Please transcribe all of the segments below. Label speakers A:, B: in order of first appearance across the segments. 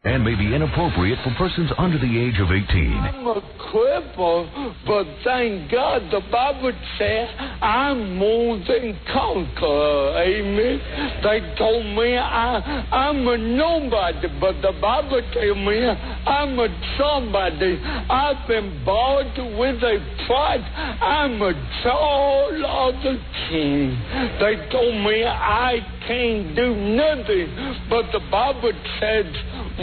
A: and may be inappropriate for persons under the age of 18.
B: I'm a cripple, but thank God the Bible said I'm more than conqueror. Amen. They told me I'm a nobody, but the Bible tells me I'm a somebody. I've been bought with a price. I'm a child of the King. They told me I can't do nothing, but the Bible says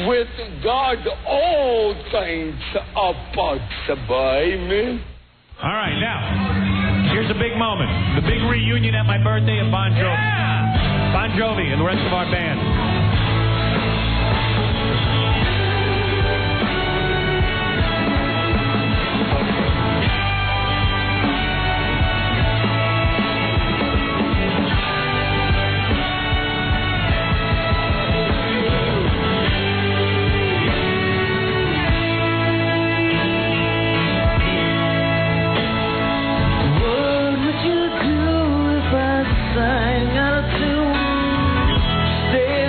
B: with God, all things are possible. Amen.
C: All right, now, here's a big moment. The big reunion at my birthday at Bon Jovi. Yeah! Bon Jovi and the rest of our band.
D: Stay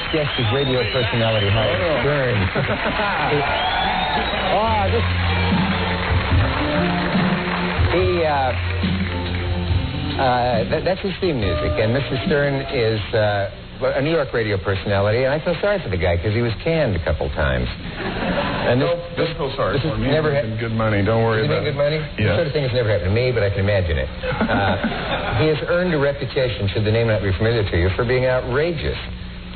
D: next guest is radio personality Howard Stern. That's his theme music, and Mr. Stern is a New York radio personality, and I feel sorry for the guy because he was canned a couple times. And
E: don't feel sorry for me.
D: Never
E: good money. Don't worry about it.
D: Good money?
E: Yeah.
D: This sort of thing has never happened to me, but I can imagine it. He has earned a reputation, should the name not be familiar to you, for being outrageous.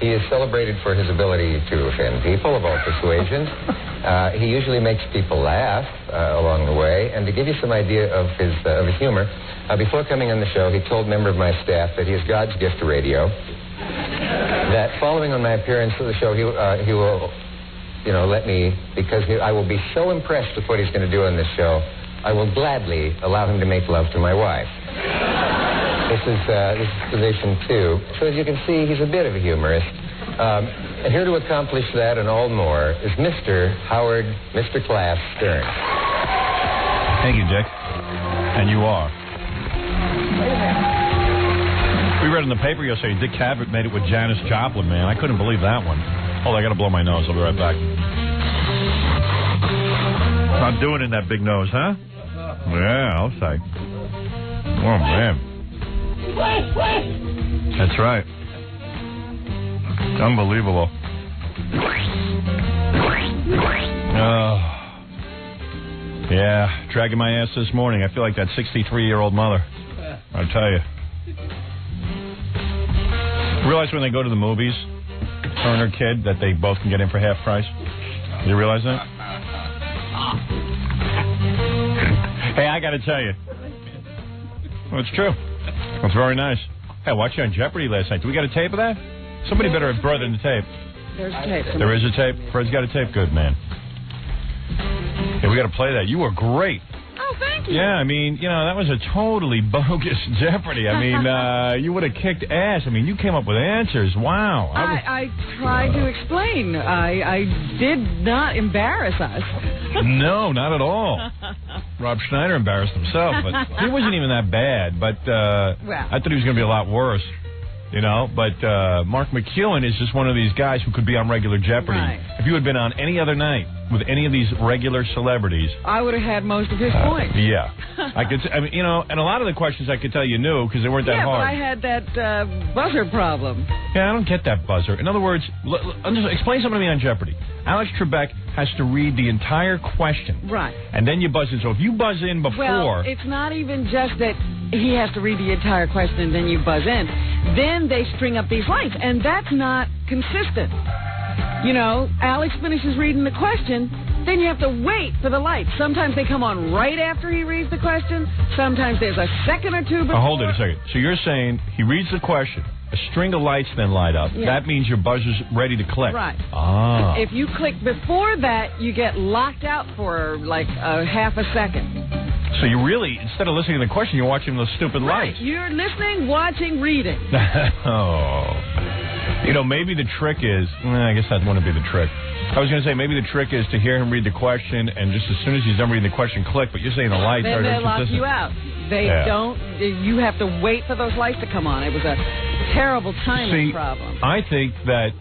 D: He is celebrated for his ability to offend people of all persuasions. He usually makes people laugh along the way. And to give you some idea of his humor, before coming on the show, he told a member of my staff that he is God's gift to radio. That following on my appearance of the show, he will, let me, because I will be so impressed with what he's going to do on this show, I will gladly allow him to make love to my wife. This is position 2. So as you can see, he's a bit of a humorist. And here to accomplish that and all more is Mr. Howard, Mr. Class Stern.
C: Thank you, Dick. And you are. We read in the paper yesterday, Dick Cavett made it with Janis Joplin, man. I couldn't believe that one. Hold on, I got to blow my nose. I'll be right back. Not doing in that big nose, huh? Yeah, I'll say. Oh, man. That's right. Unbelievable. Oh. Yeah, dragging my ass this morning. I feel like that 63-year-old mother. I'll tell you. Realize when they go to the movies, her and her kid, that they both can get in for half price? You realize that? Hey, I got to tell you. Well, it's true. It's very nice. Hey, I watched you on Jeopardy last night. Do we got a tape of that? Somebody better have brought in the tape.
F: There's a tape.
C: There is a tape? Fred's got a tape? Good, man. Hey, we got to play that. You were great.
F: Oh, thank you.
C: Yeah, I mean, that was a totally bogus Jeopardy. I mean, you would have kicked ass. I mean, you came up with answers. Wow.
F: I tried to explain. I did not embarrass us.
C: No, not at all. Rob Schneider embarrassed himself, but he wasn't even that bad. But I thought he was going to be a lot worse. But Mark McEwen is just one of these guys who could be on regular Jeopardy.
F: Right.
C: If you had been on any other night with any of these regular celebrities,
F: I would have had most of his points.
C: Yeah, I could. I mean, and a lot of the questions I could tell you knew because they weren't that hard.
F: Yeah, but I had that buzzer problem.
C: Yeah, I don't get that buzzer. In other words, explain something to me on Jeopardy. Alex Trebek has to read the entire question.
F: Right.
C: And then you buzz in. So if you buzz in before...
F: Well, it's not even just that he has to read the entire question and then you buzz in. Then they string up these lights, and that's not consistent. Alex finishes reading the question, then you have to wait for the lights. Sometimes they come on right after he reads the question. Sometimes there's a second or two before.
C: Hold it a second. So you're saying he reads the question, a string of lights then light up. Yeah. That means your buzzer's ready to click.
F: Right.
C: Ah.
F: If you click before that, you get locked out for like half a second.
C: So you really, instead of listening to the question, you're watching those stupid lights.
F: You're listening, watching, reading.
C: Oh. Maybe the trick is, I guess that wouldn't be the trick. I was going to say maybe the trick is to hear him read the question, and just as soon as he's done reading the question, click. But you're saying the lights are
F: inconsistent. Then they lock you out. They don't. You have to wait for those lights to come on. It was a terrible timing problem.
C: I think that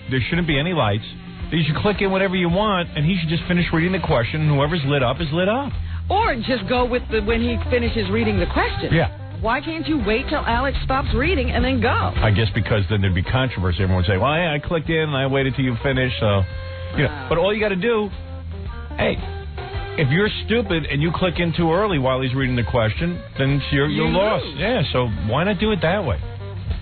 C: there shouldn't be any lights. You should click in whatever you want, and he should just finish reading the question, and whoever's lit up is lit up.
F: Or just go with when he finishes reading the question.
C: Yeah.
F: Why can't you wait till Alex stops reading and then go?
C: I guess because then there'd be controversy. Everyone would say, well, yeah, I clicked in and I waited till you finished. So, But all you got to do, hey, if you're stupid and you click in too early while he's reading the question, then you're lost. Yeah, so why not do it that way?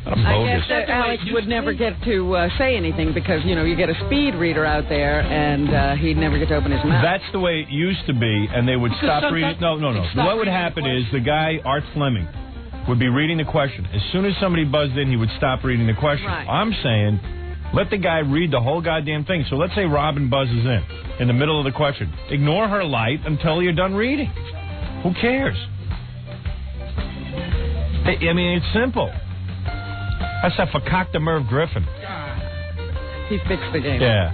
F: I guess that Alex would never get to say anything because, you get a speed reader out there and he'd never get to open his mouth.
C: That's the way it used to be, and they would stop reading. No. What would happen is the guy, Art Fleming, would be reading the question. As soon as somebody buzzed in, he would stop reading the question.
F: Right.
C: I'm saying let the guy read the whole goddamn thing. So let's say Robin buzzes in the middle of the question. Ignore her light until you're done reading. Who cares? I mean, it's simple. That's that fakakta Merv Griffin.
F: He fixed the game.
C: Yeah.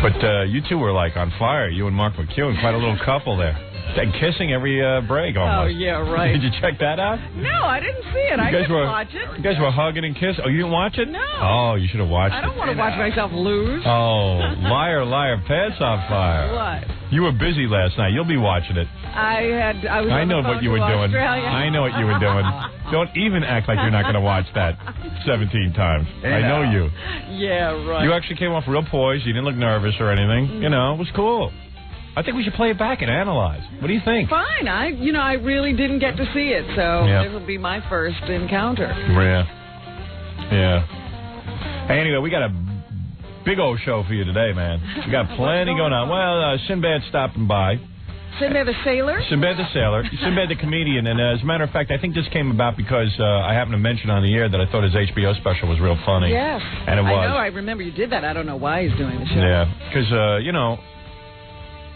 C: But you two were like on fire. You and Mark McEwen, quite a little couple there. And kissing every break almost.
F: Oh, yeah, right.
C: Did you check that out?
F: No, I didn't see it. I didn't watch it.
C: You guys were hugging and kissing. Oh, you didn't watch it?
F: No.
C: Oh, you should have watched it.
F: I don't want to watch myself lose.
C: Oh, liar, pants on fire.
F: What?
C: You were busy last night. You'll be watching it.
F: I
C: know what you were doing.
F: Australia.
C: I know what you were doing. Don't even act like you're not going to watch that 17 times. I know you.
F: Yeah, right.
C: You actually came off real poised. You didn't look nervous or anything. You know, it was cool. I think we should play it back and analyze. What do you think?
F: Fine. I really didn't get to see it, so this will be my first encounter.
C: Yeah. Hey, anyway, we got a big old show for you today, man. We got plenty going on. Well, Sinbad's stopping by.
F: Sinbad the Sailor?
C: Sinbad the Sailor. Sinbad the Comedian. And as a matter of fact, I think this came about because I happened to mention on the air that I thought his HBO special was real funny.
F: Yes.
C: And it was.
F: I know. I remember you did that. I don't know why he's doing the show.
C: Yeah. Because,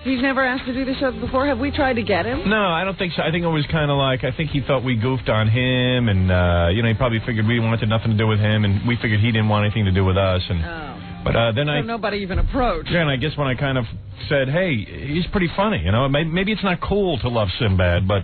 F: he's never asked to do the show before. Have we tried to get him?
C: No, I don't think so. I think it was kind of like, I think he thought we goofed on him, and, he probably figured we wanted nothing to do with him, and we figured he didn't want anything to do with us. And But then
F: nobody even approached.
C: Yeah, and I guess when I kind of said, hey, he's pretty funny, maybe it's not cool to love Sinbad, but...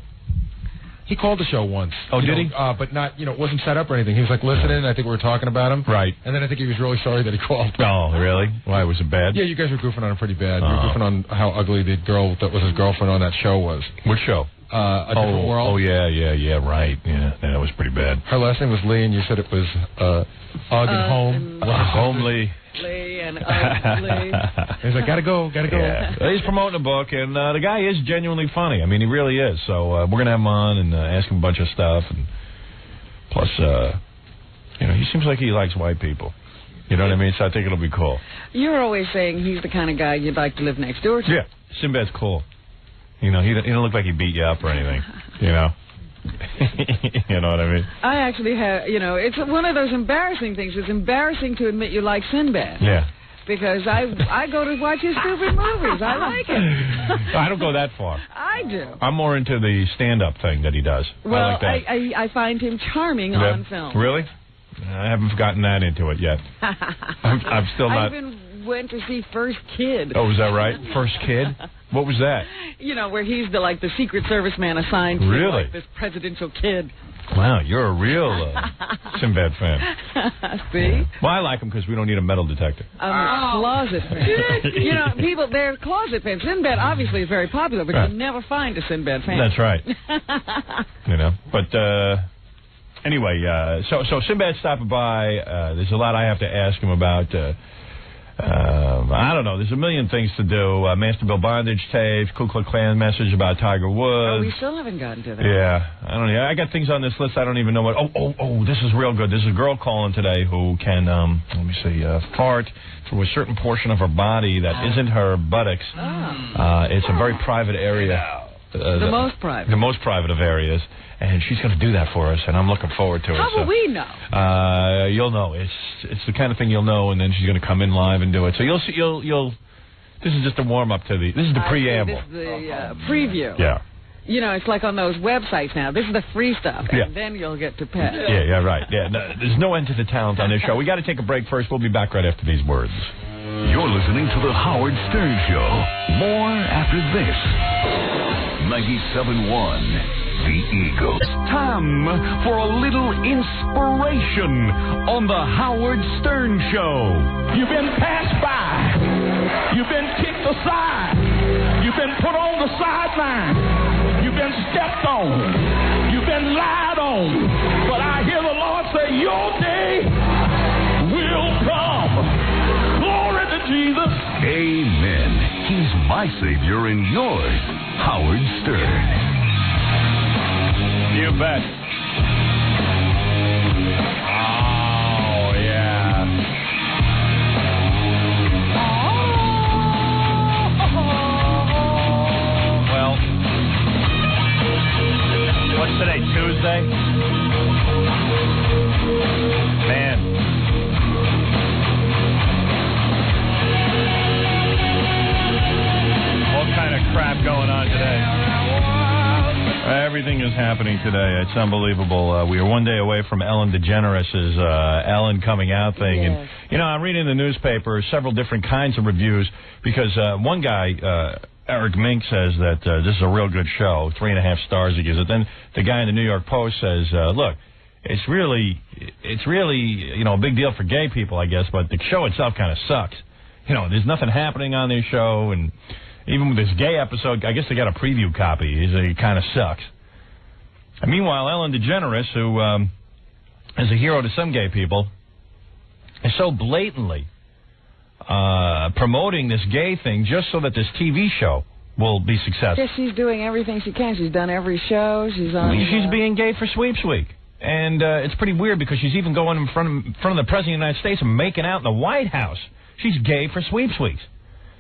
E: He called the show once.
C: Oh, did he?
E: But not, it wasn't set up or anything. He was like listening, I think we were talking about him.
C: Right.
E: And then I think he was really sorry that he called.
C: Oh, really? Why, was it bad?
E: Yeah, you guys were goofing on him pretty bad. You were goofing on how ugly the girl that was his girlfriend on that show was.
C: What show?
E: A Different World.
C: Oh, yeah, right. Yeah, that was pretty bad.
E: Her last name was Lee, and you said it was Ugg and Home.
C: Homely.
F: Lee and Ugly.
E: He's like, gotta go.
C: Yeah. He's promoting a book, and the guy is genuinely funny. I mean, he really is. So we're going to have him on and ask him a bunch of stuff. And plus, he seems like he likes white people. You know what I mean? So I think it'll be cool.
F: You're always saying he's the kind of guy you'd like to live next door to.
C: Yeah. Sinbad's cool. He don't look like he beat you up or anything. You know what I mean?
F: I actually have, it's one of those embarrassing things. It's embarrassing to admit you like Sinbad.
C: Yeah.
F: Because I go to watch his stupid movies. I like it.
C: I don't go that far.
F: I do.
C: I'm more into the stand-up thing that he does.
F: Well,
C: I like that.
F: I find him charming on film.
C: Really? I haven't gotten that into it yet. I'm still not...
F: I even went to see First Kid.
C: Oh, was that right? First Kid? What was that?
F: Where he's the Secret Service man assigned to this presidential kid.
C: Wow, you're a real Sinbad fan.
F: See?
C: Well, I like him because we don't need a metal detector.
F: I'm a closet fan. People, they're closet fans. Sinbad obviously is very popular, but you'll never find a Sinbad fan.
C: That's right. But anyway, so Sinbad's stopping by. There's a lot I have to ask him about. I don't know. There's a million things to do. Master Bill bondage tapes, Ku Klux Klan message about Tiger Woods.
F: Oh, we still haven't gotten to that.
C: Yeah. I don't know. I got things on this list I don't even know what. Oh, this is real good. There's a girl calling today who can, let me see, fart through a certain portion of her body that isn't her buttocks. It's a very private area.
F: The most private.
C: The most private of areas. And she's going to do that for us, and I'm looking forward to it.
F: How will we know?
C: You'll know. It's the kind of thing you'll know, and then she's going to come in live and do it. So you'll see. This is just a warm up to the. This is the preamble.
F: This is the preview.
C: Yeah.
F: It's like on those websites now. This is the free stuff, and then you'll get to pet.
C: Yeah, right. Yeah, no, there's no end to the talent on this show. We got to take a break first. We'll be back right after these words.
A: You're listening to the Howard Stern Show. More after this. 97.1. The Eagle. Time for a little inspiration on the Howard Stern Show.
G: You've been passed by. You've been kicked aside. You've been put on the sideline. You've been stepped on. You've been lied on. But I hear the Lord say, your day will come. Glory to Jesus.
A: Amen. He's my Savior and yours, Howard Stern.
C: You bet. Oh, yeah. Well, what's today, Tuesday? Man. All kind of crap going on today. Everything is happening today. It's unbelievable. We are one day away from Ellen DeGeneres' Ellen coming out thing.
F: Yes.
C: And, I'm reading the newspaper, several different kinds of reviews, because one guy, Eric Mink says that this is a real good show. 3.5 stars he gives it. Then the guy in the New York Post says, look, it's really, a big deal for gay people, I guess, but the show itself kind of sucks. There's nothing happening on this show, and even with this gay episode, I guess they got a preview copy. It kind of sucks. And meanwhile, Ellen DeGeneres, who is a hero to some gay people, is so blatantly promoting this gay thing just so that this TV show will be successful.
F: Yes, she's doing everything she can. She's done every show. She's
C: being gay for Sweeps Week. And it's pretty weird because she's even going in front of the President of the United States and making out in the White House. She's gay for Sweeps Weeks.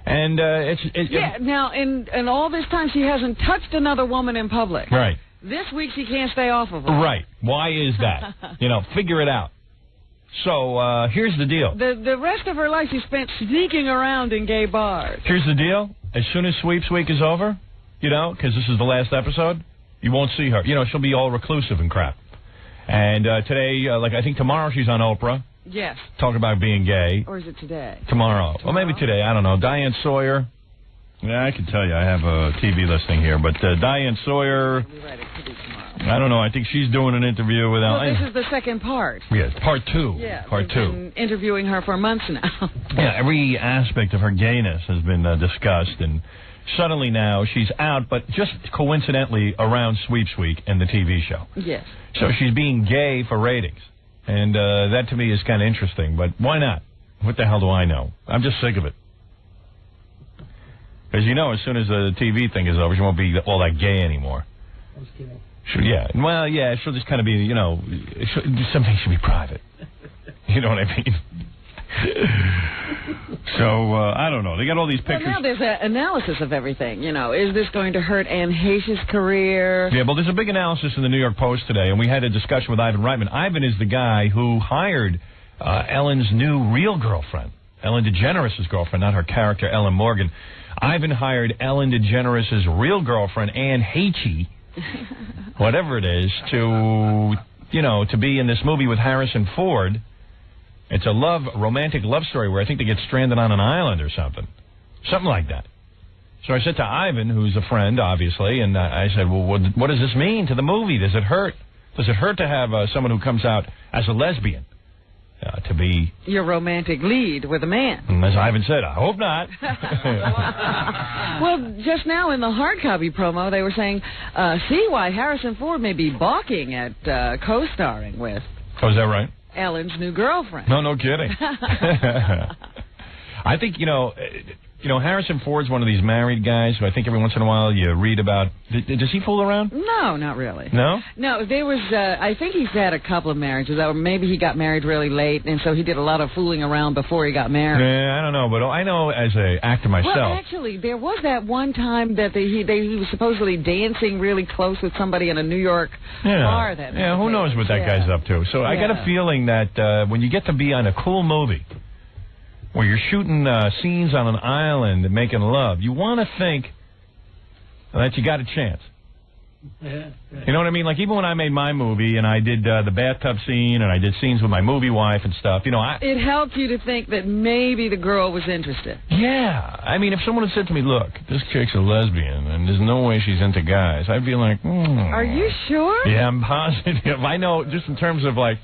C: And
F: now, in all this time, she hasn't touched another woman in public.
C: Right.
F: This week, she can't stay off of her.
C: Right. Why is that? Figure it out. So, here's the deal.
F: The rest of her life she spent sneaking around in gay bars.
C: Here's the deal. As soon as Sweeps Week is over, because this is the last episode, you won't see her. She'll be all reclusive and crap. And today, I think tomorrow she's on Oprah.
F: Yes.
C: Talking about being gay.
F: Or is it today?
C: Tomorrow. Well, maybe today. I don't know. Diane Sawyer. Yeah, I can tell you. I have a TV listing here. But Diane Sawyer.
F: I'll be right. It could be tomorrow.
C: I don't know. I think she's doing an interview with Ellen.
F: Well, this is the second part.
C: Yes, part 2.
F: Yeah,
C: part 2.
F: Been interviewing her for months now.
C: Yeah, every aspect of her gayness has been discussed, and suddenly now she's out, but just coincidentally around Sweeps Week and the TV show.
F: Yes.
C: So she's being gay for ratings, and that to me is kind of interesting, but why not? What the hell do I know? I'm just sick of it. As you know, as soon as the TV thing is over, she won't be all that gay anymore.
H: I was kidding.
C: Yeah. Well, yeah, she'll just kind of be, something should be private. You know what I mean? So, I don't know. They got all these pictures.
F: Well, now there's an analysis of everything. Is this going to hurt Anne Heche's career?
C: Yeah, well, there's a big analysis in the New York Post today, and we had a discussion with Ivan Reitman. Ivan is the guy who hired Ellen's new real girlfriend, Ellen DeGeneres' girlfriend, not her character, Ellen Morgan. Ivan hired Ellen DeGeneres' real girlfriend, Anne Heche, whatever it is, to be in this movie with Harrison Ford. It's a romantic love story where I think they get stranded on an island or something. Something like that. So I said to Ivan, who's a friend, obviously, and I said, well, what does this mean to the movie? Does it hurt? Does it hurt to have someone who comes out as a lesbian to be
F: your romantic lead with a man?
C: And as Ivan said, I hope not.
F: Well, just now in the hard copy promo, they were saying, see why Harrison Ford may be balking at co-starring with.
C: Oh, is that right?
F: Ellen's new girlfriend.
C: No kidding. I think, Harrison Ford's one of these married guys who I think every once in a while you read about. Does he fool around?
F: No, not really.
C: No?
F: No, there was, I think he's had a couple of marriages, or maybe he got married really late, and so he did a lot of fooling around before he got married.
C: Yeah, I don't know, but I know as an actor myself.
F: Well, actually, there was that one time that he was supposedly dancing really close with somebody in a New York bar.
C: Yeah, who knows what that guy's up to. So I got a feeling that when you get to be on a cool movie, where you're shooting scenes on an island and making love, you want to think that you got a chance.
H: Yeah.
C: You know what I mean? Like, even when I made my movie and I did the bathtub scene and I did scenes with my movie wife and stuff,
F: it helped you to think that maybe the girl was interested.
C: Yeah. I mean, if someone had said to me, look, this chick's a lesbian and there's no way she's into guys, I'd be like,
F: Are you sure?
C: Yeah, I'm positive. I know, just in terms of, like,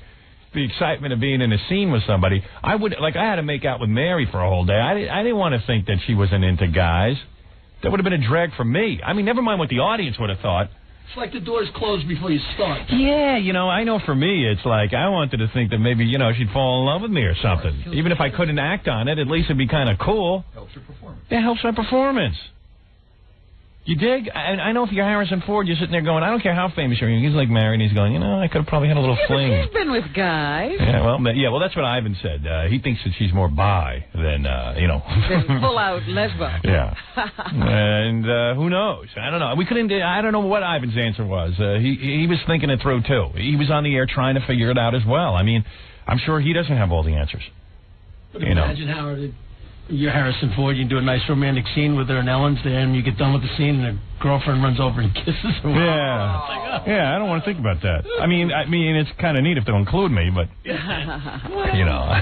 C: the excitement of being in a scene with somebody, I had to make out with Mary for a whole day. I didn't want to think that she wasn't into guys. That would have been a drag for me. I mean, never mind what the audience would have thought.
H: It's like the doors close before you start.
C: Yeah, I know for me, it's like I wanted to think that maybe, she'd fall in love with me or something. Even if I couldn't act on it, at least it'd be kind of cool.
E: Helps your performance.
C: That helps my performance. You dig? I know if you're Harrison Ford, you're sitting there going, I don't care how famous you are. He's like married, and he's going, I could have probably had a little fling.
F: But he's been with guys.
C: Yeah, well, that's what Ivan said. He thinks that she's more bi than,
F: Than full-out lesbo.
C: Yeah. And who knows? I don't know. I don't know what Ivan's answer was. He was thinking it through, too. He was on the air trying to figure it out as well. I mean, I'm sure he doesn't have all the ansers.
H: But imagine, Howard, you're Harrison Ford, you can do a nice romantic scene with her and Ellen's there, and you get done with the scene, and her girlfriend runs over and kisses her.
C: Yeah, I don't want to think about that. I mean, it's kind of neat if they'll include me, but you know,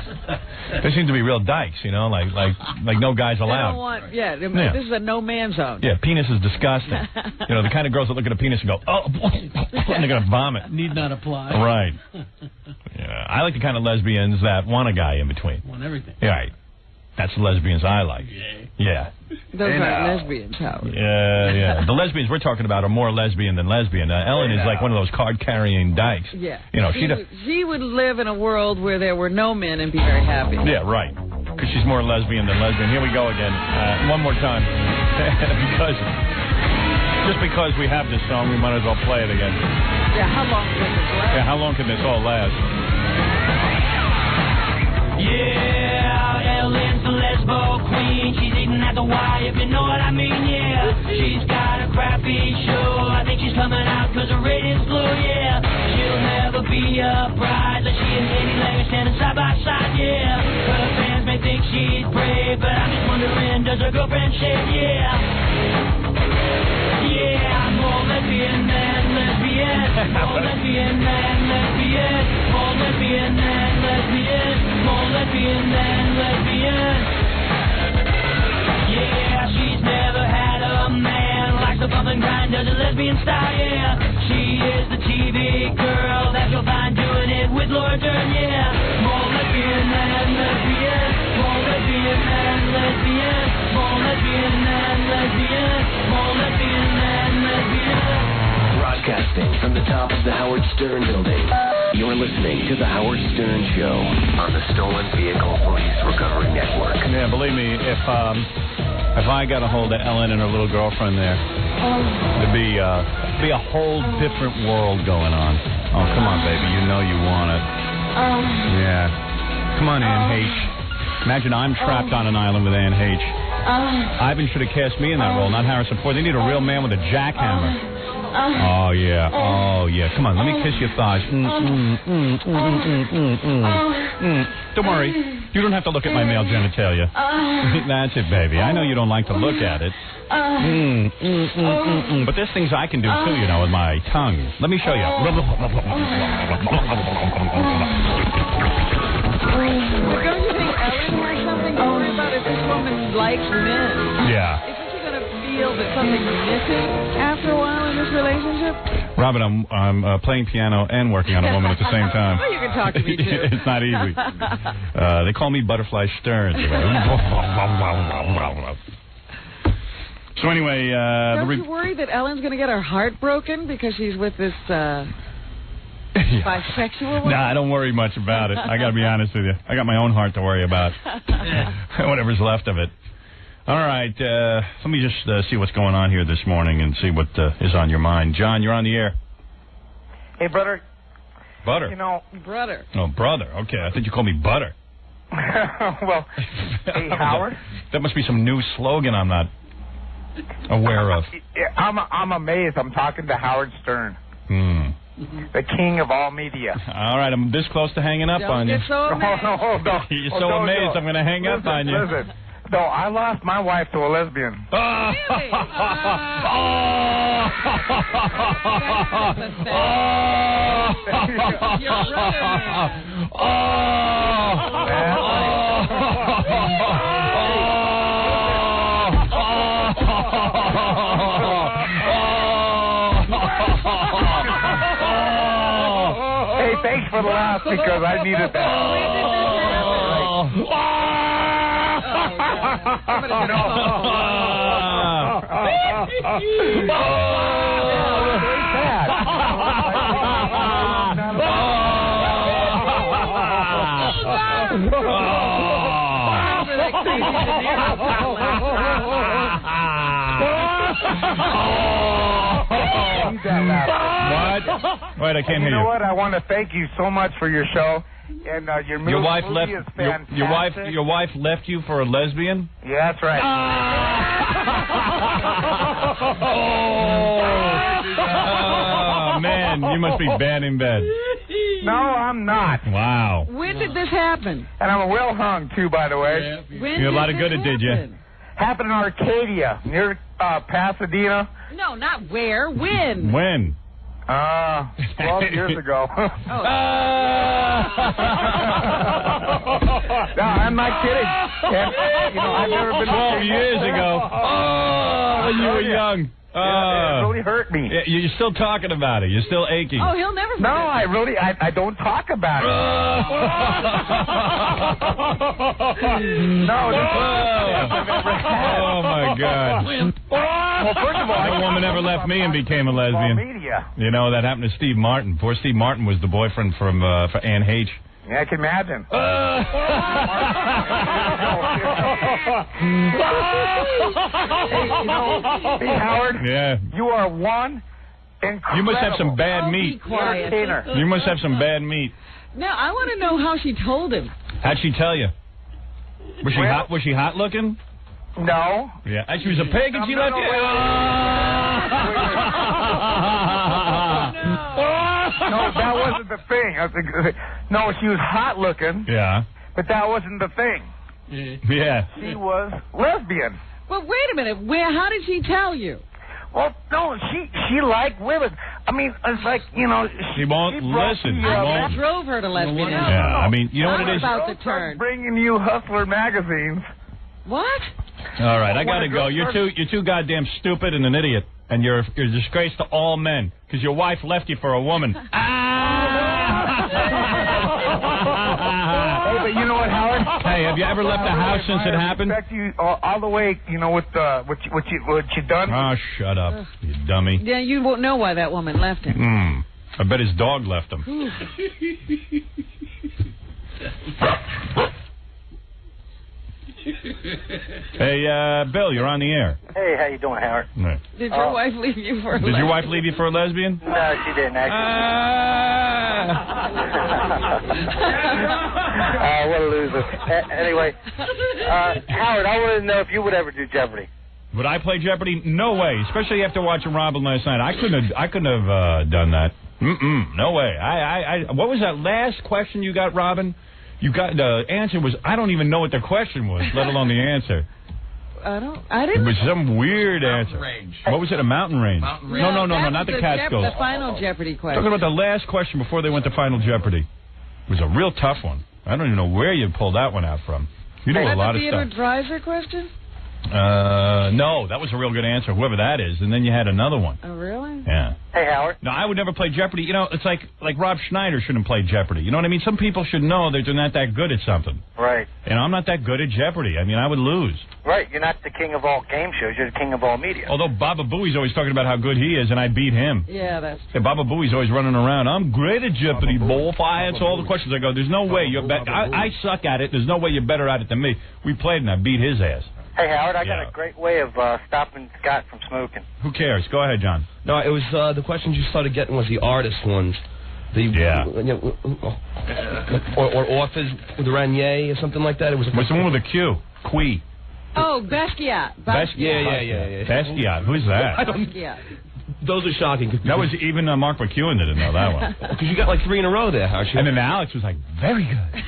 C: there seem to be real dykes, you know, like no guys allowed.
F: This is a no man zone.
C: Yeah, penis is disgusting. You know, the kind of girls that look at a penis and go, oh, and they're gonna vomit.
H: Need not apply.
C: Right. Yeah, I like the kind of lesbians that want a guy in between.
H: Want everything.
C: Yeah, right. That's the lesbians I like. Yeah.
F: Those are lesbians, Howard.
C: Yeah. The lesbians we're talking about are more lesbian than lesbian. Ellen is like one of those card-carrying dykes.
F: Yeah.
C: You know,
F: she would live in a world where there were no men and be very happy.
C: Yeah, right. Because she's more lesbian than lesbian. Here we go again. One more time. Just because we have this song, we might as well play it again.
F: Yeah, how long can this last?
C: Yeah, how long can this all last?
I: Yeah, Ellen's the lesbo queen. She's eating at the Y, if you know what I mean, yeah. She's got a crappy show. I think she's coming out because her ratings low, yeah. She'll never be a bride like she and Katie Lang standing side by side, yeah. Her fans may think she's brave, but I'm just wondering, does her girlfriend shave, yeah? Yeah, more lesbian than lesbian. More lesbian than lesbian. More lesbian than lesbian. More lesbian than lesbian. Yeah, she's never had a man. Likes the bump and grind, does a lesbian style, yeah. She is the TV girl that you'll find doing it with Laura Dern, yeah. More lesbian than lesbian. More lesbian than lesbian. More lesbian than lesbian. More lesbian than lesbian.
J: Broadcasting from the top of the Howard Stern building, you're listening to The Howard Stern Show on the Stolen Vehicle Police Recovery Network.
C: Yeah, believe me, if I got a hold of Ellen and her little girlfriend there, there'd be a whole different world going on. Oh, come on, baby, you know you want it. Yeah. Come on, Anne H. Imagine I'm trapped on an island with Anne H. Ivan should have cast me in that role, not Harrison Ford. They need a real man with a jackhammer. Oh, yeah. Come on, let me kiss your thighs. Don't worry. You don't have to look at my male genitalia. That's it, baby. I know you don't like to look at it. But there's things I can do, too, you know, with my tongue. Let me show you.
F: Don't you think Ellen has something to worry about if this woman likes men?
C: Yeah.
F: Isn't she going to feel that something's missing after a while in this relationship?
C: Robin, I'm playing piano and working on a woman at the same time.
F: Well, you can talk to me, too.
C: It's not easy. They call me Butterfly Stern. So anyway...
F: Don't you worry that Ellen's going to get her heart broken because she's with this... bisexual one?
C: Nah, I don't worry much about it. I got to be honest with you. I got my own heart to worry about. Whatever's left of it. All right. Let me just see what's going on here this morning and see what is on your mind. John, you're on the air.
K: Hey, brother.
C: Butter?
K: You know...
F: Brother.
C: Oh, brother. Okay. I think you called me Butter.
K: Well, hey, Howard.
C: That must be some new slogan I'm not aware of.
K: I'm amazed. I'm talking to Howard Stern. The king of all media.
C: All right, I'm this close to hanging up on you.
F: Don't get so amazed.
K: No.
C: You're so amazed I'm going to hang up on you.
K: Listen. No, I lost my wife to a lesbian.
F: Really?
K: Hey, thanks for the laugh because I needed that.
C: What? Wait, I can't hear you.
K: You know what? I want to thank you so much for your show. And your
C: wife
K: movie is fantastic.
C: Your wife left you for a lesbian?
K: Yeah, that's right.
C: Oh, man, you must be bad in bed.
K: No, I'm not.
C: Wow.
F: When did this happen?
K: And I'm well hung, too, by the way.
F: When
C: You're a lot
F: did
C: of good
F: this
C: at did you?
F: happen?
K: Happened in Arcadia, near Pasadena.
F: No, not where. When?
C: When?
K: 12 years ago.
F: Oh.
K: No, I'm not kidding. And, I've never been
C: 12 years ago. Oh, when you were young.
K: Yeah, it really hurt me.
C: Yeah, you're still talking about it. You're still aching.
F: Oh, he'll never forget.
K: No, I don't talk about it. No,
C: Oh, my God.
K: Well, first of all,
C: no woman ever left me and became a lesbian.
K: Media.
C: You know, that happened to Steve Martin. Poor Steve Martin was the boyfriend for Anne H.
K: Yeah, I can imagine. Hey, Howard.
C: Yeah.
K: You are one incredible.
C: You must have some bad meat.
F: Be quiet.
C: You must have some bad meat.
F: Now, I want to know how she told him.
C: How'd she tell you? Was she
K: Well-
C: hot? Was she hot looking?
K: No.
C: Yeah. She was a pig and she left you.
K: No, that wasn't the thing. No, she was hot looking,
C: Yeah.
K: but that wasn't the thing.
C: Yeah.
K: She was lesbian.
F: Well, wait a minute. How did she tell you?
K: Well, no, she liked women. I mean, it's like,
C: She won't listen. She
F: I
C: won't.
F: drove her to lesbianism.
C: Yeah. I mean, you know what it is?
F: About the turn.
K: Bringing you Hustler magazines.
F: What?
C: All right, I gotta
K: When a
C: go.
K: girl
C: You're
K: starts-
C: too goddamn stupid and an idiot, and you're a disgrace to all men because your wife left you for a woman.
K: Hey, but you know what, Howard?
C: Hey, have you ever left the house since it happened?
K: I respect you all the way, with what you done.
C: Oh, shut up, you dummy.
F: Yeah, you won't know why that woman left him.
C: I bet his dog left him. Hey, Bill, you're on the air.
L: Hey, how you doing, Howard?
C: Right.
F: Did your wife leave you for a
C: Did your wife leave you for a lesbian?
L: No, she didn't actually. What a loser. Anyway, Howard, I wanted to know if you would ever do Jeopardy.
C: Would I play Jeopardy? No way. Especially after watching Robin last night. I couldn't have done that. No way. What was that last question you got, Robin? You got the answer was I don't even know what the question was, let alone the answer.
F: I
C: It
F: didn't.
C: was some weird answer.
E: Range.
C: What was it? A mountain range? No, not the Catskills.
F: The final Jeopardy question.
C: Talking about the last question before they went to Final Jeopardy. It was a real tough one. I don't even know where you pulled that one out from. You know a lot of
F: Theodore
C: stuff.
F: Dreiser question?
C: No, that was a real good answer, whoever that is. And then you had another one.
F: Oh, really?
C: Yeah.
L: Hey, Howard.
C: No, I would never play Jeopardy. You know, it's like Rob Schneider shouldn't play Jeopardy. You know what I mean? Some people should know that they're not that good at something.
L: Right.
C: And I'm not that good at Jeopardy. I mean, I would lose.
L: Right. You're not the king of all game shows. You're the king of all media.
C: Although Baba Booey's always talking about how good he is, and I beat him.
F: Yeah, that's
C: Yeah, Baba Booey's always running around. I'm great at Jeopardy, boy. If I answer all the questions, I go, there's no way you're better. I suck at it. There's no way you're better at it than me. We played, and I beat his ass.
L: Hey, Howard, I got a great way of stopping Scott from smoking.
C: Who cares? Go ahead, John.
M: No, it was the questions you started getting was the artist ones. Or authors with the Ranier or something like that. It was
C: the one with a Q. Qui.
F: Oh, Basquiat.
M: Yeah.
C: Basquiat. Who's that?
F: Basquiat.
M: Those are shocking.
C: That was even Mark McEwen didn't know that one.
M: Because you got like 3 in a row there, Howard.
C: And then Alex was like, very good.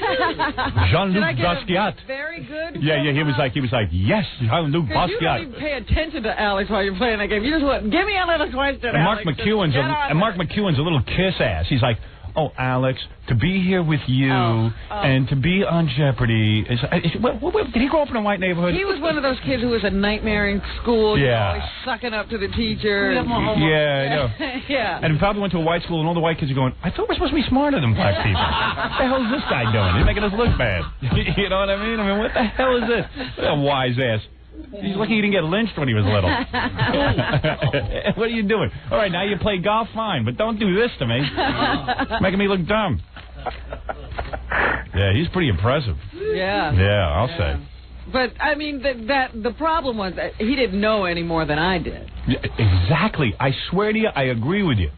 C: Jean-Luc Basquiat.
F: Very good.
C: Yeah, he was like, yes, Jean-Luc
F: You don't
C: Basquiat.
F: even pay attention to Alex while you're playing that game. You just want, give me another question,
C: And Mark
F: Alex.
C: McEwen's a little kiss ass. He's like, oh, Alex, to be here with you and to be on Jeopardy. Did he grow up in a white neighborhood?
F: He was one of those kids who was a nightmare in school.
C: Yeah.
F: Always sucking up to the teacher.
C: Yeah, I know.
F: Yeah.
C: And he probably went to a white school, and all the white kids are going, I thought we're supposed to be smarter than black people. What the hell is this guy doing? He's making us look bad. You know what I mean? What the hell is this? A wise ass. He's lucky he didn't get lynched when he was little. What are you doing? All right, now you play golf, fine, but don't do this to me. Making me look dumb. Yeah, he's pretty impressive.
F: Yeah.
C: Yeah, I'll say.
F: But, I mean, the problem was that he didn't know any more than I did.
C: Yeah, exactly. I swear to you, I agree with you.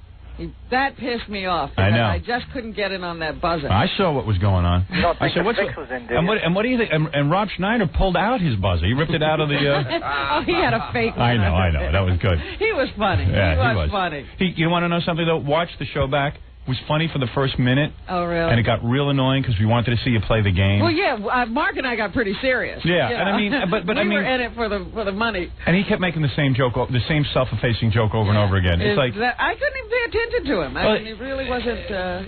F: That pissed me off.
C: I know.
F: I just couldn't get in on that buzzer.
C: I saw what was going on.
L: You don't think
C: I said,
L: the fix was in, did
C: and
L: you?
C: what do you think? And Rob Schneider pulled out his buzzer. He ripped it out of the...
F: Oh, he had a fake one.
C: I know. That was good.
F: He was funny.
C: Yeah,
F: he was funny.
C: You want to know something, though? Watch the show back. was funny for the first minute.
F: Oh, really?
C: And it got real annoying because we wanted to see you play the game.
F: Well, yeah, Mark and I got pretty serious.
C: Yeah,
F: you
C: and I
F: know?
C: mean, but
F: we
C: I mean,
F: were in it for the money.
C: And he kept making the same joke, the same self-effacing joke over and over again. It's like
F: I couldn't even pay attention to him. I mean, it really wasn't.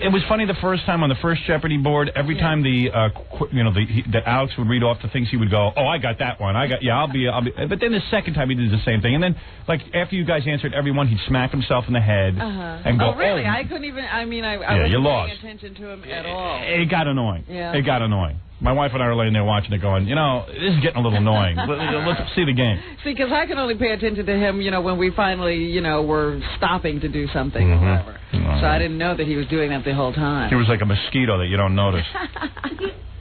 C: It was funny the first time on the first Jeopardy board. Every time that Alex would read off the things, he would go, "Oh, I got that one. I'll be." But then the second time he did the same thing, and then like after you guys answered every one, he'd smack himself in the head and go,
F: "Oh, really? I couldn't even. I mean, I wasn't paying attention to him at all."
C: It got annoying.
F: Yeah.
C: It got annoying. My wife and I were laying there watching it going, this is getting a little annoying. Let's see the game.
F: See, because I can only pay attention to him, when we finally, were stopping to do something or whatever. So I didn't know that he was doing that the whole time.
C: He was like a mosquito that you don't notice.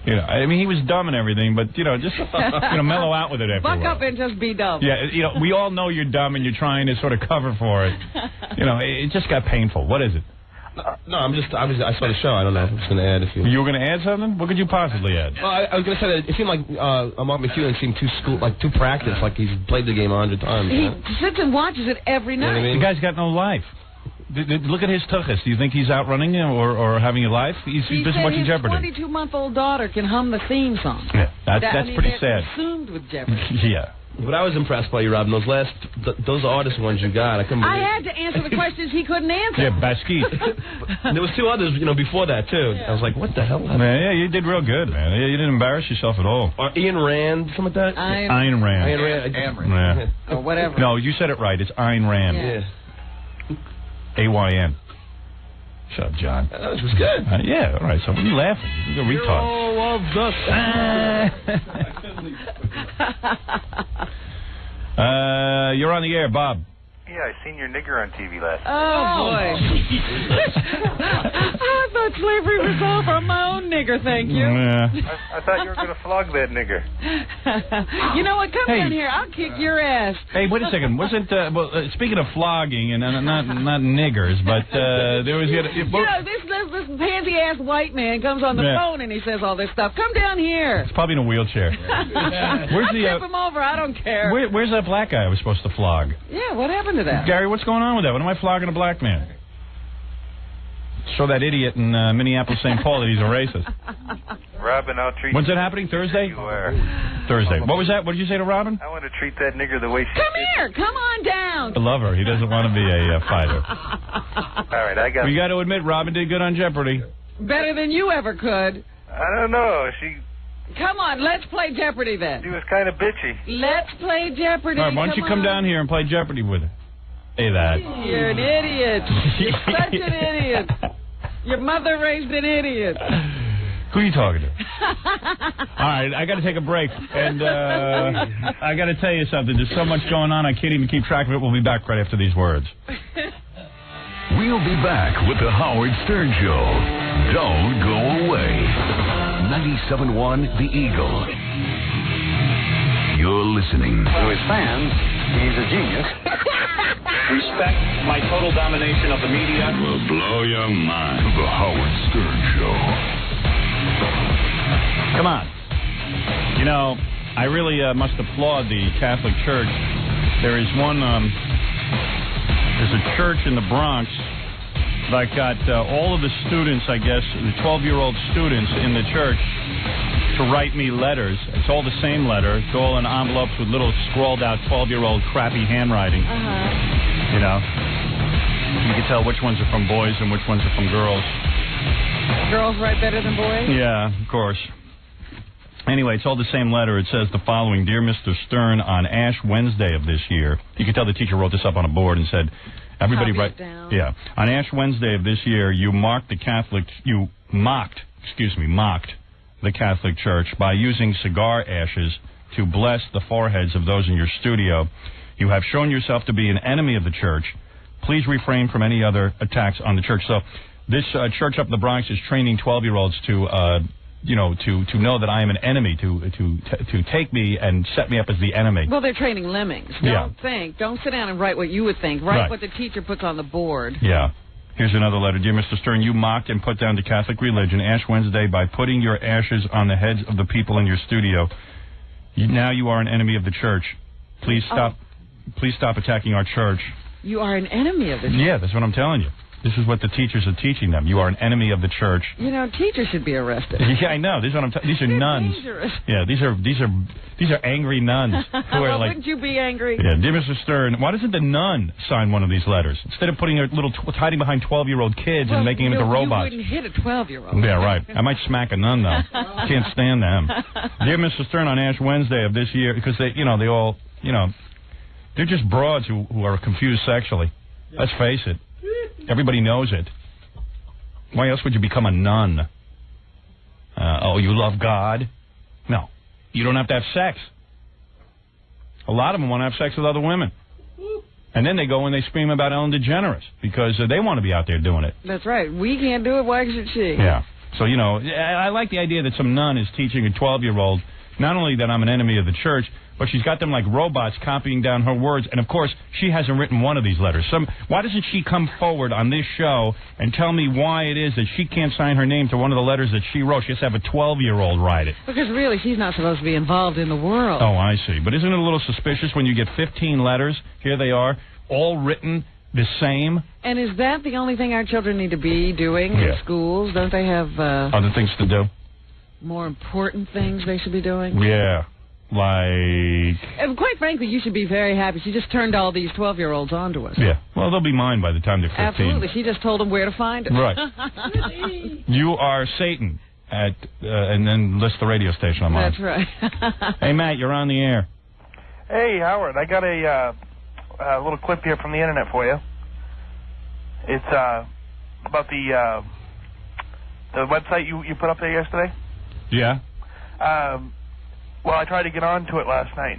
C: I mean, he was dumb and everything, but, just, mellow out with it after a while.
F: Buck up and just be dumb.
C: Yeah, we all know you're dumb and you're trying to sort of cover for it. It just got painful. What is it?
M: No, I saw the show. I don't know. I'm just going to add a few.
C: You were going to add something? What could you possibly add?
M: Well, I was going to say that it seemed like Mark McEwen seemed too practiced, like he's played the game 100 times.
F: He sits and watches it every night.
C: You know what I mean? The guy's got no life. Look at his tuchus. Do you think he's outrunning you or having a life? He's busy watching Jeopardy.
F: His 22-month-old daughter can hum the theme song.
C: Yeah, that's pretty sad.
F: Consumed with Jeopardy.
C: Yeah.
M: But I was impressed by you, Robin. Those artist ones you got, I couldn't believe.
F: I had to answer the questions he couldn't answer.
C: Yeah, Basquiat.
M: There was two others, before that too. Yeah. I was like, what the hell?
C: Man, you did real good, man. You didn't embarrass yourself at all.
M: Or Ian Rand, something like that.
C: Ayn Rand.
M: Ayn Rand.
F: Or whatever.
C: No, you said it right. It's Ayn Rand.
M: Yeah.
C: A-Y-N. Shut up, John.
M: That was good.
C: Yeah, all right. So what are you laughing? You're a retard. You're on the air, Bob.
N: Yeah, I seen your nigger on TV last night.
F: Oh, boy. I thought slavery was over. I'm my own nigger, thank you.
C: Yeah.
N: I thought you were going to flog that nigger.
F: You know what? Come down here. I'll kick your ass.
C: Hey, wait a second. Wasn't speaking of flogging and not niggers, but there was
F: this pansy-ass white man comes on the phone and he says all this stuff. Come down here.
C: It's probably in a wheelchair.
F: I'll tip him over. I don't care.
C: Where's that black guy I was supposed to flog?
F: Yeah, what happened to that?
C: Gary, what's going on with that? When am I flogging a black man? Show that idiot in Minneapolis, St. Paul that he's a racist.
N: Robin, I'll treat
C: When's that happening? Thursday?
N: You are.
C: Thursday. What was that? What did you say to Robin?
N: I want to treat that nigger the way she
F: Come here. Come on down.
C: I love her. He doesn't want to be a fighter.
N: All right, I got
C: We got to admit, Robin did good on Jeopardy.
F: Better than you ever could.
N: I don't know.
F: Come on, let's play Jeopardy then.
N: She was kind of bitchy.
F: Let's play Jeopardy.
C: All right, why don't you come down here and play Jeopardy with her? Say that.
F: You're an idiot. You're such an idiot. Your mother raised an idiot.
C: Who are you talking to? All right, I got to take a break, and I got to tell you something. There's so much going on, I can't even keep track of it. We'll be back right after these words.
A: We'll be back with the Howard Stern Show. Don't go away. 97.1 The Eagle. You're listening.
O: To his fans, he's a genius. Respect my total domination of the media.
A: Will blow your mind. The Howard Stern Show.
C: Come on. I really must applaud the Catholic Church. There is one, there's a church in the Bronx that got all of the students, I guess, the 12-year-old students in the church to write me letters. It's all the same letter. It's all in envelopes with little scrawled-out 12-year-old crappy handwriting. You can tell which ones are from boys and which ones are from girls.
F: Girls write better than boys?
C: Yeah, of course. Anyway, it's all the same letter. It says the following: Dear Mr. Stern, on Ash Wednesday of this year, you can tell the teacher wrote this up on a board and said, everybody write. Yeah. On Ash Wednesday of this year, you mocked the Catholic Church by using cigar ashes to bless the foreheads of those in your studio. You have shown yourself to be an enemy of the church. Please refrain from any other attacks on the church. So this church up in the Bronx is training 12-year-olds to know that I am an enemy, to take me and set me up as the enemy.
F: Well, they're training lemmings. Don't sit down and write what you would think. Write what the teacher puts on the board.
C: Yeah. Here's another letter. Dear Mr. Stern, you mocked and put down the Catholic religion Ash Wednesday by putting your ashes on the heads of the people in your studio. Now you are an enemy of the church. Please stop attacking our church.
F: You are an enemy of the church?
C: Yeah, that's what I'm telling you. This is what the teachers are teaching them. You are an enemy of the church.
F: You know, teachers should be arrested.
C: Yeah, I know. These are nuns.
F: Dangerous.
C: Yeah, these are angry nuns who are
F: Well,
C: like.
F: wouldn't you be angry?
C: Yeah, dear Mr. Stern, why doesn't the nun sign one of these letters instead of putting her little hiding behind 12-year-old kids and making them into robots?
F: You wouldn't hit a 12-year-old.
C: Yeah, right. I might smack a nun though. Can't stand them. Dear Mr. Stern, on Ash Wednesday of this year, because they all, they're just broads who are confused sexually. Let's face it. Everybody knows it. Why else would you become a nun? You love God? No. You don't have to have sex. A lot of them want to have sex with other women. And then they go and they scream about Ellen DeGeneres because they want to be out there doing it.
F: That's right. We can't do it. Why should she?
C: Yeah. So, I like the idea that some nun is teaching a 12-year-old not only that I'm an enemy of the church, but she's got them like robots copying down her words. And, of course, she hasn't written one of these letters. Why doesn't she come forward on this show and tell me why it is that she can't sign her name to one of the letters that she wrote? She has to have a 12-year-old write it.
F: Because, really, she's not supposed to be involved in the world.
C: Oh, I see. But isn't it a little suspicious when you get 15 letters? Here they are, all written the same.
F: And is that the only thing our children need to be doing in schools? Don't they have
C: other things to do?
F: More important things they should be doing?
C: Yeah. Like...
F: And quite frankly, you should be very happy. She just turned all these 12-year-olds onto us.
C: Yeah. Well, they'll be mine by the time they're 15.
F: Absolutely. She just told them where to find us.
C: Right. You are Satan and then list the radio station I'm on.
F: That's right.
C: Hey, Matt, you're on the air.
N: Hey, Howard, I got a little clip here from the internet for you. It's about the website you put up there yesterday.
C: Yeah.
N: Well, I tried to get onto it last night,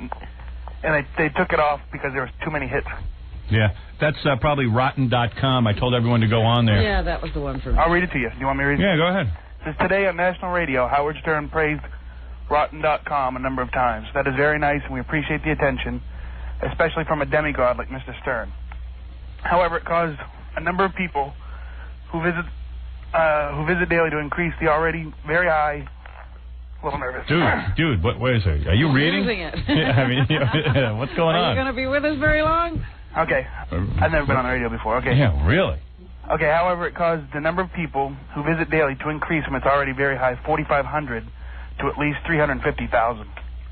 N: and they took it off because there was too many hits.
C: Yeah, that's probably rotten.com. I told everyone to go on there.
F: Yeah, that was the one for me.
N: I'll read it to you. Do you want me to read it?
C: Yeah, go ahead.
N: It says, today on national radio, Howard Stern praised rotten.com a number of times. That is very nice, and we appreciate the attention, especially from a demigod like Mr. Stern. However, it caused a number of people who visit daily to increase the already very high... A little nervous.
C: Dude, what is it? Are you reading?
F: Using it.
C: Yeah, I mean, what's going on?
F: Are you going to be with us very long?
N: Okay. I've never been on the radio before. Okay.
C: Yeah, really?
N: Okay, however, it caused the number of people who visit daily to increase from its already very high 4,500 to at least 350,000.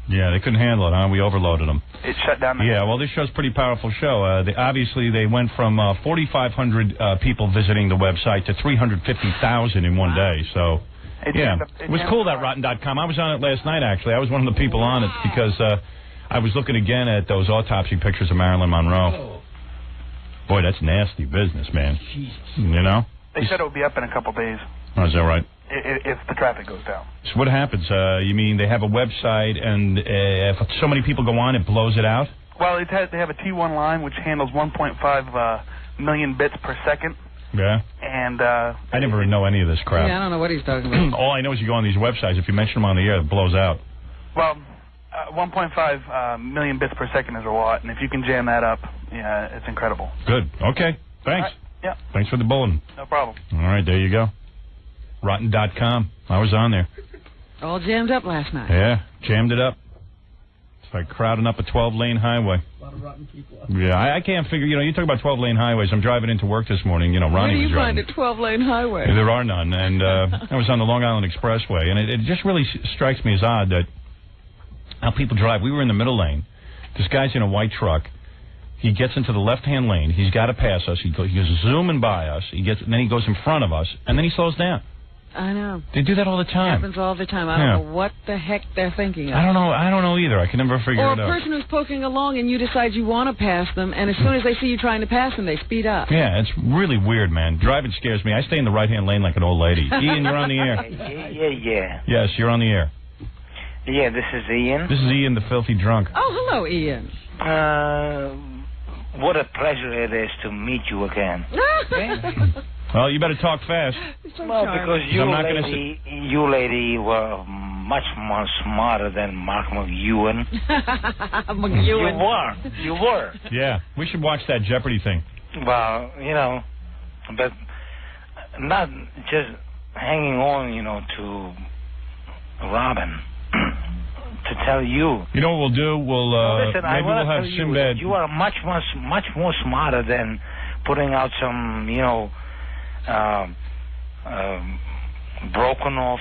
C: Yeah, they couldn't handle it, huh? We overloaded them.
N: It shut down the...
C: Yeah, well, this show's a pretty powerful show. Obviously, they went from 4,500 people visiting the website to 350,000 in one day, so... It was cool, that rotten.com. I was on it last night, actually. I was one of the people on it because I was looking again at those autopsy pictures of Marilyn Monroe. Boy, that's nasty business, man.
F: Jesus.
C: You know?
N: They said it would be up in a couple days.
C: Oh, is that right?
N: If the traffic goes down.
C: So what happens? You mean they have a website and if so many people go on, it blows it out?
N: Well, they have a T1 line which handles 1.5 million bits per second.
C: Yeah.
N: And
C: I never know any of this crap.
F: Yeah, I don't know what he's talking about.
C: All I know is you go on these websites, if you mention them on the air, it blows out.
N: Well, 1.5 million bits per second is a lot, and if you can jam that up, yeah, it's incredible.
C: Good. Okay. Thanks.
N: Right. Yeah.
C: Thanks for the bulletin.
N: No problem.
C: All right, there you go. Rotten.com. I was on there.
F: All jammed up last night.
C: Yeah, jammed it up. It's like crowding up a 12-lane highway.
H: A lot of rotten people.
C: Yeah, I can't figure, you talk about 12-lane highways. I'm driving into work this morning, Ronnie was driving.
F: Where do you find a 12-lane highway?
C: There are none, and I was on the Long Island Expressway, and it just really strikes me as odd that how people drive. We were in the middle lane. This guy's in a white truck. He gets into the left-hand lane. He's got to pass us. He goes zooming by us. And then he goes in front of us, and then he slows down.
F: I know.
C: They do that all the time.
F: It happens all the time. I don't know what the heck they're thinking of.
C: I don't know either. I can never figure it out.
F: Or a person who's poking along and you decide you want to pass them, and as soon as they see you trying to pass them, they speed up.
C: Yeah, it's really weird, man. Driving scares me. I stay in the right-hand lane like an old lady. Ian, you're on the air.
P: Yeah.
C: Yes, you're on the air.
P: Yeah, this is Ian.
C: This is Ian, the filthy drunk.
F: Oh, hello, Ian.
P: What a pleasure it is to meet you again.
C: Well, you better talk fast.
P: Well, because you lady were much more smarter than Mark McEwen. You were.
C: Yeah, we should watch that Jeopardy thing.
P: Well, but not just hanging on, to Robin. To tell you.
C: You know what we'll do?
P: Listen,
C: maybe we'll have Sinbad.
P: You are much more smarter than putting out some, broken off,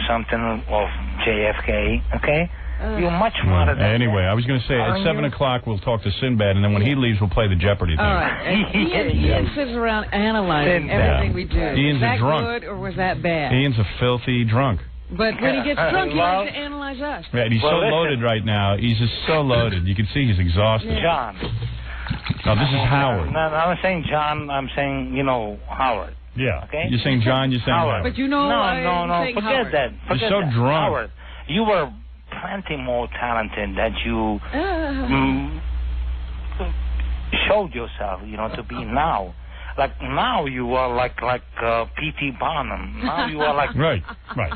P: something of JFK, okay? You're much smarter than
C: Anyway,
P: that.
C: I was going to say, at 7 o'clock, we'll talk to Sinbad, and then when he leaves, we'll play the Jeopardy thing.
F: All right. And Ian sits around analyzing everything we do.
C: Ian's
F: was that
C: a drunk.
F: good or was that bad?
C: Ian's a filthy drunk.
F: But when he gets drunk, he likes to analyze us.
C: Right, he's so loaded right now. He's just so loaded. You can see he's exhausted.
P: John.
C: No, this is Howard.
P: No, I'm saying John. I'm saying, Howard.
C: Yeah.
P: Okay?
C: You're saying John, you're saying Howard.
F: But no,
P: forget
F: Howard.
P: that. Forget
C: You're so
P: that.
C: drunk.
P: Howard, you were plenty more talented that you showed yourself, to be now. Like now you are like P.T. Barnum. Now you are like
C: right.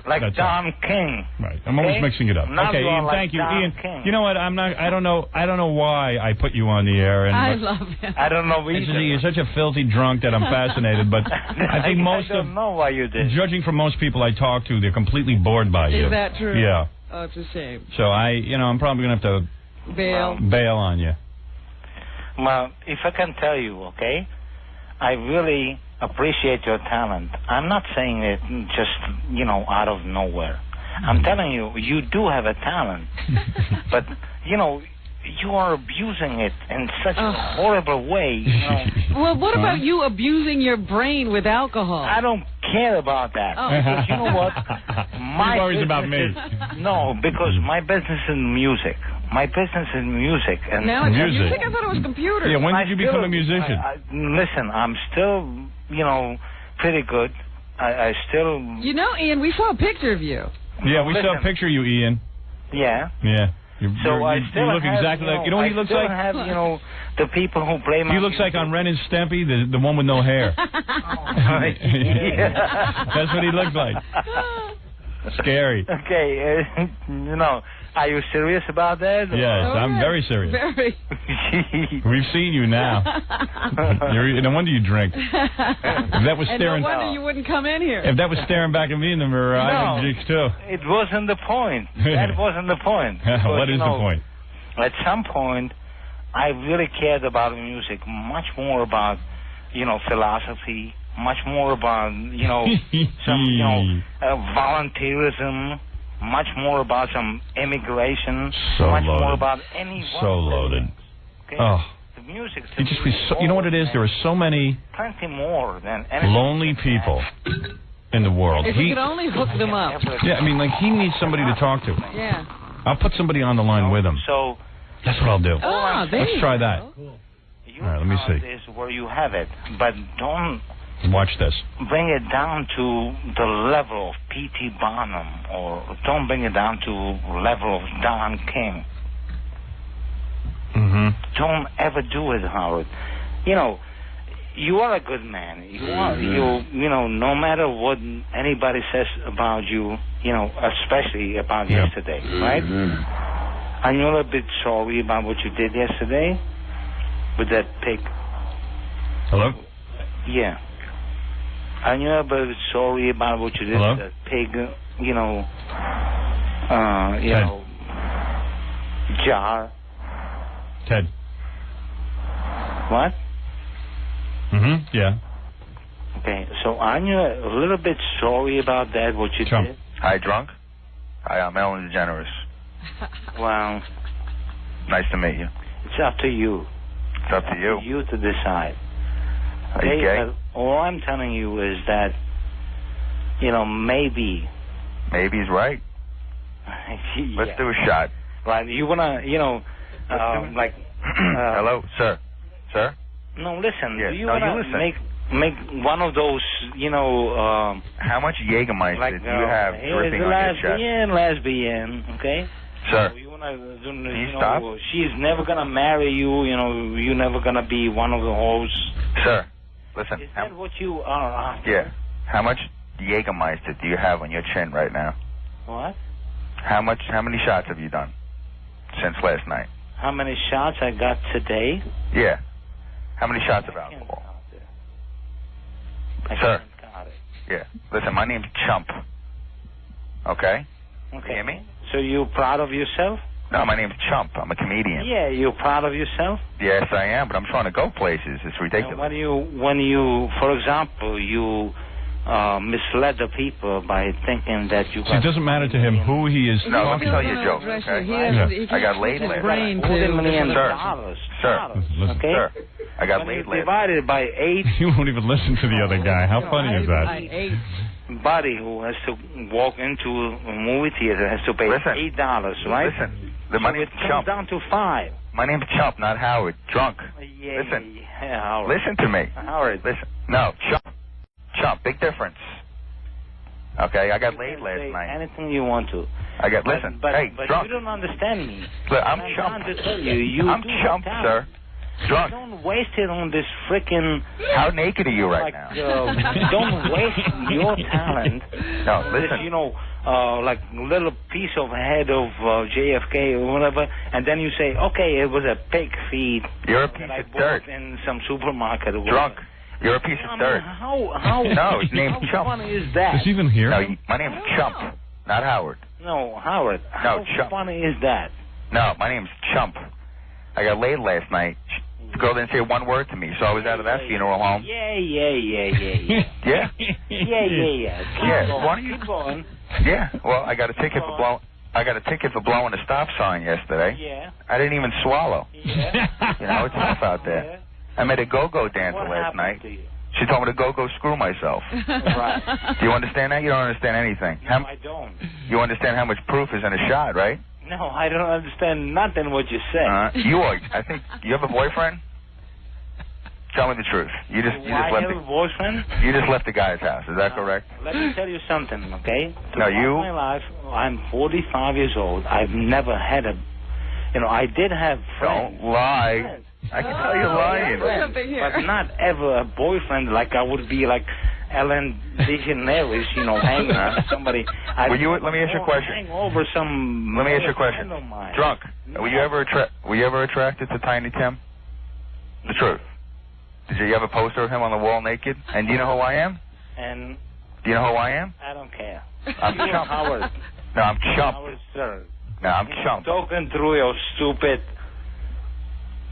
P: Like
C: That's
P: Don King.
C: Right. I'm always mixing it up.
P: Now
C: Okay,
P: you are
C: Ian,
P: like
C: thank you.
P: Don
C: Ian,
P: King.
C: you know what? I don't know why I put you on the air.
F: I love him.
P: I don't know either.
C: You're such a filthy drunk that I'm fascinated, but I think
P: I don't know why you did.
C: Judging from most people I talk to, they're completely bored by you.
F: Is that true?
C: Yeah.
F: Oh, it's a shame.
C: So I'm probably going to have to bail on you.
P: Well, if I can tell you, okay, I really appreciate your talent. I'm not saying it just, out of nowhere. I'm telling you, you do have a talent. But, you are abusing it in such a horrible way.
F: Well, what about you abusing your brain with alcohol?
P: I don't care about that.
F: Oh.
P: Because you know what?
C: He worries about me.
P: No, because my business is music. My business is music. And
F: Now it's music? I thought it was computers.
C: Yeah, when did you become a musician?
P: Listen, I'm still, pretty good. I still...
F: Ian, we saw a picture of you.
C: Yeah, we saw a picture of you, Ian.
P: Yeah.
C: Yeah.
P: You
C: look exactly like... You know what he looks like?
P: I still have, the people who play my
C: He looks like on Ren and Stimpy, the one with no hair. That's what he looks like. Scary.
P: Okay, are you serious about that?
C: Yes, I'm very serious.
F: Very.
C: We've seen you now. No wonder you drink. If that was
F: and
C: staring,
F: no wonder you wouldn't come in here.
C: If that was staring back at me in the mirror, I would drink too.
P: It wasn't the point. That wasn't the point.
C: What is the point?
P: At some point, I really cared about music, much more about, philosophy, much more about, some, volunteerism, much more about some immigration,
C: so
P: much
C: loaded.
P: more about any
C: So loaded.
P: Okay?
C: Oh.
P: The music.
C: You know what it is? There are so many
P: plenty more than anything.
C: lonely people in the world.
F: If we could only hook them up.
C: Yeah, he needs somebody to talk to.
F: Yeah.
C: I'll put somebody on the line with him.
P: So
C: that's what I'll do.
F: Let's
C: try that. All right, let me see.
P: Is where you have it, but don't
C: watch this.
P: Bring it down to the level of P.T. Barnum, or don't bring it down to level of Don King.
C: Mm-hmm.
P: Don't ever do it, Howard. You are a good man. You are, no matter what anybody says about you, especially about yesterday, right? And you're a bit sorry about what you did yesterday with that pig.
C: Hello?
P: Yeah. And you're a bit sorry about what you did with that pig, jar.
C: Ted.
P: What?
C: Mm-hmm. Yeah.
P: Okay, so aren't you a little bit sorry about that, what you did?
Q: Hi, drunk. Hi, I'm Ellen DeGeneres.
P: Well,
Q: nice to meet you.
P: It's up to you.
Q: It's up to you.
P: You to decide.
Q: Are you gay?
P: All I'm telling you is that, maybe.
Q: Maybe's right.
P: Yeah.
Q: Let's do a shot.
P: Right, you wanna,
Q: Hello, sir. Sir?
P: No, listen.
Q: Yeah.
P: Do you
Q: No,
P: wanna
Q: you listen.
P: make one of those,
Q: How much Jägermeister do you have dripping on your chest?
P: Lesbian, okay?
Q: Sir,
P: So you wanna,
Q: you stop?
P: She's never gonna marry you. You're never gonna be one of the hoes.
Q: Sir, listen.
P: Is that what you are after?
Q: Yeah. How much Jägermeister do you have on your chin right now?
P: What?
Q: How many shots have you done since last night?
P: How many shots I got today?
Q: Yeah. How many shots of alcohol? Sir. Yeah. Listen, my name's Chump. Okay?
P: Okay.
Q: You hear me?
P: So you proud of yourself?
Q: No, my name's Chump. I'm a comedian.
P: Yeah, you're proud of yourself?
Q: Yes, I am, but I'm trying to go places. It's ridiculous.
P: When you, for example, you misled the people by thinking that you.
C: See, it doesn't matter to him who he is.
Q: No, let me tell you a joke. Okay? I got laid last night. Sir, sir, I got laid last night.
P: Divided by 8.
C: You won't even listen to the other guy. How funny is that?
P: Body who has to walk into a movie theater has to pay $8, right?
Q: Listen, my name's Chump.
P: Down to 5.
Q: My name's Chump, not Howard. Drunk.
P: Yeah,
Q: listen.
P: Yeah, Howard.
Q: Listen to me.
P: Howard.
Q: Listen. No, Chump. Chump. Big difference. Okay, I got laid last night.
P: Anything you want to.
Q: Listen.
P: But
Q: drunk.
P: you don't understand me.
Q: Look, I'm Chump.
P: To tell you,
Q: I'm Chump, sir. Drunk.
P: Don't waste it on this freaking.
Q: How naked are you right now?
P: Don't waste your talent.
Q: No,
P: This,
Q: listen.
P: like little piece of head of JFK or whatever, and then you say, okay, it was a pig feed.
Q: You're a piece of dirt.
P: In some supermarket. Or
Q: Drunk. You're a piece of dirt.
P: How?
Q: No, his name's Chump.
P: How funny is that?
C: Is he even here?
Q: No, my name's Chump, not Howard.
P: No, Howard.
Q: No,
P: How funny is that?
Q: No, my name's Chump. I got laid last night. The girl didn't say one word to me, so I was out of that funeral home.
P: Yeah.
Q: Yeah?
P: Yeah.
Q: Why don't you
P: keep going?
Q: Yeah. Well, I got a ticket for blowing. I got a ticket for blowing a stop sign yesterday.
P: Yeah.
Q: I didn't even swallow.
P: Yeah.
Q: It's tough out there.
P: Yeah.
Q: I met a go-go dancer last night. She told me to go screw myself.
P: Right.
Q: Do you understand that? You don't understand anything.
P: No, I don't.
Q: You understand how much proof is in a shot, right?
P: No, I don't understand nothing what you say.
Q: I think you have a boyfriend? Tell me the truth. You just
P: I
Q: left
P: have a boyfriend?
Q: You just left the guy's house. Is that correct?
P: Let me tell you something, okay?
Q: No, you.
P: My life, I'm 45 years old. I've never had I did have friends.
Q: Don't lie. I can tell you're lying.
P: But not ever a boyfriend like I would be like Ellen DeGeneres, hanging on somebody.
Q: Let me ask you a question.
P: Hang over some.
Q: Let me ask you a question. Drunk. Were you ever attracted to Tiny Tim? The truth. Did you have a poster of him on the wall naked? And do you know who I am?
P: And
Q: do you know who I am?
P: I don't care.
Q: I'm Chump.
P: Howard.
Q: No, I'm Chump.
P: Howard Stern.
Q: No, I'm Chump.
P: Talking through your stupid.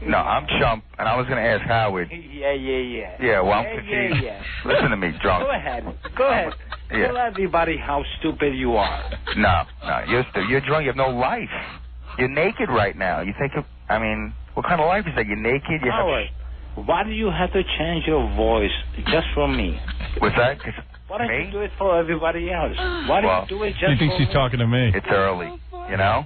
Q: No, I'm Chump, and I was going to ask Howard.
P: Yeah.
Q: Yeah, well, I'm confused.
P: Yeah.
Q: Listen to me, Drunk.
P: Go ahead. Tell everybody how stupid you are.
Q: No, you're drunk. You have no life. You're naked right now. You think what kind of life is that? You're naked.
P: Howard, why do you have to change your voice just for me?
Q: What's that?
P: Why don't you do it for everybody else? Why don't you do it just for me?
C: He thinks he's talking to me.
Q: It's early.
P: Yeah,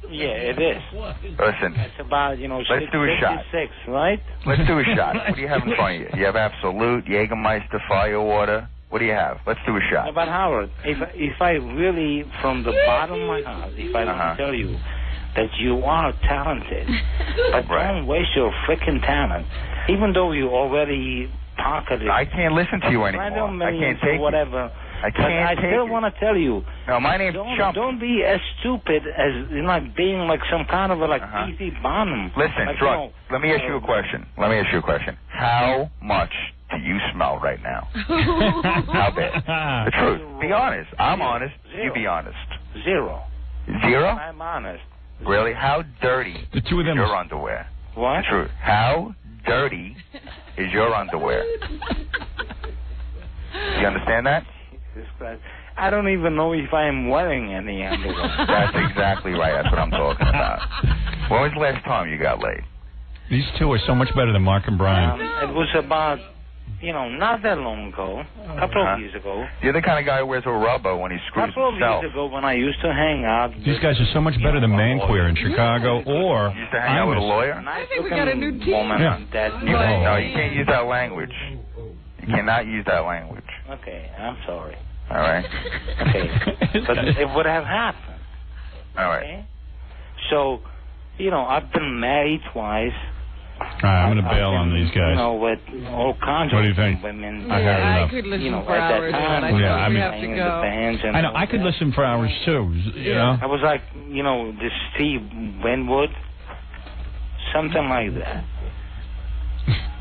P: it is.
Q: Listen.
P: It's about,
Q: let's do a shot.
P: 6, right?
Q: Let's do a shot. What do you have in front of you? You have Absolute, Jägermeister, Firewater. What do you have? Let's do a shot.
P: But Howard, if I really, from the bottom of my heart, if I want to tell you that you are talented, but don't waste your freaking talent, even though you already pocketed.
Q: I can't listen to you anymore. I can't take
P: whatever.
Q: I can't take
P: still want to tell you.
Q: No, my name's Chump.
P: Don't be as stupid as being like some kind of a easy Bonham.
Q: Listen, Drunk. Let me ask you a question. How much do you smell right now? How bad? The truth. Be honest. I'm honest.
P: Zero.
Q: You be honest.
P: 0.
Q: 0?
P: I'm honest.
Q: Really? How dirty
C: the two of them
Q: is your underwear?
P: What?
Q: The truth. How dirty is your underwear? You understand that?
P: I don't even know if I am wearing any underwear.
Q: That's exactly right. That's what I'm talking about. When was the last time you got laid?
C: These two are so much better than Mark and Brian.
P: It was about, not that long ago, a couple of years ago.
Q: You're the kind of guy who wears a rubber when he screws himself.
P: A couple of years ago when I used to hang out.
C: These guys are so much better than Man Queer in Chicago or
Q: You used to hang out with a lawyer?
F: I think we got a new team.
Q: No, you can't use that language. You cannot use that language.
P: Okay, I'm sorry.
Q: All right.
P: Okay. But it would have happened.
Q: All right.
P: Okay? So, I've been married twice.
C: All right, I'm going to bail on these guys.
P: With all kinds
C: what do you think?
P: of women.
F: I could listen for hours.
C: I know. I could listen for hours too.
P: I was like, this Steve Winwood, something like that.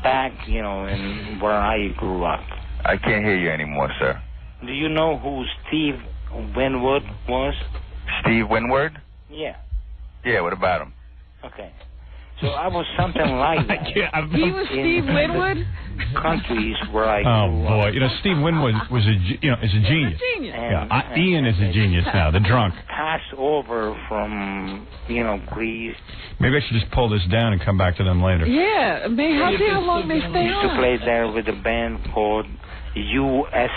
P: Back, in where I grew up.
Q: I can't hear you anymore, sir.
P: Do you know who Steve Winwood was?
Q: Steve Winwood?
P: Yeah.
Q: Yeah, what about him?
P: Okay. So I was something like that.
F: He was Steve Winwood?
P: Countries where I
C: Oh
P: grew
C: boy,
P: up.
C: Steve Winwood is a genius. Yeah, Ian is a genius now. The drunk.
P: Pass over from, Greece.
C: Maybe I should just pull this down and come back to them later.
F: Yeah, how long they stay
P: Used to
F: on?
P: play there with a band called U.S.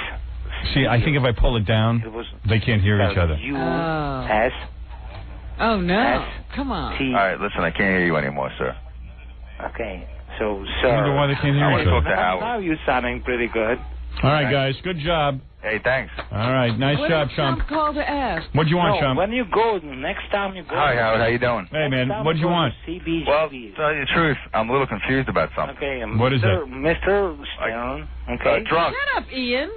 C: See, I think if I pull it down, they can't hear each other.
P: U.S.
F: Oh, no. Come on.
Q: All right, listen, I can't hear you anymore, sir.
P: Okay, so,
C: I wonder why they can't hear
Q: I want
C: each
Q: to
C: other.
Q: talk to Howard.
P: Now you're sounding pretty good.
C: All right, guys, good job.
Q: Hey, thanks.
C: All right, nice
F: What
C: job,
F: did
C: Chump.
F: Trump call to ask?
C: What'd you want, Chump?
P: When you go, next time you go.
Q: Hi, Howard, how you doing?
C: Hey, man, what'd you want?
P: CBGB.
Q: Well, to tell you the truth, I'm a little confused about something.
P: Okay,
C: What is it?
P: Mr. Stone, okay?
Q: Drunk.
F: Shut up, Ian.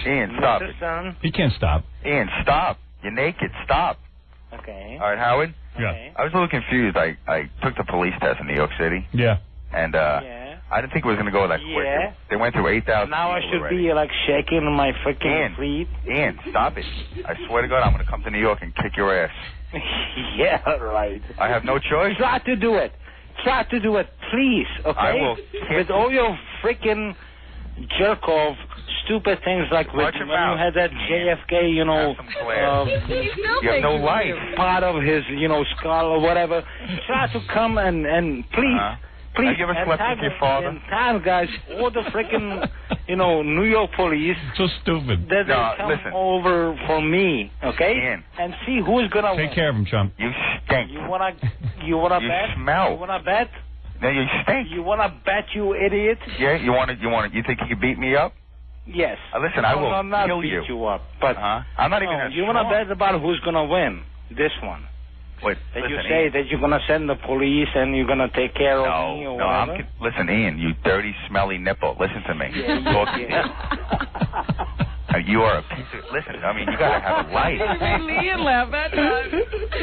Q: Ian, stop
P: Mr.
Q: it.
P: Stone,
C: He can't stop.
Q: Ian, stop. You're naked. Stop.
P: okay.
Q: All right, Howard?
C: Yeah.
Q: I was a little confused. I took the police test in New York City,
C: Yeah.
Q: and
P: Yeah.
Q: I didn't think it was going to go that quick.
P: Yeah.
Q: They went through 8,000
P: Now I
Q: people
P: should
Q: already.
P: be like shaking my freaking
Q: Ian.
P: feet.
Q: Ian, stop it. I swear to God, I'm going to come to New York and kick your ass.
P: Yeah, right.
Q: I have no choice.
P: Try to do it. Try to do it, please, okay?
Q: I will
P: With all your freaking jerk off stupid things like with
Q: Watch your
P: when
Q: mouth.
P: you had that JFK,
Q: Have some class. You have no life.
P: part of his, skull or whatever. Try to come and please. Please,
Q: Have you ever
P: and
Q: slept
P: tag
Q: with your father?
P: and tag guys, all the freaking, New York police.
C: So stupid.
P: That they
Q: No,
P: come
Q: listen.
P: over for me, okay?
Q: Ian.
P: And see who's gonna
C: Take
P: win.
C: care of him, Chump.
Q: You stink.
P: You wanna
Q: You
P: bet?
Q: smell.
P: You wanna bet?
Q: No, you stink.
P: You wanna bet, you idiot?
Q: Yeah, you think you can beat me up?
P: Yes.
Q: Listen, I will
P: not
Q: kill
P: beat
Q: you.
P: up, but
Q: I'm not even
P: no,
Q: that
P: you wanna
Q: strong.
P: bet about who's gonna win this one?
Q: Wait,
P: That
Q: listen,
P: you say
Q: Ian.
P: that you're gonna send the police and you're gonna take care of me or whatever?
Q: Listen, Ian, you dirty, smelly nipple. Listen to me. Talk to you. You are a piece of... Listen, I mean, you got to have a life.
F: Ian laughed that time.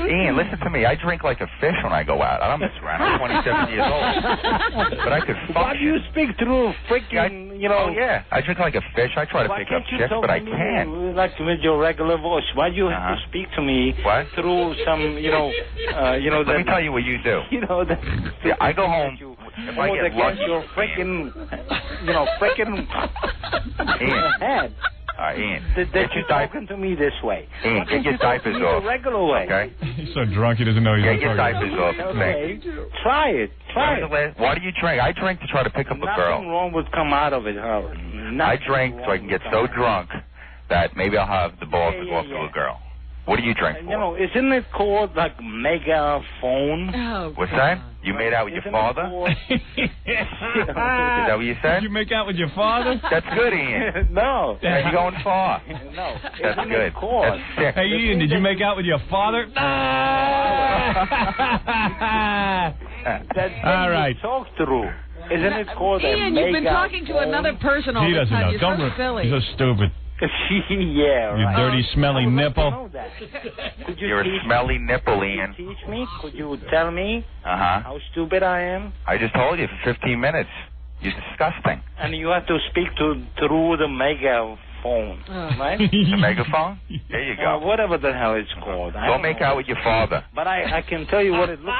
Q: Ian, listen to me. I drink like a fish when I go out. I don't mess around. I'm 27 years old. But I could
P: Why do you
Q: function.
P: speak through freaking,
Q: Oh, yeah. I drink like a fish. I try to
P: Why
Q: pick up
P: can't you
Q: chicks,
P: talk
Q: but I
P: to me
Q: can't.
P: like with your regular voice? Why do you have to speak to me through some,
Q: Let me tell you what you do. Yeah, I go home. If I get lunch...
P: your freaking, freaking
Q: Ian.
P: head.
Q: All right, Ian.
P: That you're talking to me this way.
Q: Ian,
P: Why
Q: get
P: can't
Q: your
P: you talk to
Q: diapers
P: me
Q: off.
P: the regular way.
Q: Okay?
C: He's so drunk he doesn't know he's
Q: Get your
C: talking.
Q: diapers off.
P: Okay. Try it. Try it.
Q: Why do you drink? I drink to try to pick up a
P: Nothing
Q: girl.
P: wrong would come out of it, Howard.
Q: I drink so I can get so drunk that maybe I'll have the balls to go up to a girl. What do you drink for?
P: Isn't it called like megaphone?
F: Oh,
Q: What's that? You made out with your father? Is that what you said?
C: Did you make out with your father?
Q: That's good, Ian.
P: No.
Q: Now you're going far.
P: No.
Q: That's
P: Isn't
Q: good.
P: it called?
Q: That's sick.
C: Hey, Ian, did you make out with your father? All right.
P: Talk through. Isn't it called a
F: Ian, you've been talking to another person all
C: He
F: the
C: doesn't
F: time.
C: know.
F: You're
C: Don't
F: so silly.
C: He's so stupid.
P: Yeah,
C: You
P: right.
C: dirty, smelly nipple.
P: Know that. Could you
Q: You're a
P: teach
Q: smelly nipple, Ian.
P: teach me? Could you tell me
Q: Uh-huh.
P: how stupid I am?
Q: I just told you for 15 minutes. You're disgusting.
P: And you have to speak through the megaphone, right?
Q: The megaphone? There you go.
P: Whatever the hell it's called. I
Q: Go
P: don't
Q: make
P: know.
Q: out with your father.
P: But I can tell you what it looks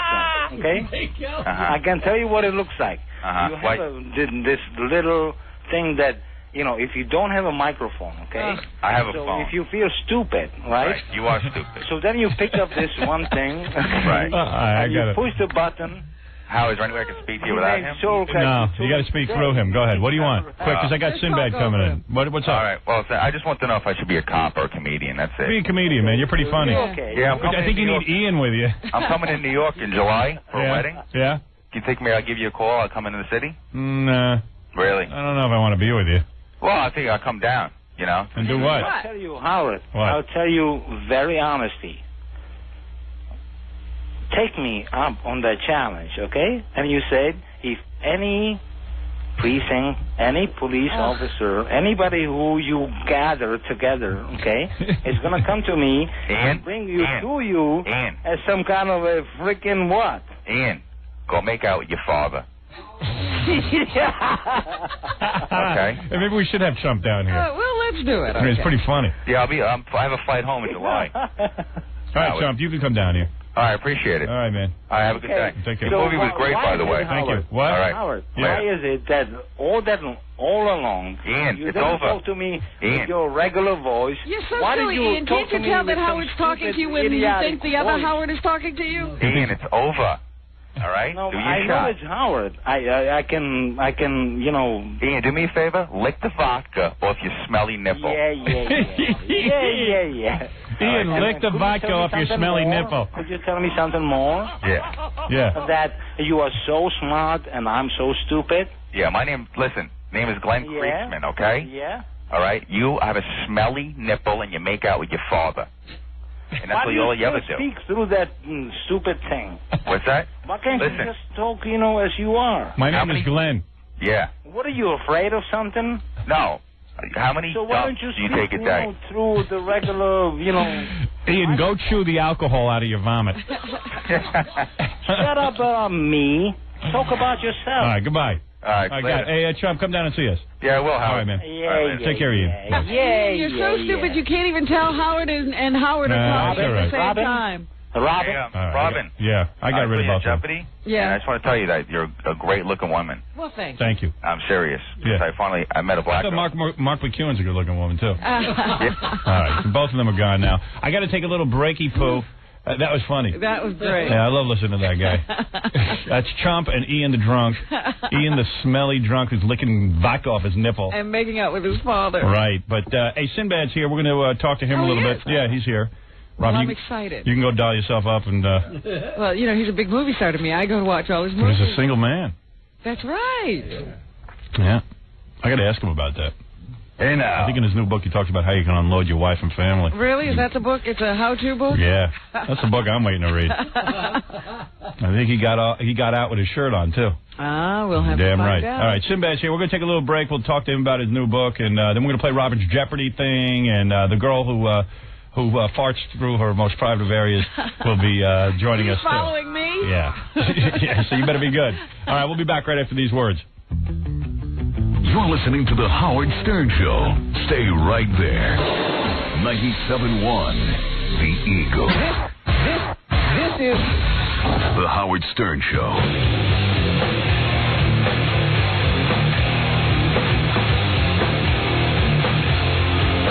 P: like, okay? I can tell you what it looks like.
Q: Uh-huh.
P: You have this little thing that, if you don't have a microphone, okay?
Q: I have a
P: so
Q: phone.
P: if you feel stupid, right?
Q: You are stupid.
P: So then you pick up this one thing,
Q: Right.
C: I
P: and
C: got
P: you
C: it.
P: push the button.
Q: How is there any way I can speak to you without him?
C: No, you got to speak through him. Go ahead. What do you want? Quick, because I got Sinbad coming in. What's up?
Q: All right. Well, I just want to know if I should be a cop or a comedian. That's it.
C: Be a comedian, man. You're pretty funny.
P: Okay.
Q: Yeah, I'm coming
C: I think
Q: to
C: you
Q: New
C: need
Q: York.
C: Ian with you.
Q: I'm coming to New York in July for a
C: Yeah.
Q: wedding.
C: Yeah?
Q: Do you think maybe I'll give you a call? I'll come into the city?
C: Nah.
Q: Really?
C: I don't know if I want to be with you.
Q: Well, I think I'll come down,
C: And do what?
P: I'll tell you, Howard.
C: What?
P: I'll tell you very honestly. Take me up on that challenge, okay? And you said if any precinct, any police officer, anybody who you gather together, okay, is going to come to me and bring you to you as some kind of a freaking what?
Q: Ian, go make out with your father. Okay.
C: Hey, maybe we should have Trump down here.
F: Well, let's do it.
C: I mean, it's pretty funny.
Q: Yeah, I have a flight home in July.
C: All right, Trump, you can come down here.
Q: All right, appreciate it.
C: All right, man.
Q: All right, have a good day.
C: Take care.
Q: The movie was great, by the way.
C: Thank you. What?
Q: All right.
P: Howard,
Q: Later.
P: why is it that all along
Q: Ian,
P: you
Q: it's
P: didn't
Q: over.
P: talk to me
Q: Ian.
P: with your regular voice?
F: You're so
P: why
F: silly,
P: did you
F: Ian.
P: talk
F: Can't you
P: to me
F: tell
P: with
F: that
P: some
F: Howard's talking to you when you
P: idiotic
F: think the other
P: voice?
F: Howard is talking to you?
Q: Ian, it's over. All right?
P: No,
Q: do your
P: I
Q: shot.
P: know it's Howard. I can, you know.
Q: Ian, do me a favor. Lick the vodka off your smelly nipple.
P: Yeah.
C: Ian, lick the vodka off your smelly nipple.
P: Could you tell me something more?
Q: Yeah.
P: That you are so smart and I'm so stupid?
Q: Yeah, name is Glenn Kreisman, okay?
P: Yeah.
Q: All right? You have a smelly nipple and you make out with your father. And that's all you ever do.
P: Speak through that stupid thing.
Q: What's that?
P: Why can't you just talk, as you are?
C: My name is Glenn.
Q: Yeah.
P: What are you, afraid of something?
Q: No. How many
P: So why
Q: dumps
P: don't
Q: do
P: you
Q: you take a
P: speak,
Q: day?
P: through the regular,
C: Ian, go chew the alcohol out of your vomit.
P: Shut up, me. Talk about yourself.
C: All right, goodbye.
Q: All right, later.
C: Hey, Chum, come down and see us.
Q: Yeah, I will,
C: All
Q: Howard.
C: right, man.
P: Yeah,
C: Take care of you.
F: You're so stupid you can't even tell Howard and Howard are talking at the same time.
P: Robin?
Q: Robin.
C: I got rid of both of them.
Q: Jeopardy.
F: Yeah.
Q: And I just want to tell you that you're a great-looking woman.
F: Well, thanks.
C: Thank you.
Q: I'm serious.
C: Yeah.
Q: I met a black
C: I
Q: girl.
C: thought Mark McEwen's a good-looking woman, too. All right, so both of them are gone now. I got to take a little breaky poo. That was funny.
F: That was great.
C: Yeah, I love listening to that guy. That's Chump and Ian the drunk. Ian the smelly drunk who's licking vodka off his nipple.
F: And making out with his father.
C: Right, but hey, Sinbad's here. We're going to talk to him a little bit. Yeah, he's here. Rob,
F: I'm excited.
C: You can go doll yourself up and...
F: Well, he's a big movie star to me. I go to watch all his movies.
C: He's a single man.
F: That's right.
C: Yeah. I got to ask him about that.
Q: Hey, now.
C: I think in his new book he talks about how you can unload your wife and family.
F: Really? Is that the book? It's a how-to book?
C: Yeah. That's the book I'm waiting to read. I think he got out with his shirt on, too.
F: We'll have to
C: Damn
F: find
C: right.
F: out.
C: All right, Sinbad's here. We're going to take a little break. We'll talk to him about his new book, and then we're going to play Robert's Jeopardy thing, and the girl who farts through her most private areas will be joining us, too.
F: Following me?
C: Yeah. Yeah. So you better be good. All right, we'll be back right after these words.
A: You're listening to The Howard Stern Show. Stay right there. 97.1 The Eagle.
I: This is
A: The Howard Stern Show.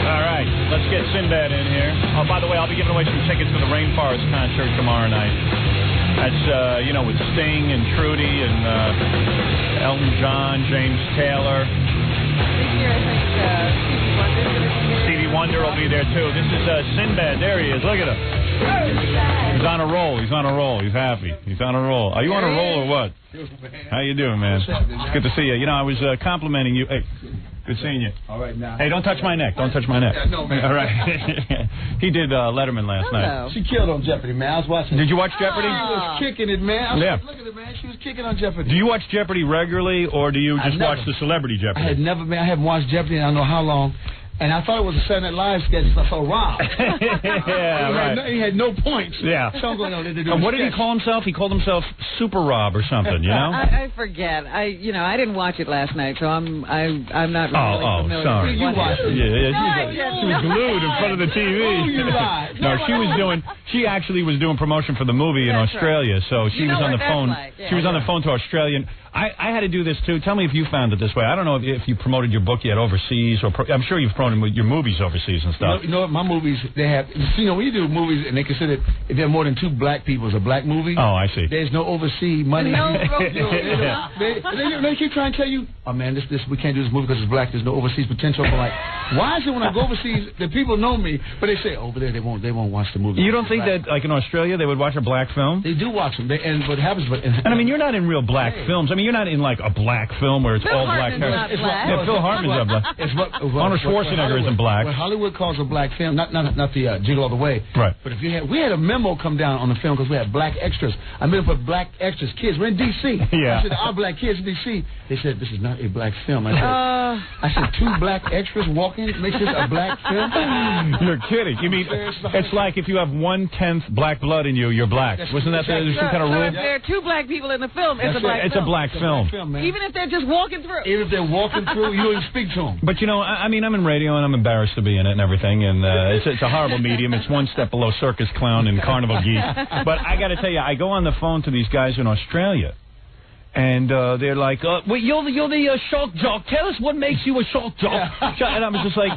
C: All right, let's get Sinbad in here. Oh, by the way, I'll be giving away some tickets to the Rainforest concert tomorrow night. That's, with Sting and Trudy and Elton John, James Taylor.
F: This year, I think Stevie Wonder's going to be here.
C: Stevie Wonder will be there, too. This is Sinbad. There he is. Look at him. He's on a roll. He's on a roll. He's happy. He's on a roll. Are you on a roll or what? How you doing, man? It's good to see you. I was complimenting you. Hey, good seeing you.
R: All right, now.
C: Hey, don't touch my neck. Don't touch my neck.
R: Yeah, no, man.
C: All right. He did Letterman last night.
R: She killed on Jeopardy, man. I was watching.
C: Did you watch Jeopardy?
R: She was kicking it, man. I was
C: Yeah.
R: like, look at it, man. She was kicking on Jeopardy.
C: Do you watch Jeopardy regularly, or do you just watch the Celebrity Jeopardy?
R: I haven't watched Jeopardy in I don't know how long. And I thought it was a Saturday Night Live sketch. So I thought, wow. He had no points.
C: Yeah.
R: So I'm going,
C: What did he call himself? He called himself Super Rob or something,
F: I forget. I didn't watch it last night, so I'm not really familiar.
C: Sorry.
F: with what
C: Yeah, she was glued in front of the TV.
R: Oh, you lied.
C: No, she actually was doing promotion for the movie in Australia, so she was on the phone.
F: Like. Yeah,
C: she was on the phone to Australian. I had to do this too. Tell me if you found it this way. I don't know if you promoted your book yet overseas, or I'm sure you've promoted your movies overseas and stuff.
R: You know what? My movies, they have, when you do movies and they consider if there are more than two black people, it's a black movie.
C: Oh, I see.
R: There's no overseas money.
F: No,
R: they keep trying to tell you, oh man, this we can't do this movie because it's black. There's no overseas potential. I'm like, why is it when I go overseas, the people know me, but they say over there they won't watch the movie.
C: You don't think that like in Australia they would watch a black film?
R: They do watch them. And what happens?
C: And I mean, you're not in real black films. I mean, you're not in like a black film where it's all black characters. Yeah, Phil Hartman's a black. Arnold Schwarzenegger isn't black.
R: What Hollywood calls a black film, not the Jingle All the Way.
C: Right.
R: But if we had a memo come down on the film because we had black extras. I mean, for black extras, kids. We're in D.C.
C: Yeah.
R: I said, our black kids in D.C. They said, this is not a black film. I said, two black extras walking makes this a black film?
C: You're kidding. You mean, it's like if you have 1/10 black blood in you, you're black. Wasn't that some kind of rule?
F: If there are two black people in the film, it's a black film.
C: It's a black film.
F: Even if they're just walking through.
R: Even if they're walking through, you don't even speak to them.
C: But, I'm in radio. radio, and I'm embarrassed to be in it and everything. And it's a horrible medium. It's one step below circus clown and carnival geek. But I got to tell you, I go on the phone to these guys in Australia. And they're like, well, you're the shock jock. Tell us what makes you a shock jock. And I was just like,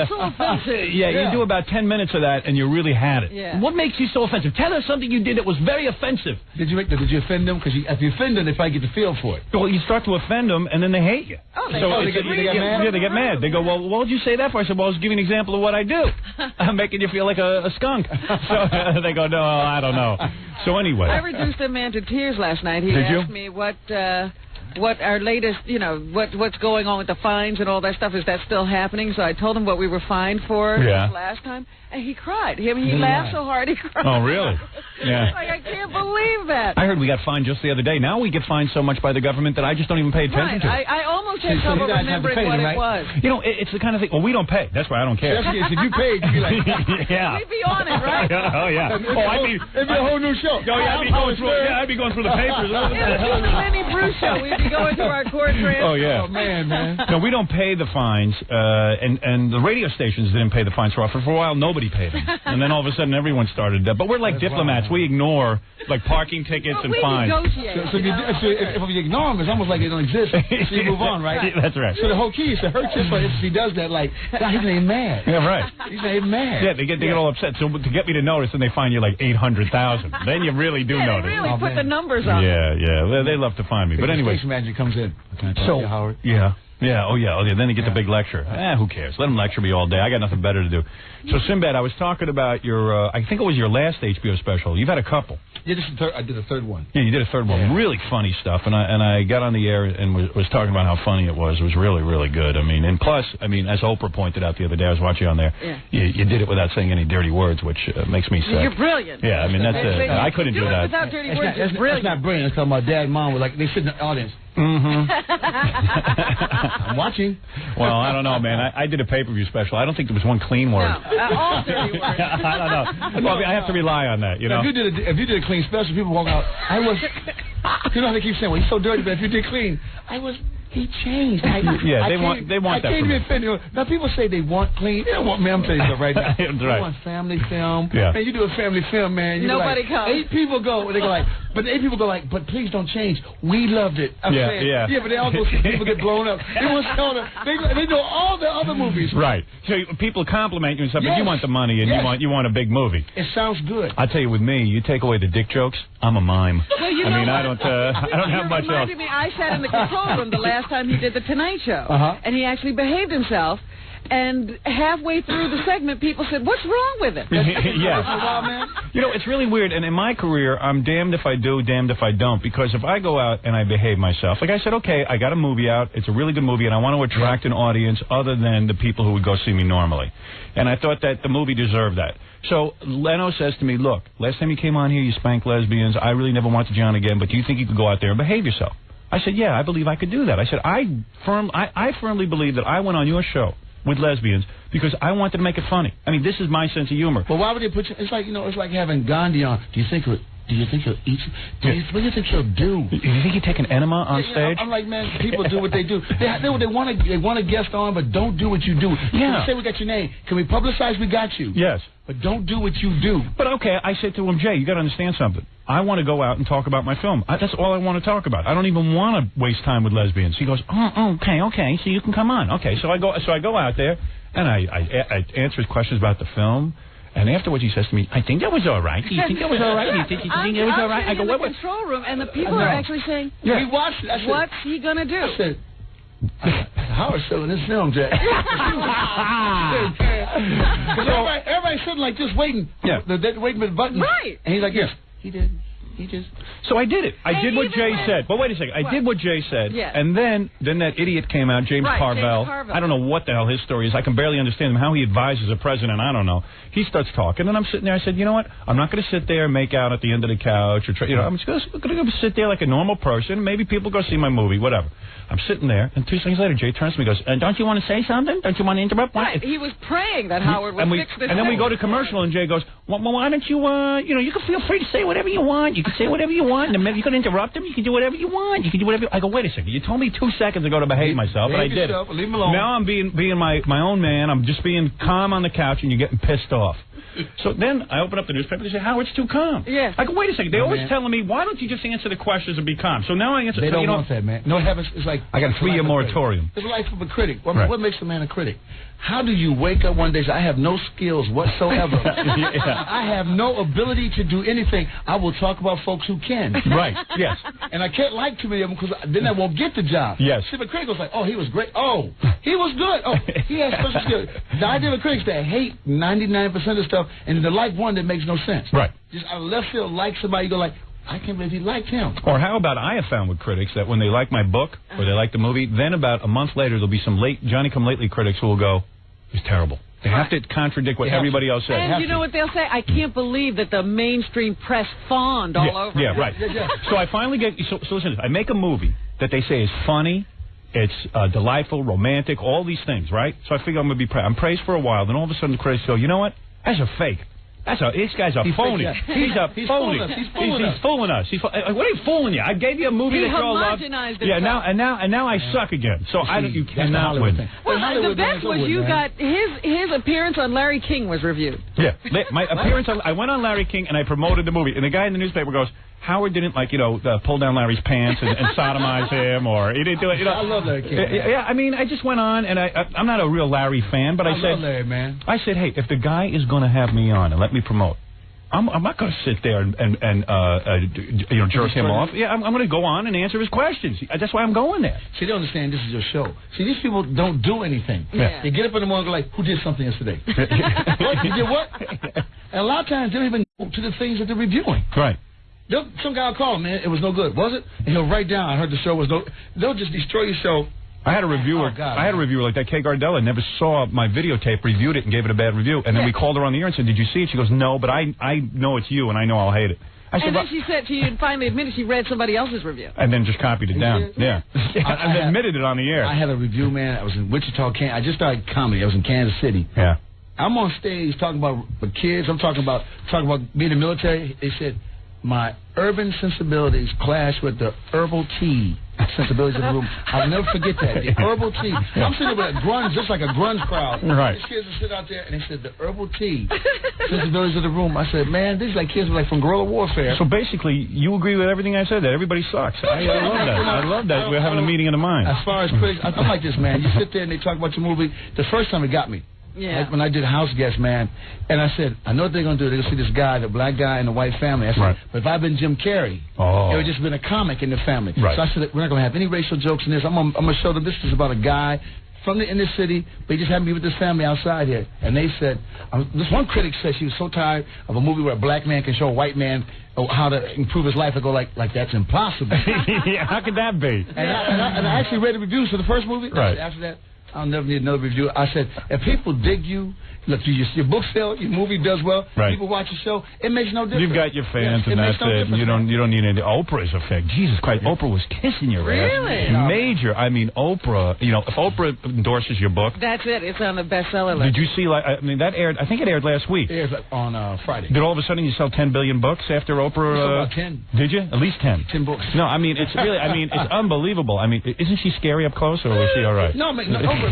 F: so offensive.
C: you do about 10 minutes of that, and you really had it.
F: Yeah.
C: What makes you so offensive? Tell us something you did that was very offensive.
R: Did you offend them? Because if you offend them, they probably get the feel for it.
C: Well, you start to offend them, and then they hate you.
F: They
C: get mad? Yeah, they get mad. They go, well, what would you say that for? I said, well, I was giving an example of what I do. I'm making you feel like a skunk. So they go, no, I don't know. So anyway.
F: I reduced a man to tears last night. He asked me what our latest, what's going on with the fines and all that stuff. Is that still happening? So I told him what we were fined for last time, and he cried. He laughed so hard he cried.
C: Oh, really? Yeah.
F: Like, I can't believe that.
C: I heard we got fined just the other day. Now we get fined so much by the government that I just don't even pay attention to it.
F: I almost had trouble remembering what it was.
C: It's the kind of thing. Well, we don't pay. That's why I don't care.
R: If you paid, you'd be like,
C: yeah.
F: We'd be on it, right?
C: Oh, yeah.
R: It'd be a whole new show.
C: Oh, yeah, I'd be going through the papers.
F: It was the Lenny Bruce show. We'd be going through our court transcripts.
C: Oh, yeah.
R: Oh, man.
C: No, we don't pay the fines, and the radio stations didn't pay the fines for a while. Nobody paid them. And then all of a sudden, everyone started. But we're like diplomats. We ignore, like, parking tickets and fines.
R: So if you ignore them, it's almost like they don't exist. So you move on, right?
C: That's right.
R: So the whole key is to hurt you. If he does that, like, God, he's not even mad.
C: Yeah, right.
R: He's not even mad.
C: Yeah, they get all upset. So to get me to notice, and they fine you like 800,000. Then you really do notice.
F: They really put the numbers on.
C: Yeah. They love to find me. But anyway.
R: Station manager comes in.
C: So,
R: Howard?
C: Yeah. Oh, yeah. Then they get the big lecture. Who cares? Let them lecture me all day. I got nothing better to do. So, Sinbad, I was talking about your, I think it was your last HBO special. You've had a couple.
R: Yeah, I did a third one.
C: Yeah, you did a third one. Yeah. Really funny stuff. And I got on the air and was talking about how funny it was. It was really, really good. I mean, and plus, as Oprah pointed out the other day, I was watching on there, you did it without saying any dirty words, which makes me sick.
F: You're brilliant.
C: Yeah, I mean, that's I couldn't do that.
F: Without dirty words, it's brilliant.
R: It's not brilliant. It's because my dad and mom were like, they sit in the audience.
C: Mm-hmm.
R: I'm watching.
C: Well, I don't know, man. I did a pay-per-view special. I don't think there was one clean word.
F: No, all dirty words.
C: I don't know. Well, I have to rely on that, you know.
R: If you did a clean special, people walk out. You know how they keep saying, well, he's so dirty, but if you did clean, he changed.
C: They want that from me.
R: Now, people say they want clean. They don't want me. I'm telling you right now.
C: That's
R: they
C: right.
R: want family film.
C: Yeah.
R: Man, you do a family film, man.
F: Nobody comes.
R: 8 people go. They go like, but 8 people go like, but please don't change. We loved it. I'm saying, yeah, but they all go see people get blown up. They know all the other movies.
C: Right. So people compliment you and stuff, but you want the money and you want a big movie.
R: It sounds good.
C: I tell you, with me, you take away the dick jokes, I'm a mime.
F: Well,
C: I don't have much else.
F: I sat in the control room the last time he did the Tonight Show, and he actually behaved himself. And halfway through the segment, people said, "What's wrong with it?"
C: Yes. It's really weird. And in my career, I'm damned if I do, damned if I don't. Because if I go out and I behave myself, like I said, okay, I got a movie out. It's a really good movie, and I want to attract an audience other than the people who would go see me normally. And I thought that the movie deserved that. So Leno says to me, "Look, last time you came on here, you spanked lesbians. I really never wanted you on again, but do you think you could go out there and behave yourself?" I said, "Yeah, I believe I could do that." I said, I firmly believe that I went on your show with lesbians because I wanted to make it funny. I mean, this is my sense of humor.
R: Well, why would they put you? It's like having Gandhi on. Do you think he'll eat? What do you think he'll do?
C: Do you think he'd take an enema on stage?
R: I'm like, man, people do what they do. They want a guest on, but don't do what you do.
C: Yeah.
R: Say we got your name. Can we publicize we got you?
C: Yes.
R: But don't do what you do.
C: But okay, I said to him, Jay, you got to understand something. I want to go out and talk about my film. That's all I want to talk about. I don't even want to waste time with lesbians. He goes, okay, so you can come on. Okay, so I go out there and I answer his questions about the film. And afterwards, he says to me, "I think that was all right. Do you think that was all right? Do you think it was all right?" I go, "What?"
F: In the control room, and the people are actually saying,
R: "We watched it."
F: What's he gonna do?
R: I said, Howard's selling his film, Jack. Everybody's sitting like just waiting.
C: Yeah.
R: They're waiting for the button.
F: Right.
R: And he's like, yes, he did. He just.
C: So I did it. I did what Jay said. But wait a second. I did what Jay said.
F: Yeah.
C: And then that idiot came out, James Carvell. I don't know what the hell his story is. I can barely understand him. How he advises a president, I don't know. He starts talking, and I'm sitting there. I said, you know what? I'm not going to sit there and make out at the end of the couch. I'm just going to sit there like a normal person. Maybe people go see my movie, whatever. I'm sitting there, and 2 seconds later, Jay turns to me and goes, don't you want to say something? Don't you want to interrupt?
F: Right. He was praying that Howard would fix this.
C: And then we go to commercial, and Jay goes, well, why don't you, you can feel free to say whatever you want. You can say whatever you want. You can interrupt him. You can do whatever you want. You can do whatever. I go, wait a second. You told me 2 seconds ago to behave myself, but I did it.
R: Leave him alone.
C: Now I'm being my own man. I'm just being calm on the couch, and you're getting pissed off. So then I open up the newspaper. They say, Howard's too calm.
F: Yeah.
C: I go, wait a second. They're always telling me, why don't you just answer the questions and be calm? So now I answer.
R: They don't want that, man. No, it's like
C: I got a 3-year moratorium.
R: It's the life of a critic.
C: Right.
R: What makes a man a critic? How do you wake up one day and say, I have no skills whatsoever. I have no ability to do anything. I will talk about folks who can.
C: Right, yes.
R: And I can't like too many of them because then I won't get the job.
C: Yes.
R: See, the critic was like, oh, he was great. Oh, he was good. Oh, he has special skills. The idea of critics that hate 99% of stuff and to like one that makes no sense.
C: Right.
R: Just out of left field, like somebody, you go like, I can't believe he liked him.
C: Or how about I have found with critics that when they like my book or they like the movie, then about a month later there'll be some Johnny-come-lately critics who will go, it's terrible. They have to contradict what everybody else says.
F: And you know what they'll say? I can't believe that the mainstream press fawned all over.
C: Yeah, right. So I finally get... So listen, I make a movie that they say is funny, it's delightful, romantic, all these things, right? So I figure I'm going to be praised. I'm praised for a while, then all of a sudden the critics go, you know what? That's a fake. This guy's a phony. He's a phony. He's fooling us. What are you fooling you? I gave you a movie that you all love. Yeah, now I suck again. So you cannot win.
F: Well, the best was you got his appearance on Larry King was reviewed.
C: Yeah, my appearance. I went on Larry King and I promoted the movie, and the guy in the newspaper goes, Howard didn't pull down Larry's pants and sodomize him, or he didn't do it.
R: I love Larry King.
C: Yeah, I mean, I just went on, and I'm not a real Larry fan, but I said,
R: love Larry, man.
C: I said, hey, if the guy is going to have me on and let me promote, I'm not going to sit there and jerk him off. Yeah, I'm going to go on and answer his questions. That's why I'm going there.
R: See, they don't understand this is your show. See, these people don't do anything.
C: Yeah.
R: They get up in the morning and go like, who did something yesterday? What? You did what? And a lot of times they don't even go to the things that they're reviewing.
C: Right.
R: Some guy will call him, man, it was no good, was it? And he'll write down, I heard the show was no... They'll just destroy your show.
C: I had a reviewer. I had a reviewer like that. Kay Gardella never saw my videotape, reviewed it, and gave it a bad review. And then we called her on the air and said, "Did you see it?" She goes, "No, but I know it's you, and I know I'll hate it." I said,
F: and then she said she finally admitted she read somebody else's review.
C: And then just copied it down. Yeah. I admitted it on the air.
R: I had a review, man. I was in Wichita, Kansas. I just started comedy. I was in Kansas City.
C: Yeah.
R: I'm on stage talking about the kids. I'm talking about being in the military. They said my urban sensibilities clash with the herbal tea sensibilities of the room. I'll never forget that. The herbal tea. I'm sitting with a grunge, just like a grunge crowd.
C: Right.
R: These kids would sit out there, and they said, the herbal tea sensibilities of the room. I said, man, these like kids like from guerrilla warfare.
C: So basically, you agree with everything I said, that everybody sucks. I love that. I love that. We're having a meeting in the mind.
R: As far as critics, I'm like this, man. You sit there and they talk about your movie. The first time it got me.
F: Yeah.
R: Like when I did House Guest, man, and I said, I know what they're going to do. They're going to see this guy, the black guy in the white family. I said, but if I'd been Jim Carrey, it would have just been a comic in the family.
C: Right.
R: So I said, we're not going to have any racial jokes in this. I'm going to show them this is about a guy from the inner city, but he just happened to be with his family outside here. And they said, this one critic said she was so tired of a movie where a black man can show a white man how to improve his life. I go like that's impossible.
C: Yeah, how could that be?
R: And I actually read the reviews for the first movie.
C: Right.
R: After that, I'll never need another review. I said, if people dig you, look, your book sell, your movie does well, people watch your show, it makes no difference.
C: You've got your fans, and that's it. You don't need any. Oprah's effect. Jesus Christ, Oprah was kissing your ass.
F: Really?
C: Major. I mean, Oprah. If Oprah endorses your book,
F: that's it. It's on the bestseller list.
C: Did you see? That aired. I think it aired last week.
R: It aired on Friday.
C: Did all of a sudden you sell 10 billion books after Oprah?
R: About 10.
C: Did you? At least 10.
R: 10 books.
C: No, I mean it's really. I mean it's unbelievable. I mean, isn't she scary up close, or was she all right?
R: No, Oprah.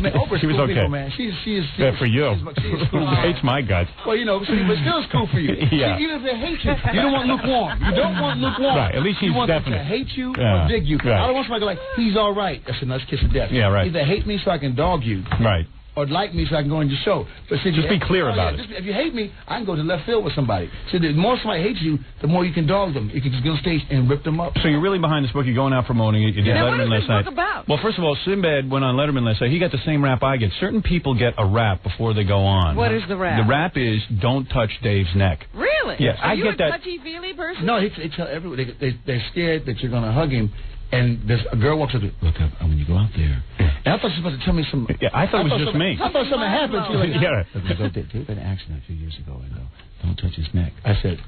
C: She was okay.
R: People, man. She is.
C: For you.
R: She's cool.
C: Hates my guts.
R: Well, but still it's cool for you.
C: Yeah.
R: See, even if they hate you, you don't want lukewarm. You don't want lukewarm.
C: Right. At least she's definite.
R: You want them to hate you or dig you.
C: Right.
R: I don't want somebody to go like, he's all right. That's a nice kiss of death.
C: Yeah, right.
R: Either hate me so I can dog you.
C: Right.
R: Or like me so I can go in your show. But see,
C: just be clear about it.
R: If you hate me, I can go to left field with somebody. So the more somebody hates you, the more you can dog them. You can just go on stage and rip them up.
C: So you're really behind this book. You're going out promoting it. You did Letterman last night.
F: What is this book about?
C: Well, first of all, Sinbad went on Letterman last night. He got the same rap I get. Certain people get a rap before they go on.
F: What is the rap?
C: The rap is don't touch Dave's neck.
F: Really?
C: Yeah,
F: Are you
C: get that.
F: touchy-feely person?
R: No, they tell everybody. They're scared that you're going to hug him. And a girl walks up to me, look up, when you go out there. And I thought she was about to tell me some...
C: Yeah, I thought it was just me.
R: I thought something happened. She was like,
C: yeah.
R: Dave had an accident a few years ago, and don't touch his neck. I said,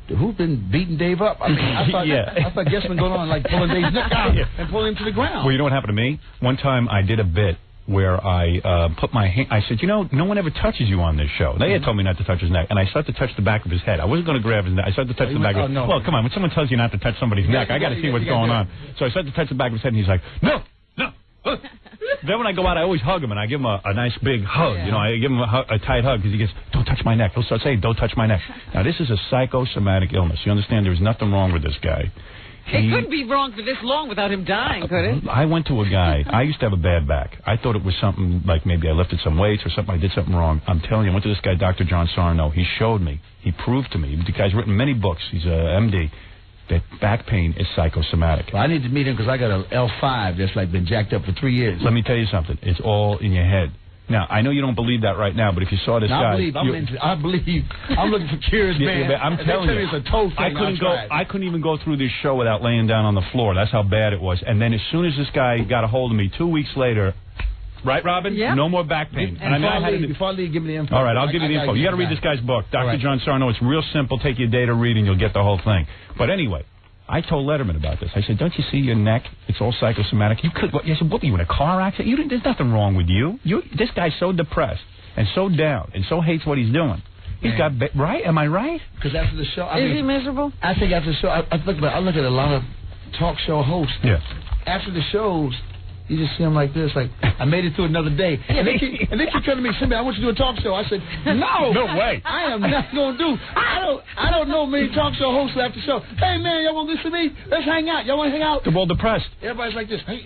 R: who's been beating Dave up? I mean, I thought guests been going on like pulling Dave's neck out and pulling him to the ground.
C: Well, you know what happened to me? One time I did a bit where I put my hand. I said, no one ever touches you on this show. They had told me not to touch his neck, and I started to touch the back of his head. I wasn't going to grab his neck. I started to touch the back of his head. Well, come on. When someone tells you not to touch somebody's neck, I got to see what's going on. So I started to touch the back of his head, and he's like, no. Then when I go out, I always hug him, and I give him a nice big hug. I give him a tight hug because he gets, don't touch my neck. He'll start saying, don't touch my neck. Now, this is a psychosomatic illness. You understand? There's nothing wrong with this guy.
F: It couldn't be wrong for this long without him dying, could it?
C: I went to a guy. I used to have a bad back. I thought it was something like maybe I lifted some weights or something. I did something wrong. I'm telling you, I went to this guy, Dr. John Sarno. He showed me. He proved to me. The guy's written many books. He's a MD. That back pain is psychosomatic.
R: Well, I need to meet him because I got an L5 that's like been jacked up for 3 years.
C: Let me tell you something. It's all in your head. Now, I know you don't believe that right now, but if you saw this guy...
R: I believe. I'm looking for cures, man.
C: I'm telling you.
R: It's a toe thing.
C: I couldn't even go through this show without laying down on the floor. That's how bad it was. And then as soon as this guy got a hold of me, 2 weeks later... Right, Robin?
F: Yeah.
C: No more back pain.
R: Before I leave, give me the info.
C: All right, I'll give you the info. You got to read this guy's book, Dr. John Sarno. It's real simple. Take your day to read, and you'll get the whole thing. But anyway... I told Letterman about this. I said, don't you see your neck? It's all psychosomatic. I said, what were you, in a car accident? There's nothing wrong with you. This guy's so depressed and so down and so hates what he's doing. He's got, right? Am I right?
R: Because after the show...
F: Is he miserable?
R: I think after the show, I look at a lot of talk show hosts.
C: Yeah.
R: After the shows... You just see them like this, like, I made it through another day. And they keep telling me, Simba, I want you to do a talk show. I said, no.
C: No way.
R: I am not going to do. I don't know many talk show hosts after the show. Hey, man, y'all want to listen to me? Let's hang out. Y'all want to hang out?
C: They're all depressed.
R: Everybody's like this. Hey,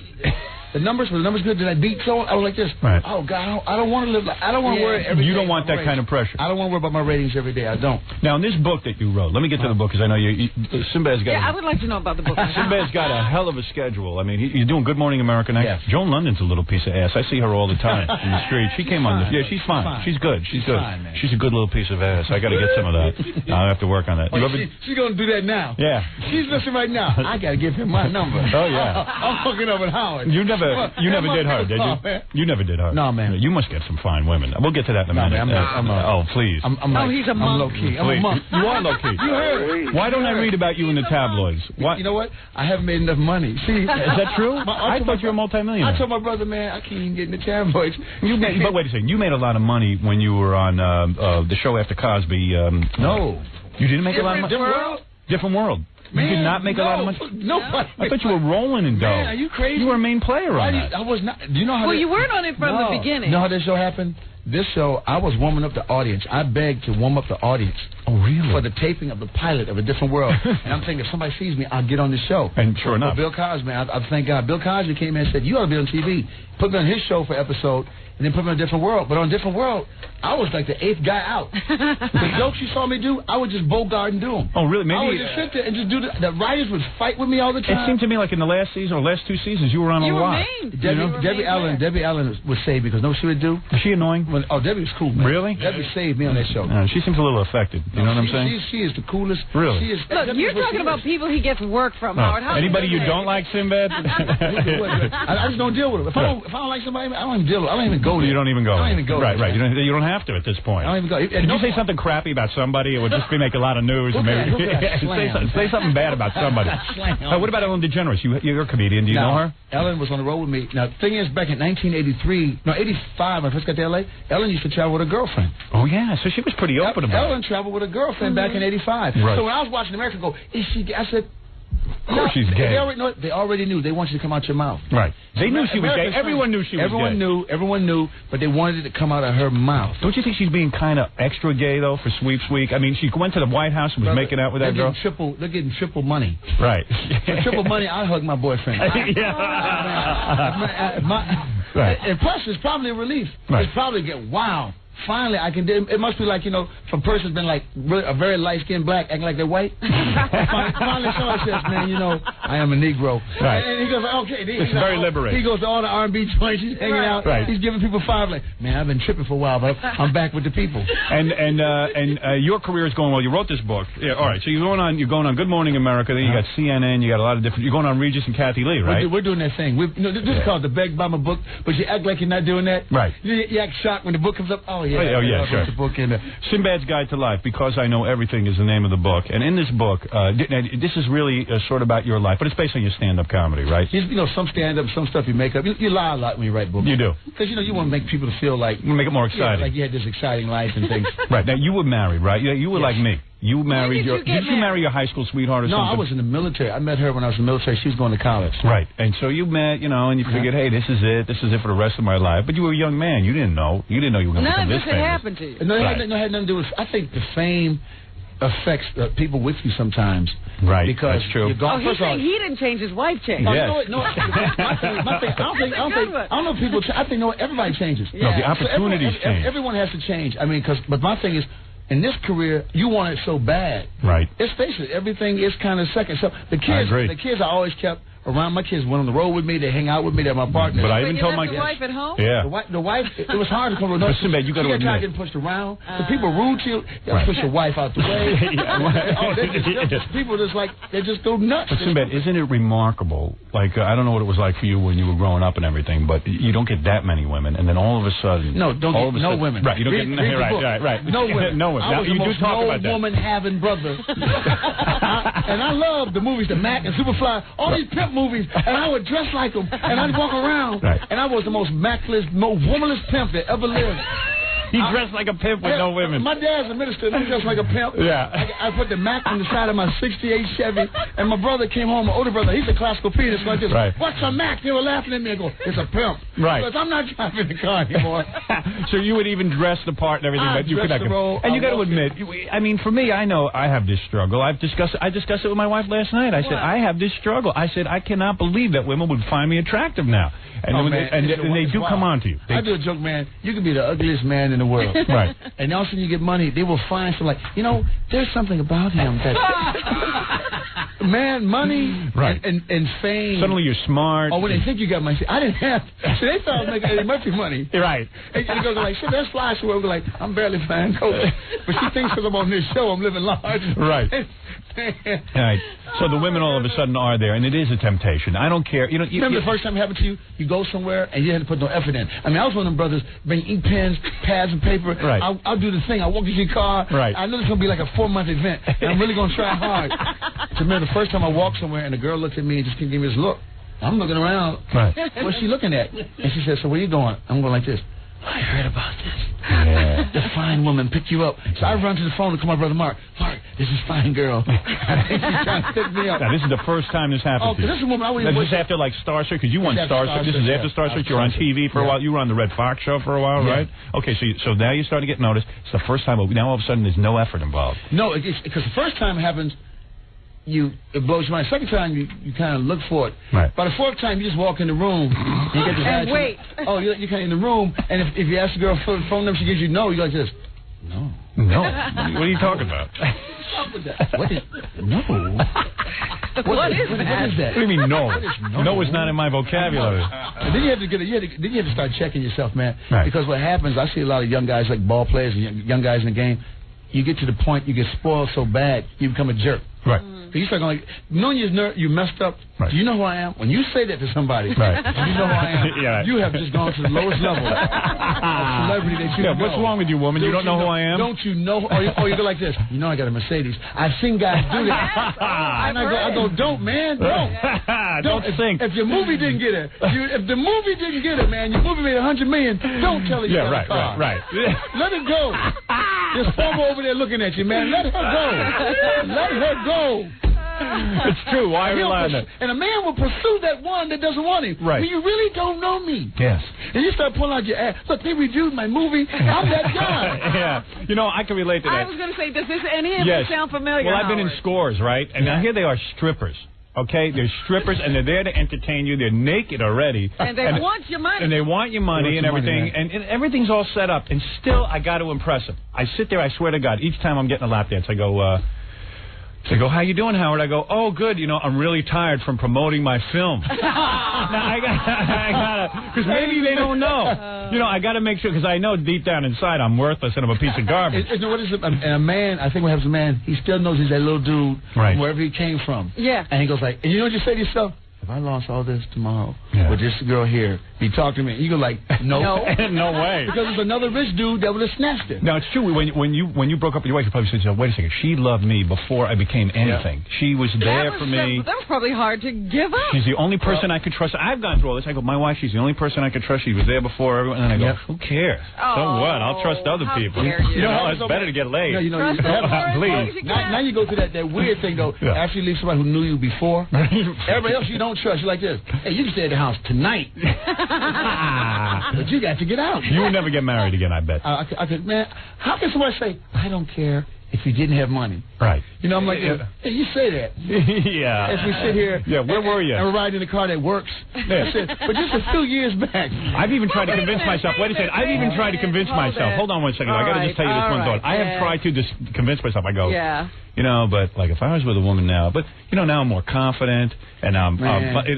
R: were the numbers good? Did I beat so? I was like this.
C: Right.
R: Oh, God, I don't want to live like, I don't want to worry every day.
C: You don't want that kind of pressure.
R: I don't want to worry about my ratings every day. I don't.
C: Now, in this book that you wrote, let me get to the book because I know Sinbad's got...
F: Yeah, I would like to know about the book.
C: Sinbad's got a hell of a schedule. I mean, he's doing Good Morning America next.
R: Yes.
C: Joan London's a little piece of ass. I see her all the time in the street. She came on this. Yeah, she's fine. She's good. She's good.
R: Fine, man.
C: She's a good little piece of ass. I got to get some of that. I'll have to work on that.
R: She's going to do that now.
C: Yeah.
R: She's listening right now. I got to give him my number.
C: Oh, yeah.
R: I'm hooking up with Howard.
C: You never did her, did you? You never did her.
R: No, man.
C: You must get some fine women. We'll get to that in a minute.
R: Man,
C: please.
F: He's a monk.
R: I'm low-key. I'm a monk.
C: You are low-key.
R: You heard.
C: Why don't I read about you in the tabloids? What?
R: You know what? I haven't made enough money. See,
C: is that true? I thought you were a multimillionaire.
R: I told my brother, man, I can't even get in the tabloids.
C: But wait a second. You made a lot of money when you were on the show after Cosby.
R: No.
C: You didn't make a lot of money? Different World.
R: Man,
C: you did not make a lot of money?
R: Nobody.
C: I thought you were rolling in dough.
R: Man, are you crazy?
C: You were a main player on that.
R: I was not. Do you know how?
F: Well, you weren't on it from the beginning.
R: You know how this show happened? This show, I was warming up the audience. I begged to warm up the audience.
C: Oh, really?
R: For the taping of the pilot of A Different World. And I'm thinking, if somebody sees me, I'll get on the show.
C: And sure enough.
R: Bill Cosby, I thank God. Bill Cosby came in and said, you ought to be on TV. Put me on his show for episode, and then put me on A Different World. But on A Different World, I was like the 8th guy out. The jokes you saw me do, I would just bogart and do them.
C: Oh, really? Maybe
R: I would just sit there and just do the writers would fight with me all the time.
C: It seemed to me like in the last season or last 2 seasons, you were on a lot.
R: Debbie Allen would save me because know what she would do?
C: Is she annoying?
R: Debbie was cool, man.
C: Really?
R: Debbie saved me on that show.
C: She seems a little affected. You know what I'm saying?
R: She is the coolest.
C: Really?
F: Look, you're talking about people he gets work from, Howard.
C: Anybody you don't like, Sinbad?
R: I just don't deal with it. If I don't like somebody, I don't even deal with it. I don't even go there.
C: You don't even go.
R: I don't even go there.
C: Right. You don't have to at this point.
R: I don't even go.
C: If you say something crappy about somebody, it would just make a lot of news. Say something bad about somebody. What about Ellen DeGeneres? You're a comedian. Do you know her?
R: Ellen was on the road with me. Now, the thing is, back in 85, when I first got to L.A., Ellen used to travel with a girlfriend.
C: Oh, yeah. So she was pretty open about it.
R: Ellen traveled with a girlfriend back in 85.
C: Right.
R: So when I was watching America go, is she gay? I said,
C: of course she's gay.
R: They already knew. They want you to come out your mouth.
C: Right. They knew she was gay. Everyone knew she was gay. Everyone knew,
R: but they wanted it to come out of her mouth.
C: Don't you think she's being kind of extra gay, though, for Sweeps Week? I mean, she went to the White House and was making out with that girl.
R: They're getting triple money.
C: Right.
R: For triple money, I hug my boyfriend.
C: Right.
R: And plus, it's probably a relief.
C: Right.
R: It's probably wow. Finally, I can do it. Must be like, if a person's been like a very light-skinned black, acting like they're white. Finally, somebody says, man, I am a Negro.
C: Right.
R: And he goes, okay.
C: It's very liberating.
R: He goes to all the R&B joints. He's hanging out.
C: Right.
R: He's giving people five. Like, man, I've been tripping for a while, but I'm back with the people.
C: And your career is going well. You wrote this book. Yeah. All right. So you're going on Good Morning America. Then you got CNN. You got a lot of different. You're going on Regis and Kathy Lee, right?
R: We're doing that thing. This is called the Beg Bomber book, but you act like you're not doing that.
C: Right.
R: You act shocked when the book comes up. Oh,
C: Oh, yeah, sure.
R: The book in
C: Sinbad's Guide to Life, Because I Know Everything is the name of the book. And in this book, this is really sort of about your life, but it's based on your stand-up comedy, right?
R: Some stand-up, some stuff you make up. You lie a lot when you write books.
C: You do.
R: Because, you want to make people feel like...
C: You make it more exciting.
R: Yeah, like you had this exciting life and things.
C: Right. Now, you were married, right? You were like me. You married
F: did you
C: marry your high school sweetheart or something?
R: No, I was in the military. I met her when I was in the military. She was going to college.
C: Right. And so you met, and you figured, hey, this is it. This is it for the rest of my life. But you were a young man. You didn't know. You didn't know you were going to become this famous.
F: None of this had happened to you.
R: No, it had nothing to do with... I think the fame affects people with you sometimes.
C: Right.
R: Because
C: that's true.
F: He's saying he didn't change, his wife changed.
C: Yes.
R: My thing, I don't know if people... I think everybody changes.
C: Yeah. No, the opportunities change.
R: Everyone has to change. I mean, but my thing is... In this career, you want it so bad.
C: Right.
R: Let's face it, everything is kind of second. So the kids I always kept around. My kids went on the road with me. They hang out with me. They're my partners.
C: But I even told my
F: wife at home.
C: Yeah.
R: The wife. It was hard to come to know.
C: Sinbad, you got to admit.
R: Getting pushed around. The people rude to you. You got to push your wife out the way. People just like they just go nuts.
C: But Sinbad, isn't it remarkable? Like I don't know what it was like for you when you were growing up and everything, but you don't get that many women, and then all of a sudden,
R: no women.
C: Right. You don't get right.
R: No women.
C: No women.
R: I was
C: you
R: the
C: do
R: most
C: talk about that.
R: woman having brother. And I love the movies, the Mac and Superfly, all these pimp movies, and I would dress like them, and I'd walk around, and I was the most Mac-less, most womanless pimp that ever lived.
C: He dressed like a pimp with no women.
R: My dad's a minister, and he dressed like a pimp.
C: Yeah.
R: I put the Mac on the side of my '68 Chevy, and my brother came home, my older brother, he's a classical pianist, like this.
C: Right.
R: What's a Mac? They were laughing at me and go, it's a pimp.
C: Right.
R: Because I'm not driving the car anymore.
C: So you would even dress the part and everything, but you could not. And you got to admit, I mean, for me, I know I have this struggle. I discussed it with my wife last night. I said, I have this struggle. I said, I cannot believe that women would find me attractive now. And they do come on to you.
R: I do a joke, man. You can be the ugliest man in the world.
C: Right.
R: And all of a sudden you get money, they will find some there's something about him that man, money and fame.
C: Suddenly you're smart.
R: Oh, when they think you got money, I didn't have. So they thought I was making Eddie Murphy money.
C: Right.
R: And he goes like, shit, that's fly. So we're like, I'm barely flying coach, but she thinks because I'm on this show, I'm living large.
C: Right. Right. So the women all of a sudden are there, and it is a temptation. I don't care.
R: Remember the first time it happened to you? You go somewhere and you had to put no effort in. I mean, I was one of them brothers bring ink pens, pads, and paper.
C: Right.
R: I'll do the thing. I'll walk into your car.
C: Right.
R: I know it's gonna be like a 4-month event, and I'm really gonna try hard. So remember the first time I walked somewhere and the girl looked at me and just gave me this look. I'm looking around.
C: Right.
R: What's she looking at? And she said, so where you going? I'm going like this. I heard about this.
C: Yeah.
R: The fine woman picked you up. So I run to the phone and call my brother Mark. Mark, this is fine girl. I think she's trying to pick me up.
C: Now, this is the first time this happened to you.
R: This is a woman I wouldn't.
C: This is after like Star Search, because you won Star Search. This is after Star Search. You were on TV for a while. You were on the Red Fox show for a while, right? Okay, so now you're starting to get noticed. It's the first time. Now all of a sudden there's no effort involved.
R: No, because the first time it happens, it blows your mind. Second time, you kind of look for it.
C: Right.
R: By the fourth time, you just walk in the room. And you get this
F: and wait.
R: Oh, you're kind of in the room, and if you ask the girl for the phone number, she gives you no. You go like this. No.
C: No. What are you talking about?
R: What is no?
F: What is
R: that?
C: What do you mean no? No is not in my vocabulary.
R: And then you have to then you have to start checking yourself, man.
C: Right.
R: Because what happens, I see a lot of young guys like ball players and young guys in the game. You get to the point you get spoiled so bad, you become a jerk.
C: Right.
R: So you start going like, knowing you messed up.
C: Right.
R: Do you know who I am? When you say that to somebody,
C: right.
R: You know who I am.
C: Yeah.
R: You have just gone to the lowest level of celebrity that you know.
C: What's wrong with you, woman? You don't know who I am?
R: Don't you know? Or you go like this. You know I got a Mercedes. I've seen guys do that. And I go, don't, man.
C: Don't think.
R: If your movie didn't get it, if the movie didn't get it, man, your movie made $100 million, don't tell her you got a car.
C: Right.
R: Let it go. There's Former over there looking at you, man. Let her go. Let her go.
C: It's true. Why are you lying?
R: And a man will pursue that one that doesn't want him.
C: Right.
R: When you really don't know me.
C: Yes.
R: And you start pulling out your ass. Look, they reviewed my movie. I'm that guy.
C: Yeah. I can relate to that.
F: I was going to say, does any of this sound familiar?
C: Well, I've been in scores, right? And now here they are strippers. Okay, they're strippers, and they're there to entertain you. They're naked already.
F: And they want your money.
C: And they want your money and everything. And everything's all set up. And still, I got to impress them. I sit there, I swear to God, each time I'm getting a lap dance, I go, how you doing, Howard? I go, oh, good. I'm really tired from promoting my film. Now, I gotta, because maybe they don't know. I got to make sure, because I know deep down inside I'm worthless and I'm a piece of garbage.
R: What is it? And a man, I think what happens to a man, he still knows he's that little dude from wherever he came from.
F: Yeah.
R: And he goes like, and you know what you say to yourself? if I lost all this tomorrow, would this girl here be talking to me? You go like, no.
C: No way.
R: Because there's another rich dude that would have snatched it.
C: No, it's true. When you broke up with your wife, you probably said, wait a second, she loved me before I became anything. She was there for me.
F: That was probably hard to give up.
C: She's the only person I could trust. I've gone through all this. I go, my wife, she's the only person I could trust. She was there before everyone. And I go, who cares? So what? I'll trust other people.
F: You
C: know, it's better to get laid.
R: Please. Now you go through that weird thing, though. After you leave somebody who knew you before, everybody else you don't trust. You're like this. Hey, you can stay at the house tonight. But you got to get out.
C: You would never get married again, I bet.
R: I could, man, how can somebody say, I don't care if you didn't have money?
C: Right.
R: You know, I'm like, hey, you say that.
C: Yeah.
R: As we sit here.
C: Yeah, where were you?
R: And we're riding in a car that works. That's it. But just a few years back.
C: I've even tried to convince myself. Wait a second. I've even tried to convince myself. Hold on one second. I got to just tell you this one thought. I have tried to just convince myself. I go, you know, but like if I was with a woman now, but you know, now I'm more confident, and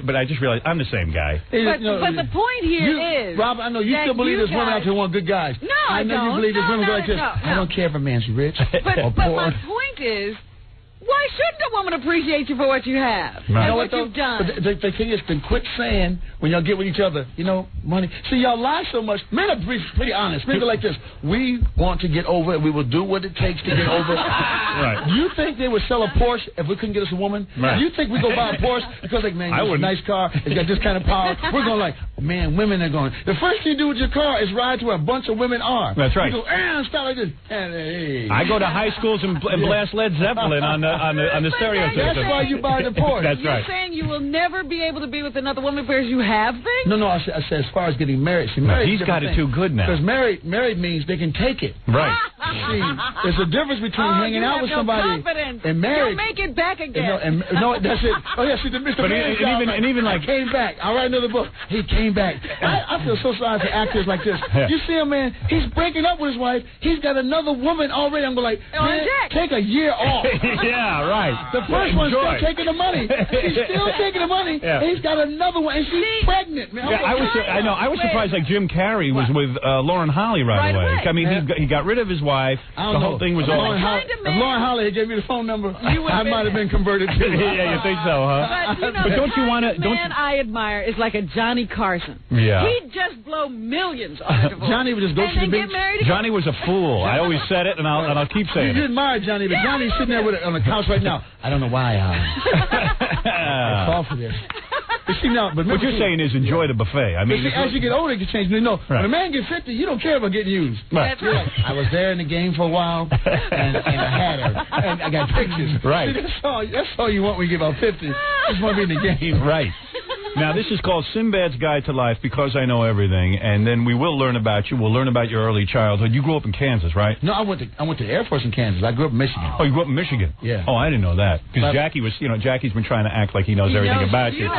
C: but I just realized I'm the same guy.
F: But the point here is,
R: Rob, I know you still believe there's women out there who want good guys.
F: No,
R: I know you believe there's women like this. I don't care if a man's rich or
F: But
R: poor.
F: my point is, why shouldn't a woman appreciate you for what you have and what you've done?
R: But the thing is, then quit saying when y'all get with each other, you know, money. See, y'all lie so much. Men are pretty honest. Men are like this. We want to get over it. We will do what it takes to get over it.
C: Right.
R: You think they would sell a Porsche if we couldn't get us a woman?
C: Right.
R: You think we go buy a Porsche because, like, man, it's a nice car. It's got this kind of power. We're going like, man, women are going. The first thing you do with your car is ride to where a bunch of women are.
C: That's right.
R: You go, and stop like this. And, hey.
C: I go to high schools and blast Led Zeppelin on the stereo system.
R: That's why you buy the Porsche.
C: That's right.
F: You're saying you will never be able to be with another woman because you have things?
R: No, I said as far as getting married. See, married
C: he's got it too good now.
R: Because married means they can take it.
C: Right.
R: See, there's a difference between hanging out with somebody and married.
F: You'll make it back again.
R: No, that's it. Oh yeah, see, the Mr.
C: But even like
R: I came back. I'll write another book. He came back. I feel so sorry for actors like this. You see him, man. He's breaking up with his wife. He's got another woman already. I'm going like, man, take a year off.
C: Yeah, right.
R: The first one's still taking the money. He's still taking the money.
C: Yeah.
R: And he's got another one, and she's pregnant, man.
C: Yeah, I was surprised. Like Jim Carrey was with Lauren Holly right away. I mean, he got rid of his wife. The whole thing was over.
R: If Lauren Holly had gave me the phone number, I might have been converted too.
C: Yeah, you think so, huh?
F: But don't you want to? The man I admire is like a Johnny Carson.
C: Yeah.
F: He'd just blow millions on a divorce.
R: Johnny would just go to the beach.
C: Johnny was a fool. I always said it, and I'll keep saying it.
R: You admire Johnny, but Johnny's sitting there on the couch right now. I don't know why. I fall for this. But see, now, but
C: what you're saying is enjoy the buffet. I mean,
R: see, as you get older, it can change. No, when a man gets 50, you don't care about getting used.
C: Right.
R: Like, I was there in the game for a while, and I had her, and I got pictures.
C: Right.
R: See, that's all you want when you get about 50. Just want to be in the game.
C: Right. Now, this is called Sinbad's Guide to Life, Because I Know Everything, and then we will learn about you. We'll learn about your early childhood. You grew up in Kansas, right?
R: No, I went to the Air Force in Kansas. I grew up in Michigan.
C: Oh, you grew up in Michigan?
R: Yeah.
C: Oh, I didn't know that. Because Jackie's been trying to act like he knows everything about you.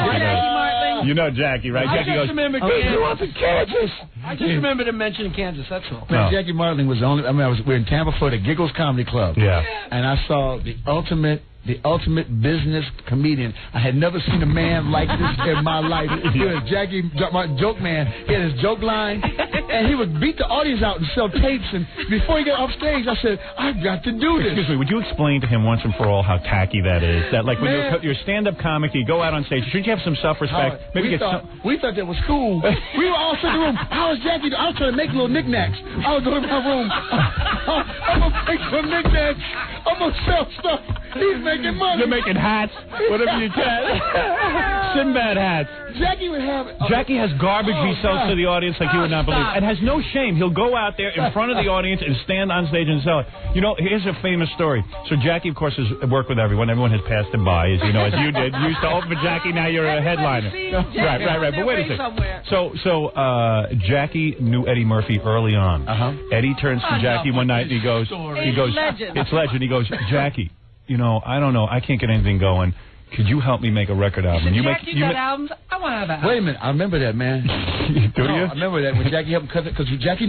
C: You know Jackie, right?
H: I
C: Jackie
H: just
C: goes,
H: remember
R: grew up in Kansas.
H: I just remember them mentioning Kansas, that's all.
R: Man, Jackie Martling was the only. I mean, we were in Tampa for the Giggles Comedy Club.
C: Yeah.
R: And I saw the ultimate business comedian. I had never seen a man like this in my life. He was Jackie, my joke man. He had his joke line, and he would beat the audience out and sell tapes. And before he got off stage, I said, I've got to do this.
C: Excuse me, would you explain to him once and for all how tacky that is? That like when you're a stand-up comic, you go out on stage, shouldn't you have some self-respect?
R: We thought that was cool. We were all sitting in the room. I was Jackie. I was trying to make little knickknacks. I was going to my room. I'm going to make some knickknacks. I'm going to sell stuff. He's making money.
C: You're making hats, whatever you can. Sinbad hats. Jackie has garbage he sells to the audience like you would not believe. And has no shame. He'll go out there in front of the audience and stand on stage and sell it. You know, here's a famous story. So Jackie, of course, has worked with everyone. Everyone has passed him by, as you know, as you did. You used to open for Jackie, now you're a headliner. Right. But wait a second. So Jackie knew Eddie Murphy early on. Eddie turns to Jackie one night and he goes, it's legend. He goes, Jackie, you know, I don't know. I can't get anything going. Could you help me make a record album?
H: Jackie got albums? I want to have an album.
R: Wait a minute. I remember that, man.
C: Do you?
R: I remember that when Jackie helped cut it. Because Jackie,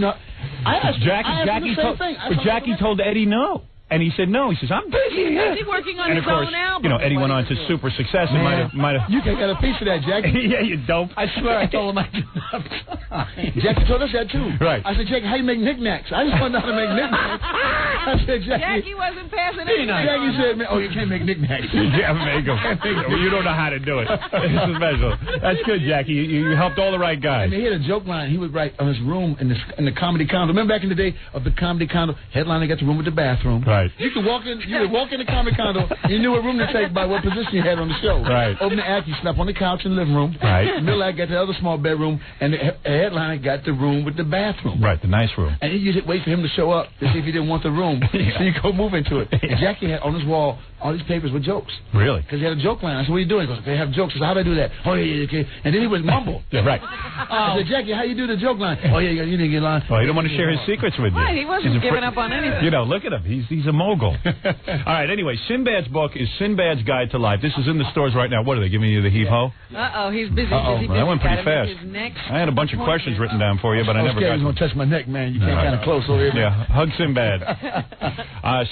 C: Jackie told Eddie no. And he said, no. He says, I'm busy.
F: Is he working on
C: And
F: his
C: of course,
F: own album?
C: you know, Eddie went on to super success and might have.
R: You can't get a piece of that, Jackie.
C: Yeah, you dope.
R: I swear I told him I didn't have time. Jackie told us that too.
C: Right.
R: I said, Jackie, how you make knickknacks? I just want to know how to make knickknacks. I said,
F: Jackie wasn't passing anything.
R: Jackie said, man, oh, you can't make knickknacks.
C: Yeah, make them. Well, you don't know how to do it. It's special. That's good, Jackie. You helped all the right guys.
R: And he had a joke line. He would write on his room in the comedy condo. Remember back in the day of the comedy condo? Headliner got the room with the bathroom.
C: Right.
R: You could walk in. You would walk in the comedy condo. You knew what room to take by what position you had on the show.
C: Right.
R: Open the act. You slept on the couch in the living room.
C: Right.
R: Middle act got the other small bedroom, and the headliner got the room with the bathroom.
C: Right. The nice room.
R: And you just wait for him to show up to see if he didn't want the room, so you go move into it. And Jackie had on his wall all these papers with jokes.
C: Really?
R: Because he had a joke line. I said, what are you doing? He goes, they have jokes. I said, how do I do that? Oh, yeah, okay. And then he would mumble.
C: Yeah, right.
R: I said, Jackie, how you do the joke line? Oh, yeah, you didn't get line.
C: Well, he don't want to share his secrets with you.
F: Right, he wasn't giving up on anything.
C: You know, look at him. He's a mogul. All right, anyway, Sinbad's book is Sinbad's Guide to Life. This is in the stores right now. What are they giving you, the heave-ho?
F: Uh-oh, he's busy,
C: Uh-oh.
F: busy.
C: That went pretty
F: Gotta
C: fast.
F: make his next
C: I had a bunch of questions written down for you, but I never got
R: He's going to touch my neck, man. You can't kind of close over here.
C: Yeah, hug Sinbad.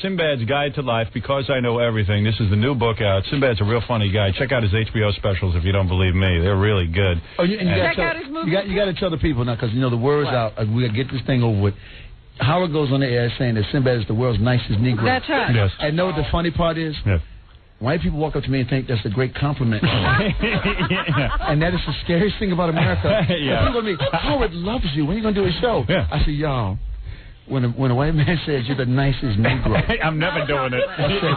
C: Sinbad's Guide to Life, Because I Know Everything. This is the new book out. Sinbad's a real funny guy. Check out his HBO specials if you don't believe me. They're really good.
R: Oh, and
F: check out his movie.
R: You got to tell the people now, because, you know, the word's out. We got to get this thing over with. Howard goes on the air saying that Sinbad is the world's nicest Negro.
F: That's right.
C: Yes.
R: And know what the funny part is?
C: Yes.
R: White people walk up to me and think that's a great compliment. And that is the scariest thing about America.
C: Yeah.
R: People go to me, Howard loves you. When are you going to do a show?
C: Yeah.
R: I said, y'all, when a white man says you're the nicest Negro.
C: I'm never doing it.
R: I said,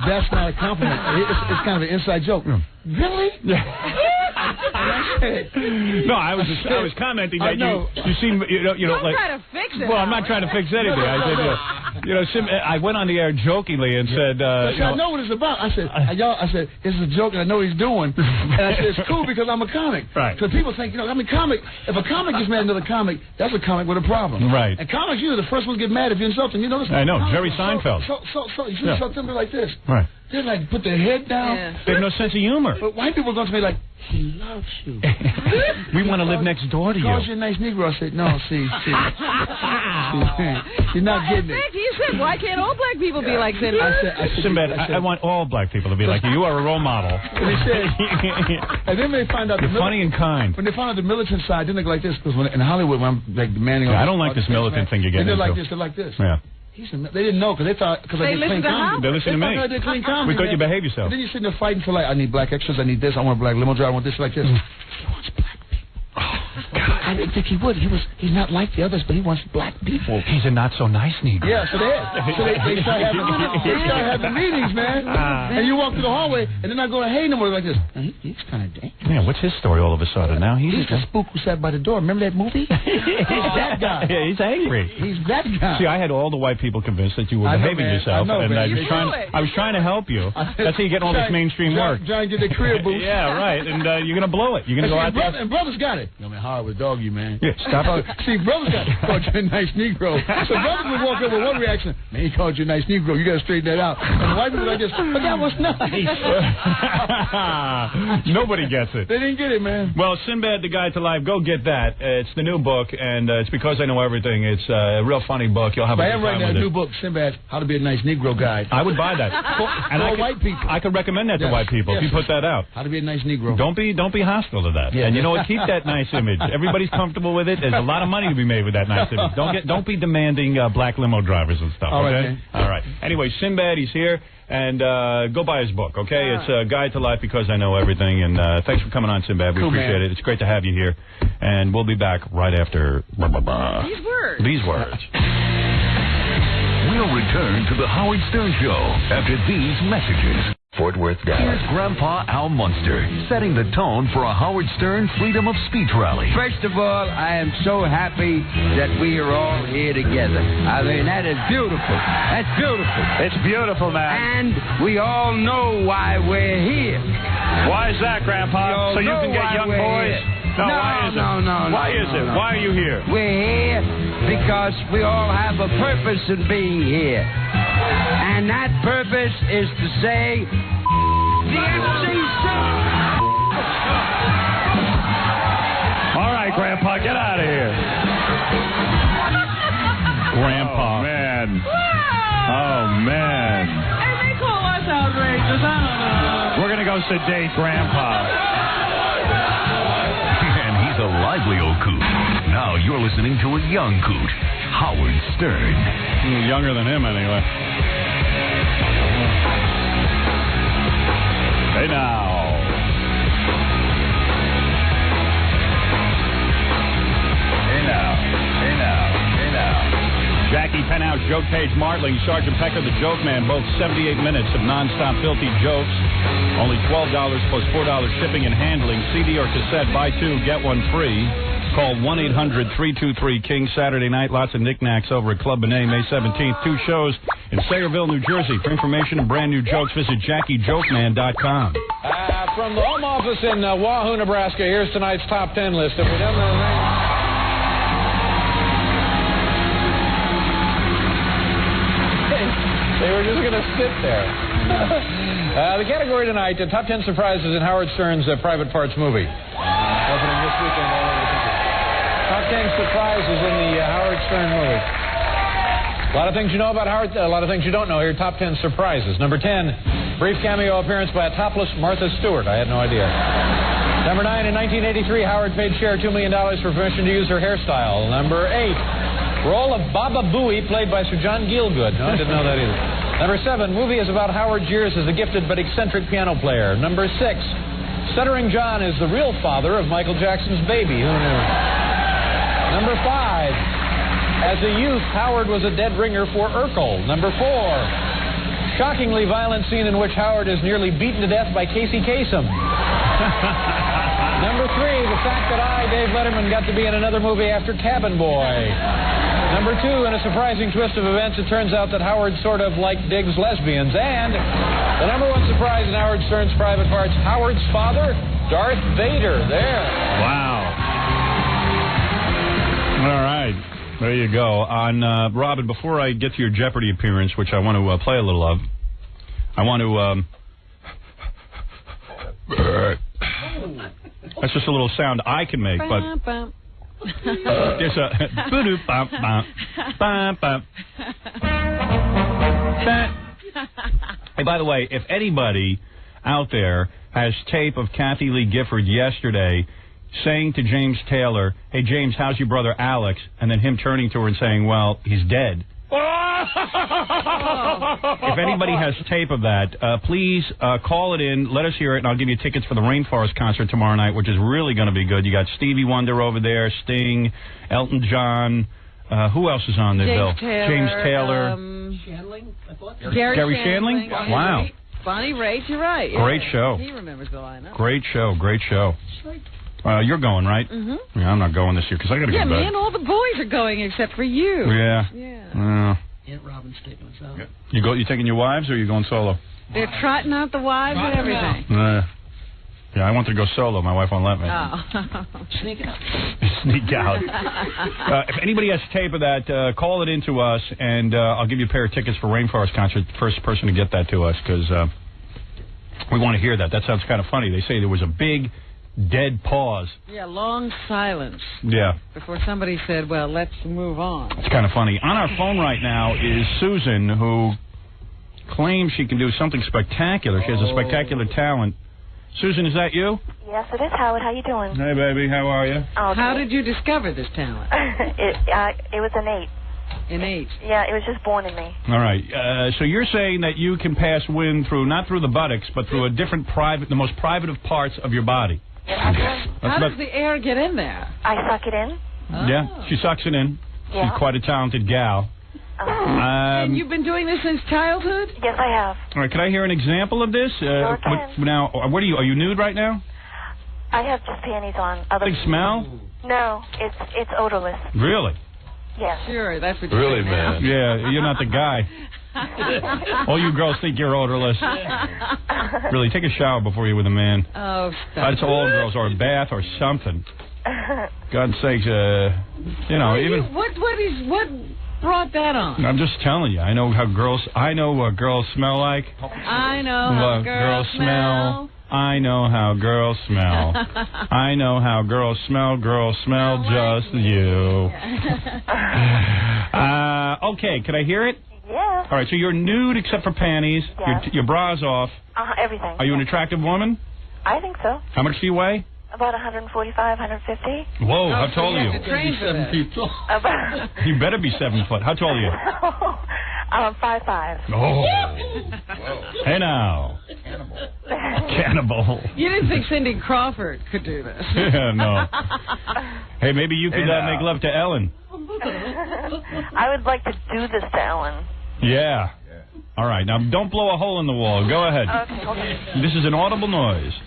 R: that's not a compliment. It's kind of an inside joke. Really?
C: No, I was commenting that you seem
F: Don't
C: like.
F: try to fix it.
C: Well, I'm not trying to fix anything. I said, I went on the air jokingly and said,
R: I know what it's about. I said, I said, it's a joke and I know what he's doing. And I said, it's cool because I'm a comic.
C: Right.
R: So people think, comic. If a comic gets mad at another comic, that's a comic with a problem.
C: Right.
R: And comics, you're the first one to get mad if you insult them. You know this?
C: I know, Jerry Seinfeld.
R: So you insult them like this.
C: Right.
R: They like put their head down.
F: Yeah.
C: They have no sense of humor.
R: But white people go to me like, he loves you.
C: We want to live next door to you.
R: Calls you a nice Negro. I said, no, see. You're not getting it.
F: He said, why can't all black people be like Sinbad?
R: I said,
C: Sinbad, I want all black people to be like you. You are a role model.
R: And they said, and then they find out
C: you're funny and kind.
R: When they find out the militant side, then they go like this. Because in Hollywood, when I'm like demanding,
C: I don't like this militant thing you're getting
R: into.
C: into.
R: They're like this.
C: Yeah.
R: They didn't know because they thought I did clean comedy.
C: They listen to me.
R: I did clean comedy.
C: We thought you behave yourself.
R: And then you're sitting there fighting for like, I need black extras, I need this, I want a black limo driver, I want this, like this. He wants black people. I didn't think he would. He's not like the others, but he wants black people.
C: He's a not so nice Negro.
R: Yeah, so they start having meetings, man. And you walk through the hallway, and then I go, hey, no more like this. He's kind of dangerous.
C: Man, what's his story all of a sudden now?
R: He's the spook who sat by the door. Remember that movie? He's that guy.
C: Yeah, he's angry.
R: He's that guy.
C: See, I had all the white people convinced that you were behaving yourself, and I was trying to help you. That's how you get all this mainstream work.
R: Trying to get the career boost.
C: Yeah, right. And you're gonna blow it. You're gonna go out there.
R: And brothers got it. No man, Howard would dog you, man.
C: Yeah, stop.
R: See, brothers got called you a nice Negro. So brothers would walk up with one reaction. Man, he called you a nice Negro. You gotta straighten that out. And the white people like this. But that was nice.
C: Nobody gets it.
R: They didn't get it, man.
C: Well, Sinbad, the Guide to Life, go get that. It's the new book, and it's Because I Know Everything. It's a real funny book. You'll have a good time with it. I am writing a
R: new book, Sinbad, How to Be a Nice Negro Guide.
C: I would buy that.
R: For white people.
C: I could recommend that to white people if you put that out.
R: How to Be a Nice Negro.
C: Don't be hostile to that. Yeah. And you know what? Keep that nice image. Everybody's comfortable with it. There's a lot of money to be made with that nice image. Don't be demanding black limo drivers and stuff.
R: All
C: okay?
R: Right,
C: all right. Anyway, Sinbad, he's here. And go buy his book, okay? It's a Guide to Life Because I Know Everything. And thanks for coming on, Sinbad. We appreciate it. It's great to have you here. And we'll be back right after
F: these words.
C: These words.
A: We'll return to the Howard Stern Show after these messages. Fort Worth Dallas. Here's Grandpa Al Munster setting the tone for a Howard Stern Freedom of Speech rally.
S: First of all, I am so happy that we are all here together. I mean, that is beautiful. That's beautiful.
O: It's beautiful, man.
S: And we all know why we're here.
O: Why is that, Grandpa? So you can get young boys? No, why is it? Why is it? Why are you here?
S: We're here because we all have a purpose in being here. And that purpose is to say, the FCC.
O: All right, Grandpa, get out of here.
C: Grandpa.
O: Oh, man. Oh, man.
F: And they call us outrageous. I don't know.
O: We're going to go sedate Grandpa.
A: And he's a lively old coot. Now you're listening to a young coot, Howard Stern.
O: Younger than him, anyway. Hey, now. Jackie Penthouse, Joke Page Martling, Sergeant Pecker, the Joke Man, both 78 minutes of nonstop filthy jokes. Only $12 plus $4 shipping and handling. CD or cassette, buy two, get one free. Call 1-800-323-KING Saturday night. Lots of knickknacks over at Club Benet, May 17th. 2 shows in Sayreville, New Jersey. For information and brand new jokes, visit JackieJokeman.com.
T: From the home office in Wahoo, Nebraska, here's tonight's top 10 list. Have we done the thing? They were just going to sit there. The category tonight, the top 10 surprises in Howard Stern's Private Parts movie. Opening this weekend all over the country. Top 10 surprises in the Howard Stern movie. A lot of things you know about Howard, a lot of things you don't know here. Top 10 surprises. Number 10, brief cameo appearance by a topless Martha Stewart. I had no idea. Number 9, in 1983, Howard paid Cher $2 million for permission to use her hairstyle. Number 8, role of Baba Booey, played by Sir John Gielgud. No, I didn't know that either. Number 7, movie is about Howard's years as a gifted but eccentric piano player. Number 6, Stuttering John is the real father of Michael Jackson's baby. Who knew? Number 5, as a youth, Howard was a dead ringer for Urkel. Number 4, shockingly violent scene in which Howard is nearly beaten to death by Casey Kasem. Number 3, the fact that I, Dave Letterman, got to be in another movie after Cabin Boy. Number 2, in a surprising twist of events, it turns out that Howard sort of digs lesbians. And the number 1 surprise in Howard Stern's Private Parts, Howard's father, Darth Vader. There.
O: Wow. All right. There you go. On Robin, before I get to your Jeopardy appearance, which I want to play a little of, I want to... That's just a little sound I can make, but... There's a... Hey, by the way, if anybody out there has tape of Kathy Lee Gifford yesterday saying to James Taylor, "Hey, James, how's your brother Alex?" and then him turning to her and saying, "Well, he's dead." If anybody has tape of that, please call it in. Let us hear it, and I'll give you tickets for the Rainforest concert tomorrow night, which is really going to be good. You got Stevie Wonder over there, Sting, Elton John. Who else is on there, Bill? James Taylor.
F: Shandling, I thought.
O: Gary Shandling? Wow.
F: Bonnie Raitt, you're right.
O: Great show.
F: He remembers the lineup.
O: Great show, great show. You're going, right?
F: Mm-hmm.
O: Yeah, I'm not going this year because I got to go to bed.
F: Yeah, man, all the boys are going except for you.
O: Yeah.
H: Aunt Robin's taking us out.
O: You taking your wives or are you going solo?
F: They're trotting out the wives and everything.
O: Yeah, I want to go solo. My wife won't let me.
F: Oh.
H: Sneak out.
O: Sneak out. If anybody has tape of that, call it in to us, and I'll give you a pair of tickets for Rainforest concert. First person to get that to us, because we want to hear that. That sounds kind of funny. They say there was a big dead pause.
F: Yeah, long silence.
O: Yeah.
F: Before somebody said, well, let's move on.
O: It's kind of funny. On our phone right now is Susan, who claims she can do something spectacular. She has a spectacular talent. Susan, is that you?
U: Yes, it is, Howard. How you doing?
O: Hey, baby. How are you?
F: How did you discover this talent?
U: It was innate.
F: Innate?
U: Yeah, it was just born in me.
O: All right. So you're saying that you can pass wind through, not through the buttocks, but through a different the most private of parts of your body.
U: Yes.
F: How does the air get in there?
U: I suck it in.
O: Yeah, she sucks it in.
U: Yeah.
O: She's quite a talented gal.
F: And you've been doing this since childhood?
U: Yes, I have.
O: All right, can I hear an example of this? Now, what are you nude right now?
U: I have just panties on.
O: Big smell?
U: No, it's odorless.
O: Really?
U: Yes.
F: Sure, that's what you
O: Really,
F: say
O: man? Yeah, you're not the guy. All you girls think you're odorless. Really, take a shower before you're with a man.
F: Oh, stop.
O: That's all girls, or a bath or something. God's sakes, even...
F: What brought that on?
O: I'm just telling you. I know what girls smell like.
F: I know how girls smell.
O: I know how girls smell. I know how girls smell. Girls smell just you. Okay, can I hear it?
U: Yeah.
O: All right, so you're nude except for panties.
U: Yes.
O: Your bra's off.
U: Everything.
O: Are you an attractive woman?
U: I think so.
O: How much do you weigh?
U: About 145, 150.
O: Whoa, how tall are you?
U: About
O: You better be 7 foot. How tall are you?
U: 5'5".
O: Oh. Hey now. Cannibal.
F: You didn't think Cindy Crawford could do this.
O: Yeah, no. Hey, maybe you could make love to Ellen.
U: I would like to do this to Ellen.
O: Yeah. All right, now don't blow a hole in the wall. Go ahead.
U: Okay, hold on.
O: This is an audible noise.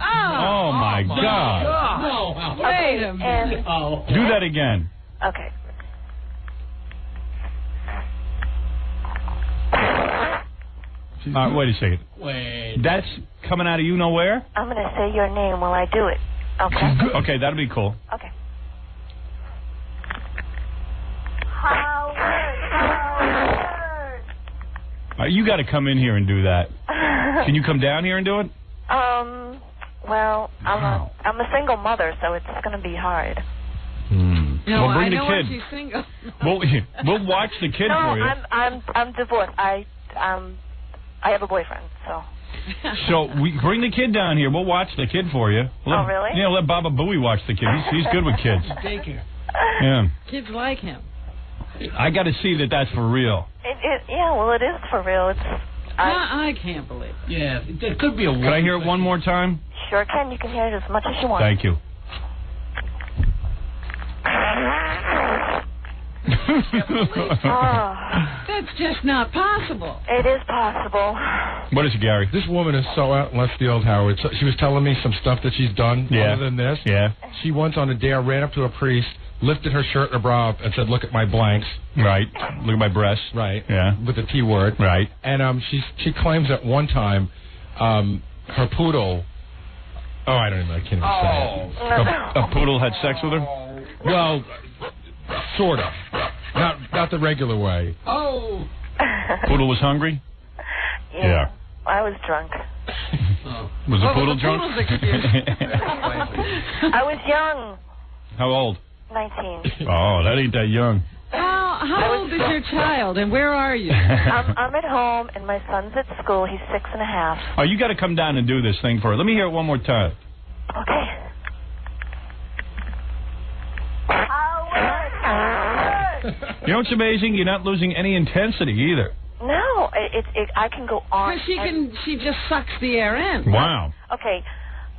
O: Oh, my God.
U: No.
F: Wait a minute.
O: Do that again.
U: Okay.
O: Wait a second.
H: Wait.
O: That's coming out of you know where?
U: I'm going to say your name while I do it. Okay?
O: Okay, that'll be cool.
U: Okay.
O: You got to come in here and do that. Can you come down here and do it?
U: Well, I'm a single mother, so it's going to be hard.
F: No,
O: Well, bring
F: I
O: the
F: know
O: kid.
F: when she's single.
O: We'll watch the kid
U: No,
O: for you.
U: I'm divorced. I have a boyfriend, so.
O: So we bring the kid down here. We'll watch the kid for you.
U: Oh, really?
O: Yeah, let Baba Booey watch the kid. He's good with kids.
H: Daycare.
O: Yeah.
F: Kids like him.
O: I got to see that that's for real.
U: Yeah, well, it is for real. It's.
F: I can't believe.
H: Yeah, it could be a.
O: Can I hear it one more time?
U: Sure can. You can hear it as much as you want.
O: Thank you.
F: That's just not possible.
U: It is possible.
O: What is it, Gary?
E: This woman is so out in left field, Howard. So she was telling me some stuff that she's done other than this.
O: Yeah.
E: She once on a dare ran up to a priest, lifted her shirt and her bra up, and said, "Look at my blanks."
O: Right. Look at my breasts.
E: Right.
O: Yeah.
E: With the T word.
O: Right.
E: And she claims at one time her poodle. Oh, I can't even say it.
O: A poodle had sex with her?
E: Well, sort of. Not the regular way.
F: Oh.
O: Poodle was hungry? Yeah.
U: I was drunk.
O: Was the poodle drunk?
U: I was young.
O: How old?
U: 19.
O: Oh, that ain't that young.
F: How old is your child, and where are you?
U: I'm at home, and my son's at school. He's 6.5.
O: Oh, you got to come down and do this thing for her. Let me hear it one more time.
U: Okay.
O: You know what's amazing? You're not losing any intensity either.
U: No, I can go on.
F: She just sucks the air in.
O: Wow.
U: Okay,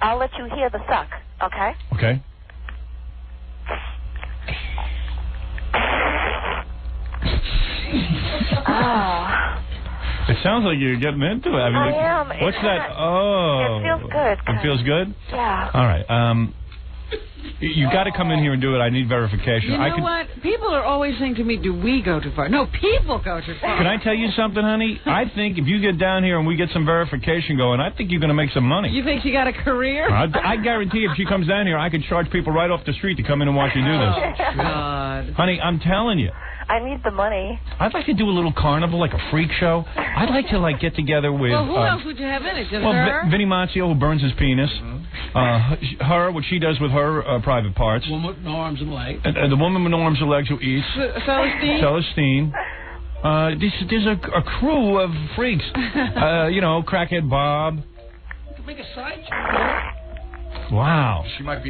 U: I'll let you hear the suck. Okay.
O: Okay. It sounds like you're getting into it.
U: I am.
O: What's that? Oh.
U: It feels good.
O: It feels good?
U: Yeah.
O: All right. You got to come in here and do it. I need verification.
F: You know what? People are always saying to me, do we go too far? No, people go too far.
O: Can I tell you something, honey? I think if you get down here and we get some verification going, I think you're going to make some money.
F: You think you got a career?
O: I guarantee if she comes down here, I could charge people right off the street to come in and watch you do this.
F: God.
O: Honey, I'm telling you.
U: I need the money.
O: I'd like to do a little carnival, like a freak show. I'd like to get together with.
F: Well, who else would you have in it? Just her?
O: Vinnie Mazzio, who burns his penis. Her, what she does with her private parts.
H: Woman with no arms and legs.
O: And the woman with no arms and legs who eats.
F: Celestine.
O: There's a crew of freaks. Crackhead Bob.
H: Make a side show.
O: Wow.
E: She might be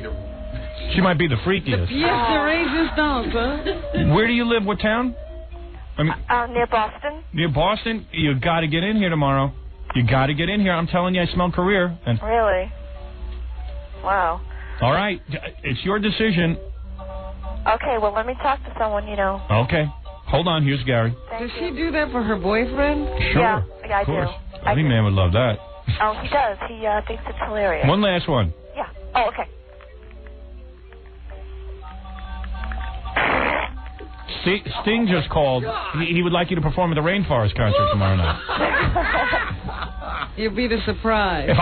E: the
O: freakiest.
F: Pièce de résistance, huh?
O: Where do you live? What town?
U: Near Boston.
O: Near Boston? You got to get in here tomorrow. You got to get in here. I'm telling you, I smell career. And
U: really? Wow.
O: All right. It's your decision.
U: Okay, well, let me talk to someone,
O: Okay. Hold on. Here's Gary.
F: Does she do that for her boyfriend?
O: Sure.
U: Yeah, I
O: of course.
U: do.
O: Any man would love that.
U: Oh, he does. He thinks it's hilarious.
O: One last one.
U: Yeah. Oh, okay.
O: Sting just called. He would like you to perform at the Rainforest concert tomorrow night.
F: You'll be the surprise.
O: If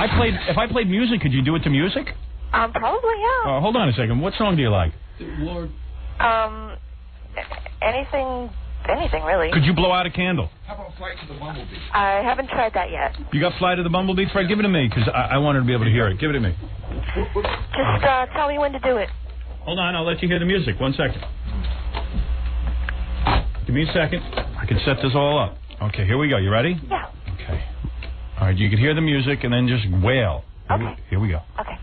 O: I played music, could you do it to music?
U: Probably, yeah.
O: Hold on a second. What song do you like?
U: Anything really.
O: Could you blow out a candle?
E: How about Flight to the Bumblebee?
U: I haven't tried that yet.
O: You got Fly to the Bumblebee? Fred, give it to me, because I want her to be able to hear it. Give it to me.
U: Just tell me when to do it.
O: Hold on, I'll let you hear the music. 1 second.
C: Give me a second. I can set this all up. Okay, here we go. You ready?
U: Yeah.
C: Okay. All right, you can hear the music and then just wail.
U: Okay.
C: Here we go.
U: Okay.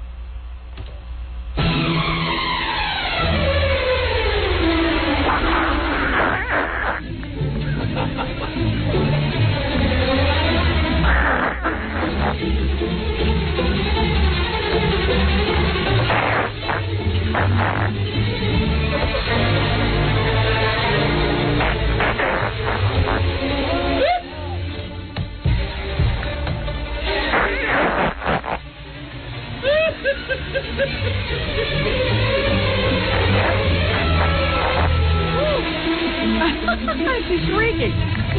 F: She's shrieking.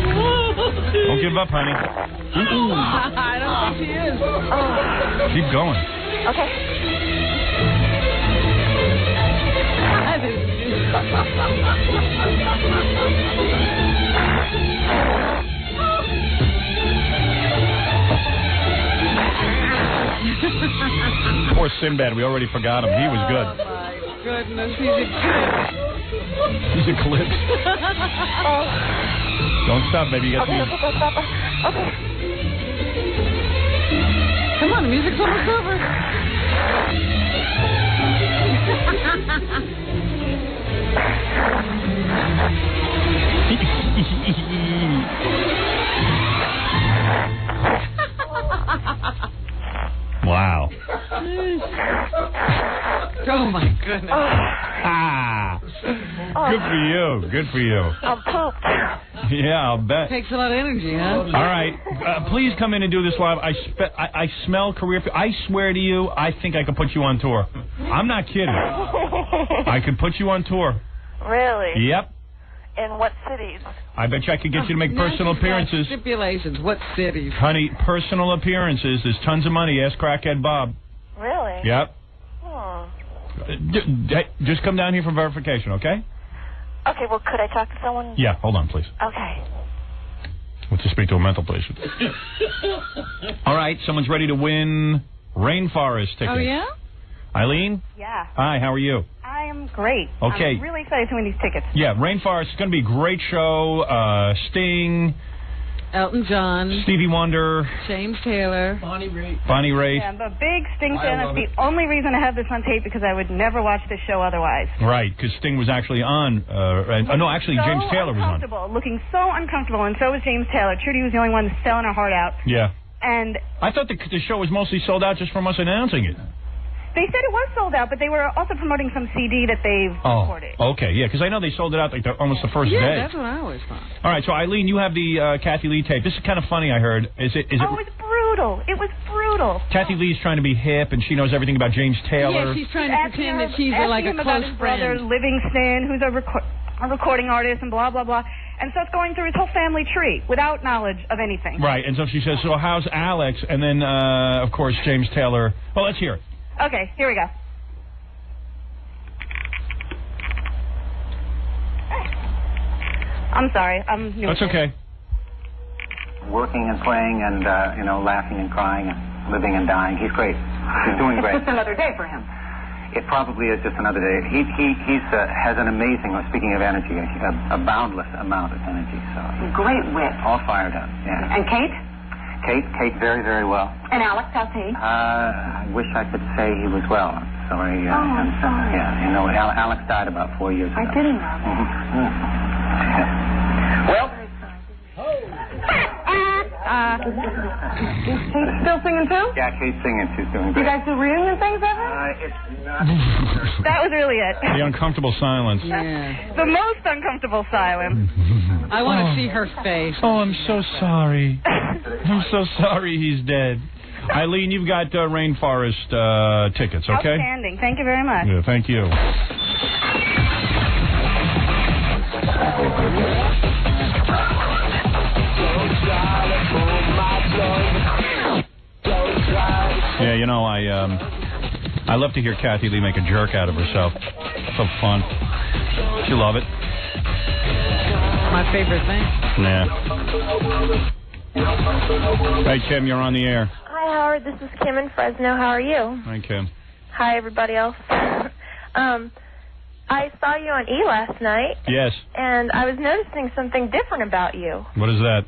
C: Don't give up, honey.
F: I don't think she is.
C: Keep going.
U: Okay.
C: Poor Sinbad. We already forgot him. He was good.
F: Oh, my goodness. He's eclipsed.
C: He's eclipsed. Don't stop, baby. You got
U: Okay.
F: Come on, the music's almost over.
C: Wow.
F: Oh, my goodness.
C: Good for you. Good for you.
U: I'm pooped.
C: Yeah, I'll bet.
F: Takes a lot of energy, huh?
C: All right. Please come in and do this live. I smell career. I swear to you, I think I could put you on tour. I'm not kidding. I could put you on tour.
U: Really?
C: Yep.
U: In what cities?
C: I bet you I could get you to make personal appearances.
F: Stipulations. What cities?
C: Honey, personal appearances. There's tons of money. Ask Crackhead Bob.
U: Really?
C: Yep. Just come down here for verification, okay?
U: Okay, well, could I talk to someone?
C: Yeah, hold on, please.
U: Okay.
C: Want to speak to a mental patient. All right, someone's ready to win Rainforest tickets.
F: Oh, yeah?
C: Eileen?
B: Yeah.
C: Hi, how are you?
B: I am great.
C: Okay.
B: I'm really excited to win these tickets.
C: Yeah, Rainforest is going to be a great show. Sting,
F: Elton John,
C: Stevie Wonder,
F: James Taylor,
C: Bonnie Raitt.
B: Yeah, I'm a big Sting fan. That's the only reason I have this on tape because I would never watch this show otherwise.
C: Right, because Sting was actually on. No, actually,
B: so
C: James Taylor was on.
B: Looking so uncomfortable, and so was James Taylor. Trudy was the only one selling her heart out.
C: Yeah.
B: And
C: I thought the show was mostly sold out just from us announcing it.
B: they said it was sold out, but they were also promoting some CD that they've recorded.
C: Okay, yeah, because I know they sold it out like almost the first
F: yeah,
C: day.
F: That's what I always thought.
C: All right, so Eileen, you have the Kathy Lee tape. This is kind of funny, I heard. Is it?
B: It was brutal. It was brutal.
C: Kathy Lee's trying to be hip, and she knows everything about James Taylor.
F: Yeah, she's trying to pretend that she's like a
B: him
F: close
B: about his
F: friend.
B: brother Livingston, who's a recording artist, and blah blah blah. And so it's going through his whole family tree without knowledge of anything.
C: Right, and so she says, so how's Alex? And then, of course, James Taylor. Well, let's hear it.
B: Okay, here we go. I'm sorry, I'm new.
C: That's okay.
V: Working and playing and, laughing and crying and living and dying. He's great. He's doing
B: It's
V: great.
B: just another day for him.
V: It probably is just another day. He has an amazing, speaking of energy, a boundless amount of energy. So
B: Great wit.
V: all fired up. Yeah.
B: And Kate?
V: Kate, very, very well.
B: And Alex, how's he?
V: I wish I could say he was well. I'm sorry.
B: I'm sorry.
V: Yeah, Alex died about 4 years ago.
B: I didn't know.
V: Well,
B: is Kate still singing too?
V: yeah, Kate's singing. She's doing
B: Do you
V: great.
B: guys do reunion things ever?
V: It's not.
B: That was really it.
C: The uncomfortable silence.
F: Yeah.
B: The most uncomfortable silence.
F: I want to see her face.
C: Oh, I'm so sorry. I'm so sorry he's dead. Eileen, you've got Rainforest tickets, okay?
B: Outstanding. Thank you very much.
C: Yeah, thank you. Yeah, I love to hear Kathy Lee make a jerk out of herself. So fun. She love it.
F: My favorite thing.
C: Yeah. Hey, Kim, you're on the air.
U: Hi, Howard. This is Kim in Fresno. How are you?
C: Hi, Kim.
U: Hi, everybody else. I saw you on E! last night,
C: Yes.
U: and I was noticing something different about you.
C: What is that?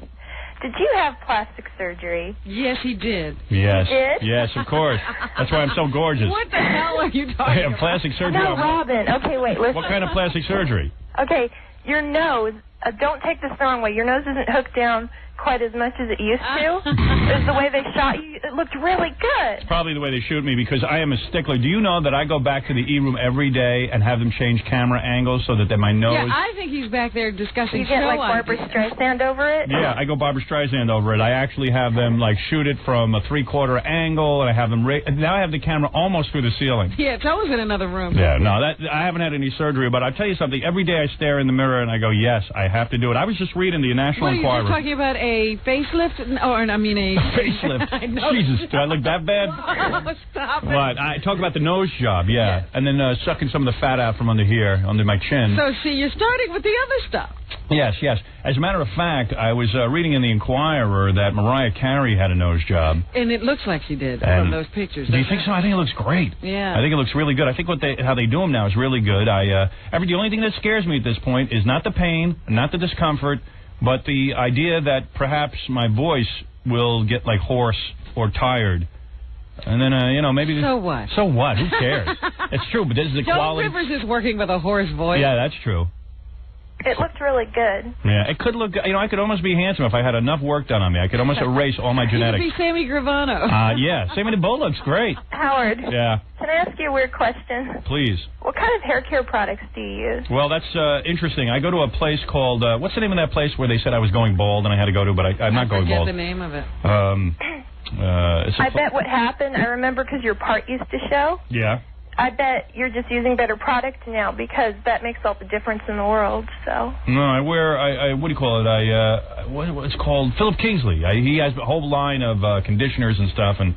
U: Did you have plastic surgery?
F: Yes, he did.
C: Yes.
U: You did?
C: Yes, of course. That's why I'm so gorgeous.
F: What the hell are you
C: I
F: talking
C: have
F: about?
C: plastic surgery.
U: No, Robin. Okay, wait, listen.
C: What kind of plastic surgery?
U: Okay, your nose, don't take this the wrong way. Your nose isn't hooked down quite as much as it used to. It's the way they shot you. It looked really good.
C: It's probably the way they shoot me because I am a stickler. Do you know that I go back to the E! room every day and have them change camera angles so that my nose...
F: Yeah, I think he's back there discussing
U: You get
F: show
U: like Barbra
F: ideas.
U: Streisand over it?
C: Yeah, I go Barbra Streisand over it. I actually have them like shoot it from a 3/4 angle, and I have them. Now I have the camera almost through the ceiling.
F: Yeah, it's always in another room.
C: Yeah, no, I haven't had any surgery, but I'll tell you something. Every day I stare in the mirror and I go, yes, I have to do it. I was just reading the National
F: What are you
C: Enquirer.
F: just talking about? A facelift? Or I mean a
C: facelift.
F: I know.
C: Jesus, do I look that bad?
F: Oh, stop it.
C: What? I talk about the nose job, yeah, and then sucking some of the fat out from under here, under my chin.
F: So, see, you're starting with the other stuff.
C: Yes, yes. As a matter of fact, I was reading in the Enquirer that Mariah Carey had a nose job.
F: And it looks like she did
C: And
F: from those pictures.
C: Do you
F: doesn't
C: think
F: it?
C: so? I think it looks great.
F: Yeah.
C: I think it looks really good. I think how they do them now is really good. The only thing that scares me at this point is not the pain, not the discomfort, but the idea that perhaps my voice will get like hoarse or tired. And then, maybe...
F: So what?
C: So what? Who cares? It's true, but this is the
F: Joan
C: quality...
F: Rivers is working with a hoarse voice.
C: Yeah, that's true.
U: It looked really good.
C: Yeah, it could look... I could almost be handsome if I had enough work done on me. I could almost erase all my
F: You could
C: genetics.
F: be Sammy Gravano.
C: Yeah, Sammy the Bull looks great.
U: Howard.
C: Yeah,
U: Can I ask you a weird question?
C: please.
U: What kind of hair care products do you use?
C: Well, that's interesting. I go to a place called... what's the name of that place where they said I was going bald and I had to go to, but I'm not going
F: Forget
C: bald.
F: the name of it.
C: It's a
U: I bet what happened, I remember because your part used to show,
C: Yeah.
U: I bet you're just using better product now because that makes all the difference in the world, so.
C: No, I wear, what do you call it? What it's called? Philip Kingsley. He has a whole line of conditioners and stuff and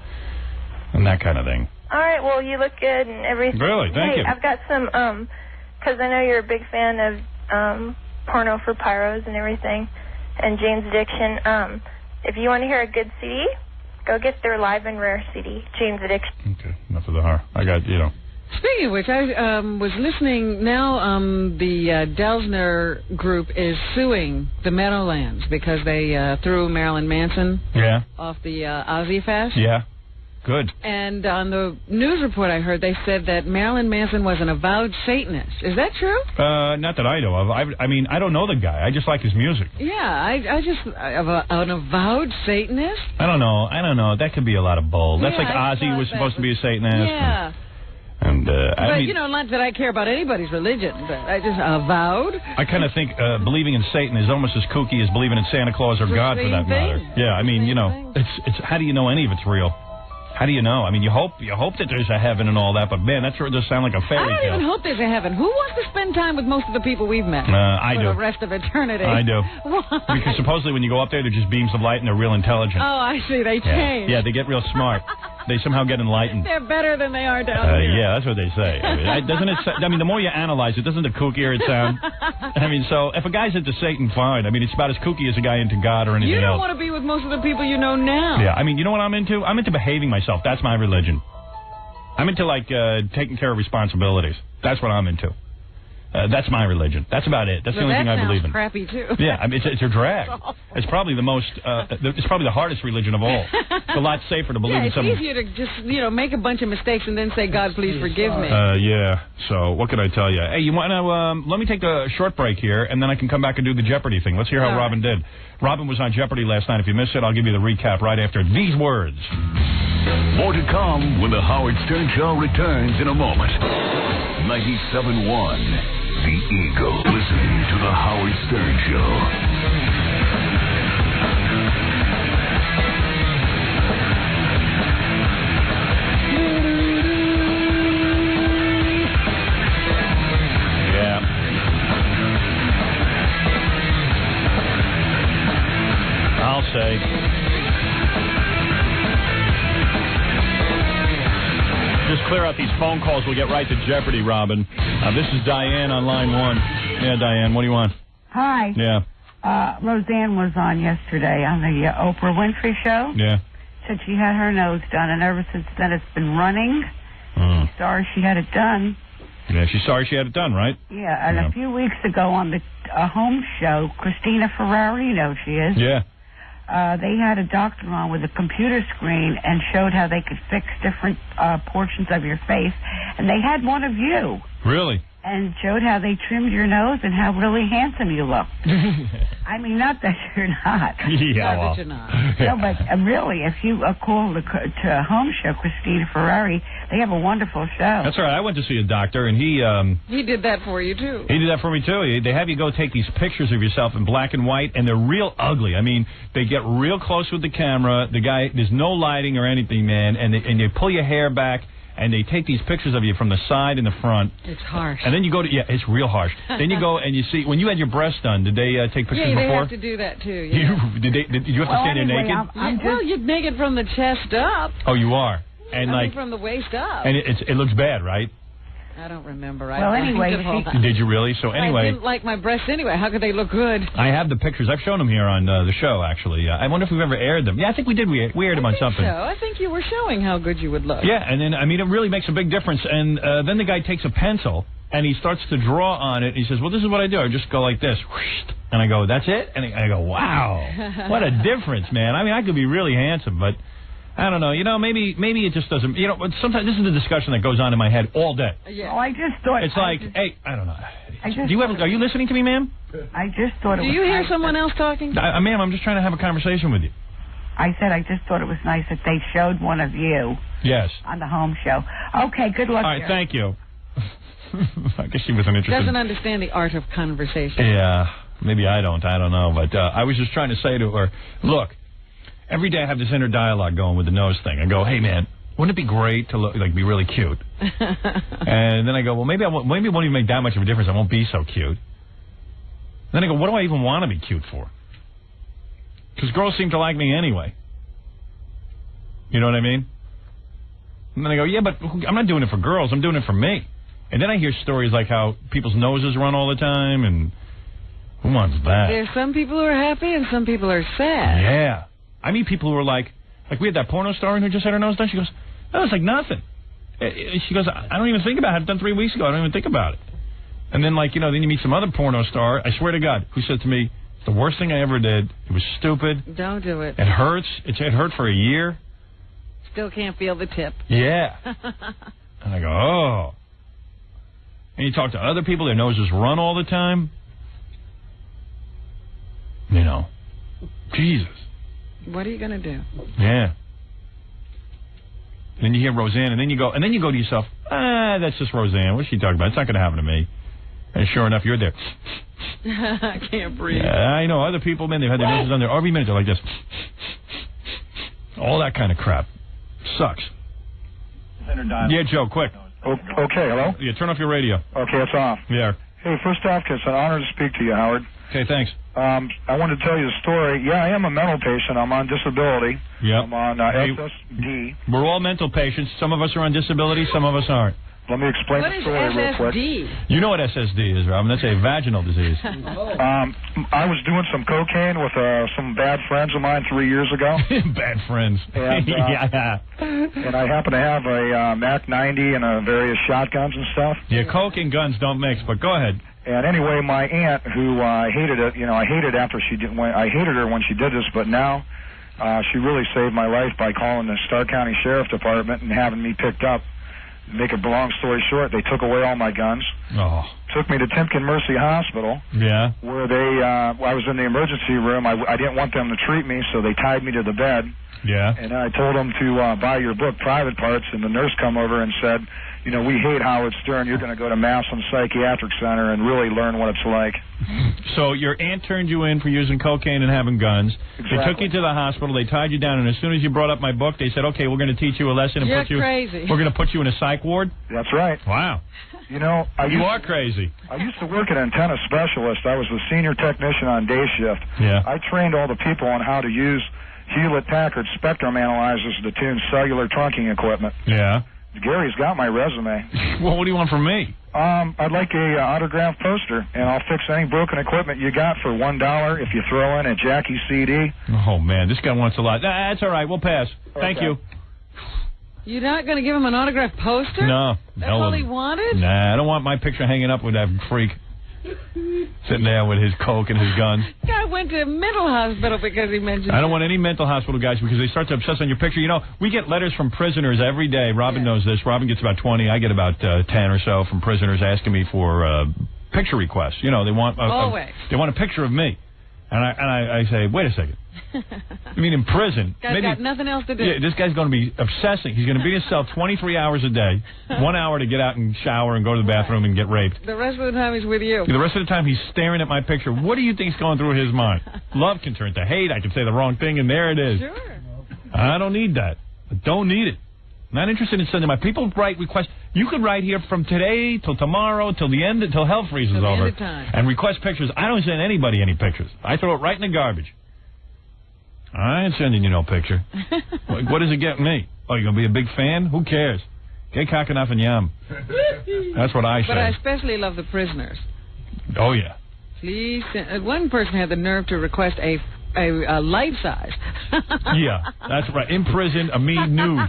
C: that kind of thing.
U: All right, well, you look good and everything.
C: Really? Thank
U: hey,
C: you.
U: I've got some, because I know you're a big fan of Porno for Pyros and everything, and Jane's Addiction. If you want to hear a good CD, go get their Live and Rare CD, Jane's Addiction.
C: Okay, enough of the har. I got,
F: Speaking of which, I was listening now. The Delsner group is suing the Meadowlands because they threw Marilyn Manson off the Ozzy Fest.
C: Yeah. Good.
F: And on the news report I heard, they said that Marilyn Manson was an avowed Satanist. Is that true?
C: Not that I know of. I mean, I don't know the guy. I just like his music.
F: Yeah, an avowed Satanist?
C: I don't know. That could be a lot of bull. That's
F: Yeah,
C: like
F: I
C: Ozzy
F: thought
C: was
F: that
C: supposed to be a Satanist.
F: Yeah.
C: And
F: But,
C: I mean,
F: not that I care about anybody's religion, but I just avowed.
C: I kind of think believing in Satan is almost as kooky as believing in Santa Claus or
F: It's the
C: God, for
F: same
C: that matter.
F: thing.
C: Yeah, I mean, it's how do you know any of it's real? How do you know? I mean, you hope that there's a heaven and all that, but man, that sure does sound like a fairy
F: I don't
C: tale.
F: even hope there's a heaven. Who wants to spend time with most of the people we've met?
C: I
F: for
C: do.
F: the rest of eternity.
C: I do.
F: Why?
C: Because supposedly when you go up there, they're just beams of light and they're real intelligent.
F: Oh, I see. They change.
C: Yeah, they get real smart. They somehow get enlightened.
F: They're better than they are down here.
C: Yeah, that's what they say. Doesn't it? I mean, the more you analyze it, doesn't the kookier it sound? I mean, so if a guy's into Satan, fine. I mean, it's about as kooky as a guy into God or anything
F: You don't
C: else.
F: want to be with most of the people you know now.
C: Yeah, I mean, you know what I'm into? I'm into behaving myself. That's my religion. I'm into, like, taking care of responsibilities. That's what I'm into. That's my religion. That's about it. That's the only thing I believe in.
F: Crappy too.
C: Yeah, I mean, it's a drag. It's probably the most. It's probably the hardest religion of all. It's a lot safer to believe in
F: it's
C: something.
F: easier to just make a bunch of mistakes and then say, God, please forgive me.
C: Yeah. So what can I tell you? Hey, you want to? Let me take a short break here, and then I can come back and do the Jeopardy thing. Let's hear how Robin did. Robin was on Jeopardy last night. If you missed it, I'll give you the recap right after these words.
A: More to come when the Howard Stern Show returns in a moment. 97.1. The Eagle, listening to The Howard Stern Show.
C: Yeah. I'll say. Just clear out these phone calls. We'll get right to Jeopardy, Robin. This is Diane on line 1. Yeah, Diane, what do you want?
D: Hi.
C: Yeah.
D: Roseanne was on yesterday on the Oprah Winfrey Show.
C: Yeah.
D: Said she had her nose done, and ever since then it's been running. Sorry she had it done.
C: Yeah, she's sorry she had it done, right?
D: Yeah, and a few weeks ago on the home show, Christina Ferrari, you know who she is.
C: Yeah.
D: They had a doctor on with a computer screen and showed how they could fix different portions of your face. And they had one of you.
C: Really?
D: And showed how they trimmed your nose and how really handsome you look. I mean, not that you're not.
C: Yeah,
F: Not that you're not.
D: No, but really, if you call to home show Christina Ferrari, they have a wonderful show.
C: That's right. I went to see a doctor, and
F: He did that for you, too.
C: he did that for me, too. They have you go take these pictures of yourself in black and white, and they're real ugly. I mean, they get real close with the camera. The guy, there's no lighting or anything, man, and they pull your hair back, and they take these pictures of you from the side and the front.
F: It's harsh.
C: And then you go to, it's real harsh. Then you go and you see, when you had your breasts done, did they take pictures
F: Yeah, they
C: before?
F: have to do that, too. Yeah.
C: Did you have to stand there naked?
F: Well, you're naked from the chest up.
C: Oh, you are? And
F: I mean, from the waist up.
C: And it looks bad, right?
F: I don't remember.
D: Well, anyway,
C: Did you really? So
F: I
C: anyway,
F: didn't like my breasts anyway. How could they look good?
C: I have the pictures. I've shown them here on the show, actually. I wonder if we've ever aired them. Yeah, I think we did. We aired them on something.
F: So I think you were showing how good you would look.
C: Yeah, and then, I mean, it really makes a big difference. And then the guy takes a pencil, and he starts to draw on it. He says, well, this is what I do. I just go like this. And I go, that's it? And I go, wow. What a difference, man. I mean, I could be really handsome, but I don't know. You know, maybe it just doesn't. You know, sometimes this is the discussion that goes on in my head all day.
D: Yeah. Oh, I just thought
C: it's like, hey, I don't know. Are you listening to me, ma'am?
D: I just thought it was.
F: Do you hear
D: nice
F: someone else talking?
C: Ma'am, I'm just trying to have a conversation with you.
D: I said I just thought it was nice that they showed one of you.
C: Yes.
D: On the home show. Okay, good luck.
C: All right, thank you. I guess she wasn't interested.
F: Doesn't understand the art of conversation.
C: Yeah, maybe I don't. I don't know. But I was just trying to say to her, look. Every day I have this inner dialogue going with the nose thing. I go, hey, man, wouldn't it be great to look, be really cute? And then I go, well, maybe it won't even make that much of a difference. I won't be so cute. Then I go, what do I even want to be cute for? Because girls seem to like me anyway. You know what I mean? And then I go, yeah, but I'm not doing it for girls. I'm doing it for me. And then I hear stories like how people's noses run all the time, and who wants that?
F: There's some people who are happy and some people are sad.
C: Yeah. I meet people who are like we had that porno star who just had her nose done. She goes, no, it's like nothing. She goes, I don't even think about it. I had it done 3 weeks ago. I don't even think about it. And then, then you meet some other porno star, I swear to God, who said to me, it's the worst thing I ever did. It was stupid.
F: Don't do it.
C: It hurts. It hurt for a year.
F: Still can't feel the tip.
C: Yeah. And I go, oh. And you talk to other people, their noses run all the time. You know. Jesus.
F: What are you going to do?
C: Yeah. Then you hear Roseanne, and then you go to yourself, that's just Roseanne. What's she talking about? It's not going to happen to me. And sure enough, you're there.
F: I can't breathe.
C: Yeah, I know. Other people, man, they've had their noses on there every minute. They're like this. All that kind of crap. Sucks. Yeah, Joe, quick.
G: Okay, hello?
C: Yeah, turn off your radio.
G: Okay, it's off.
C: Yeah.
G: Hey, first off, it's an honor to speak to you, Howard.
C: Okay, thanks.
G: I wanted to tell you a story. Yeah, I am a mental patient. I'm on disability.
C: Yep.
G: I'm on SSD.
C: We're all mental patients. Some of us are on disability, some of us aren't.
G: Let me explain the story real quick.
C: You know what SSD is, Robin. That's a vaginal disease.
G: I was doing some cocaine with some bad friends of mine 3 years ago.
C: Bad friends.
G: And,
C: yeah.
G: And I happen to have a Mac 90 and various shotguns and stuff.
C: Yeah, coke and guns don't mix, but go ahead.
G: And anyway, my aunt, who hated it, I hated after she did. I hated her when she did this, but now she really saved my life by calling the Stark County Sheriff Department and having me picked up. Make a long story short, they took away all my guns.
C: Oh.
G: Took me to Timken Mercy Hospital.
C: Yeah.
G: Where I was in the emergency room. I didn't want them to treat me, so they tied me to the bed.
C: Yeah.
G: And I told them to buy your book, Private Parts, and the nurse come over and said, we hate Howard Stern. You're going to go to Massillon Psychiatric Center and really learn what it's like.
C: So your aunt turned you in for using cocaine and having guns.
G: Exactly.
C: They took you to the hospital. They tied you down, and as soon as you brought up my book, they said, "Okay, we're going to teach you a lesson and
F: You're crazy.
C: We're going to put you in a psych ward."
G: That's right.
C: Wow.
G: You
C: are crazy.
G: I used to work at Antenna Specialist. I was the senior technician on day shift.
C: Yeah.
G: I trained all the people on how to use Hewlett-Packard spectrum analyzers to tune cellular trunking equipment.
C: Yeah.
G: Gary's got my resume.
C: Well, what do you want from me?
G: I'd like a autographed poster, and I'll fix any broken equipment you got for $1 if you throw in a Jackie CD.
C: Oh, man, this guy wants a lot. That's all right. We'll pass.
G: Okay.
C: Thank you.
F: You're not going to give him an autographed poster?
C: No.
F: That's all he wanted?
C: Nah, I don't want my picture hanging up with that freak. Sitting there with his coke and his guns.
F: Guy went to a mental hospital because he mentioned
C: I don't want any mental hospital guys because they start to obsess on your picture. You know, we get letters from prisoners every day. Robin knows this. Robin gets about 20. I get about 10 or so from prisoners asking me for picture requests. You know, they want they want a picture of me. And I say, wait a second. I mean, in prison.
F: Guy's got nothing else to do.
C: Yeah, this guy's going to be obsessing. He's going to be in his cell 23 hours a day, 1 hour to get out and shower and go to the bathroom and get raped.
F: The rest of the time he's with you.
C: The rest of the time he's staring at my picture. What do you think's going through his mind? Love can turn to hate. I can say the wrong thing, and there it is.
F: Sure.
C: I don't need that. I don't need it. Not interested in sending my people write requests. You could write here from today till tomorrow till the end until hell freezes over and request pictures. I don't send anybody any pictures. I throw it right in the garbage. I ain't sending you no picture. What does it get me? Oh, you gonna be a big fan? Who cares? Get cocking off and yum. That's what I say.
F: But I especially love the prisoners.
C: Oh yeah.
F: Please, one person had the nerve to request a life size.
C: Yeah, that's right. In prison, a me nude.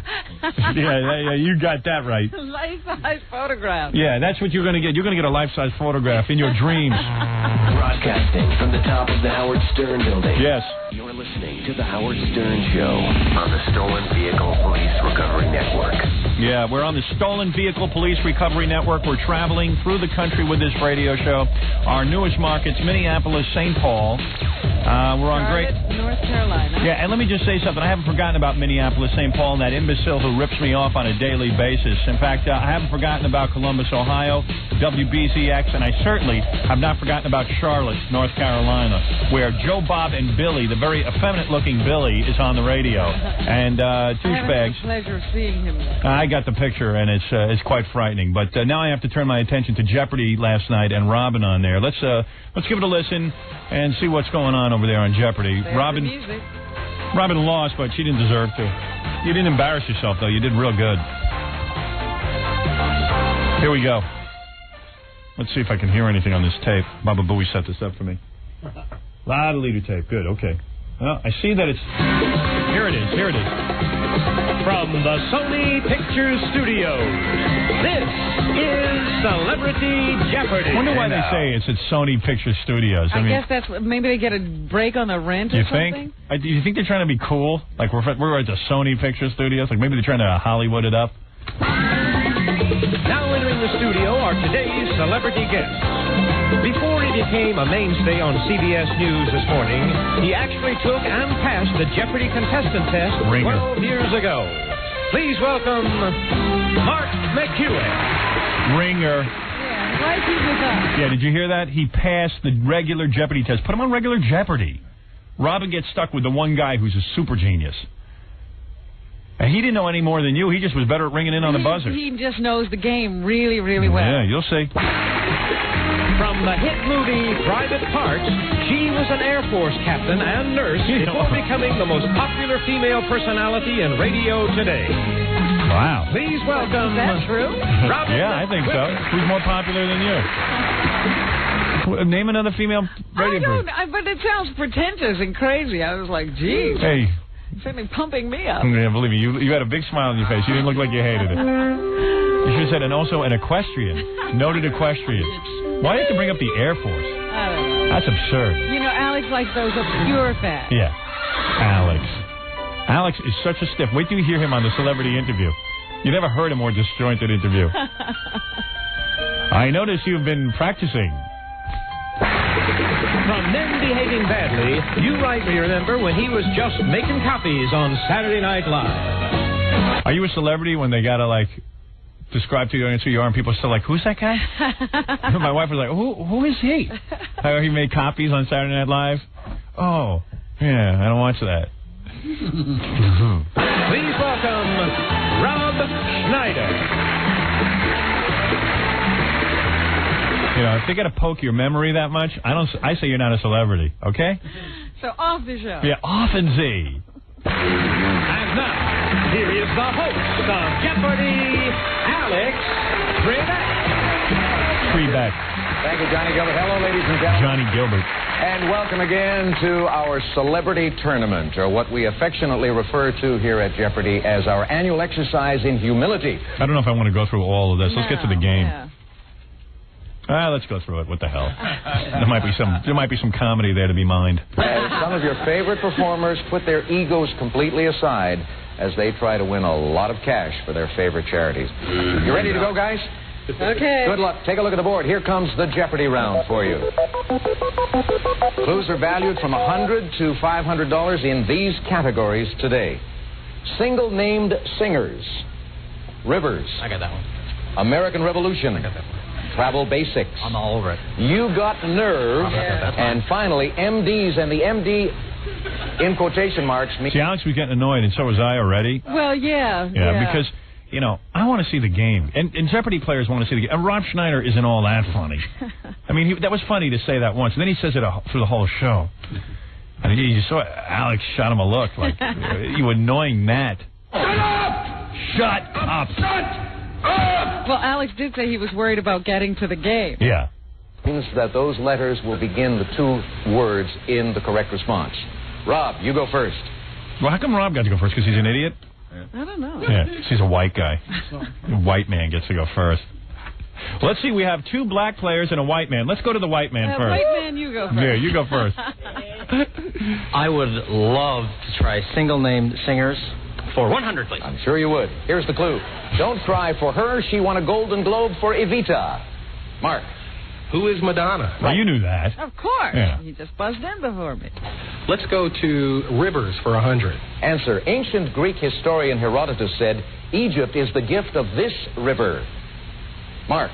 C: Yeah, you got that right.
F: Life size photograph.
C: Yeah, that's what you're going to get. You're going to get a life size photograph in your dreams.
A: Broadcasting from the top of the Howard Stern building.
C: Yes.
A: You're listening to the Howard Stern Show on the Stolen Vehicle Police Recovery Network.
C: Yeah, we're on the Stolen Vehicle Police Recovery Network. We're traveling through the country with this radio show. Our newest markets, Minneapolis, St. Paul. We're on
F: Charlotte, North Carolina.
C: Yeah, and let me just say something. I haven't forgotten about Minneapolis, St. Paul, and that imbecile who rips me off on a daily basis. In fact, I haven't forgotten about Columbus, Ohio, WBZX, and I certainly have not forgotten about Charlotte, North Carolina, where Joe Bob and Billy, the very effeminate-looking Billy, is on the radio. And douchebags.
F: I had the pleasure of seeing him.
C: I got the picture, and it's quite frightening. But now I have to turn my attention to Jeopardy last night and Robin on there. Let's give it a listen and see what's going on over there on Jeopardy. Robin lost, but she didn't deserve to. You didn't embarrass yourself, though. You did real good. Here we go. Let's see if I can hear anything on this tape. Baba Booey set this up for me. Lot of leader tape. Good, okay. Well, I see that it's... Here it is.
J: From the Sony Pictures Studios, this is Celebrity Jeopardy!
C: I wonder why they say it's at Sony Pictures Studios.
F: I guess that's... Maybe they get a break on the rent or something?
C: Do you think they're trying to be cool? Like we're at the Sony Pictures Studios? Like maybe they're trying to Hollywood it up?
J: Now entering the studio are today's celebrity guests. Before he became a mainstay on CBS News this morning, he actually took and passed the Jeopardy contestant test 12 years ago. Please welcome Mark McEwen.
C: Ringer.
F: Yeah, why is he with us?
C: Yeah, did you hear that? He passed the regular Jeopardy test. Put him on regular Jeopardy. Robin gets stuck with the one guy who's a super genius. And he didn't know any more than you. He just was better at ringing in on the buzzer.
F: He just knows the game really, really well.
C: Yeah, you'll see.
J: From the hit movie Private Parts, she was an Air Force captain and nurse before becoming the most popular female personality in radio today.
C: Wow.
J: Please welcome...
F: Is that true?
J: Robin.
C: Yeah, I think so. Who's more popular than you? Name another female radio person.
F: But it sounds pretentious and crazy. I was like, geez.
C: Hey.
F: Certainly pumping me up.
C: Yeah, believe me, you had a big smile on your face. You didn't look like you hated it. You should have said, and also an equestrian. Noted equestrian. Why do you have to bring up the Air Force?
F: I don't know.
C: That's absurd.
F: You know, Alex likes those obscure facts.
C: Yeah. Alex is such a stiff. Wait till you hear him on the celebrity interview. You never heard a more disjointed interview. I notice you've been practicing.
J: From Men Behaving Badly, you rightly remember when he was just making copies on Saturday Night Live.
C: Are you a celebrity when they gotta describe to you who you are and people are still like, who's that guy? My wife was like, who is he? How he made copies on Saturday Night Live? Oh, yeah, I don't watch that.
J: Please welcome Rob Schneider.
C: You know, if they got to poke your memory that much, I say you're not a celebrity, okay?
F: So off the show.
C: Yeah, off and Z.
J: And now, here is the host of Jeopardy, Alex Trebek.
C: Trebek.
J: Thank you, Johnny Gilbert. Hello, ladies and gentlemen.
C: Johnny Gilbert.
J: And welcome again to our Celebrity Tournament, or what we affectionately refer to here at Jeopardy as our annual exercise in humility.
C: I don't know if I want to go through all of this. Let's get to the game.
F: Yeah.
C: Let's go through it. What the hell? There might be some comedy there to be mined.
J: As some of your favorite performers put their egos completely aside as they try to win a lot of cash for their favorite charities. You ready to go, guys?
F: Okay.
J: Good luck. Take a look at the board. Here comes the Jeopardy round for you. Clues are valued from $100 to $500 in these categories today. Single-named singers. Rivers.
H: I got that one.
J: American Revolution.
H: I got that one.
J: Travel basics.
H: I'm all over it.
J: You Got Nerve.
H: Yeah.
J: And finally, MDs. And the MD, in quotation marks, means...
C: See, Alex was getting annoyed, and so was I already.
F: Well, yeah.
C: Yeah, because... You know, I want to see the game. And Jeopardy players want to see the game. And Rob Schneider isn't all that funny. I mean, that was funny to say that once. And then he says it through the whole show. And you saw Alex shot him a look like, you annoying gnat.
I: Shut up!
C: Shut up!
I: Shut up!
F: Well, Alex did say he was worried about getting to the game.
C: Yeah.
J: Means that those letters will begin the two words in the correct response. Rob, you go first.
C: Well, how come Rob got to go first? Because he's an idiot?
F: I don't know.
C: Yeah, he's a white guy. A white man gets to go first. Well, let's see. We have two black players and a white man. Let's go to the white man first.
F: White man, you go first.
C: Yeah, you go first.
H: I would love to try single-named singers for 100, please.
J: I'm sure you would. Here's the clue. Don't cry for her. She won a Golden Globe for Evita. Mark.
E: Who is Madonna?
C: Well, you knew that.
F: Of course.
C: Yeah.
F: He just buzzed in before me.
E: Let's go to Rivers for 100.
J: Answer. Ancient Greek historian Herodotus said, Egypt is the gift of this river. Mark.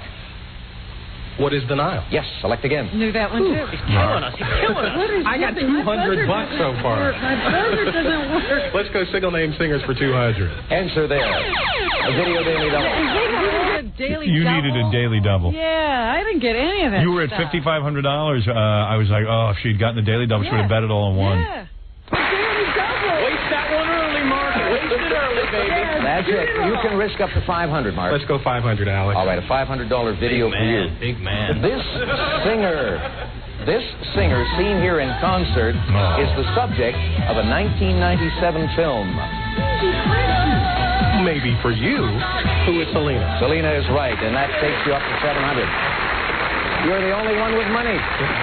E: What is the Nile?
J: Yes, select again.
F: Knew that one, too.
H: He's killing us. He's killing us.
E: I got $200 so far.
F: My buzzer doesn't work.
E: Let's go single-name singers for 200.
J: Answer there. A video daily double.
C: You needed a daily double.
F: Yeah, I didn't get any of that.
C: You were at
F: stuff.
C: $5,500. I was like, oh, if she'd gotten the daily double, she would have bet it all on one.
F: Yeah.
H: Waste that one early, Mark. Waste it early, baby.
J: That's it. You can risk up to 500, Mark.
E: Let's go 500, Alex.
J: All right, a $500 video for you.
H: Big man.
J: This singer seen here in concert is the subject of a 1997 film.
E: Maybe for you. Who is Selena?
J: Selena is right, and that takes you up to 700. You're the only one with money.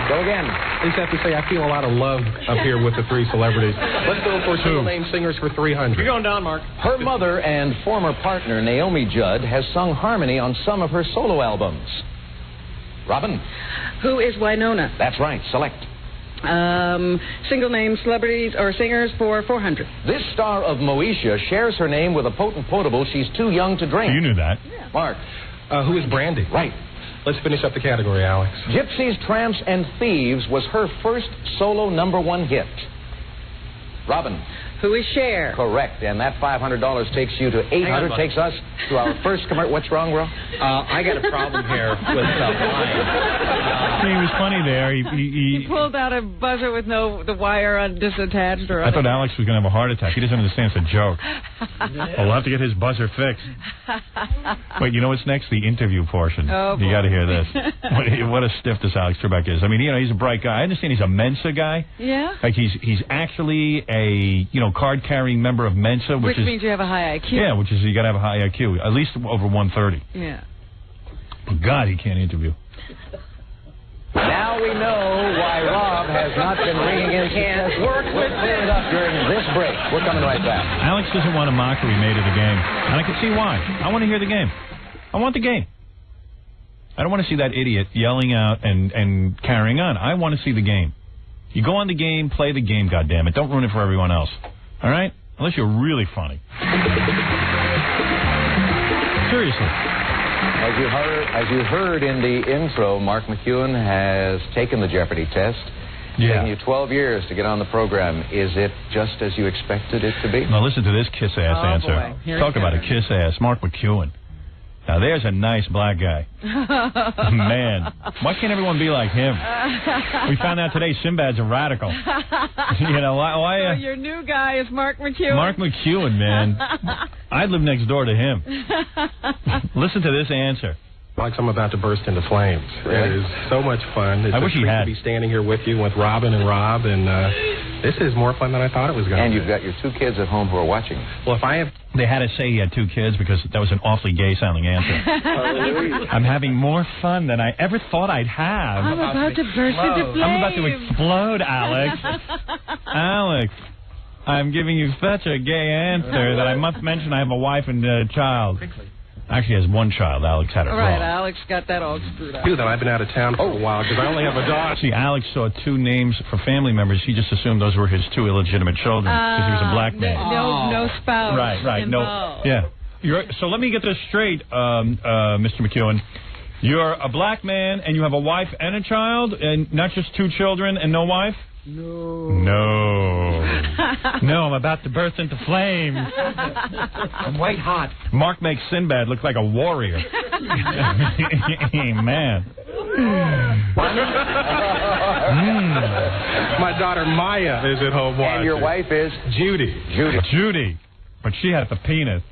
J: Go again.
E: I just have to say, I feel a lot of love up here with the three celebrities. Let's go for single-name singers for 300.
H: You're going down, Mark.
J: Her mother and former partner, Naomi Judd, has sung harmony on some of her solo albums. Robin?
F: Who is Winona?
J: That's right. Select.
F: Single name celebrities or singers for 400.
J: This star of Moesha shares her name with a potent potable she's too young to drink.
C: You knew that.
F: Yeah.
J: Mark.
E: Who is Brandy?
J: Right.
E: Let's finish up the category, Alex.
J: Gypsies, Tramps, and Thieves was her first solo #1 hit. Robin.
F: Who is Cher?
J: Correct. And that $500 takes you to 800. Takes us to our first commercial. What's wrong, bro?
H: I got a problem here with wine.
C: He was funny there.
F: He pulled out a buzzer with the wire disattached. Or
C: I thought Alex was going to have a heart attack. He doesn't understand it's a joke. We'll have to get his buzzer fixed. Wait, you know what's next? The interview portion.
F: Oh,
C: you got to hear this. What a stiff this Alex Trebek is. I mean, he's a bright guy. I understand he's a Mensa guy.
F: Yeah.
C: Like he's actually a card-carrying member of Mensa,
F: which means you have a high IQ.
C: Yeah, which is you got to have a high IQ, at least over 130.
F: Yeah.
C: But God, he can't interview.
J: Now we know why Rob has not been ringing in cans. We'll clear it up during this break. We're coming right back.
C: Alex doesn't want a mockery made of the game, and I can see why. I want to hear the game. I want the game. I don't want to see that idiot yelling out and carrying on. I want to see the game. You go on the game, play the game, goddammit. Don't ruin it for everyone else. All right? Unless you're really funny. Seriously.
J: As you heard in the intro, Mark McEwen has taken the Jeopardy test.
C: Yeah.
J: Taking you 12 years to get on the program. Is it just as you expected it to be?
C: Now listen to this kiss-ass answer. Talk about a kiss-ass. Mark McEwen. Now, there's a nice black guy. Man, why can't everyone be like him? We found out today Sinbad's a radical. Why?
F: So your new guy is Mark McEwen?
C: Mark McEwen, man. I'd live next door to him. Listen to this answer.
E: Alex, I'm about to burst into flames.
O: Really?
E: It is so much fun. It's
O: I wish
E: a
O: you
E: treat
O: had.
E: to be standing here with you with Robin and Rob, and this is more fun than I thought it was going to be.
V: And you've got your 2 kids at home who are watching.
E: Well, if I have...
O: They had to say he had 2 kids because that was an awfully gay-sounding answer. I'm having more fun than I ever thought I'd have.
F: I'm about to burst into flames.
O: I'm about to explode, Alex. Alex, I'm giving you such a gay answer that I must mention I have a wife and a child. Actually, has 1 child. Alex had it
F: All right,
O: wrong.
F: Alex got that all screwed up.
E: Too, that I've been out of town for a while because I only have a daughter.
O: See, Alex saw 2 names for family members. He just assumed those were his 2 illegitimate children because he was a black man.
F: No spouse.
O: Right.
F: Involved.
O: No. Yeah. So let me get this straight, Mr. McEwen. You're a black man and you have a wife and a child, and not just 2 children and no wife? No, I'm about to burst into flames.
S: I'm white hot.
O: Mark makes Sinbad look like a warrior. Man.
E: My daughter Maya is at home watching.
V: And your wife is?
O: Judy. But she had the penis.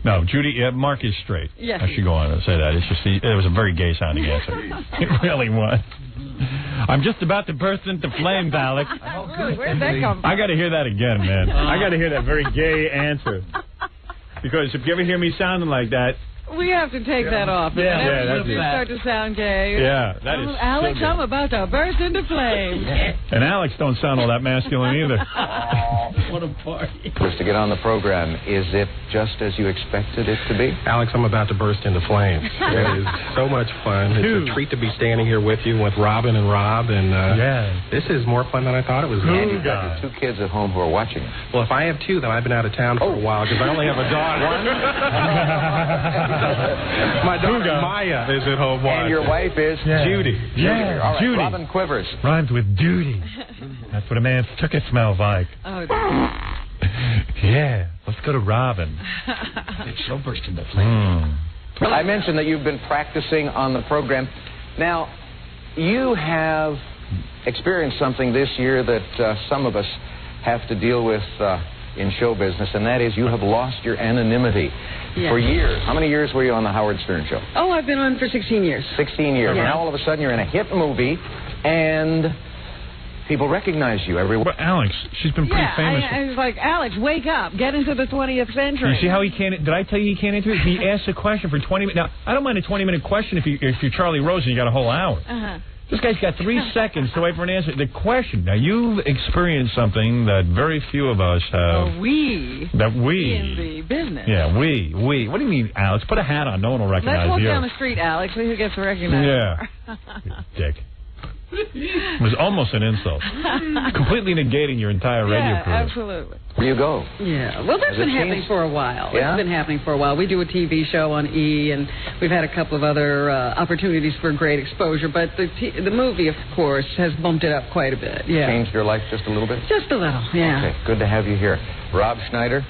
O: No, Judy, Mark is straight.
F: Yes.
O: I should go on and say that. It's just, it was a very gay-sounding answer. It really was. I'm just about to burst into flames, Alex.
F: Oh, good. Where'd that come from?
O: I got to hear that again, man. I got to hear that very gay answer. Because if you ever hear me sounding like that...
F: We have to take that off.
O: Yeah,
F: Whenever
O: that's
F: you start to sound gay.
O: Yeah, that is
F: Alex,
O: so good.
F: I'm about to burst into flames.
O: And Alex don't sound all that masculine either.
H: What a party.
V: Just to get on the program, is it just as you expected it to be?
E: Alex, I'm about to burst into flames. It is so much fun. It's a treat to be standing here with you with Robin and Rob, and this is more fun than I thought it was going to
V: And
E: be.
V: you've got your 2 kids at home who are watching.
E: Well, if I have 2, then I've been out of town for a while because I only have a daughter. My daughter Maya is at home watching.
V: And your wife is?
E: Judy.
O: Yeah,
V: All right,
O: Judy.
V: Robin Quivers.
O: Rhymes with duty. That's what a man's ticket smells like.
F: Oh,
O: Yeah, let's go to Robin.
S: She'll burst into flames.
V: I mentioned that you've been practicing on the program. Now, you have experienced something this year that some of us have to deal with in show business, and that is you have lost your anonymity for years. How many years were you on the Howard Stern Show?
F: Oh, I've been on for 16 years.
V: 16 years.
F: Yeah.
V: Now all of a sudden you're in a hit movie, and people recognize you everywhere.
O: But Alex, she's been pretty famous.
F: I was like, Alex, wake up. Get into the 20th century.
O: You see how he can't... Did I tell you he can't answer it? He asks a question for 20 minutes. Now, I don't mind a 20-minute question if you're Charlie Rose and you got a whole hour.
F: Uh-huh.
O: This guy's got 3 seconds to wait for an answer. The question. Now, you've experienced something that very few of us have.
F: In the business.
O: Yeah, we. What do you mean, Alex? Put a hat on. No one will recognize
F: Let's walk
O: you.
F: down the street, Alex. See who gets recognized.
O: Yeah. You dick. It was almost an insult. Completely negating your entire radio career.
F: Absolutely.
V: Where you go?
F: Yeah. Well, that's
V: Has it
F: been happening
V: changed?
F: for a while.
V: Yeah?
F: It's been happening for a while. We do a TV show on E, and we've had a couple of other opportunities for great exposure. But the movie, of course, has bumped it up quite a bit. Yeah.
V: Changed your life just a little bit?
F: Just a little, yeah.
V: Okay, good to have you here. Rob Schneider?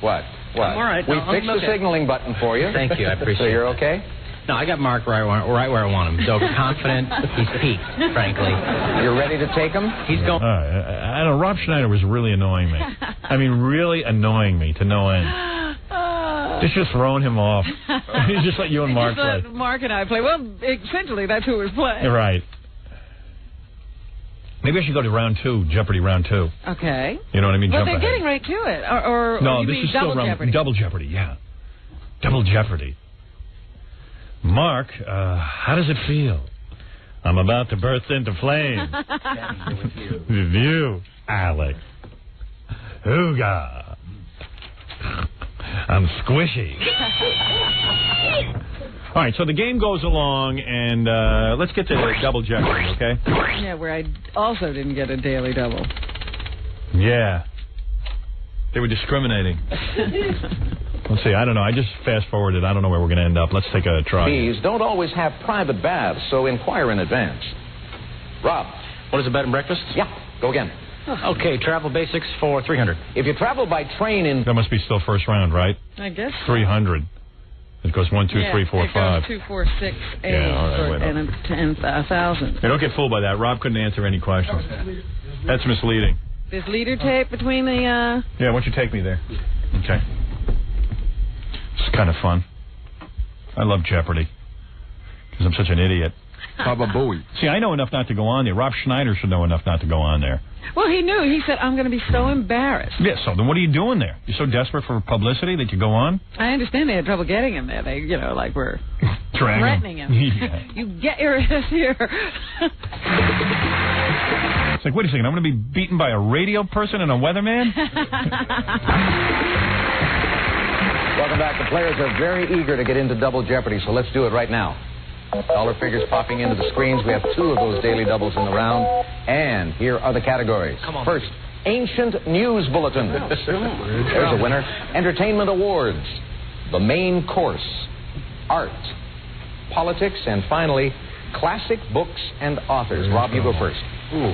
V: What?
H: I'm all right.
V: We
H: No,
V: fixed
H: I'm
V: the
H: okay.
V: signaling button for you.
H: Thank you. I appreciate
V: So you're
H: that.
V: okay?
H: No, I got Mark right where I want him. So confident, he's peaked, frankly.
V: You're ready to take him?
H: He's going.
O: I don't know. Rob Schneider was really annoying me. I mean, really annoying me to no end. Just throwing him off. He's just let you and Mark
F: Just
O: play.
F: let Mark and I play. Well, essentially, that's who was playing.
O: You're right. Maybe I should go to round 2, Jeopardy round 2.
F: Okay.
O: You know what I mean?
F: Well,
O: Jump
F: they're
O: ahead.
F: getting right to it. Or
O: No,
F: you
O: this
F: mean
O: is still
F: double Jeopardy?
O: Double Jeopardy, yeah. Double Jeopardy. Mark, how does it feel? I'm about to burst into flames. With you, Alex. Ooga. I'm squishy. All right, so the game goes along, and let's get to Double Jeopardy, okay?
F: Yeah, where I also didn't get a daily double.
O: Yeah. They were discriminating. Let's see, I don't know. I just fast-forwarded. I don't know where we're going to end up. Let's take a try.
V: Bees don't always have private baths, so inquire in advance. Rob.
H: What is a bed and breakfast?
V: Yeah, go again.
H: Okay, travel basics for 300.
V: If you travel by train in...
O: That must be still first round, right?
F: I guess.
O: 300. It goes 1, 2, 3, 4, 5.
F: It goes 2, 4, 6, 8,
O: Yeah, all right, wait
F: and 10,000.
O: Hey, don't get fooled by that. Rob couldn't answer any questions. That's misleading.
F: This leader tape between the...
O: Yeah, why don't you take me there? Okay. It's kind of fun.
C: I love Jeopardy because I'm such an idiot.
E: Baba Booey.
C: See, I know enough not to go on there. Rob Schneider should know enough not to go on there.
F: Well, he knew. He said, I'm going to be so embarrassed.
C: Yeah, so then what are you doing there? You're so desperate for publicity that you go on?
F: I understand they had trouble getting him there. They, like, were threatening him.
C: Yeah.
F: You get your ass here.
C: It's like, wait a second, I'm going to be beaten by a radio person and a weatherman?
V: Welcome back. The players are very eager to get into Double Jeopardy, so let's do it right now. Dollar figures popping into the screens. We have 2 of those daily doubles in the round. And here are the categories. First, Ancient News Bulletin. There's a winner. Entertainment Awards. The Main Course. Art. Politics. And finally, Classic Books and Authors. Rob, you go first.
K: Ooh.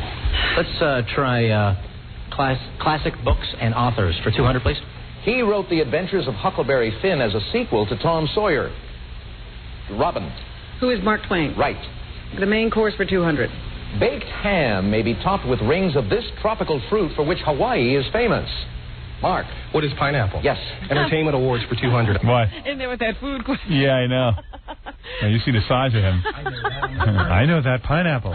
K: Let's try Classic Books and Authors for 200, please.
V: He wrote The Adventures of Huckleberry Finn as a sequel to Tom Sawyer. Robin.
F: Who is Mark Twain?
V: Right.
F: The Main Course for 200.
V: Baked ham may be topped with rings of this tropical fruit for which Hawaii is famous. Mark.
E: What is pineapple?
V: Yes.
E: Entertainment Awards for 200.
C: What?
F: In there with that food question.
C: Yeah, I know. Now, you see the size of him. I know that pineapple.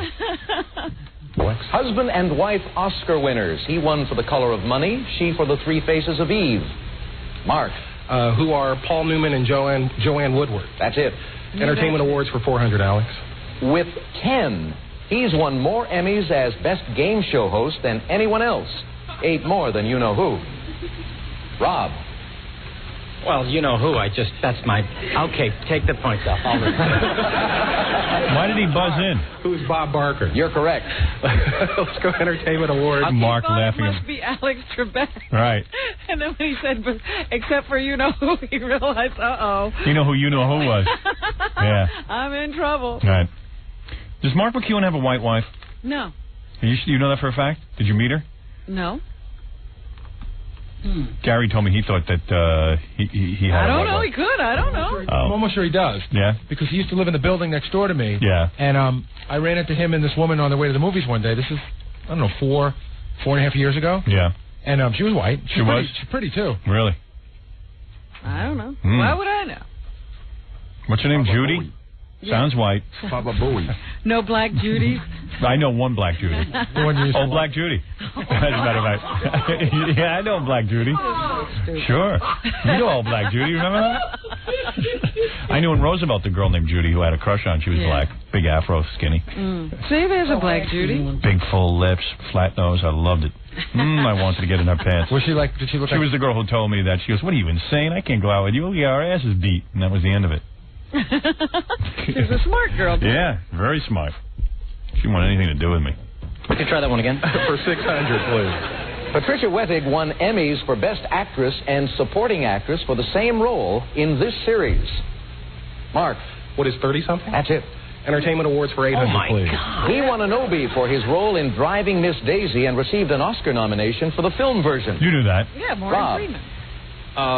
V: Husband and wife Oscar winners. He won for The Color of Money, she for The Three Faces of Eve. Mark.
E: Who are Paul Newman and Joanne Woodward.
V: That's it.
E: Entertainment Awards for 400, Alex.
V: With 10, he's won more Emmys as Best Game Show host than anyone else. 8 more than you know who. Rob.
K: Well, you know who. That's my... Okay, take the points off.
C: Why did he buzz in?
E: Who's Bob Barker?
V: You're correct.
E: Let's go Entertainment Awards.
C: Mark
F: he
C: laughing.
F: It must be Alex Trebek.
C: Right.
F: And then when he said, but except for you know who, he realized, uh-oh.
C: You know who was. Yeah.
F: I'm in trouble.
C: Right. Does Mark McEwen have a white wife?
F: No.
C: You know that for a fact? Did you meet her?
F: No.
C: Gary told me he thought that he had.
F: I don't know. He could. I don't know.
L: I'm almost sure he does.
C: Yeah.
L: Because he used to live in the building next door to me.
C: Yeah.
L: And I ran into him and this woman on their way to the movies one day. This is, I don't know, 4.5 years ago.
C: Yeah.
L: And she was white.
C: She was?
L: She's pretty too.
C: Really?
F: I don't know. Why would I know?
C: What's her name? Judy?
F: Yeah.
C: Sounds white.
E: Baba Booey.
F: No Black Judy?
C: I know one Black Judy. Black Judy. As a matter of fact. Yeah, I know Black Judy. Sure. You know old Black Judy, remember that? I knew in Roosevelt a girl named Judy who I had a crush on. She was black. Big afro, skinny.
F: See, there's a Black Judy.
C: Big full lips, flat nose. I loved it. I wanted to get in her pants.
L: Was she like, did she look
C: She was the girl who told me that. She goes, what are you, insane? I can't go out with you. Yeah, our ass is beat. And that was the end of it.
F: She's a smart girl.
C: Yeah, very smart. She didn't want anything to do with me.
K: We could try that one again.
E: For 600, please.
V: Patricia Wettig won Emmys for Best Actress and Supporting Actress for the same role in this series. Mark.
E: What is 30-something?
V: That's it.
E: Entertainment Awards for 800, please.
V: God. He won an Obie for his role in Driving Miss Daisy and received an Oscar nomination for the film version.
C: You knew that.
F: Yeah, Morgan Freeman.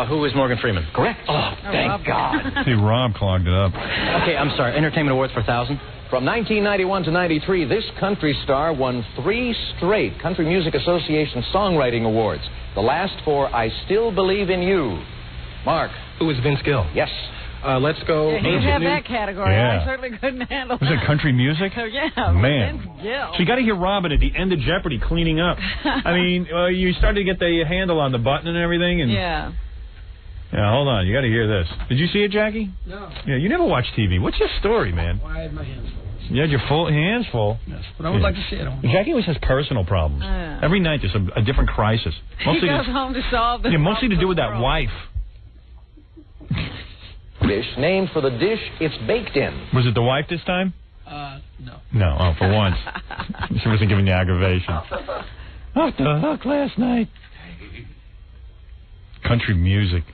K: Who is Morgan Freeman?
V: Correct.
K: Oh, thank God.
C: See, Rob clogged it up.
K: Okay, I'm sorry. Entertainment Awards for 1,000?
V: From 1991 to 93, this country star won 3 straight Country Music Association Songwriting Awards. The last for I Still Believe in You. Mark.
E: Who is Vince Gill?
V: Yes.
E: Let's go.
F: Yeah, he'd have that category.
C: Yeah.
F: I certainly couldn't handle
C: Was it country music?
F: Yeah.
C: Man.
F: Vince Gill.
C: So you got to hear Robin at the end of Jeopardy cleaning up. I mean, you started to get the handle on the button and everything. And
F: yeah.
C: Yeah, hold on. You got to hear this. Did you see it, Jackie?
L: No.
C: Yeah, you never watch TV. What's your story, man?
L: Well, I had my hands full.
C: You had your hands full.
L: Yes, but I would like to see it.
C: Jackie always has personal problems. Every night there's a different crisis.
F: Mostly he goes home to solve the
C: mostly to do with that wife.
V: Dish named for the dish it's baked in.
C: Was it the wife this time?
L: No.
C: No, oh, for once. She wasn't giving you aggravation. Off the hook last night. Country music.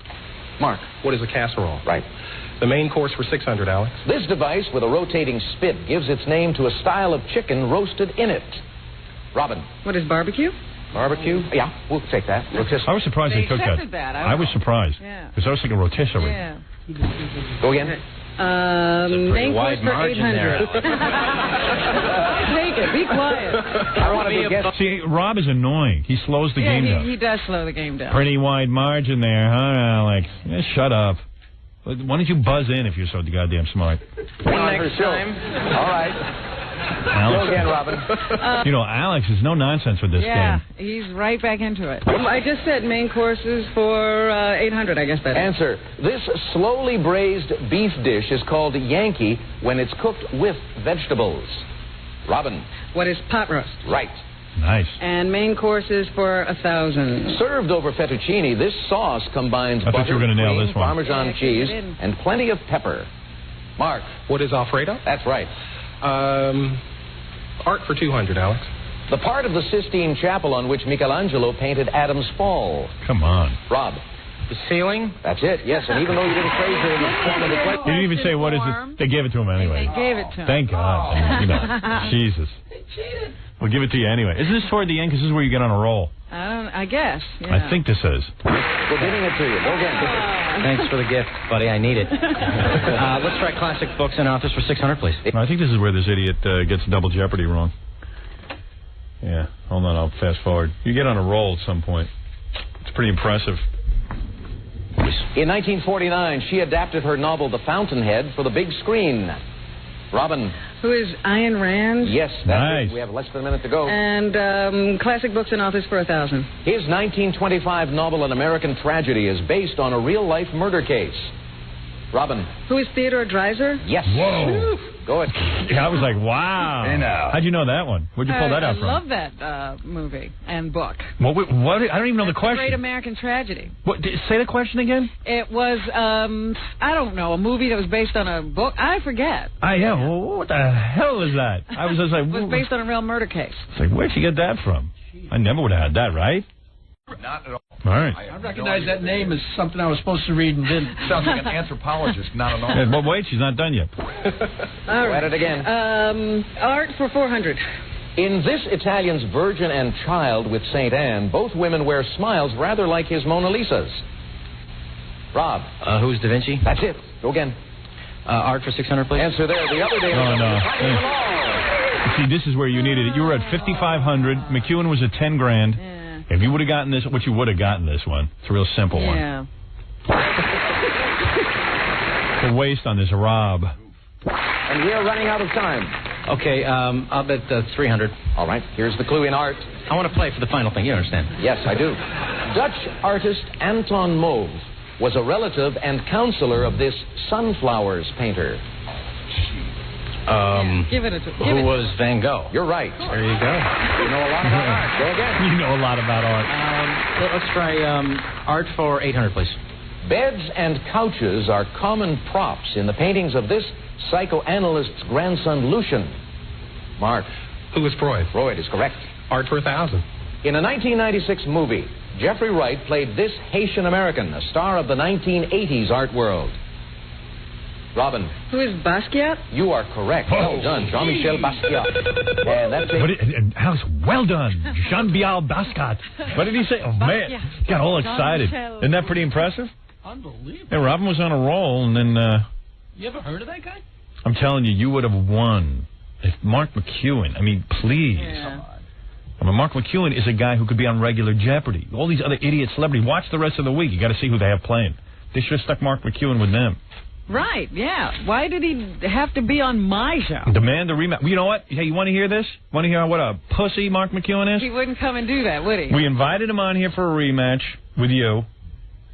V: Mark.
E: What is a casserole?
V: Right.
E: The main course for 600, Alex.
V: This device with a rotating spit gives its name to a style of chicken roasted in it. Robin.
F: What is barbecue?
V: Barbecue? Yeah, we'll take that.
C: I was surprised they took
F: accepted that.
C: I was surprised.
F: Yeah.
C: Because I was thinking rotisserie.
F: Yeah.
V: Go again.
F: Main course for 800. Take it. Be quiet.
V: I want to be a guest.
C: See, Rob is annoying. He slows the game down.
F: He does slow the game down.
C: Pretty wide margin there, huh, Alex? Yeah, shut up. Why don't you buzz in if you're so goddamn smart?
V: Next time. All right.
C: Alex.
V: Go again, Robin.
C: You know, Alex is no nonsense with this
F: Yeah,
C: game.
F: he's right back into it. I just said main courses for 800, I guess that is.
V: Answer. This slowly braised beef dish is called Yankee when it's cooked with vegetables. Robin.
F: What is pot roast?
V: Right.
C: Nice.
F: And main courses for 1,000.
V: Served over fettuccine, this sauce combines
C: I thought
V: butter,
C: you were gonna nail
V: cream,
C: this one.
V: Parmesan cheese, and plenty of pepper. Mark.
E: What is Alfredo?
V: That's right.
E: Art for 200, Alex.
V: The part of the Sistine Chapel on which Michelangelo painted Adam's Fall.
C: Come on.
V: Rob.
E: The ceiling?
V: That's it, yes. And even though you didn't phrase it in the form of the question.
C: He didn't even say what is it. They gave it to him anyway.
F: They gave it to him.
C: Thank God. I mean, you know, Jesus. We'll give it to you anyway. Isn't this toward the end? Because this is where you get on a roll.
F: I guess. Yeah.
C: I think this is.
V: We're giving it to you. Go again.
K: Thanks for the gift, buddy. I need it. Let's try classic books and authors for 600, please.
C: I think this is where this idiot gets Double Jeopardy wrong. Yeah. Hold on. I'll fast forward. You get on a roll at some point. It's pretty impressive.
V: In 1949, she adapted her novel The Fountainhead for the big screen. Robin.
F: Who is Ayn Rand?
V: Yes, that's it. We have less than a minute to go.
F: And classic books and authors for 1,000.
V: His 1925 novel, An American Tragedy, is based on a real-life murder case. Robin.
F: Who is Theodore Dreiser?
V: Yes.
C: Whoa.
V: Go ahead.
C: Yeah, I was like, wow.
V: Hey, now.
C: How'd you know that one? Where'd you pull that out from?
F: I love that movie and book.
C: What? I don't even know the question.
F: Great American Tragedy.
C: What? Say the question again.
F: It was, I don't know, a movie that was based on a book. I forget.
C: Well, what the hell is that? I was just like,
F: it was based on a real murder case.
C: It's like, where'd you get that from? I never would have had that, right?
M: Not at all.
C: All right.
H: I recognize that name as something I was supposed to read and didn't.
M: Sounds like an anthropologist, not an author.
C: Yeah, but wait, she's not done yet.
V: Go at it again.
F: Art for 400.
V: In this Italian's Virgin and Child with St. Anne, both women wear smiles rather like his Mona Lisa's. Rob.
K: Who's Da Vinci?
V: That's it. Go again.
K: Art for 600, please.
V: Answer there. The other day.
C: See, this is where you needed it. You were at 5,500. McEwen was at 10 grand.
F: Yeah.
C: If you would have gotten this, what you would have gotten this one. It's a real simple one.
F: Yeah.
C: The waste on this, Rob.
V: And we are running out of time.
K: Okay, I'll bet 300.
V: All right, here's the clue in art.
K: I want to play for the final thing. You understand?
V: Yes, I do. Dutch artist Anton Mauve was a relative and counselor of this sunflowers painter.
F: Give it
K: who was Van Gogh?
V: You're right.
K: There you go.
V: You know a lot about art. Go again.
C: You know a lot about art.
K: Let's try art for 800, please.
V: Beds and couches are common props in the paintings of this psychoanalyst's grandson, Lucian. Mark.
E: Who was Freud?
V: Freud is correct.
E: Art for 1,000.
V: In a 1996 movie, Jeffrey Wright played this Haitian American, a star of the 1980s art world. Robin.
F: Who is Basquiat?
V: You are correct. Well done, Jean-Michel Basquiat. And that's it.
C: Alex, well done. Jean-Michel Basquiat. What did he say? Oh, man. He got all excited. Isn't that pretty impressive?
H: Unbelievable.
C: Hey, Robin was on a roll, and then...
H: You ever heard of that guy?
C: I'm telling you, you would have won. If Mark McEwen, I mean, please.
F: Yeah.
C: I mean, Mark McEwen is a guy who could be on regular Jeopardy. All these other idiot celebrities. Watch the rest of the week. You got to see who they have playing. They should have stuck Mark McEwen with them.
F: Right, yeah. Why did he have to be on my show?
C: Demand a rematch. You know what? Hey, you want to hear this? Want to hear what a pussy Mark McEwen is?
F: He wouldn't come and do that, would he?
C: We invited him on here for a rematch with you.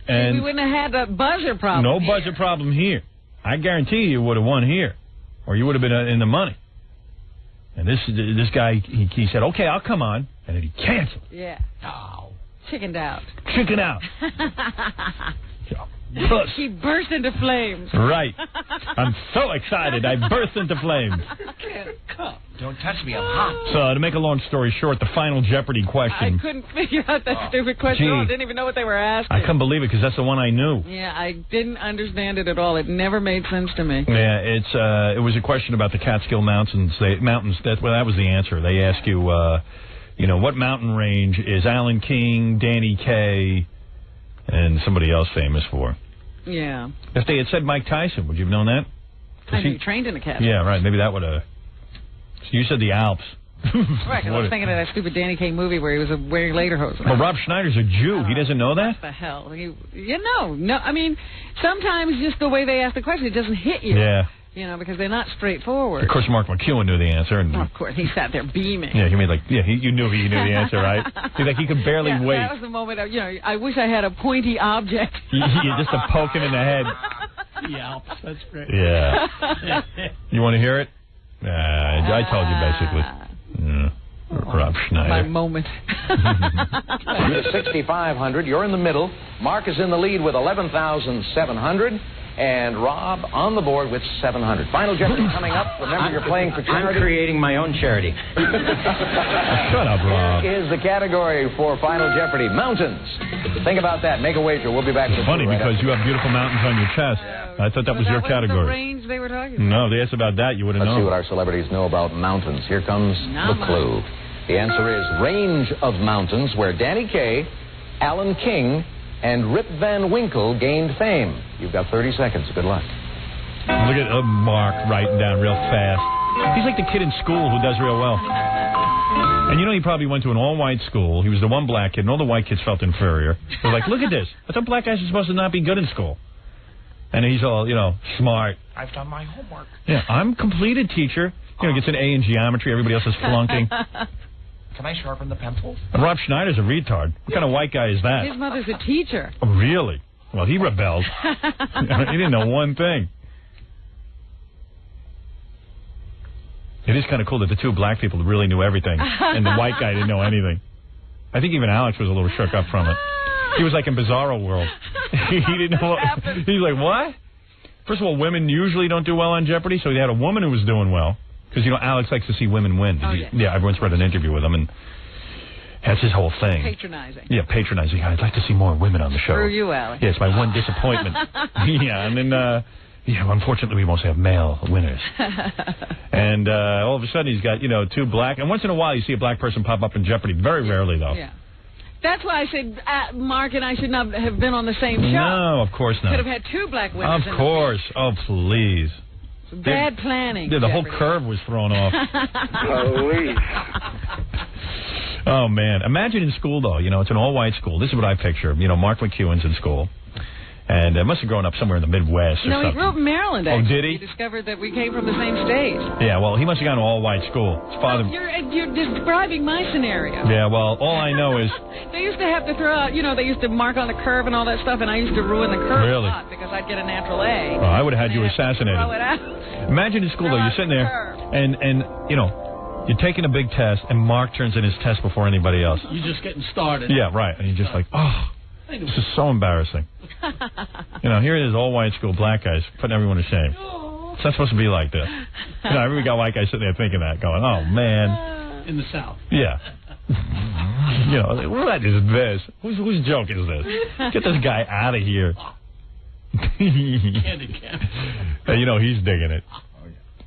C: And
F: we wouldn't have had a buzzer problem.
C: No buzzer problem here. I guarantee you would have won here. Or you would have been in the money. And this guy, he said, okay, I'll come on. And then he canceled.
F: Yeah. Oh. Chickened out.
C: Chicken out.
F: He burst into flames.
C: Right. I'm so excited. I burst into flames.
M: Don't touch me. I'm hot.
C: So, to make a long story short, the final Jeopardy question.
F: I couldn't figure out that stupid question at all. I didn't even know what they were asking.
C: I couldn't believe it because that's the one I knew.
F: Yeah, I didn't understand it at all. It never made sense to me.
C: Yeah, it was a question about the Catskill Mountains. That was the answer. They ask you, what mountain range is Alan King, Danny Kaye, and somebody else famous for?
F: Yeah.
C: If they had said Mike Tyson, would you have known that?
F: I knew he trained in a Catskill.
C: Yeah, right. Maybe that would have... So you said the Alps.
F: Right, 'cause I was thinking of that stupid Danny Kaye movie where he was wearing lederhosen.
C: Well, Rob Schneider's a Jew. He doesn't know that?
F: What the hell? No. I mean, sometimes just the way they ask the question, it doesn't hit you.
C: Yeah.
F: You know, because they're not straightforward.
C: Of course, Mark McEwen knew the answer. And
F: Of course, he sat there beaming.
C: yeah, you knew he knew the answer, right? He's like, he could barely wait.
F: That was the moment of, I wish I had a pointy object.
C: Just to poke him in the head.
H: Yeah, that's great.
C: Yeah. You want to hear it? I told you, basically. Rob Schneider.
F: My moment.
V: 6,500. You're in the middle. Mark is in the lead with 11,700. And Rob on the board with 700. Final Jeopardy coming up. Remember, you're playing for charity.
K: I'm creating my own charity.
C: Shut up, Rob.
V: Is the category for Final Jeopardy mountains? Think about that. Make a wager. We'll be back.
C: It's funny because you have beautiful mountains on your chest. I thought that was your category.
F: The range they were talking about?
C: No, they asked about that. You would have known.
V: Let's see what our celebrities know about mountains. Here comes the clue. The answer is range of mountains where Danny Kaye, Alan King, and Rip Van Winkle gained fame. You've got 30 seconds. Good luck.
C: Look at Mark writing down real fast. He's like the kid in school who does real well. And he probably went to an all-white school. He was the one black kid, and all the white kids felt inferior. They're like, look at this. I thought black guys are supposed to not be good in school. And he's all, smart.
M: I've done my homework.
C: Yeah, I'm completed, teacher. Gets an A in geometry. Everybody else is flunking.
M: Can I sharpen the pencils?
C: And Rob Schneider's a retard. What kind of white guy is that?
F: His mother's a teacher.
C: Oh, really? Well, he rebelled. He didn't know one thing. It is kind of cool that the two black people really knew everything, and the white guy didn't know anything. I think even Alex was a little shook up from it. He was like in Bizarro World. He didn't know. He's like, what? First of all, women usually don't do well on Jeopardy, so he had a woman who was doing well. Because, Alex likes to see women win. Yeah, everyone's read an interview with him, and that's his whole thing.
F: Patronizing.
C: Yeah, patronizing. I'd like to see more women on the show.
F: Screw you, Alex.
C: Yeah, it's my one disappointment. Yeah, and then, unfortunately, we mostly have male winners. And all of a sudden, he's got, two black. And once in a while, you see a black person pop up in Jeopardy. Very rarely, though.
F: Yeah. That's why I said Mark and I should not have been on the same show.
C: No, of course not.
F: Could have had two black winners.
C: Of course. Oh, please.
F: Bad planning.
C: Yeah, the whole curve was thrown off. Oh, man. Imagine in school, though. It's an all-white school. This is what I picture. Mark McEwen's in school. And must have grown up somewhere in the Midwest or something.
F: No, he grew up in Maryland, actually.
C: Oh, did he?
F: He discovered that we came from the same state.
C: Yeah, well, he must have gone to all-white school. His father...
F: You're describing my scenario.
C: Yeah, well, all I know is...
F: They used to have to throw out, they used to mark on the curve and all that stuff, and I used to ruin the curve a lot because I'd get a natural A.
C: Well, I would have had you assassinated.
F: Throw it out.
C: Imagine in school, though, you're sitting there, and you're taking a big test, and Mark turns in his test before anybody else.
H: You're just getting started.
C: Yeah, right. And you're just like, oh, this is so embarrassing. Here it is, all white school, black guys, putting everyone to shame. It's not supposed to be like this. We got white guys sitting there thinking that, going, oh, man.
H: In the South.
C: Yeah. What is this? Whose joke is this? Get this guy out of here.
H: Candy camp.
C: He's digging it.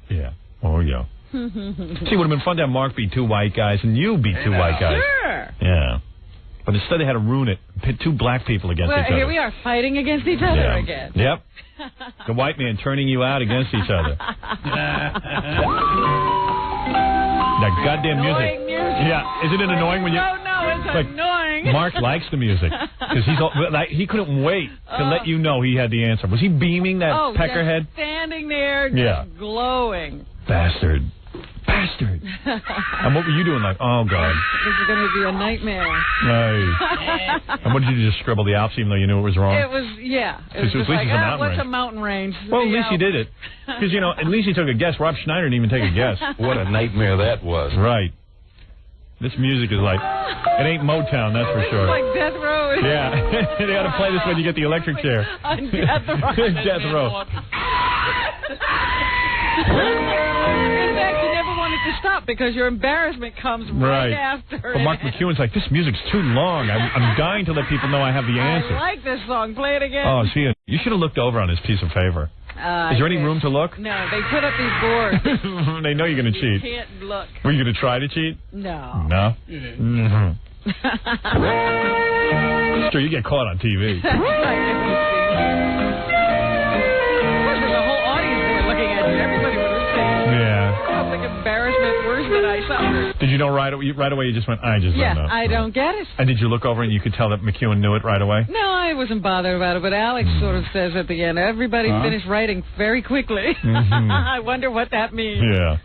C: Yeah. Oh, yeah. See, it would have been fun to have Mark be two white guys and you be two white guys.
F: Sure.
C: Yeah. But instead they had to ruin it. Pit two black people against each other.
F: Here we are fighting against each other again.
C: Yep. The white man turning you out against each other. That goddamn music. Yeah. Isn't it annoying when you...
F: No, it's annoying.
C: Mark likes the music. Because he couldn't wait to let you know he had the answer. Was he beaming that peckerhead?
F: Just standing there just glowing.
C: Bastard. And what were you doing? Like, oh, God.
F: This is going to be a nightmare.
C: Nice. And what did you just scribble the Alps even though you knew it was wrong?
F: It was, It was just like, what's a mountain range?
C: Well, at least you did it. Because, at least you took a guess. Rob Schneider didn't even take a guess.
E: What a nightmare that was.
C: Right. This music is like, it ain't Motown, that's for sure.
F: It's like Death Row.
C: Yeah. They got to play this when you get the electric chair.
F: On Death Row.
C: Death Row.
F: In fact, you never wanted to stop because your embarrassment comes right after.
C: But Mark McEwen's like, this music's too long. I'm dying to let people know I have the answer.
F: I like this song. Play it again.
C: Oh, see, you should have looked over on his piece of paper. Is there any room to look?
F: No, they put up these boards.
C: They know you're going to cheat.
F: You can't look.
C: Were you going to try to cheat?
F: No.
C: No? Mm-hmm. Sure, you get caught on TV.
F: Embarrassment worse that I suffered.
C: Did you know right away? Right away, you just went, I just
F: Yeah,
C: don't know.
F: I don't get it.
C: And did you look over and you could tell that McEwen knew it right away?
F: No, I wasn't bothered about it, but Alex sort of says at the end, everybody finished writing very quickly.
C: Mhm.
F: I wonder what that means.
C: Yeah.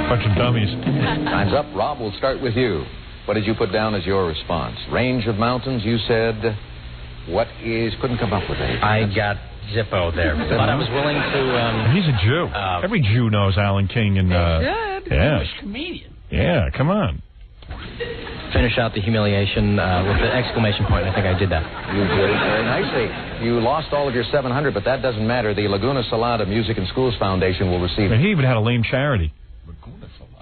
C: Bunch of dummies.
V: Time's up. Rob, we'll start with you. What did you put down as your response? Range of mountains, you said. What is... Couldn't come up with anything.
K: I got Zippo there, but I was willing to...
C: He's a Jew. Every Jew knows Alan King and...
F: Good.
C: Yeah.
H: Comedian.
C: Yeah, come on.
K: finish out the humiliation with the exclamation point. I think I did that.
V: You did it very nicely. You lost all of your $700, but that doesn't matter. The Laguna Salada Music and Schools Foundation will receive it.
C: And he even had a lame charity.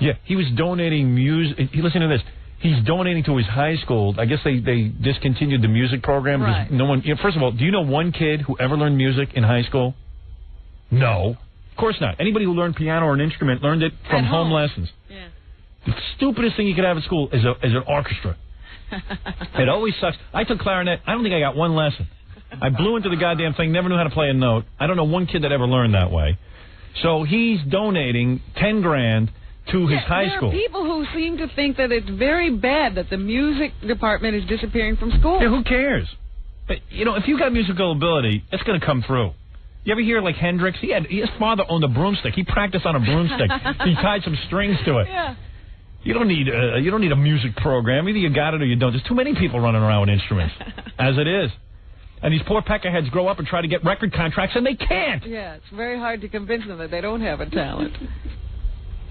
C: Yeah, he was donating music. Listen to this. He's donating to his high school. I guess they discontinued the music program.
F: Right.
C: No one. First of all, do you know one kid who ever learned music in high school? No. Of course not. Anybody who learned piano or an instrument learned it from home lessons.
F: Yeah.
C: The stupidest thing you could have at school is an orchestra. It always sucks. I took clarinet. I don't think I got one lesson. I blew into the goddamn thing, never knew how to play a note. I don't know one kid that ever learned that way. So he's donating $10,000 to his high school.
F: There are people who seem to think that it's very bad that the music department is disappearing from school.
C: Yeah, who cares? But, if you got musical ability, it's going to come through. You ever hear like Hendrix? His father owned a broomstick. He practiced on a broomstick. He tied some strings to it.
F: Yeah.
C: You don't need a music program. Either you got it or you don't. There's too many people running around with instruments, as it is. And these poor peckerheads grow up and try to get record contracts, and they can't.
F: Yeah, it's very hard to convince them that they don't have a talent.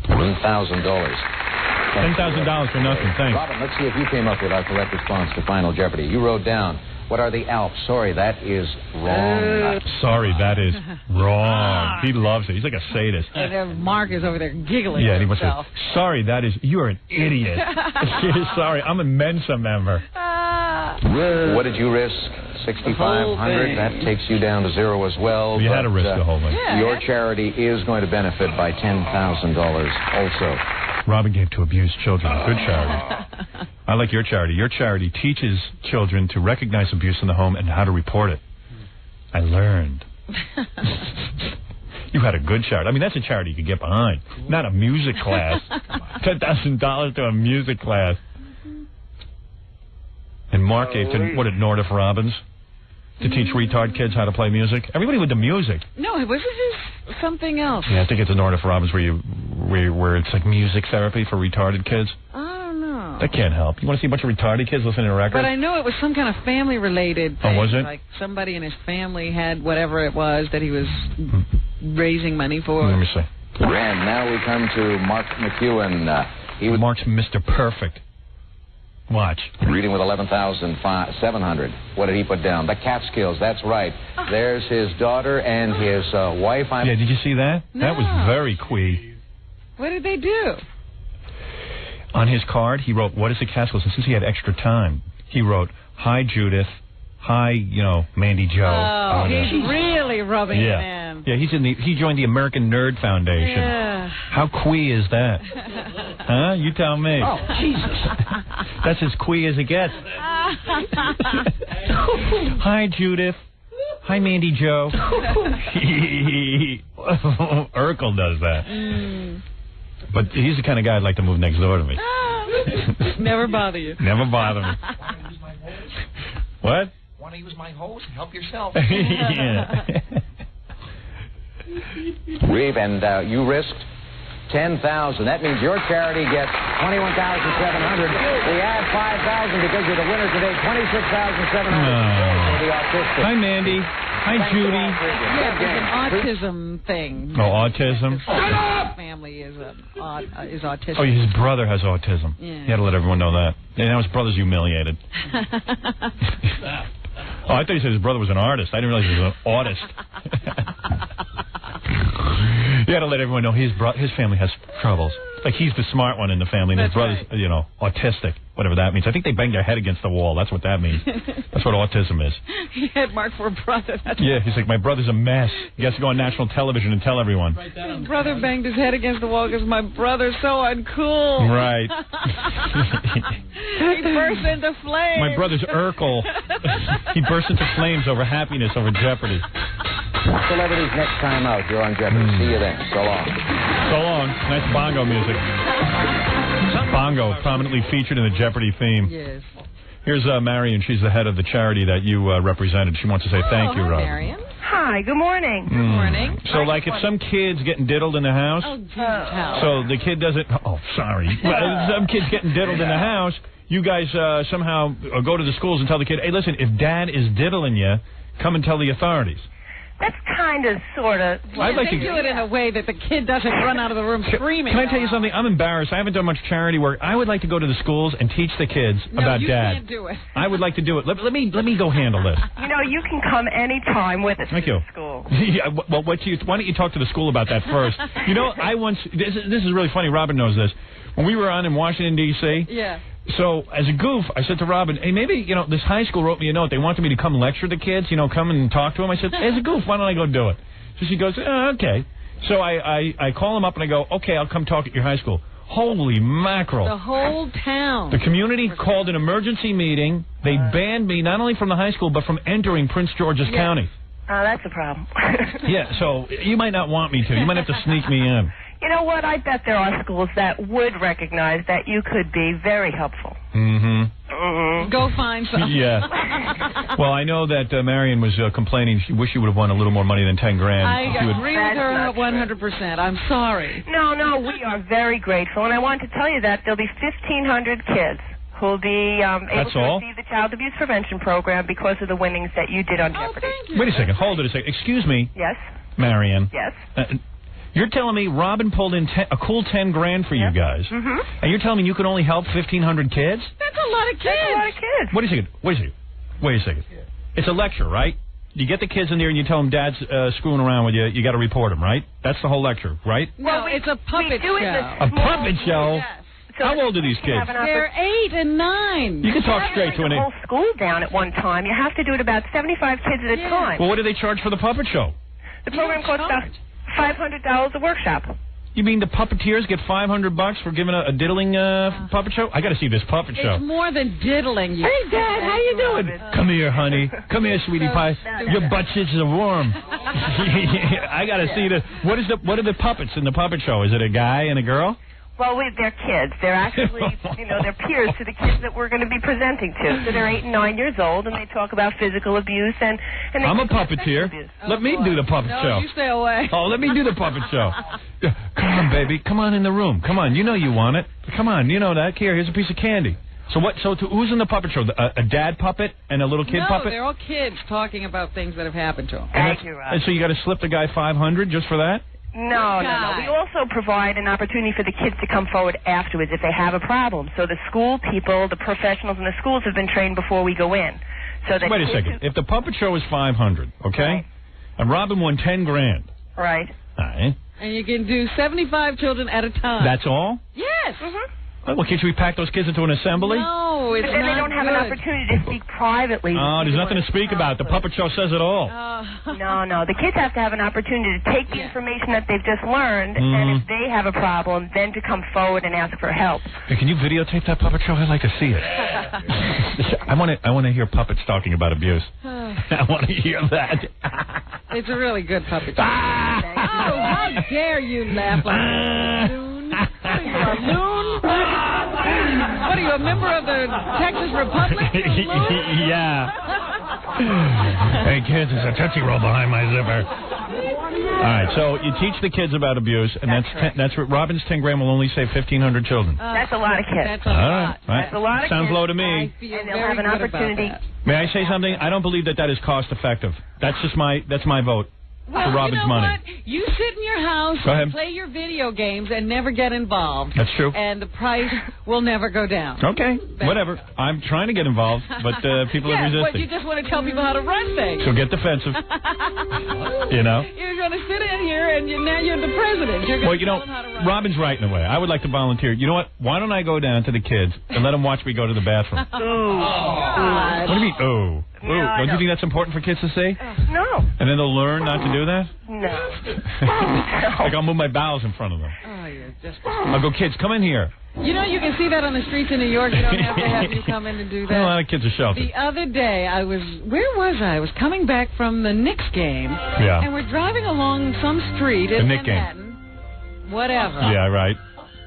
V: $1,000.
C: $10,000 for nothing. Thanks.
V: Robin, let's see if you came up with our correct response to Final Jeopardy. You wrote down, what are the Alps? Sorry, that is wrong.
C: Sorry, that is wrong. He loves it. He's like a sadist.
F: And Mark is over there giggling.
C: Yeah,
F: at
C: he must
F: himself.
C: say, sorry, you're an idiot. Sorry, I'm a Mensa member.
V: What did you risk? $6,500. That takes you down to zero as well.
C: You had to risk the whole thing.
F: Yeah.
V: Your charity is going to benefit by $10,000 also.
C: Robin gave to abused children. Good charity. I like your charity. Your charity teaches children to recognize abuse in the home and how to report it. I learned. You had a good charity. I mean, that's a charity you could get behind. Not a music class. $10,000 to a music class. And Mark gave to, at Nordoff Robbins? To teach retard kids how to play music? Everybody with the music.
F: No, it wasn't just something else.
C: Yeah, I think it's a Nordoff Robbins where it's like music therapy for retarded kids.
F: I don't know.
C: That can't help. You want to see a bunch of retarded kids listening to records?
F: But I know it was some kind of family-related thing.
C: Oh, was it?
F: Like somebody in his family had whatever it was that he was raising money for.
C: Let me see.
V: And now we come to Mark McEwen.
C: Mark's Mr. Perfect. Watch.
V: Reading with $11,700. What did he put down? The Catskills. That's right. There's his daughter and his wife.
C: Yeah, did you see that?
F: No.
C: That was very twee.
F: What did they do?
C: On his card, he wrote, "What is the Catskills?" And since he had extra time, he wrote, "Hi, Judith. Hi, Mandy Joe."
F: Oh, he's really rubbing it in.
C: Yeah, he joined the American Nerd Foundation.
F: Yeah.
C: How quee is that? Huh? You tell me.
H: Oh, Jesus.
C: That's as quee as it gets. Hi, Judith. Hi, Mandy Joe. Urkel does that. But he's the kind of guy I'd like to move next door to me.
F: Never bother you.
C: Never bother me. What?
M: Want to use my hose? Help yourself.
C: Yeah.
V: Reeve, and you risked $10,000. That means your charity gets $21,700. We add $5,000 because you're the winner today. $26,700 for the autistic.
C: Hi, Mandy. Hi, Judy.
F: Yeah, it's an autism thing.
C: Oh, autism?
F: His family is autistic.
C: Oh, his brother has autism.
F: Yeah.
C: You had to let everyone know that. And now his brother's humiliated. Oh, I thought you said his brother was an artist. I didn't realize he was an autist. You got to let everyone know his family has troubles. Like he's the smart one in the family, and his brother's, autistic, whatever that means. I think they bang their head against the wall. That's what that means. That's what autism is.
F: He had Mark for a brother.
C: Yeah, he's like, my brother's a mess. He has to go on national television and tell everyone.
F: His brother banged his head against the wall because my brother's so uncool.
C: Right.
F: He burst into flames.
C: My brother's Urkel. He burst into flames over happiness over Jeopardy.
V: celebrities next time out. You're on Jeopardy. See you then. So long.
C: So long. Nice bongo music. Bongo prominently featured in the Jeopardy theme.
F: Yes.
C: Here's Marion. She's the head of the charity that you represented. She wants to say thank you, Rob.
F: Marion.
N: Hi, good morning.
C: Good morning. So, like, if some kid's getting diddled in the house, so the kid doesn't. Oh, sorry. Some kid's getting diddled in the house. You guys somehow go to the schools and tell the kid, hey, listen, if Dad is diddling you, come and tell the authorities.
N: That's kind of, sort of.
C: I'd like
F: they
C: to
F: do it in a way that the kid doesn't run out of the room screaming.
C: Can I tell you something? I'm embarrassed. I haven't done much charity work. I would like to go to the schools and teach the kids about
F: you
C: Dad.
F: Can't do it.
C: I would like to do it. Let me go handle this.
N: You know, you can come anytime with us
C: Thank
N: to
C: you.
N: the school.
C: Yeah, well, why don't you talk to the school about that first? You know, this is really funny. Robin knows this. When we were on in Washington, D.C.,
F: yeah.
C: So, as a goof, I said to Robin, hey, maybe, this high school wrote me a note. They wanted me to come lecture the kids, come and talk to them. I said, as a goof, why don't I go do it? So she goes, okay. So I call them up and I go, okay, I'll come talk at your high school. Holy mackerel.
F: The whole town.
C: The community called an emergency meeting. They banned me not only from the high school, but from entering Prince George's County.
N: That's a problem.
C: Yeah, so you might not want me to. You might have to sneak me in.
N: You know what? I bet there are schools that would recognize that you could be very helpful.
C: Mm-hmm.
F: Go find some.
C: Yeah. Well, I know that Marion was complaining. She wished she would have won a little more money than $10,000.
F: I agree with her 100%. I'm sorry.
N: No, we are very grateful. And I want to tell you that there'll be 1,500 kids who will be able to receive the Child Abuse Prevention Program because of the winnings that you did on Jeopardy.
C: Wait a second. Hold it a second. Excuse me.
N: Yes.
C: Marion.
N: Yes.
C: You're telling me Robin pulled in a cool $10,000 for you guys, and you're telling me you can only help 1,500 kids?
F: That's a lot of kids.
N: That's a lot of kids.
C: Wait a second. It's a lecture, right? You get the kids in there and you tell them Dad's screwing around with you. You got to report him, right? That's the whole lecture, right?
F: No, it's a puppet show.
C: A puppet show?
F: Yes.
N: So
C: how old are these kids?
F: They're 8 and 9.
C: You can talk straight to an 8.
N: The whole school down at one time. You have to do it about 75 kids at a time.
C: Well, what do they charge for the puppet show?
N: The program costs about $500 a workshop.
C: You mean the puppeteers get $500 for giving a diddling puppet show? I got to see this puppet show.
F: It's more than diddling.
C: Hey, Dad, how you doing? Come here, honey. Come here, sweetie pie. Your butt cheeks are warm. I got to see this. What are the puppets in the puppet show? Is it a guy and a girl?
N: Well, they're kids. They're actually, they're peers to the kids that we're going to be presenting to. So they're 8 and 9 years old, and they talk about physical abuse and
C: I'm a puppeteer. Let me do the puppet show.
F: No, you stay away.
C: Oh, let me do the puppet show. Come on, baby. Come on in the room. Come on. You know you want it. Come on. You know that. Here's a piece of candy. So who's in the puppet show? A dad puppet and a little kid puppet?
F: No, they're all kids talking about things that have happened to them.
N: Thank you, Rob.
C: And so you got to slip the guy $500 just for that?
N: No. We also provide an opportunity for the kids to come forward afterwards if they have a problem. So the school people, the professionals in the schools have been trained before we go in. So that
C: wait a second. If the puppet show is $500, okay, right, and Robin won $10,000,
N: right?
C: All right.
F: And you can do 75 children at a time.
C: That's all?
F: Yes.
C: Well, can't we pack those kids into an assembly?
F: No, it's
N: but then they don't have an opportunity to speak privately.
C: Oh, there's nothing to speak about. The puppet show says it all.
N: No. The kids have to have an opportunity to take the information that they've just learned, and if they have a problem, then to come forward and ask for help.
C: Hey, can you videotape that puppet show? I'd like to see it. I want to hear puppets talking about abuse. I want to hear that.
F: It's a really good puppet show. How dare you laugh like a loon? What are you, a loon? What are you, a member of the Texas Republic?
C: Yeah. Hey, kids, there's a Tootsie Roll behind my zipper. All right, so you teach the kids about abuse, and that's what Robin's $10,000 will only save 1,500 children.
N: That's a lot of kids.
F: That's a lot.
N: That's a lot of
C: Sounds
N: kids.
C: low to me.
N: And they'll have an opportunity.
C: May I say something? I don't believe that is cost effective. That's my vote.
F: Well,
C: for Robin's
F: you know
C: money.
F: What? You sit in your house and play your video games and never get involved.
C: That's true.
F: And the price will never go down.
C: Okay, whatever. I'm trying to get involved, but people are resisting.
F: But you just want to tell people how to run things.
C: So get defensive. You know?
F: You're going to sit in here and now you're the president. You're going to tell them how to run.
C: Robin's right in a way. I would like to volunteer. You know what? Why don't I go down to the kids and let them watch me go to the bathroom?
N: Ooh.
C: What do you mean, oh? Ooh, don't you think that's important for kids to see?
N: No.
C: And then they'll learn not to do that?
N: No.
C: Like I'll move my bowels in front of them.
F: Oh, you're just...
C: I'll go, kids, come in here.
F: You know, you can see that on the streets in New York. You don't have to have you come in to do that.
C: A lot of kids are sheltered.
F: The other day, where was I? I was coming back from the Knicks game.
C: Yeah.
F: And we're driving along some street in
C: Knick
F: Manhattan. Whatever.
C: Yeah, right.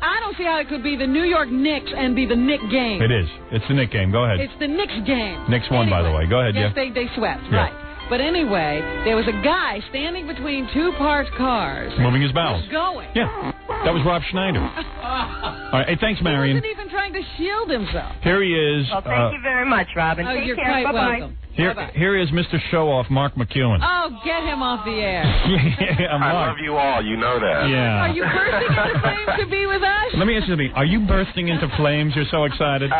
F: I don't see how it could be the New York Knicks and be the Knick game.
C: It is. It's the Knick game. Go ahead.
F: It's the Knicks game.
C: Knicks won, by the way. Go ahead,
F: yes,
C: yeah.
F: they swept,
C: Yeah.
F: right. But anyway, there was a guy standing between two parked cars.
C: Moving his bowels.
F: Going.
C: Yeah. That was Rob Schneider. All right. Hey, thanks, Marion.
F: He wasn't even trying to shield himself.
C: Here he is.
N: Well, thank you very much, Robin.
F: Oh,
N: Take
F: you're
N: care.
F: quite
N: Bye-bye.
F: welcome.
C: Here is Mr. Show-Off, Mark McEwen.
F: Oh, get him off the air.
C: Yeah,
P: I
C: Mark.
P: love you all. You know that.
C: Yeah.
F: Are you bursting into flames to be with us?
C: Let me ask you something. Are you bursting into flames? You're so excited.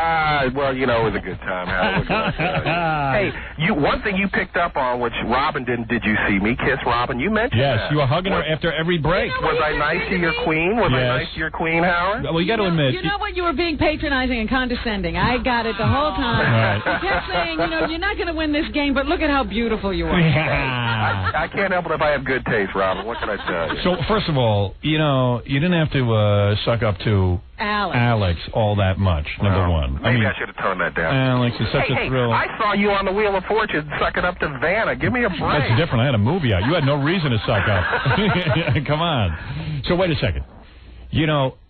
P: Well, you know, it was a good time. Hey, one thing you picked up on, which Robin didn't. Did you see me kiss Robin? You mentioned
C: Yes,
P: that.
C: you were hugging her after every break.
P: Was I nice to your queen? Was I
C: Yes.
P: nice to your queen, Howard?
C: Well, you got to admit.
F: You know what? You were being patronizing and condescending. I got it the whole time.
C: Right.
F: You kept saying, you're not going to win this game, but look at how beautiful you are.
P: I can't help it if I have good taste, Robin. What can I tell you?
C: So, first of all, you didn't have to suck up to
F: Alex
C: all that much, number one.
P: Maybe I should have toned that down.
C: Alex is such
P: hey,
C: a thrill.
P: I saw you on the Wheel of Fortune sucking up to Vanna. Give me a break.
C: That's different. I had a movie out. You had no reason to suck up. Come on. So, wait a second.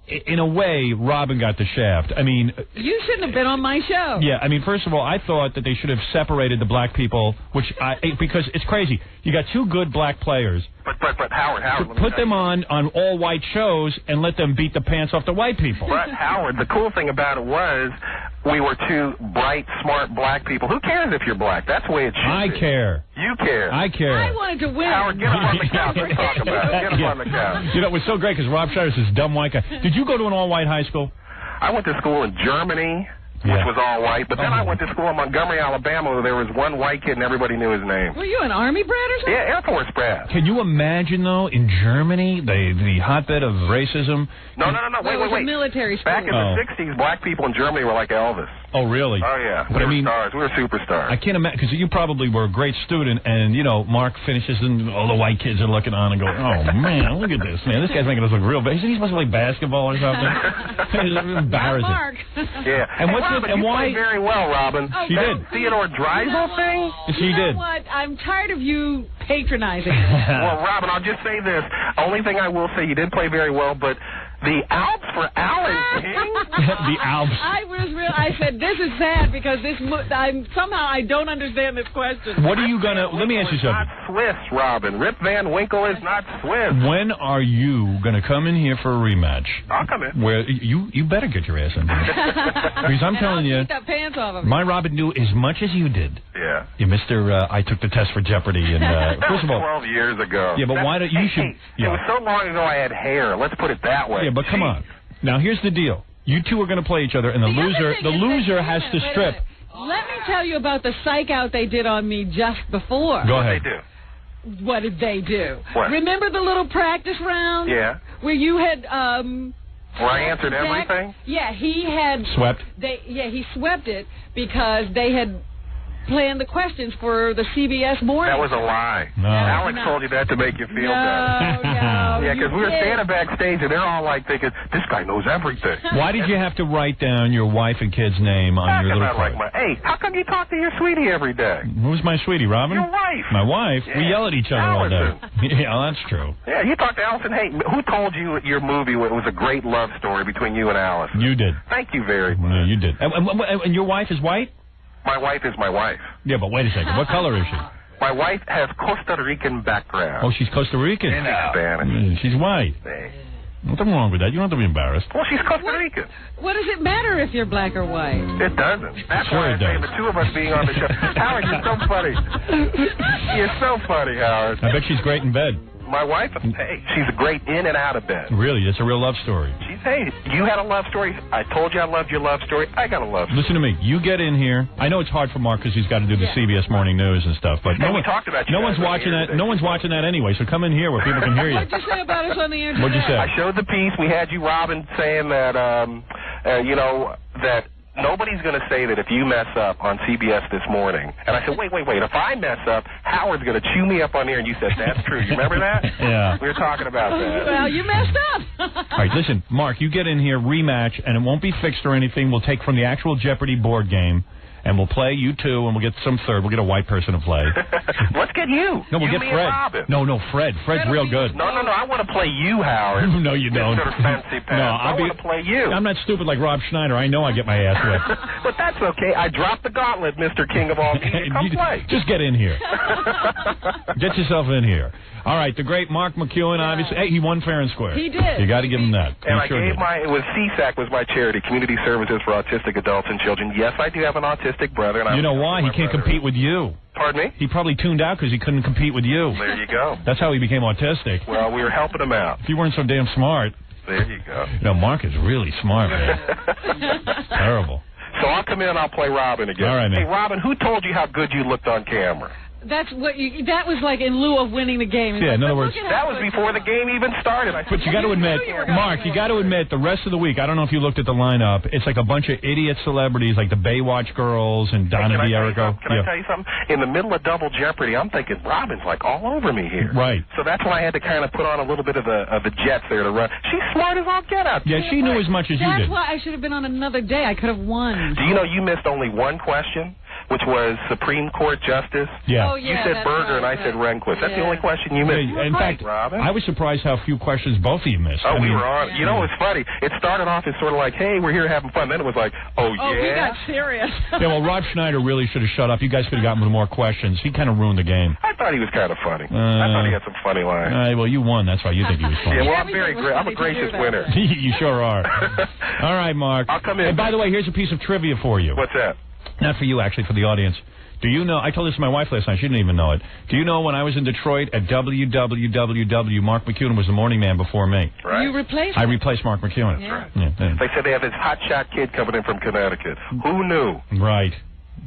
C: In a way, Robin got the shaft. I mean...
F: You shouldn't have been on my show.
C: Yeah, I mean, first of all, I thought that they should have separated the black people, because it's crazy. You got two good black players.
P: But Howard,
C: Put them on all white shows and let them beat the pants off the white people.
P: But Howard, the cool thing about it was we were two bright, smart black people. Who cares if you're black? That's the way it should
C: I
P: be.
C: care.
P: You care.
C: I care.
F: I wanted to win.
P: Howard, get up on the couch. Let's talk about it. Get up on the couch.
C: It was so great because Rob Schneider's this dumb white guy. Did you go to an all-white high school?
P: I went to school in Germany, which was all white. But then I went to school in Montgomery, Alabama, where there was one white kid and everybody knew his name.
F: Were you an Army brat or something?
P: Yeah, Air Force brat.
C: Can you imagine, though, in Germany, the hotbed of racism?
P: No. Wait.
F: Military school.
P: Back in the 60s, black people in Germany were like Elvis.
C: Oh, really?
P: Oh, yeah.
C: But
P: we were stars. We were superstars.
C: I can't imagine, because you probably were a great student, and, Mark finishes, and all the white kids are looking on and go, oh, man, look at this, man. This guy's making us look real bad. He's supposed to play basketball or something. It's embarrassing.
F: Mark.
P: Yeah.
C: And what's
P: Robin,
C: and
P: you
C: why?
P: played very well, Robin.
C: She did.
P: Theodore Dreiser thing?
C: She
F: You know
C: did.
F: what? I'm tired of you patronizing.
P: Well, Robin, I'll just say this. Only thing I will say, you did play very well, but the Alps for Alan King?
C: The Alps.
F: I said, this is sad because somehow I don't understand this question.
C: What are you going to... Let me ask you something.
P: Not Swiss, Robin. Rip Van Winkle is not Swiss.
C: When are you going to come in here for a rematch?
P: I'll come in.
C: Where you better get your ass in there. Because I'm telling you,
F: Beat the pants off of me.
C: my Robin knew as much as you did.
P: Yeah.
C: You Mr. I took the test for Jeopardy. And
P: That
C: first of all...
P: 12 years ago.
C: Yeah, but why don't you should...
P: It was so long ago I had hair. Let's put it that way.
C: Yeah, but come on. Now, here's the deal. You two are going to play each other, and the loser has to strip.
F: Let me tell you about the psych out they did on me just before.
C: Go ahead.
F: What did they do?
P: What?
F: Remember the little practice round?
P: Yeah.
F: Where you had...
P: Where I answered everything?
F: Yeah, he had...
C: Swept?
F: He swept it because they had planned the questions for the CBS morning.
P: That was a lie.
C: No.
P: Alex told you that to make you feel better.
F: No,
P: Yeah, because we were standing backstage, and they're all like thinking, this guy knows everything.
C: Why did you have to write down your wife and kid's name on your little card?
P: Hey, how come you talk to your sweetie every day?
C: Who's my sweetie, Robin?
P: Your wife.
C: My wife?
P: Yeah.
C: We yell at each other all day.
P: Allison.
C: Yeah, that's true.
P: Yeah, you talked to Allison. Hey, who told you your movie was a great love story between you and Allison?
C: You did.
P: Thank you very much.
C: Yeah, you did. And your wife is white?
P: My wife is my wife.
C: Yeah, but wait a second. What color is she?
P: My wife has Costa Rican background.
C: Oh, she's Costa Rican.
P: She's Spanish.
C: She's white. Nothing wrong with that. You don't have to be embarrassed.
P: Well, she's Costa Rican.
F: What does it matter if you're black or white?
P: It doesn't. That's
C: Sure
P: why I
C: it
P: say
C: does.
P: the two of us being on the show. Howard, you're so funny. You're so funny, Howard.
C: I bet she's great in bed.
P: My wife, hey, she's great in and out of bed.
C: Really, it's a real love story.
P: She's, hey, you had a love story. I told you I loved your love story. I got a love story.
C: Listen to me. You get in here. I know it's hard for Mark because he's got to do the CBS Morning News and stuff, but
P: we talked about you
C: no
P: guys
C: one's
P: on the
C: watching
P: air
C: that.
P: today.
C: No one's watching that anyway. So come in here where people can hear you.
F: What'd you say about us on the air today?
C: What'd you say?
P: I showed the piece. We had you, Robin, saying that, that nobody's going to say that if you mess up on CBS This Morning. And I said, wait. If I mess up, Howard's going to chew me up on air. And you said, that's true. You remember that?
C: Yeah.
P: We were talking about that.
F: Well, you messed up.
C: All right, listen, Mark, you get in here, rematch, and it won't be fixed or anything. We'll take from the actual Jeopardy board game. And we'll play you two, and we'll get some third. We'll get a white person to play.
P: Let's get you.
C: No, we'll
P: you,
C: get
P: me,
C: Fred.
P: And Robin.
C: No, Fred. Fred's real good.
P: No. I want to play you, Howard.
C: No, you don't.
P: Mr. Fancy Pants.
C: No,
P: I want to play you.
C: I'm not stupid like Rob Schneider. I know I get my ass whipped.
P: But that's okay. I dropped the gauntlet, Mr. King of all media. Come play.
C: Just get in here. Get yourself in here. All right, the great Mark McEwen, obviously. Hey, he won fair and square.
F: He did.
C: You got to give him that.
P: And I gave it was CSAC was my charity, Community Services for Autistic Adults and Children. Yes, I do have an autistic brother. And
C: you know why? He can't compete with you.
P: Pardon me?
C: He probably tuned out because he couldn't compete with you.
P: There you go.
C: That's how he became autistic.
P: Well, we were helping him out.
C: If you weren't so damn smart.
P: There you go.
C: You know, Mark is really smart, man. Terrible.
P: So I'll come in and I'll play Robin again.
C: All right, man.
P: Hey, Robin, who told you how good you looked on camera?
F: That's what that was like in lieu of winning the game.
C: Yeah, in other words,
P: that was before the game even started.
C: But you got to admit, Mark, you got to admit, the rest of the week, I don't know if you looked at the lineup, it's like a bunch of idiot celebrities like the Baywatch girls and Donna D'Errico.
P: Can I tell you something? In the middle of Double Jeopardy, I'm thinking Robin's like all over me here.
C: Right.
P: So that's when I had to kind of put on a little bit of the jets there to run. She's smart as all get out.
C: Yeah, she knew as much as you did.
F: That's why I should have been on another day. I could have won.
P: Do you know you missed only one question? Which was Supreme Court Justice.
C: Yeah.
F: Oh, yeah,
P: you said Berger and I said Rehnquist. That's the only question you missed.
C: Yeah, in fact,
P: Robin.
C: I was surprised how few questions both of you missed.
P: Oh, we were on. You know, it was funny. It started off as sort of like, hey, we're here having fun. Then it was like, oh, yeah.
F: Oh, we got serious.
C: Yeah, well, Rob Schneider really should have shut up. You guys could have gotten more questions. He kind of ruined the game.
P: I thought he was kind of funny. I thought he had some funny lines.
C: Well, you won. That's why you think he was funny.
P: Yeah, well, I'm a gracious winner.
C: You sure are. All right, Mark.
P: I'll come in.
C: And by the way, here's a piece of trivia for you.
P: What's that?
C: Not for you, actually, for the audience. Do you know, I told this to my wife last night, she didn't even know it. Do you know when I was in Detroit at WWWW, Mark McEwen was the morning man before me?
P: Right.
F: You replaced him?
C: I replaced Mark McEwen.
F: Yeah.
P: Right.
C: Yeah.
P: They said they have this hotshot kid coming in from Connecticut. Who knew?
C: Right.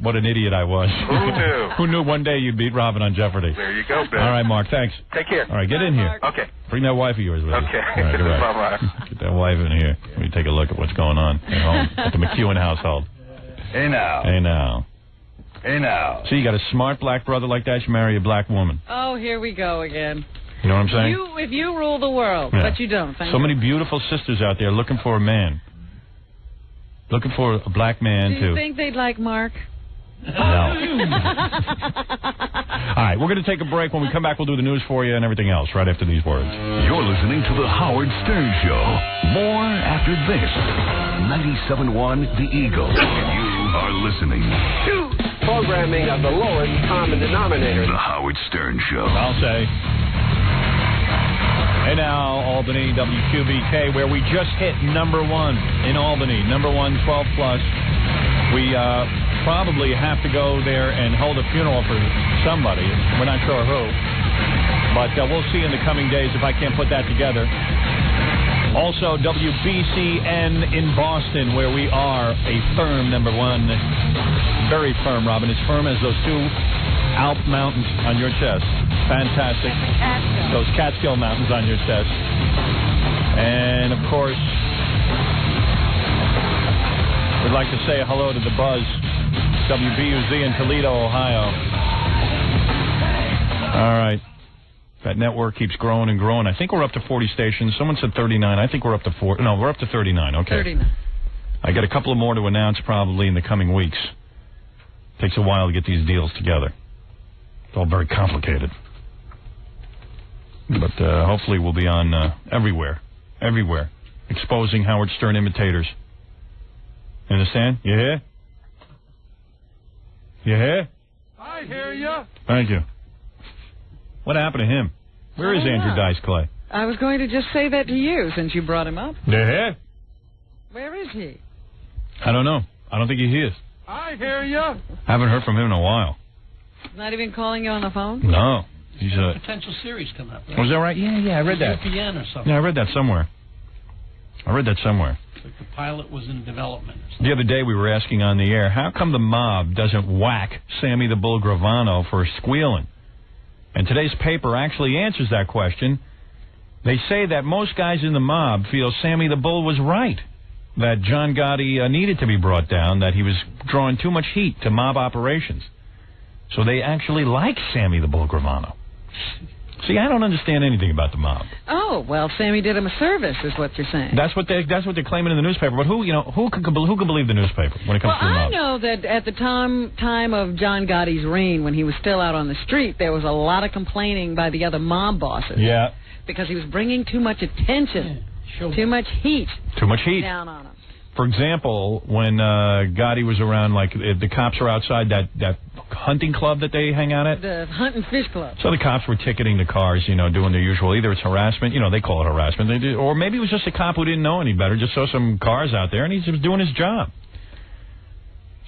C: What an idiot I was.
P: Who knew?
C: Who knew one day you'd beat Robin on Jeopardy?
P: There you go, Ben.
C: All right, Mark, thanks.
P: Take care.
C: All right, get in here.
P: Okay.
C: Bring that wife of yours with you.
P: Okay.
C: All right,
P: Bye-bye.
C: Get that wife in here. Let me take a look at what's going on at home at the McEwen household.
Q: Hey, now.
C: Hey, now.
Q: Hey, now.
C: See, you got a smart black brother like that, you marry a black woman.
F: Oh, here we go again.
C: You know what I'm saying?
F: If you rule the world,
C: Yeah.
F: but you don't.
C: So many beautiful sisters out there looking for a man. Looking for a black man,
F: Do you
C: too.
F: think they'd like Mark?
C: No. All right, we're going to take a break. When we come back, we'll do the news for you and everything else right after these words.
A: You're listening to The Howard Stern Show. More after this. 97.1 The Eagle. And you are listening
Q: to programming of the lowest common denominator.
A: The Howard Stern Show.
C: I'll say. And now, Albany, WQBK, where we just hit number one in Albany. Number one, 12 plus. We probably have to go there and hold a funeral for somebody. We're not sure who. But we'll see in the coming days if I can't put that together. Also, WBCN in Boston, where we are a firm number one. Very firm, Robin. As firm as those two Alp mountains on your chest. Fantastic. Those Catskill Mountains on your chest. And, of course, we'd like to say hello to the Buzz, WBUZ in Toledo, Ohio. All right. That network keeps growing and growing. I think we're up to 40 stations. Someone said 39. I think we're up to 40. No, we're up to 39. Okay.
F: 39.
C: I got a couple of more to announce probably in the coming weeks. Takes a while to get these deals together. It's all very complicated. But hopefully we'll be on everywhere. Everywhere. Exposing Howard Stern imitators. You understand? You hear? You hear?
Q: I hear you.
C: Thank you. What happened to him? Where is Andrew Dice Clay?
F: I was going to just say that to you since you brought him up.
C: You hear?
F: Where is he?
C: I don't know. I don't think he is.
Q: I hear you.
C: Haven't heard from him in a while.
F: Not even calling you on the phone?
C: No. He's a
H: potential series coming up. Right?
C: Was that right? Yeah, I read that.
H: UPN or something.
C: Yeah, I read that somewhere.
H: Like the pilot was in development.
C: The other day we were asking on the air, how come the mob doesn't whack Sammy the Bull Gravano for squealing? And today's paper actually answers that question. They say that most guys in the mob feel Sammy the Bull was right. that John Gotti needed to be brought down, that he was drawing too much heat to mob operations. So they actually like Sammy the Bull Gravano. See, I don't understand anything about the mob.
F: Oh, well, Sammy did him a service, is what you're saying.
C: That's what they're claiming in the newspaper. But who can believe the newspaper when it comes to the mob?
F: I know that at the time of John Gotti's reign, when he was still out on the street, there was a lot of complaining by the other mob bosses.
C: Yeah.
F: Because he was bringing too much attention, too much heat.
C: Too much heat.
F: Down on him.
C: For example, when Gotti was around, like the cops were outside that hunting club that they hang out at.
F: The Hunt and Fish Club.
C: So the cops were ticketing the cars, doing their usual. Either it's harassment, they call it harassment, or maybe it was just a cop who didn't know any better, just saw some cars out there, and he was doing his job.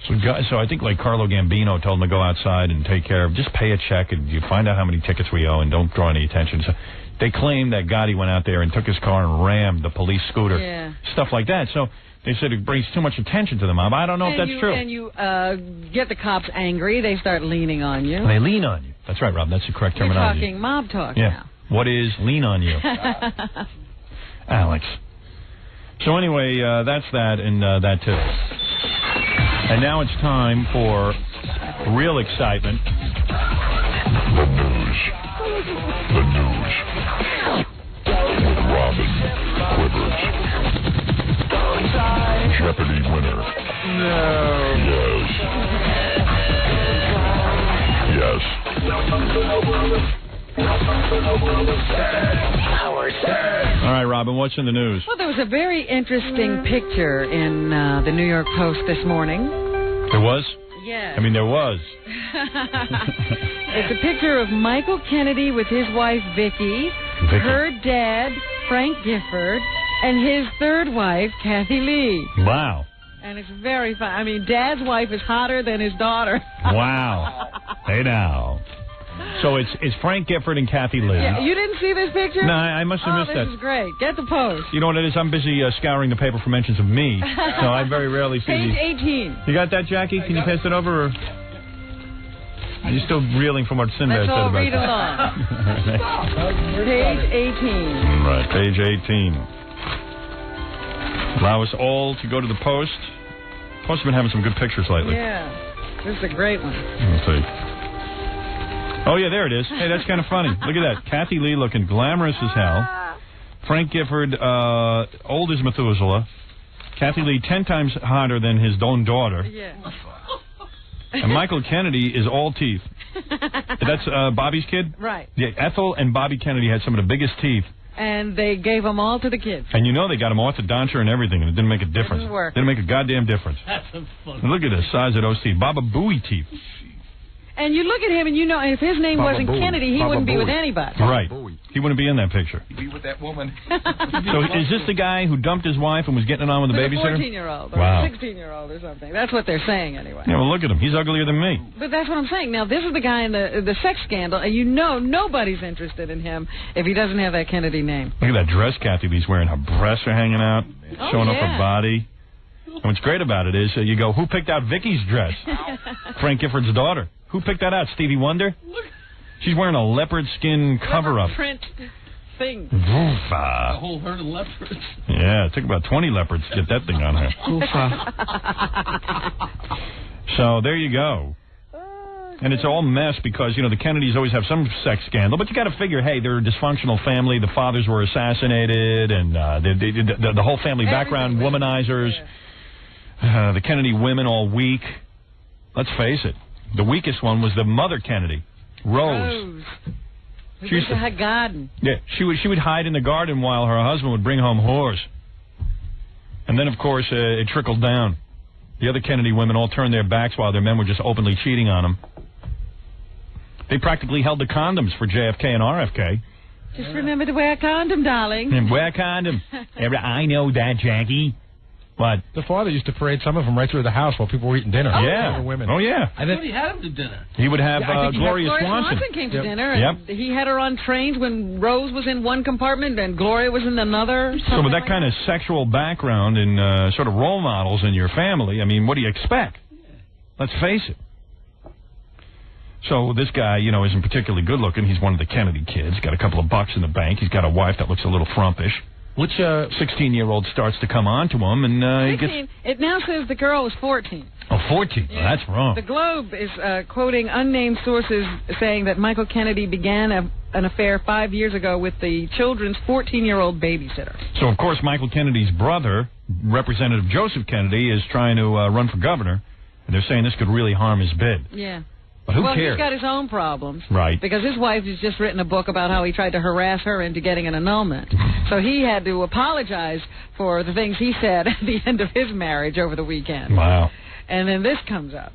C: So I think like Carlo Gambino told him to go outside and take care of, just pay a check, and you find out how many tickets we owe, and don't draw any attention. So they claim that Gotti went out there and took his car and rammed the police scooter, stuff like that. So they said it brings too much attention to the mob. I don't know if that's true.
F: And you get the cops angry. They start leaning on you.
C: They lean on you. That's right, Rob. That's the correct terminology.
F: You're talking mob talk
C: now. What is lean on you? Alex. So anyway, that's that and that too. And now it's time for real excitement.
A: The news. With Robin Quivers. Jeopardy winner.
I: No.
A: Yes.
C: All right, Robin, what's in the news?
F: Well, there was a very interesting picture in the New York Post this morning.
C: There was?
F: Yeah.
C: I mean, there was.
F: It's a picture of Michael Kennedy with his wife, Vicky, her dad, Frank Gifford, and his third wife, Kathy Lee.
C: Wow.
F: And it's very fun. I mean, Dad's wife is hotter than his daughter.
C: Wow. Hey, now. So it's Frank Gifford and Kathy Lee.
F: Yeah, you didn't see this picture?
C: No, I must have missed that.
F: This is great. Get the Post.
C: You know what it is? I'm busy scouring the paper for mentions of me, so I very rarely see
F: Page
C: these.
F: 18.
C: You got that, Jackie? Can you pass it over? Or are you still reeling from what Sinbad said about that?
F: Let's all read along. Page 18.
C: Right, page 18. Allow us all to go to the Post. Post has been having some good pictures lately.
F: Yeah, this is a great one.
C: Let's see. Oh, yeah, there it is. Hey, that's kind of funny. Look at that. Kathy Lee looking glamorous as hell. Frank Gifford, old as Methuselah. Kathy Lee 10 times hotter than his own daughter.
F: Yeah.
C: And Michael Kennedy is all teeth. That's Bobby's kid?
F: Right.
C: Yeah, Ethel and Bobby Kennedy had some of the biggest teeth.
F: And they gave them all to the kids.
C: And they got them orthodontia and everything, and it didn't make a difference.
F: Didn't work.
C: Didn't make a goddamn difference.
H: That's funny.
C: Look at the size of those teeth. Baba Booey teeth.
F: And you look at him, and if his name wasn't Kennedy, he wouldn't be with anybody.
C: Right. He wouldn't be in that picture.
M: Be with that woman.
C: So is this the guy who dumped his wife and was getting it on with the babysitter?
F: A 14-year-old or
C: wow.
F: a 16-year-old or something. That's what they're saying anyway.
C: Yeah, well, look at him. He's uglier than me.
F: But that's what I'm saying. Now, this is the guy in the sex scandal, and nobody's interested in him if he doesn't have that Kennedy name.
C: Look at that dress Kathy Lee's wearing. Her breasts are hanging out, showing off her body. And what's great about it is you go, who picked out Vicky's dress? Frank Gifford's daughter. Who picked that out? Stevie Wonder? She's wearing a leopard skin cover-up.
F: Print thing.
H: A whole herd of leopards.
C: Yeah, it took about 20 leopards to get that thing on her. So there you go. And it's all mess because, the Kennedys always have some sex scandal. But you got to figure, hey, they're a dysfunctional family. The fathers were assassinated, and the whole family background, womanizers. The Kennedy women all weak. Let's face it. The weakest one was the mother Kennedy, Rose.
F: She used to have garden.
C: Yeah, she would hide in the garden while her husband would bring home whores. And then, of course, it trickled down. The other Kennedy women all turned their backs while their men were just openly cheating on them. They practically held the condoms for JFK and RFK.
F: Just remember to wear a condom, darling.
C: And wear a condom. I know that, Jackie. What?
L: The father used to parade some of them right through the house while people were eating dinner.
C: Yeah.
L: Women.
C: Oh, yeah.
H: I thought he had them to dinner.
C: He would have Gloria Swanson.
F: Came to dinner, and he had her on trains when Rose was in one compartment and Gloria was in another.
C: So with that kind of sexual background and sort of role models in your family, I mean, what do you expect? Let's face it. So this guy, isn't particularly good looking. He's one of the Kennedy kids. Got a couple of bucks in the bank. He's got a wife that looks a little frumpish. Which 16-year-old starts to come on to him, and he gets...
F: It now says the girl was 14.
C: Oh, 14. Yeah. Well, that's wrong.
F: The Globe is quoting unnamed sources saying that Michael Kennedy began an affair 5 years ago with the children's 14-year-old babysitter.
C: So, of course, Michael Kennedy's brother, Representative Joseph Kennedy, is trying to run for governor, and they're saying this could really harm his bid.
F: Yeah.
C: But who
F: well,
C: cares?
F: He's got his own problems.
C: Right.
F: Because his wife has just written a book about how he tried to harass her into getting an annulment. So he had to apologize for the things he said at the end of his marriage over the weekend.
C: Wow.
F: And then this comes up.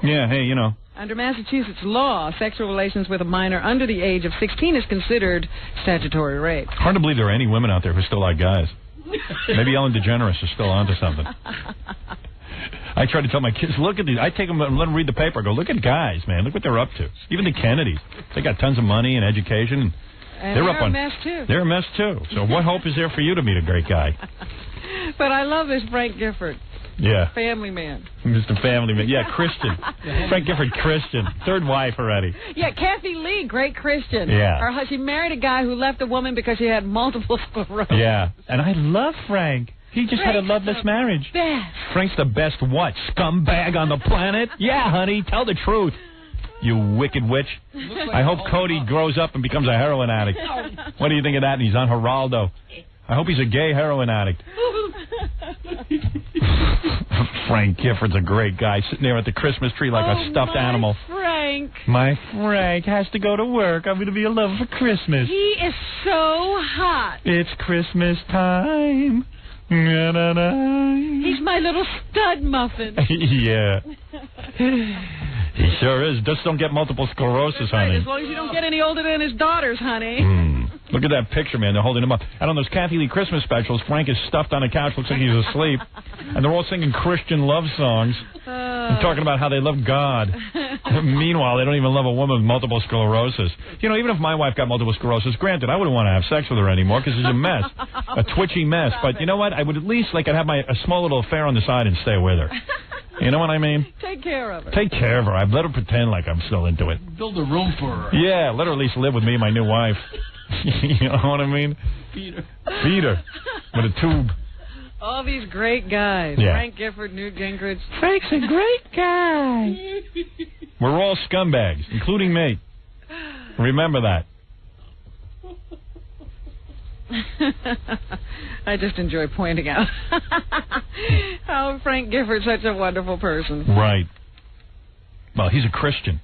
C: Yeah, hey, you know.
F: Under Massachusetts law, sexual relations with a minor under the age of 16 is considered statutory rape.
C: Hard to believe there are any women out there who still like guys. Maybe Ellen DeGeneres is still onto something. I try to tell my kids, look at these. I take them and let them read the paper. I go, look at guys, man. Look what they're up to. Even the Kennedys. They got tons of money and education.
F: And
C: they're up on,
F: a mess, too.
C: They're a mess, too. So what hope is there for you to meet a great guy?
F: But I love this Frank Gifford.
C: Yeah.
F: Family man.
C: Mr. Family man. Yeah, Christian. Frank Gifford, Christian. Third wife already.
F: Yeah, Kathy Lee, great Christian.
C: Yeah.
F: She married a guy who left a woman because she had multiple sclerosis.
C: Yeah. And I love Frank. He just had a loveless marriage.
F: Best.
C: Frank's the best what? Scumbag on the planet? Yeah, honey, tell the truth. You wicked witch. I hope Cody grows up and becomes a heroin addict. What do you think of that? And he's on Geraldo. I hope he's a gay heroin addict. Frank Gifford's a great guy, sitting there at the Christmas tree like a stuffed animal.
F: Frank.
C: My Frank has to go to work. I'm going to be in love for Christmas.
F: He is so hot.
C: It's Christmas time.
F: He's my little stud muffin.
C: Yeah. He sure is. Just don't get multiple sclerosis, honey.
F: As long as you don't get any older than his daughters, honey.
C: Look at that picture, man. They're holding him up. And on those Kathy Lee Christmas specials, Frank is stuffed on a couch, looks like he's asleep. And they're all singing Christian love songs and talking about how they love God. Meanwhile, they don't even love a woman with multiple sclerosis. You know, even if my wife got multiple sclerosis, granted, I wouldn't want to have sex with her anymore because she's a mess. A twitchy mess. But you know what? I would at least like I'd have a small little affair on the side and stay with her. You know what I mean?
F: Take care of her.
C: Take care of her. I'd let her pretend like I'm still into it.
H: Build a room for her.
C: Yeah, let her at least live with me and my new wife. You know what I mean?
H: Feed her.
C: Feed her with a tube.
F: All these great guys.
C: Yeah.
F: Frank Gifford, Newt Gingrich.
C: Frank's a great guy. We're all scumbags, including me. Remember that.
F: I just enjoy pointing out how Frank Gifford's such a wonderful person.
C: Right. Well, he's a Christian.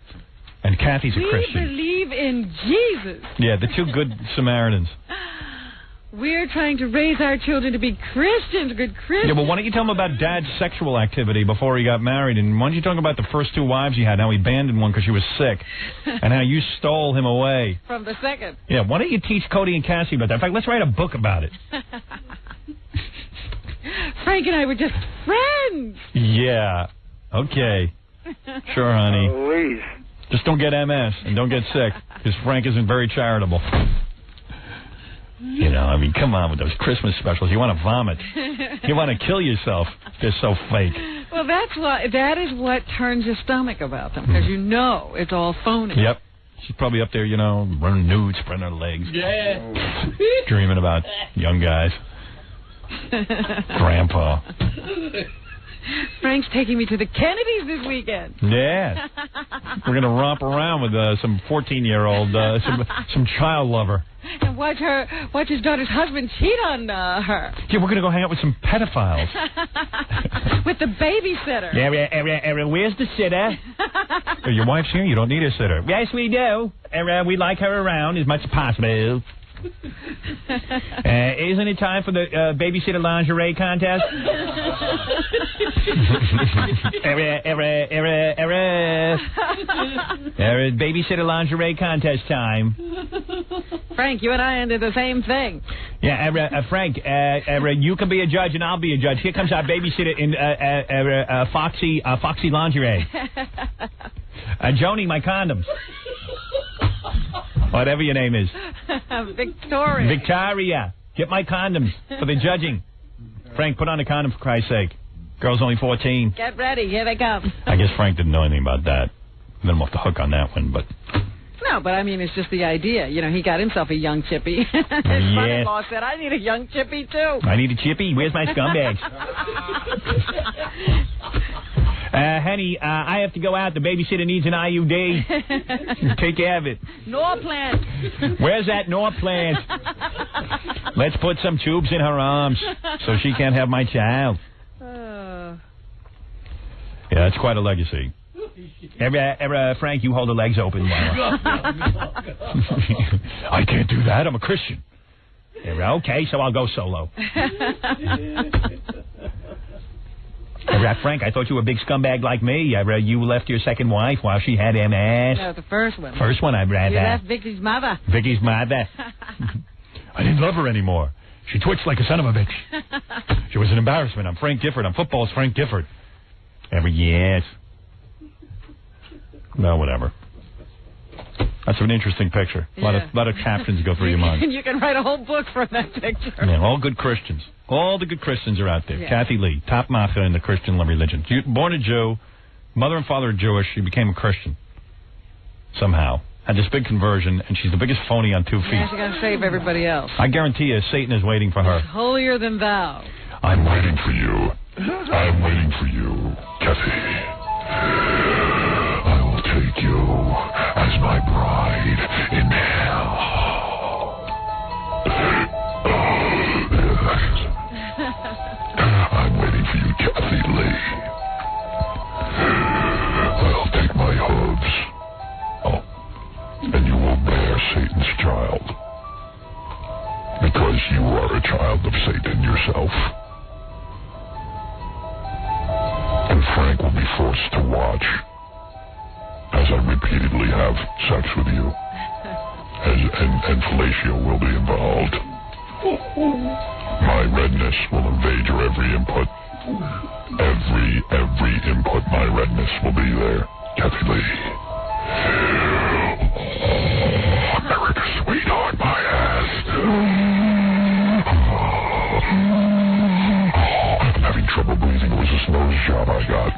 C: And Kathy's a Christian.
F: We believe in Jesus.
C: Yeah, the two good Samaritans.
F: We're trying to raise our children to be Christians, good Christians.
C: Yeah, well, why don't you tell him about Dad's sexual activity before he got married? And why don't you talk about the first two wives he had, how he abandoned one because she was sick, and how you stole him away.
F: From the second.
C: Yeah, why don't you teach Cody and Cassie about that? In fact, let's write a book about it.
F: Frank and I were just friends.
C: Yeah. Okay. Sure, honey.
R: Please.
C: Just don't get MS and don't get sick, because Frank isn't very charitable. You know, I mean, come on with those Christmas specials. You want to vomit. You want to kill yourself. They're so fake.
F: Well, that is what turns your stomach about them, because you know it's all phony.
C: Yep. She's probably up there, you know, running nude, spreading her legs.
H: Yeah.
C: Dreaming about young guys. Grandpa.
F: Frank's taking me to the Kennedys this weekend.
C: Yeah. We're going to romp around with some 14-year-old, some child lover.
F: And watch his daughter's husband cheat on her.
C: Yeah, we're going to go hang out with some pedophiles.
F: With the babysitter.
C: Yeah, where's the sitter? Your wife's here? You don't need a sitter. Yes, we do. We like her around as much as possible. Isn't it time for the babysitter lingerie contest? Babysitter lingerie contest time.
F: Frank, you and I into the same thing.
C: Yeah, Frank, you can be a judge and I'll be a judge. Here comes our babysitter in Foxy lingerie. Joni, my condoms. Whatever your name is. Victoria. Get my condoms for the judging. Frank, put on a condom for Christ's sake. Girl's only 14.
F: Get ready. Here they come.
C: I guess Frank didn't know anything about that. Let him off the hook on that one, but
F: No, but I mean, it's just the idea. You know, he got himself a young chippy. His son-in-law said, I need a young chippy, too.
C: I need a chippy. Where's my scumbags? Honey, I have to go out. The babysitter needs an IUD. Take care of it.
F: Norplant.
C: Where's that Norplant? Let's put some tubes in her arms so she can't have my child. Yeah, that's quite a legacy. Frank, you hold the legs open. I can't do that. I'm a Christian. Okay, so I'll go solo. Frank, I thought you were a big scumbag like me. You left your second wife while she had MS.
F: No, the first one.
C: First one, I'd rather.
F: You left Vicky's mother.
C: Vicky's mother. I didn't love her anymore. She twitched like a son of a bitch. She was an embarrassment. I'm Frank Gifford. I'm football's Frank Gifford. Yes. No, whatever. That's an interesting picture. A lot of captions go through your mind.
F: You can write a whole book from that picture.
C: Yeah, all good Christians. All the good Christians are out there. Yeah. Kathy Lee, top macha in the Christian religion. Born a Jew, mother and father are Jewish. She became a Christian somehow. Had this big conversion, and she's the biggest phony on 2 feet.
F: Yeah, she's going to save everybody else.
C: I guarantee you, Satan is waiting for her.
F: She's holier than thou.
R: I'm waiting for you. I'm waiting for you, Kathy. I will take you as my bride in hell. Yes. I'm waiting for you, Kathy Lee. I'll take my hooves. And you will bear Satan's child. Because you are a child of Satan yourself. And Frank will be forced to watch as I repeatedly have sex with you. And fellatio will be involved. My redness will invade your every input. Every input, my redness will be there. Kathy Lee. America, sweetheart, my ass. I'm having trouble breathing. It was this nose job I got.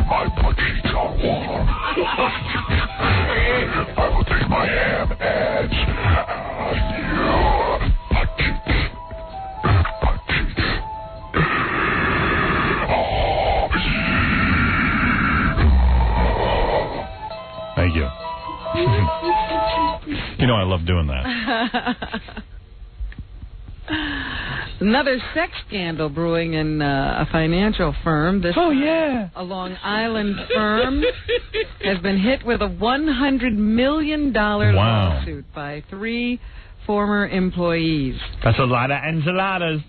R: My butt cheeks are warm. I will take my ham ads on your butt cheeks. Butt cheeks.
C: Thank you. You know I love doing that.
F: Another sex scandal brewing in a financial firm. This a Long Island firm has been hit with a $100 million lawsuit by 3 former employees.
C: That's a lot of enchiladas.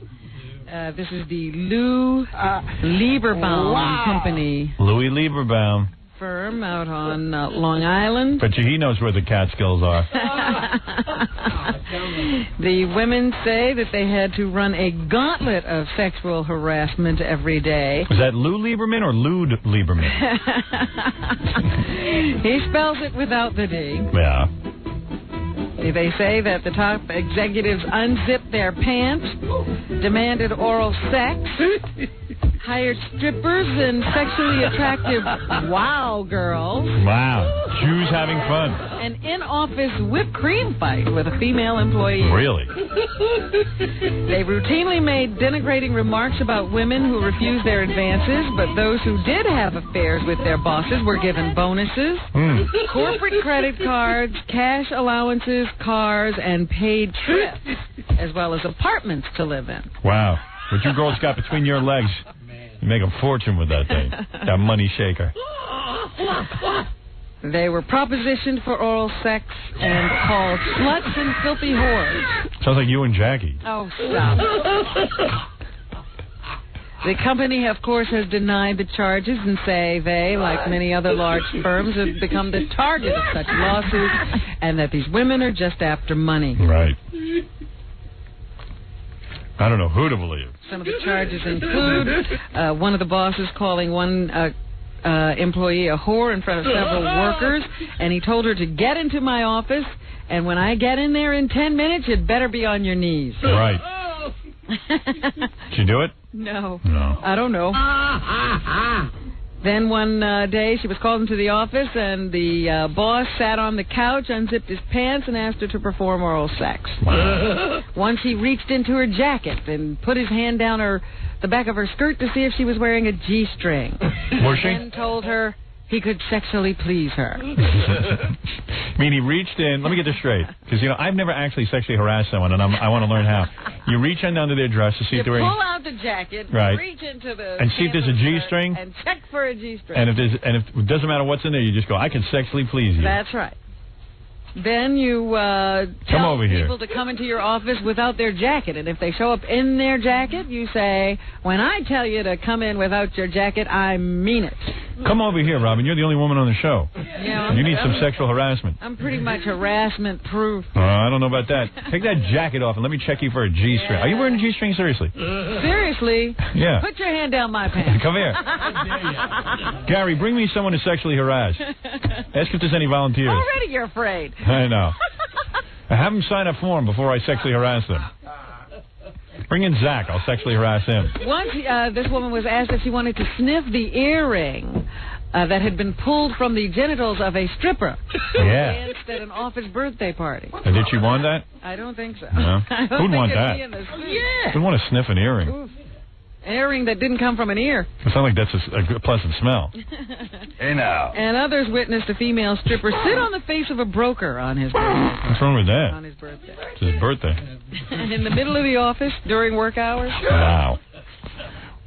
F: This is the Lou Lieberbaum Company.
C: Louis Lieberbaum.
F: Firm out on Long Island.
C: Bet you he knows where the Catskills are.
F: The women say that they had to run a gauntlet of sexual harassment every day.
C: Is that Lou Lieberman or Lude Lieberman?
F: He spells it without the D.
C: Yeah.
F: They say that the top executives unzipped their pants, demanded oral sex, hired strippers and sexually attractive wow girls.
C: Wow. Jews having fun.
F: An in-office whipped cream fight with a female employee.
C: Really?
F: They routinely made denigrating remarks about women who refused their advances, but those who did have affairs with their bosses were given bonuses, corporate credit cards, cash allowances, cars, and paid trips, as well as apartments to live in.
C: Wow. What you girls got between your legs, you make a fortune with that thing. That money shaker.
F: They were propositioned for oral sex and called sluts and filthy whores.
C: Sounds like you and Jackie.
F: Oh, stop. The company, of course, has denied the charges and say they, like many other large firms, have become the target of such lawsuits and that these women are just after money.
C: Right. I don't know who to believe.
F: Some of the charges include one of the bosses calling one employee a whore in front of several workers, and he told her to get into my office, and when I get in there in 10 minutes, you'd better be on your knees.
C: Right. Did you do it?
F: No.
C: No.
F: I don't know. Then one day she was called into the office, and the boss sat on the couch, unzipped his pants, and asked her to perform oral sex.
C: Wow.
F: Once he reached into her jacket and put his hand down the back of her skirt to see if she was wearing a G-string.
C: Was she?
F: And told her he could sexually please her.
C: I mean, he reached in. Let me get this straight, because I've never actually sexually harassed someone, and I want to learn how. You reach in under their dress to see if they're wearing.
F: Pull out the jacket,
C: right.
F: reach into the
C: and see if there's a G-string,
F: and check for a G-string.
C: And if it doesn't matter what's in there, you just go, I can sexually please you.
F: That's right. Then you tell people to come into your office without their jacket, and if they show up in their jacket, you say, when I tell you to come in without your jacket, I mean it.
C: Come over here, Robin. You're the only woman on the show.
F: Yeah,
C: you need some sexual harassment.
F: I'm pretty much harassment-proof.
C: I don't know about that. Take that jacket off and let me check you for a G-string. Are you wearing a G-string, seriously?
F: Seriously?
C: Yeah.
F: Put your hand down my pants.
C: Come here. Gary, bring me someone to sexually harass. Ask if there's any volunteers.
F: Already you're afraid.
C: I know. I have them sign a form before I sexually harass them. Bring in Zach. I'll sexually harass him.
F: Once this woman was asked if she wanted to sniff the earring that had been pulled from the genitals of a stripper who danced at an office birthday party.
C: Did she want that?
F: I don't think so.
C: No.
F: I don't
C: Who'd
F: think
C: want
F: it'd
C: that?
F: be in the suit.
C: Who'd want to sniff an earring?
F: Oof. An earring that didn't come from an ear.
C: It sounds like that's a pleasant smell.
B: Hey, now.
F: And others witnessed a female stripper sit on the face of a broker on his birthday.
C: What's wrong with that?
F: On his birthday.
C: It's his birthday.
F: In the middle of the office during work hours.
C: Wow.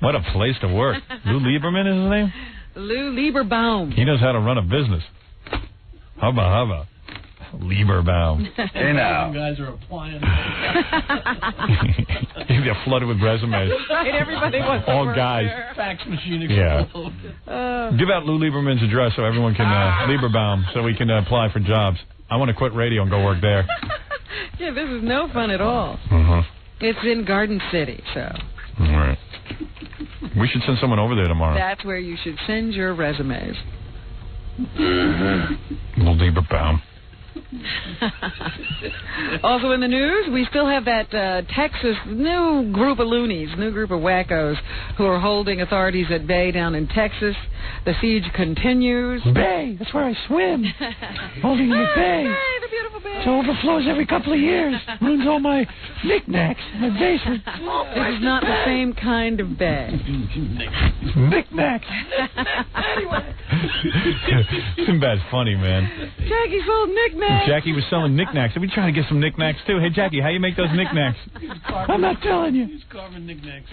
C: What a place to work. Lou Lieberman is his name?
F: Lou Lieberbaum.
C: He knows how to run a business. Hubba. Lieberbaum.
B: Hey, now.
H: Guys are applying.
C: You get flooded with resumes.
F: Right, everybody wants
C: all
F: to work
C: guys.
F: there.
H: Fax machine
C: explode. Give out Lou Lieberman's address so everyone can, Lieberbaum, so we can apply for jobs. I want to quit radio and go work there.
F: Yeah, this is no fun at all. It's in Garden City, so.
C: All right. We should send someone over there tomorrow.
F: That's where you should send your resumes.
C: Lou Lieberbaum.
F: Also in the news, we still have that Texas new group of loonies, new group of wackos who are holding authorities at bay down in Texas. The siege continues.
T: Bay, that's where I swim. Holding the bay.
F: Bay, the beautiful bay.
T: It overflows every couple of years. Ruins all my knickknacks in my basement.
F: This is not the same kind of bay.
T: Knickknacks.
F: Anyway.
C: Sinbad's funny, man.
F: Jackie sold knickknacks.
C: Jackie was selling knickknacks. We trying to get some knickknacks, too. Hey, Jackie, how you make those knickknacks?
T: I'm not telling you.
H: He's carving knickknacks.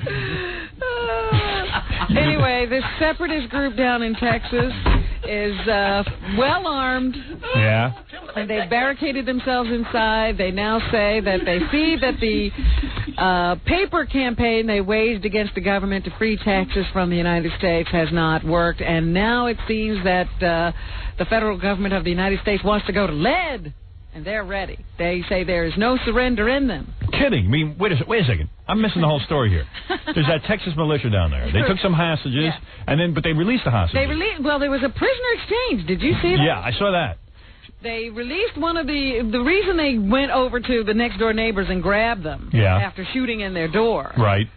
F: Anyway, this separatist group down in Texas is well armed.
C: Yeah.
F: And they've barricaded themselves inside. They now say that they see that the paper campaign they waged against the government to free Texas from the United States has not worked. And now it seems that the federal government of the United States wants to go to lead. And they're ready. They say there is no surrender in them.
C: Kidding. I mean, wait a second. I'm missing the whole story here. There's that Texas militia down there. They took some hostages, but they released the hostages.
F: Well, there was a prisoner exchange. Did you see that?
C: Yeah, I saw that.
F: They released one of the reason they went over to the next door neighbors and grabbed them after shooting in their door.
C: Right.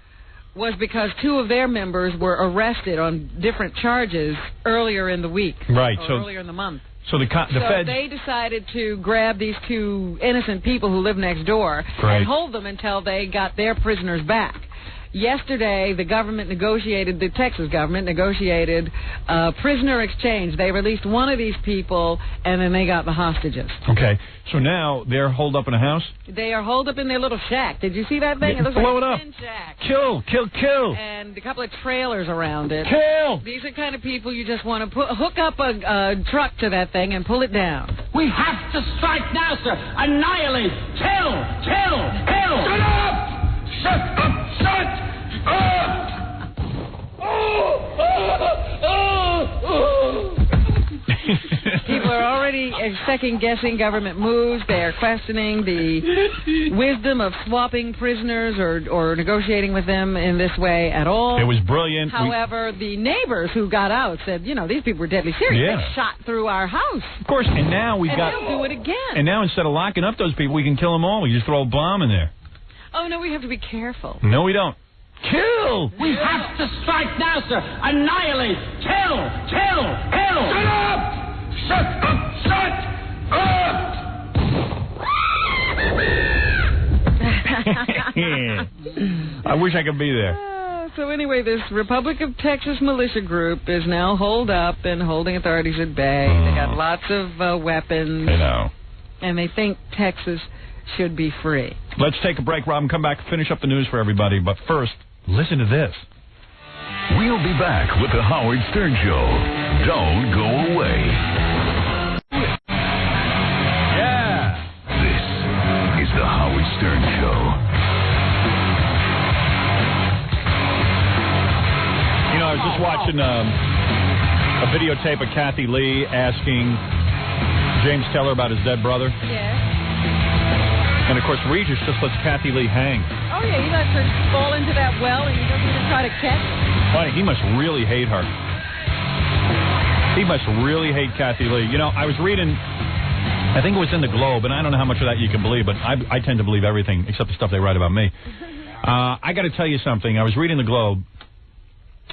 F: Was because two of their members were arrested on different charges earlier in the week.
C: Right.
F: Or earlier in the month.
C: So the feds...
F: they decided to grab these two innocent people who live next door and hold them until they got their prisoners back. Yesterday, the Texas government negotiated a prisoner exchange. They released one of these people, and then they got the hostages.
C: Okay, so now they're holed up in a house?
F: They are holed up in their little shack. Did you see that thing?
C: Yeah,
F: it looks
C: blow
F: like
C: it
F: a
C: up.
F: tin shack.
C: Kill.
F: And a couple of trailers around it.
C: Kill.
F: These are the kind of people you just want to hook up a truck to that thing and pull it down.
I: We have to strike now, sir. Annihilate. Kill. Shut up. Shut up.
F: People are already already second-guessing government moves. They are questioning the wisdom of swapping prisoners or negotiating with them in this way at all.
C: It was brilliant.
F: However, the neighbors who got out said, these people were deadly serious.
C: Yeah.
F: They shot through our house.
C: Of course, and now
F: they'll do it again.
C: And now instead of locking up those people, we can kill them all. We just throw a bomb in there.
F: Oh, no, we have to be careful.
C: No, we don't. Kill!
I: We have to strike now, sir. Annihilate. Kill. Shut up! Shut up!
C: I wish I could be there.
F: So anyway, this Republic of Texas militia group is now holed up and holding authorities at bay. They got lots of weapons.
C: I know.
F: And they think Texas should be free.
C: Let's take a break, Rob, and come back and finish up the news for everybody. But first, listen to this.
A: We'll be back with the Howard Stern Show. Don't go away.
C: Yeah.
A: This is the Howard Stern Show.
O: I was just watching a videotape of Kathy Lee asking James Taylor about his dead brother.
F: Yeah.
O: And, of course, Regis just lets Kathy Lee hang.
F: Oh, yeah, he lets her fall into that well and he doesn't even try to catch her.
O: Funny, he must really hate her. He must really hate Kathy Lee. I was reading, I think it was in the Globe, and I don't know how much of that you can believe, but I tend to believe everything except the stuff they write about me. I got to tell you something. I was reading the Globe.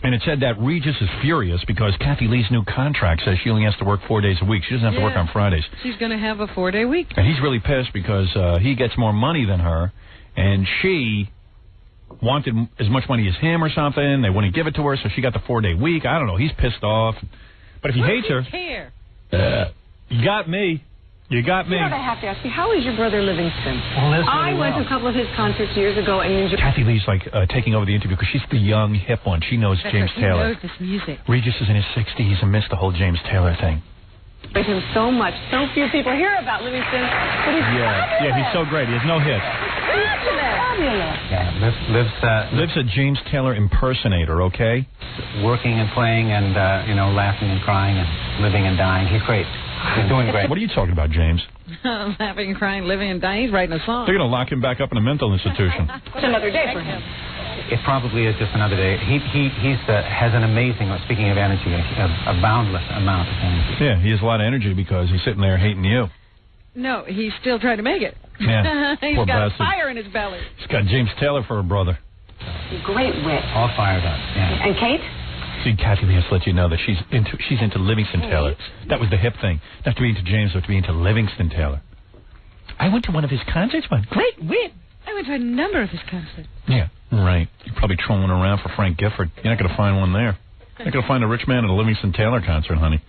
O: And it said that Regis is furious because Kathy Lee's new contract says she only has to work 4 days a week. She doesn't have to work on Fridays.
F: She's going to have a 4-day week.
C: And he's really pissed because he gets more money than her, and she wanted as much money as him or something. They wouldn't give it to her, so she got the 4-day week. I don't know. He's pissed off. But if he hates her...
F: care?
C: You got me. You got me.
D: I have to ask you, how is your brother Livingston? I went to a couple of his concerts years ago and enjoyed...
C: Kathy Lee's taking over the interview because she's the young, hip one. She knows James Taylor.
F: He knows this music.
C: Regis is in his 60s and missed the whole James Taylor thing.
D: With him so much. So few people hear about Livingston, but he's fabulous.
O: Yeah, he's so great. He has no hits.
D: Fabulous.
K: Yeah,
C: Liv's a James Taylor impersonator, okay?
K: Working and playing and, laughing and crying and living and dying. He's great. He's doing great.
C: What are you talking about, James?
F: Laughing, crying, living, and dying. He's writing a song.
C: They're going to lock him back up in a mental institution.
D: It's another day for him.
K: It probably is just another day. He has an amazing, speaking of energy, a boundless amount of energy.
C: Yeah, he has a lot of energy because he's sitting there hating you.
F: No, he's still trying to make it.
C: Yeah,
F: he's
C: poor
F: got
C: bastard.
F: fire in his belly.
C: He's got James Taylor for a brother.
D: Great wit.
K: All fired up, yeah.
D: And Kate?
C: See, Kathy Lee has to let you know that she's into Livingston Taylor. That was the hip thing. Not to be into James, but to be into Livingston Taylor. I went to one of his concerts once. Great wit.
F: I went to a number of his concerts.
C: Yeah, right. You're probably trolling around for Frank Gifford. You're not going to find one there. You're not going to find a rich man at a Livingston Taylor concert, honey.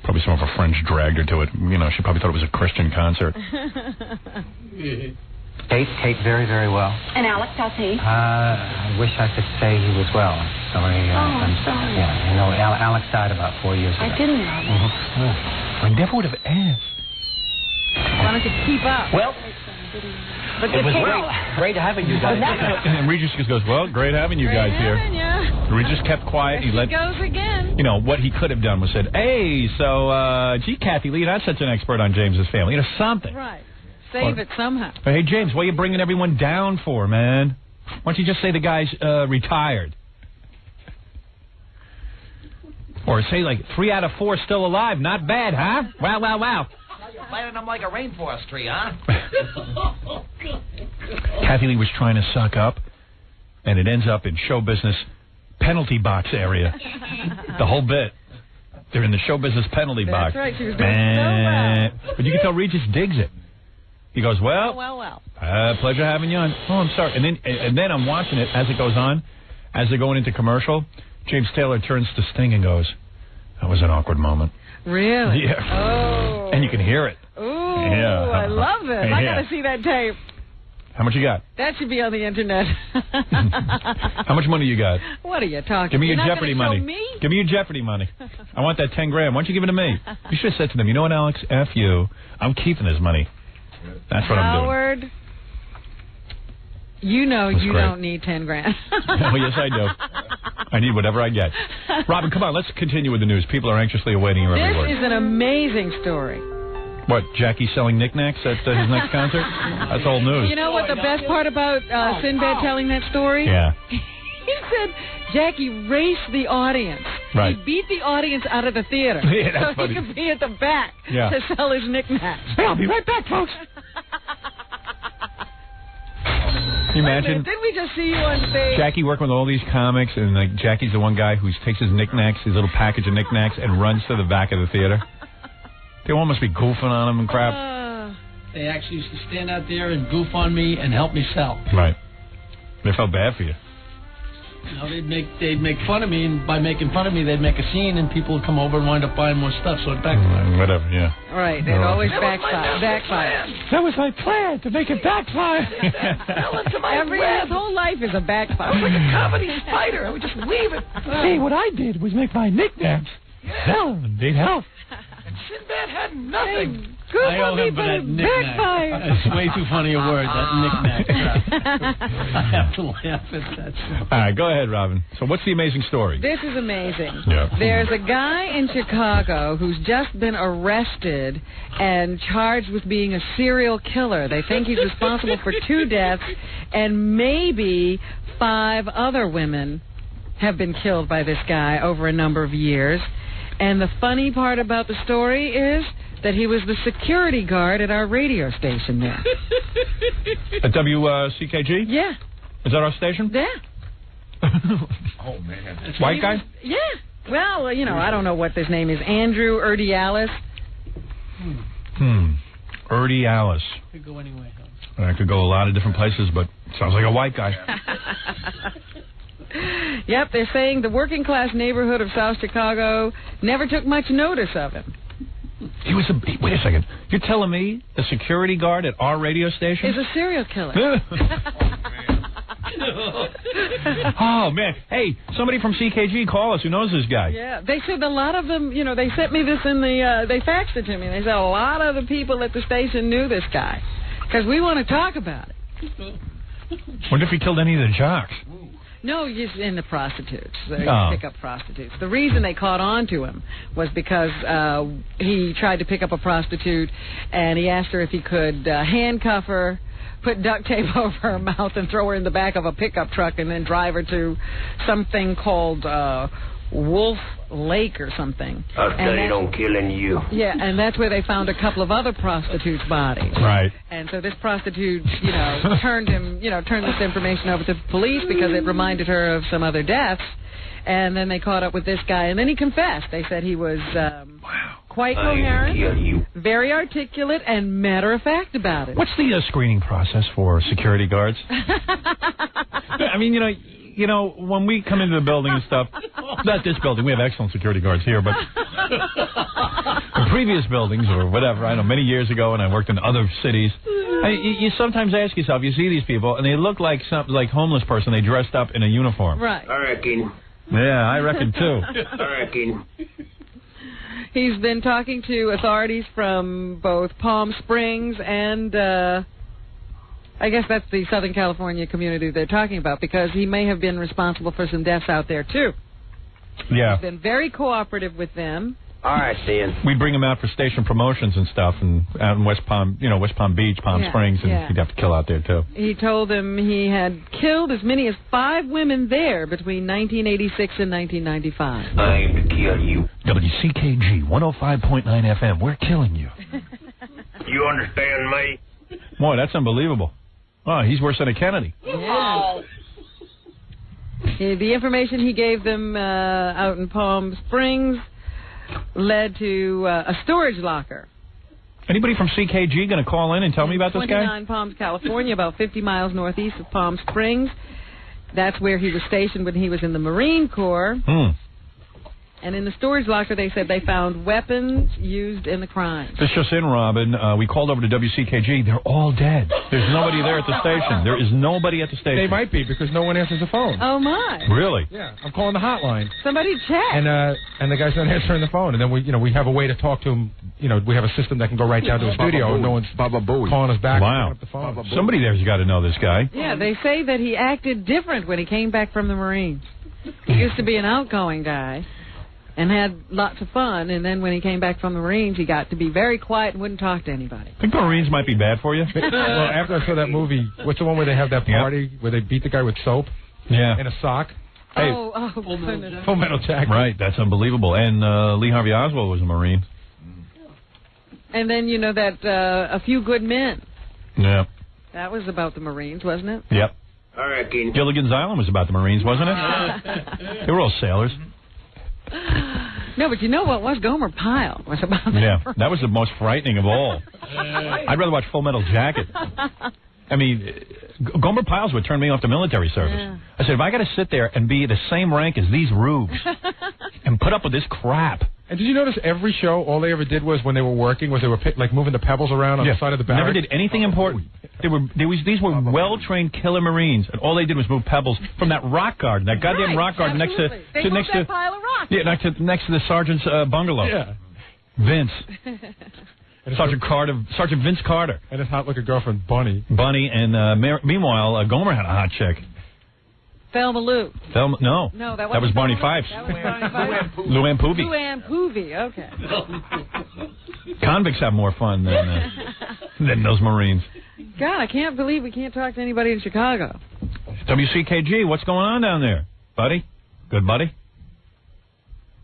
C: Probably some of her friends dragged her to it. She probably thought it was a Christian concert.
K: Kate, very, very well.
D: And Alex, how's he?
K: I wish I could say he was well. Sorry.
D: I'm sorry.
K: Yeah, Alex died about 4 years ago.
D: I didn't know.
C: I never would have asked.
F: Why don't you keep up?
K: Well,
F: but
K: it was great having you guys.
C: And Regis just goes, well, great having you guys here. Regis kept quiet.
F: He goes again.
C: What he could have done was said, hey, so, gee, Kathy Lee, that's such an expert on James's family. Something.
F: Right. Save it somehow.
C: Hey, James, what are you bringing everyone down for, man? Why don't you just say the guy's retired? Or say, 3 out of 4 still alive. Not bad, huh? Wow.
M: You're planting them like a rainforest tree, huh?
C: Kathy Lee was trying to suck up, and it ends up in show business penalty box area. The whole bit. They're in the show business penalty box.
F: That's right. She was doing so well.
C: But you can tell Regis digs it. He goes, well. Pleasure having you on. Oh, I'm sorry. And then I'm watching it as it goes on. As they're going into commercial, James Taylor turns to Sting and goes, that was an awkward moment.
F: Really?
C: Yeah.
F: Oh.
C: And you can hear it.
F: Ooh,
C: yeah.
F: I love this.
C: Yeah.
F: I got to see that tape.
C: How much you got?
F: That should be on the internet.
C: How much money you got?
F: What are you talking?
C: Give me your
F: You're not
C: Jeopardy
F: gonna
C: money.
F: show me?
C: Give me your Jeopardy money. I want that 10 grand. Why don't you give it to me? You should have said to them, you know what, Alex? F you. I'm keeping his money. That's what I'm doing.
F: Howard, you know you
C: great.
F: don't need 10 grand.
C: Oh, yes, I do. I need whatever I get. Robin, come on, let's continue with the news. People are anxiously awaiting your every word.
F: This is an amazing story.
C: What, Jackie selling knickknacks at his next concert? That's old news.
F: You know what the best part about Sinbad telling that story?
C: Yeah.
F: He said Jackie raced the audience.
C: Right.
F: He beat the audience out of the theater
C: Yeah, that's
F: so
C: funny.
F: he could be at the back
C: Yeah.
F: to sell his knickknacks.
T: Hey, I'll be right back, folks.
C: Can you imagine?
F: Didn't we just see you on stage?
C: Jackie working with all these comics, and like Jackie's the one guy who takes his knickknacks, his little package of knickknacks, and runs to the back of the theater. They all must be goofing on him and crap.
H: They actually used to stand out there and goof on me and help me sell.
C: Right. They felt bad for you.
H: You know, they'd make fun of me, and by making fun of me, they'd make a scene, and people would come over and wind up buying more stuff, so it backfired.
C: Whatever, yeah.
F: Right, it always backfires.
T: That was my plan, to make it backfire.
F: His whole life is a backfire.
T: I was like a
F: comedy spider. I would just leave it.
T: See, what I did was make my knickknacks sell and they'd help.
F: And Sinbad had nothing.
H: I owe him for that knick-knack. That's way too funny a word, that knick-knack. I have to laugh at that.
C: All right, go ahead, Robin. So what's the amazing story?
F: This is amazing.
C: Yeah.
F: There's a guy in Chicago who's just been arrested and charged with being a serial killer. They think he's responsible for 2 deaths, and maybe 5 other women have been killed by this guy over a number of years. And the funny part about the story is that he was the security guard at our radio station there.
C: At WCKG?
F: Yeah.
C: Is that our station?
F: Yeah.
C: Oh, man. White guy?
F: Yeah. Well, you know, I don't know what his name is. Andrew Erdialis.
C: Erdy Alice.
H: Could go anyway.
C: I could go a lot of different places, but sounds like a white guy.
F: Yep, they're saying the working class neighborhood of South Chicago never took much notice of him.
C: He was wait a second. You're telling me the security guard at our radio station
F: is a serial killer?
C: Oh, man. Hey, somebody from CKG, call us. Who knows this guy?
F: Yeah, they said a lot of them, you know, they sent me this in the, they faxed it to me. They said a lot of the people at the station knew this guy because we want to talk about it.
C: Wonder if he killed any of the jocks.
F: No, just in the prostitutes. They
C: Oh.
F: pick up prostitutes. The reason they caught on to him was because he tried to pick up a prostitute, and he asked her if he could handcuff her, put duct tape over her mouth, and throw her in the back of a pickup truck, and then drive her to something called Wolf Lake or something.
Q: I'll study on killing you.
F: Yeah, and that's where they found a couple of other prostitutes' bodies.
C: Right.
F: And so this prostitute, you know, turned this information over to the police because it reminded her of some other deaths. And then they caught up with this guy, and then he confessed. They said he was quite coherent, very articulate, and matter-of-fact about it.
C: What's the screening process for security guards? I mean, you know, when we come into the building and stuff, not this building, we have excellent security guards here, but in previous buildings or whatever, I know, many years ago, and I worked in other cities, you sometimes ask yourself, you see these people, and they look like some homeless person. They dressed up in a uniform.
F: Right.
Q: I reckon.
C: Yeah, I reckon, too.
Q: I reckon.
F: He's been talking to authorities from both Palm Springs and I guess that's the Southern California community they're talking about, because he may have been responsible for some deaths out there, too.
C: Yeah.
F: He's been very cooperative with them.
Q: All right, then.
C: We bring him out for station promotions and stuff, and out in West Palm Beach, Palm Springs, and he'd have to kill out there, too.
F: He told them he had killed as many as 5 women there between 1986 and 1995.
Q: I aim to kill you.
C: WCKG 105.9 FM. We're killing you.
Q: You understand me?
C: Boy, that's unbelievable. Oh, he's worse than a Kennedy.
F: Yeah. The information he gave them out in Palm Springs led to a storage locker.
C: Anybody from CKG going to call in and tell me about this guy?
F: 29 Palms, California, about 50 miles northeast of Palm Springs. That's where he was stationed when he was in the Marine Corps. And in the storage locker, they said they found weapons used in the crime.
C: This just in, Robin. We called over to WCKG. They're all dead. There's nobody there at the station. There is nobody at the station.
L: They might be, because no one answers the phone.
F: Oh, my.
C: Really?
L: Yeah, I'm calling the hotline.
F: Somebody check.
L: And the guy's not answering the phone. And then we have a way to talk to him. You know, we have a system that can go right down to the studio, and no one's calling us back.
C: Wow.
L: Up the phone.
C: Somebody there's got to know this guy.
F: Yeah, they say that he acted different when he came back from the Marines. He used to be an outgoing guy and had lots of fun, and then when he came back from the Marines, he got to be very quiet and wouldn't talk to anybody.
C: I think the Marines might be bad for you.
L: Well, after I saw that movie, what's the one where they have that party where they beat the guy with soap?
C: Yeah.
L: In a sock?
C: Hey.
L: Full Metal Jacket.
C: Right, that's unbelievable. And Lee Harvey Oswald was a Marine.
F: And then, you know, that A Few Good Men.
C: Yeah.
F: That was about the Marines, wasn't it?
C: Yep. Gilligan's Island was about the Marines, wasn't it? They were all sailors.
F: No, but you know what was Gomer Pyle was about that.
C: Yeah, that was the most frightening of all. I'd rather watch Full Metal Jacket. I mean, Gomer Pyle's would turn me off the military service.
F: Yeah.
C: I said, if I got to sit there and be the same rank as these rubes and put up with this crap.
L: And did you notice every show, all they ever did was when they were working, was they were like moving the pebbles around on the side of the barracks?
C: Never did anything important. These were well-trained killer Marines, and all they did was move pebbles from that rock garden, that goddamn rock garden next to
F: that pile of rocks.
C: Yeah, next to the sergeant's bungalow.
L: Yeah.
C: Vince. Sergeant Vince Carter.
L: And his hot-looking girlfriend, Bunny.
C: Bunny, and meanwhile, Gomer had a hot chick.
F: Thelma Lou.
C: No, that was Barney Fife. Luann Poovey.
F: Luann Poovey, okay.
C: Convicts have more fun than those Marines.
F: God, I can't believe we can't talk to anybody in Chicago.
C: WCKG, what's going on down there? Buddy? Good buddy?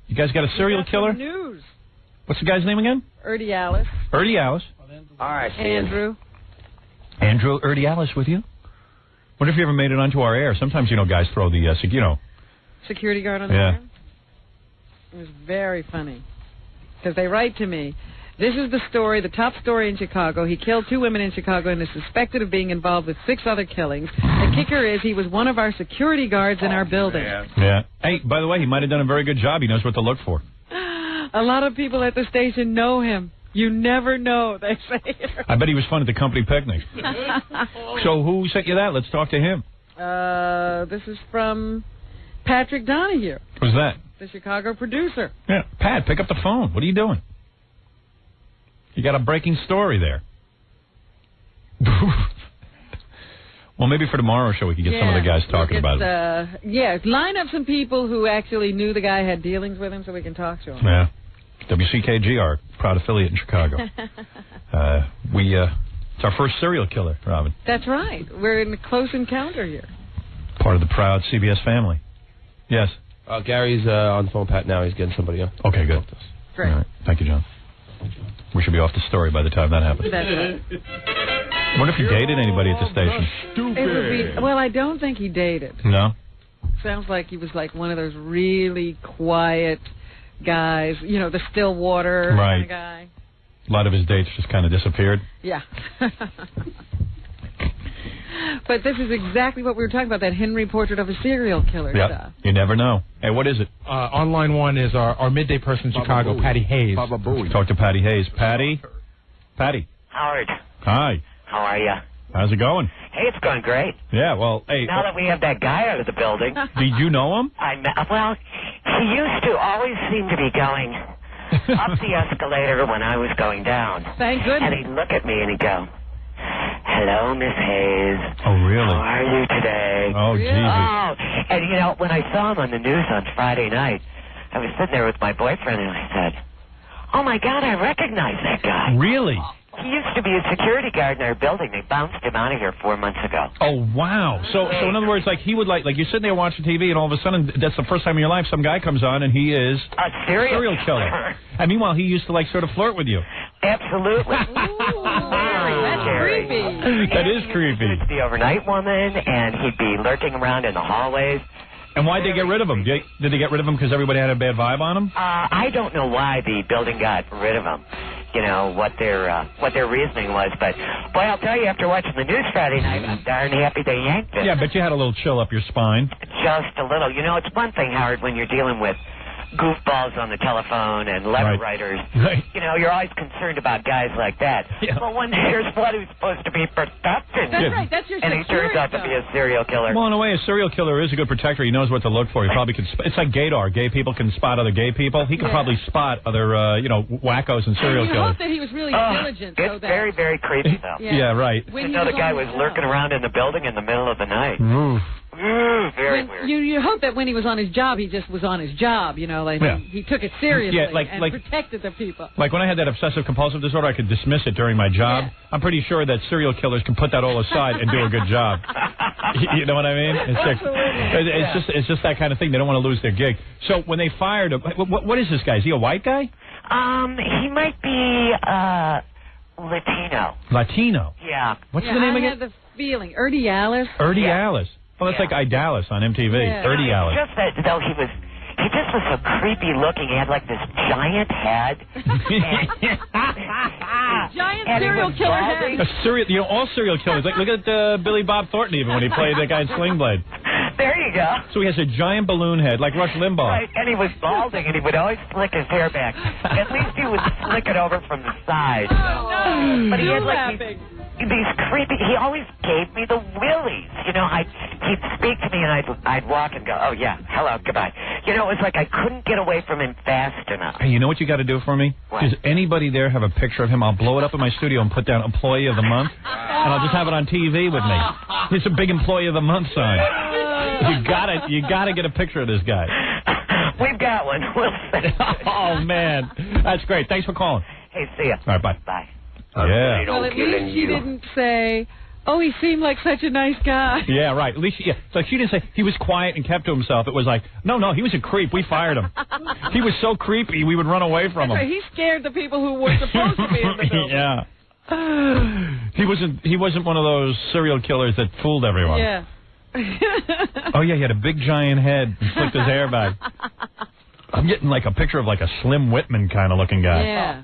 C: You guys got a serial killer?
F: News.
C: What's the guy's name again?
F: Ernie Alice.
C: Ernie Alice.
M: All right,
F: Andrew.
C: Andrew Ernie Alice with you? Wonder if you ever made it onto our air. Sometimes, guys throw the,
F: security guard on the air. It was very funny. Because they write to me, this is the story, the top story in Chicago. He killed 2 women in Chicago and is suspected of being involved with 6 other killings. The kicker is he was one of our security guards in our building.
C: Yeah. Hey, by the way, he might have done a very good job. He knows what to look for.
F: A lot of people at the station know him. You never know, they say.
C: I bet he was fun at the company picnic. So who sent you that? Let's talk to him.
F: This is from Patrick Donahue.
C: Who's that?
F: The Chicago producer.
C: Yeah. Pat, pick up the phone. What are you doing? You got a breaking story there. Well, maybe for tomorrow's show we can get some of the guys talking about it.
F: Line up some people who actually knew the guy had dealings with him so we can talk to him.
C: Yeah. WCKG, our proud affiliate in Chicago. It's our first serial killer, Robin.
F: That's right. We're in a close encounter here.
C: Part of the proud CBS family. Yes.
G: Gary's on the phone, Pat, now. He's getting somebody up.
C: Okay, good.
F: Great.
C: All right. Thank you, John. We should be off the story by the time that happens.
F: That's right.
C: I wonder if he dated anybody at the station.
F: Well, I don't think he dated.
C: No?
F: Sounds like he was like one of those really quiet guys, the Stillwater kind of guy.
C: A lot of his dates just kind of disappeared.
F: Yeah. But this is exactly what we were talking about, that Henry Portrait of a Serial Killer stuff.
C: You never know. Hey, what is it?
L: On line 1 is our midday person in Chicago, Patty Hayes.
C: Talk to Patty Hayes. Patty?
U: Howard.
C: Hi.
U: How are you?
C: How's it going?
U: Hey, it's going great.
C: Yeah, well, hey.
U: Now that we have that guy out of the building.
C: Did you know him?
U: Well, he used to always seem to be going up the escalator when I was going down.
F: Thank goodness.
U: And he'd look at me and he'd go, "Hello, Miss Hayes.
C: Oh, really?
U: How are you today?"
C: Oh, Jesus.
U: Oh, and when I saw him on the news on Friday night, I was sitting there with my boyfriend and I said, "Oh my God, I recognize that guy."
C: Really?
U: He used to be a security guard in our building. They bounced him out of here 4 months ago.
C: Oh, wow. So in other words, like, he would like you're sitting there watching TV and all of a sudden, that's the first time in your life some guy comes on and he is
U: a serial
C: killer. And meanwhile, he used to sort of flirt with you.
U: Absolutely.
F: That's creepy.
C: That is creepy.
U: He was the overnight woman, and he'd be lurking around in the hallways.
C: And why'd they get rid of him? Did they get rid of him because everybody had a bad vibe on him?
U: I don't know why the building got rid of him. What their reasoning was, but boy, I'll tell you, after watching the news Friday night, I'm darn happy they yanked it.
C: Yeah, but you had a little chill up your spine.
U: Just a little. It's one thing, Howard, when you're dealing with goofballs on the telephone and letter writers.
C: Right.
U: You're always concerned about guys like that. Yeah. But when there's one who's supposed to be protected.
F: That's right. That's your
U: and he turns out to be a serial killer.
C: Well, in a way, a serial killer is a good protector. He knows what to look for. He probably can. It's like gaydar. Gay people can spot other gay people. He could probably spot other, wackos and serial killers.
F: I hope that he was really diligent.
U: It's very, very creepy, though.
C: Yeah, right.
U: The guy was lurking around in the building in the middle of the night.
C: Oof.
U: Very weird.
F: You hope that when he was on his job, he just was on his job, like he took it seriously and protected the people.
C: Like when I had that obsessive-compulsive disorder, I could dismiss it during my job. Yeah. I'm pretty sure that serial killers can put that all aside and do a good job. You know what I mean? It's just that kind of thing. They don't want to lose their gig. So when they fired him, what is this guy? Is he a white guy?
U: He might be Latino.
C: Latino?
U: Yeah.
C: What's the name again?
F: I had the feeling. Ernie Alice.
C: Ernie Alice. Well, that's like Idalis on MTV.
U: Yeah.
C: Ernie Alice.
U: Just that, though, he just was so creepy looking. He had like this giant head.
F: Giant serial killer head.
C: All serial killers. Like, look at Billy Bob Thornton even when he played that guy in Sling Blade.
U: There you go.
C: So he has a giant balloon head, like Rush Limbaugh.
U: Right, and he was balding, and he would always slick his hair back. At least he would slick it over from the side.
F: Oh, no.
U: But he had like these creepy. He always gave me the willies. He'd speak to me, and I'd walk and go, "Oh yeah, hello, goodbye." It was like I couldn't get away from him fast enough.
C: Hey, you know what you got to do for me?
U: What?
C: Does anybody there have a picture of him? I'll blow it up in my studio and put down Employee of the Month, and I'll just have it on TV with me. Here's a big Employee of the Month sign. You gotta get a picture of this guy.
U: We've got one. We'll see.
C: Oh man, that's great. Thanks for calling.
U: Hey, see ya.
C: All right, bye.
U: Bye.
C: Yeah.
F: Well, at least she didn't say, "Oh, he seemed like such a nice guy."
C: Yeah, right. At least, so she didn't say he was quiet and kept to himself. It was like, no, he was a creep. We fired him. He was so creepy, we would run away from him.
F: Right. He scared the people who were supposed to be in the building.
C: Yeah. He wasn't one of those serial killers that fooled everyone.
F: Yeah.
C: Oh yeah, he had a big giant head and flicked his hair back. I'm getting like a picture of like a Slim Whitman kind of looking guy.
F: Yeah.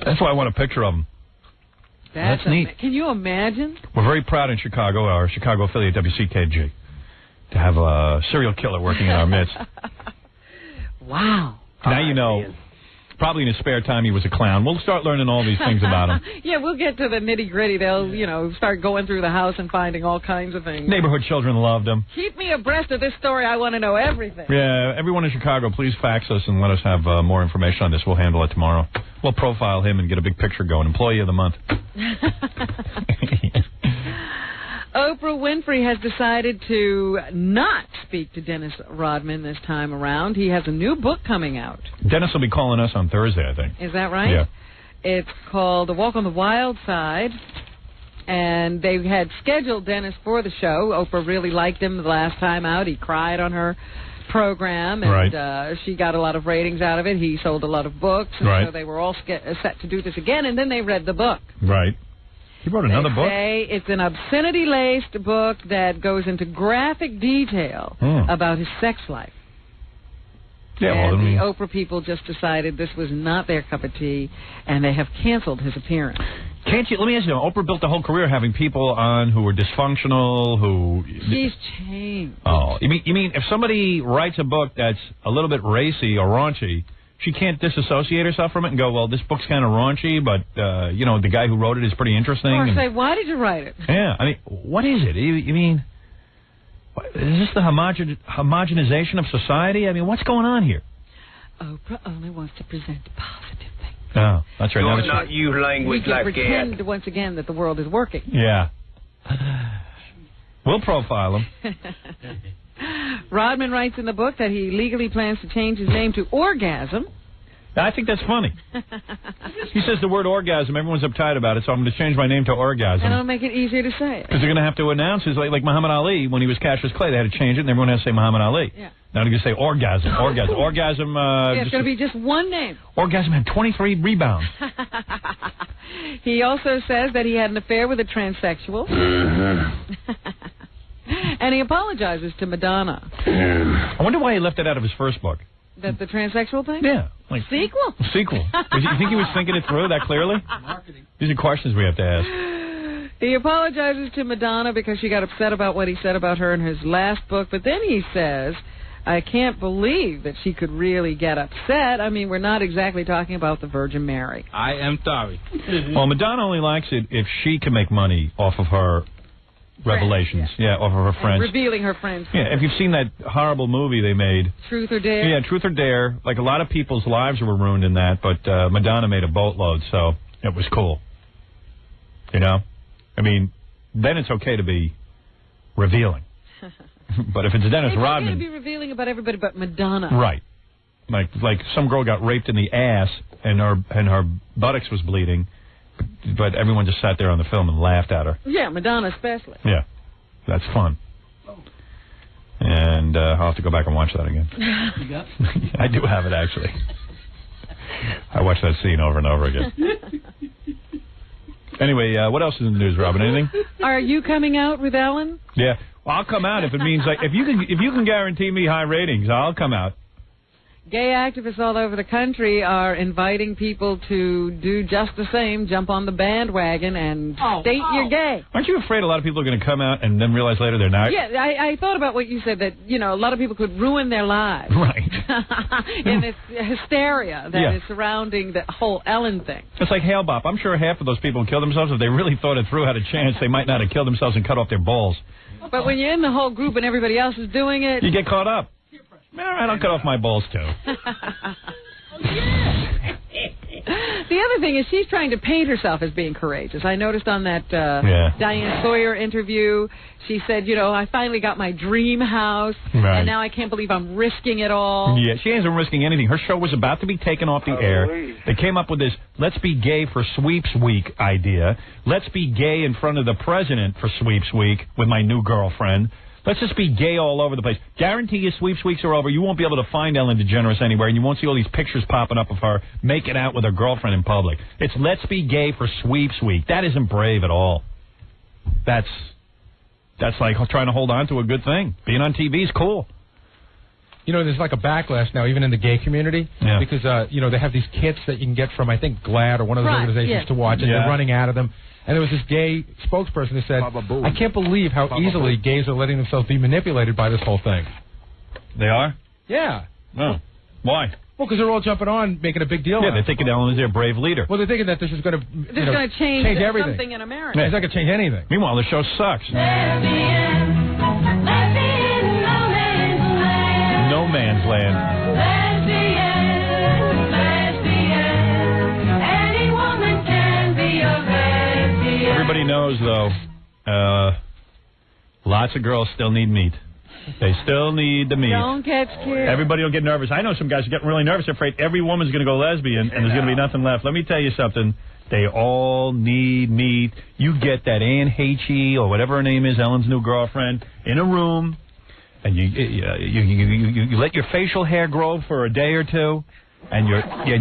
C: That's why I want a picture of him. That's neat.
F: Can you imagine?
C: We're very proud in Chicago, our Chicago affiliate WCKG, to have a serial killer working in our midst.
F: Wow.
C: Now you know. Probably in his spare time he was a clown. We'll start learning all these things about him.
F: Yeah, we'll get to the nitty-gritty. They'll, start going through the house and finding all kinds of things.
C: Neighborhood children loved him.
F: Keep me abreast of this story. I want to know everything.
C: Yeah, everyone in Chicago, please fax us and let us have more information on this. We'll handle it tomorrow. We'll profile him and get a big picture going. Employee of the Month.
F: Oprah Winfrey has decided to not speak to Dennis Rodman this time around. He has a new book coming out.
C: Dennis will be calling us on Thursday, I think.
F: Is that right?
C: Yeah.
F: It's called The Walk on the Wild Side. And they had scheduled Dennis for the show. Oprah really liked him the last time out. He cried on her program, and she got a lot of ratings out of it. He sold a lot of books, and so they were all set to do this again, and then they read the book.
C: Right. He wrote another book?
F: They say it's an obscenity-laced book that goes into graphic detail about his sex life.
C: Yeah,
F: and the Oprah people just decided this was not their cup of tea, and they have canceled his appearance.
C: Can't you? Let me ask you, Oprah built a whole career having people on who were dysfunctional, who...
F: She's changed.
C: Oh, you mean if somebody writes a book that's a little bit racy or raunchy, she can't disassociate herself from it and go, well, this book's kind of raunchy, but, the guy who wrote it is pretty interesting.
F: Or say, why did you write it?
C: Yeah, I mean, what is it? You mean, is this the homogenization of society? I mean, what's going on here?
F: Oprah only wants to present positive things.
C: Oh, that's right.
Q: Do not use language like that.
F: Pretend once again that the world is working.
C: Yeah. We'll profile him.
F: Rodman writes in the book that he legally plans to change his name to Orgasm.
C: I think that's funny. He says the word orgasm, everyone's uptight about it, so I'm going to change my name to Orgasm.
F: And it'll make it easier to say it.
C: Because they're going to have to announce it. Like Muhammad Ali, when he was Cassius Clay, they had to change it, and everyone has to say Muhammad Ali.
F: Yeah.
C: Now they're going to say Orgasm. Orgasm.
F: It's going to be just one name.
C: Orgasm had 23 rebounds.
F: He also says that he had an affair with a transsexual. And he apologizes to Madonna.
C: I wonder why he left it out of his first book.
F: That the transsexual thing?
C: Yeah.
F: Sequel?
C: Sequel. You think he was thinking it through that clearly?
H: Marketing.
C: These are questions we have to ask.
F: He apologizes to Madonna because she got upset about what he said about her in his last book, but then he says, I can't believe that she could really get upset. I mean, we're not exactly talking about the Virgin Mary.
H: I am sorry.
C: Well, Madonna only likes it if she can make money off of her revelations. Yeah, off of her friends.
F: And revealing her friends.
C: Yeah, if you've seen that horrible movie they made.
F: Truth or Dare?
C: Yeah, Truth or Dare. Like, a lot of people's lives were ruined in that, but Madonna made a boatload, so it was cool. You know? I mean, then it's okay to be revealing. But if it's Dennis
F: It's
C: Rodman...
F: going to be revealing about everybody but Madonna.
C: Right. Like some girl got raped in the ass and her buttocks was bleeding, but everyone just sat there on the film and laughed at her.
F: Yeah, Madonna especially.
C: Yeah. That's fun. And I'll have to go back and watch that again.
H: You got?
C: I do have it, actually. I watched that scene over and over again. Anyway, what else is in the news, Robin? Anything?
F: Are you coming out with Ellen?
C: Yeah. Well, I'll come out if it means if you can guarantee me high ratings, I'll come out.
F: Gay activists all over the country are inviting people to do just the same, jump on the bandwagon and state you're gay.
C: Aren't you afraid a lot of people are going to come out and then realize later they're not?
F: Yeah, I thought about what you said, that, a lot of people could ruin their lives.
C: Right.
F: In this hysteria that is surrounding the whole Ellen thing.
C: It's like Hale Bop. I'm sure half of those people who kill themselves, if they really thought it through, had a chance, they might not have killed themselves and cut off their balls.
F: But when you're in the whole group and everybody else is doing it...
C: You get caught up. All right, I'll cut off my balls, too.
F: The other thing is she's trying to paint herself as being courageous. I noticed on that Diane Sawyer interview, she said, I finally got my dream house, and now I can't believe I'm risking it all.
C: Yeah, she isn't risking anything. Her show was about to be taken off the air. They came up with this let's be gay for Sweeps Week idea. Let's be gay in front of the president for Sweeps Week with my new girlfriend. Let's just be gay all over the place. Guarantee you Sweeps Weeks are over. You won't be able to find Ellen DeGeneres anywhere, and you won't see all these pictures popping up of her making out with her girlfriend in public. It's let's be gay for Sweeps Week. That isn't brave at all. That's like trying to hold on to a good thing. Being on TV is cool.
L: There's like a backlash now, even in the gay community, because, they have these kits that you can get from, I think, GLAAD or one of those organizations to watch, and they're running out of them. And there was this gay spokesperson who said, I can't believe how easily gays are letting themselves be manipulated by this whole thing.
C: They are?
L: Yeah.
C: Oh. Why?
L: Well, because they're all jumping on, making a big deal
C: out of it. They're thinking Ellen is their brave leader.
L: Well, they're thinking that this is going to
F: change
L: everything.
F: Something in America.
L: It's not going to change anything.
C: Meanwhile, the show sucks. No man's land. Everybody knows, though, lots of girls still need meat. They still need the meat.
F: Don't get scared.
C: Everybody will get nervous. I know some guys are getting really nervous. They're afraid every woman's going to go lesbian and there's going to be nothing left. Let me tell you something. They all need meat. You get that Anne Heche or whatever her name is, Ellen's new girlfriend, in a room, and you let your facial hair grow for a day or two, and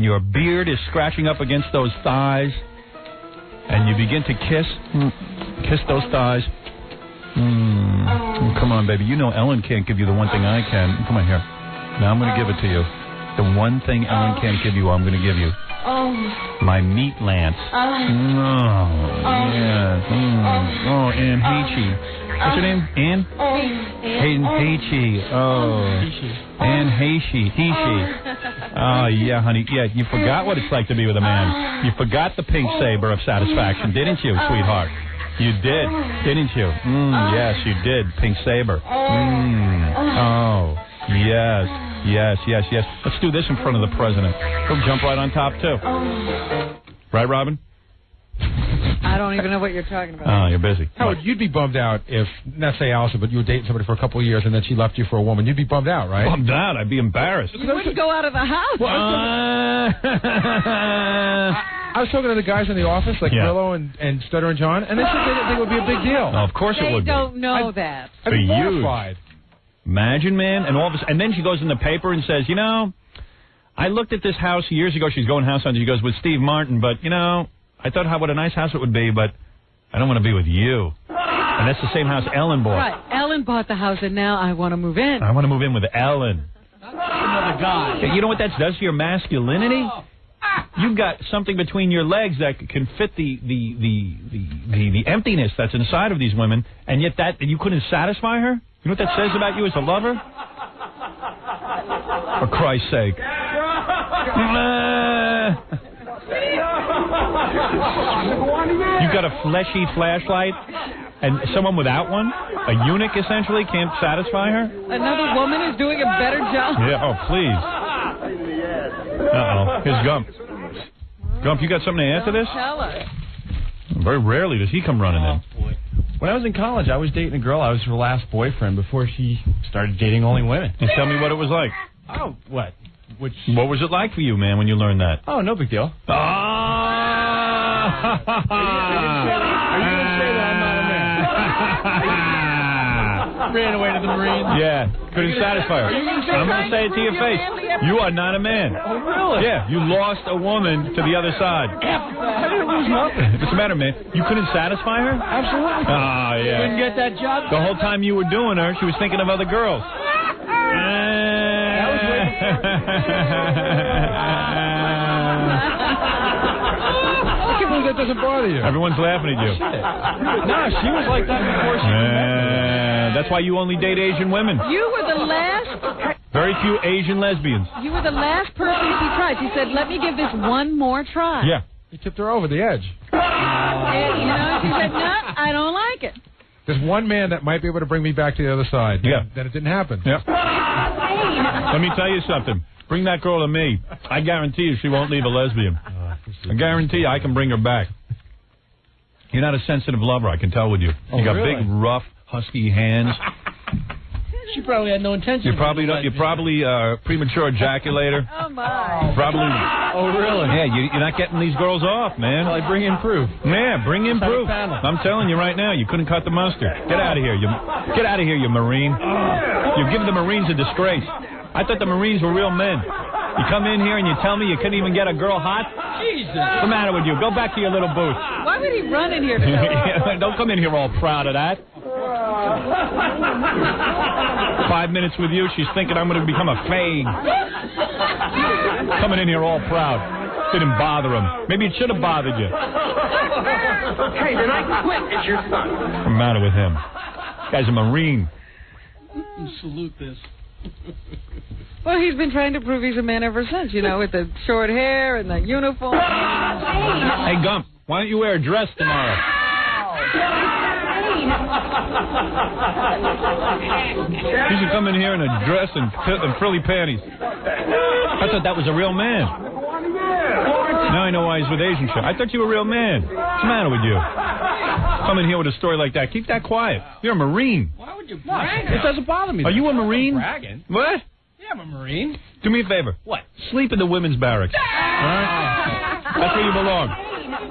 C: your beard is scratching up against those thighs, and you begin to kiss those thighs. Come on, baby. You know Ellen can't give you the one thing I can. Come on here. Now I'm going to give it to you. The one thing Ellen can't give you, I'm going to give you. My meat lance. Anne Heche. What's her name? Anne? Anne Heche. Anne Heche. Oh, yeah, honey. Yeah, you forgot what it's like to be with a man. You forgot the pink saber of satisfaction, didn't you, sweetheart? You did, didn't you? Yes, you did. Pink saber. Oh, yes. Yes. Let's do this in front of the president. He'll jump right on top, too. Right, Robin?
F: I don't even know what you're talking about.
C: Oh, you're busy.
L: Howard, you'd be bummed out if, not say Allison, but you were dating somebody for a couple of years and then she left you for a woman. You'd be bummed out, right?
C: Bummed out? I'd be embarrassed.
F: You wouldn't go out of the house.
L: I was talking to the guys in the office, like Grillo and Stutter and John, and they said they didn't think it would be a big deal.
C: Oh, of course it would be.
F: They don't know that.
L: I'd be mortified.
C: Imagine, man, and then she goes in the paper and says, I looked at this house years ago. She's going house hunting. She goes with Steve Martin, but, I thought what a nice house it would be, but I don't want to be with you. And that's the same house Ellen bought.
F: Right. Ellen bought the house, and now I want to move in.
C: I want to move in with Ellen.
H: Another guy.
C: You know what that does to your masculinity? You've got something between your legs that can fit the emptiness that's inside of these women, and yet you couldn't satisfy her? You know what that says about you as a lover? For Christ's sake. You got a fleshy flashlight, and someone without one, a eunuch essentially, can't satisfy her?
F: Another woman is doing a better job.
C: Yeah, oh, please. Uh-oh. Here's Gump. Gump, you got something to add to this?
F: Tell us.
C: Very rarely does he come running in.
G: When I was in college, I was dating a girl. I was her last boyfriend before she started dating only women.
C: And tell me what it was like.
G: Oh, what?
C: What was it like for you, man, when you learned that?
G: Oh, no big deal.
C: Ah!
G: Are you going to say that I'm not a man? Ran away to the Marines?
C: Yeah, couldn't satisfy her. I'm going to say it to your face. You are not a man.
G: Oh, really?
C: Yeah, you lost a woman to the other side.
G: I didn't lose nothing.
C: What's the matter, man? You couldn't satisfy her?
G: Absolutely.
C: Ah, yeah.
H: Couldn't get that job?
C: The whole time you were doing her, she was thinking of other girls.
L: I can't believe that doesn't bother you.
C: Everyone's laughing at you.
G: No, she was like that before she met me.
C: That's why you only date Asian women.
F: You were the last.
C: Very few Asian lesbians.
F: You were the last person she tried. She said, "Let me give this one more try."
C: Yeah.
L: You tipped her over the edge.
F: And, she said, "No, I don't like it."
L: There's one man that might be able to bring me back to the other side.
C: Yeah.
L: Then it didn't happen.
C: Yep. Let me tell you something. Bring that girl to me. I guarantee you she won't leave a lesbian. I guarantee you I can bring her back. You're not a sensitive lover, I can tell with you. You got
G: really?
C: big, rough, husky hands.
H: She probably had no intention.
C: You're probably premature ejaculator.
F: Oh, my.
C: Probably.
G: Oh, really?
C: Yeah, you're not getting these girls off, man.
G: Well, I bring in proof.
C: Yeah, bring in proof.
G: Panel.
C: I'm telling you right now, you couldn't cut the mustard. Get out of here, you Marine. You give the Marines a disgrace. I thought the Marines were real men. You come in here and you tell me you couldn't even get a girl hot?
H: Jesus.
C: What's the matter with you? Go back to your little booth.
F: Why would he run in here to tell
C: Don't come in here all proud of that. 5 minutes with you, she's thinking I'm going to become a fag. Coming in here all proud. Didn't bother him. Maybe it should have bothered you.
Q: Hey, then I quit. It's your son.
C: What's the matter with him? Guy's a Marine.
H: You salute this.
F: Well, he's been trying to prove he's a man ever since, with the short hair and the uniform.
C: Hey, Gump, why don't you wear a dress tomorrow? You should come in here in a dress and frilly panties. I thought that was a real man. Now I know why he's with Asian shit. I thought you were a real man. What's the matter with you? Come in here with a story like that. Keep that quiet. You're a Marine.
H: Why would you brag?
G: It doesn't bother me.
C: Are you a Marine?
G: Bragging.
C: What?
G: Yeah, I'm a Marine.
C: Do me a favor.
G: What?
C: Sleep in the women's barracks. All right? That's where you belong.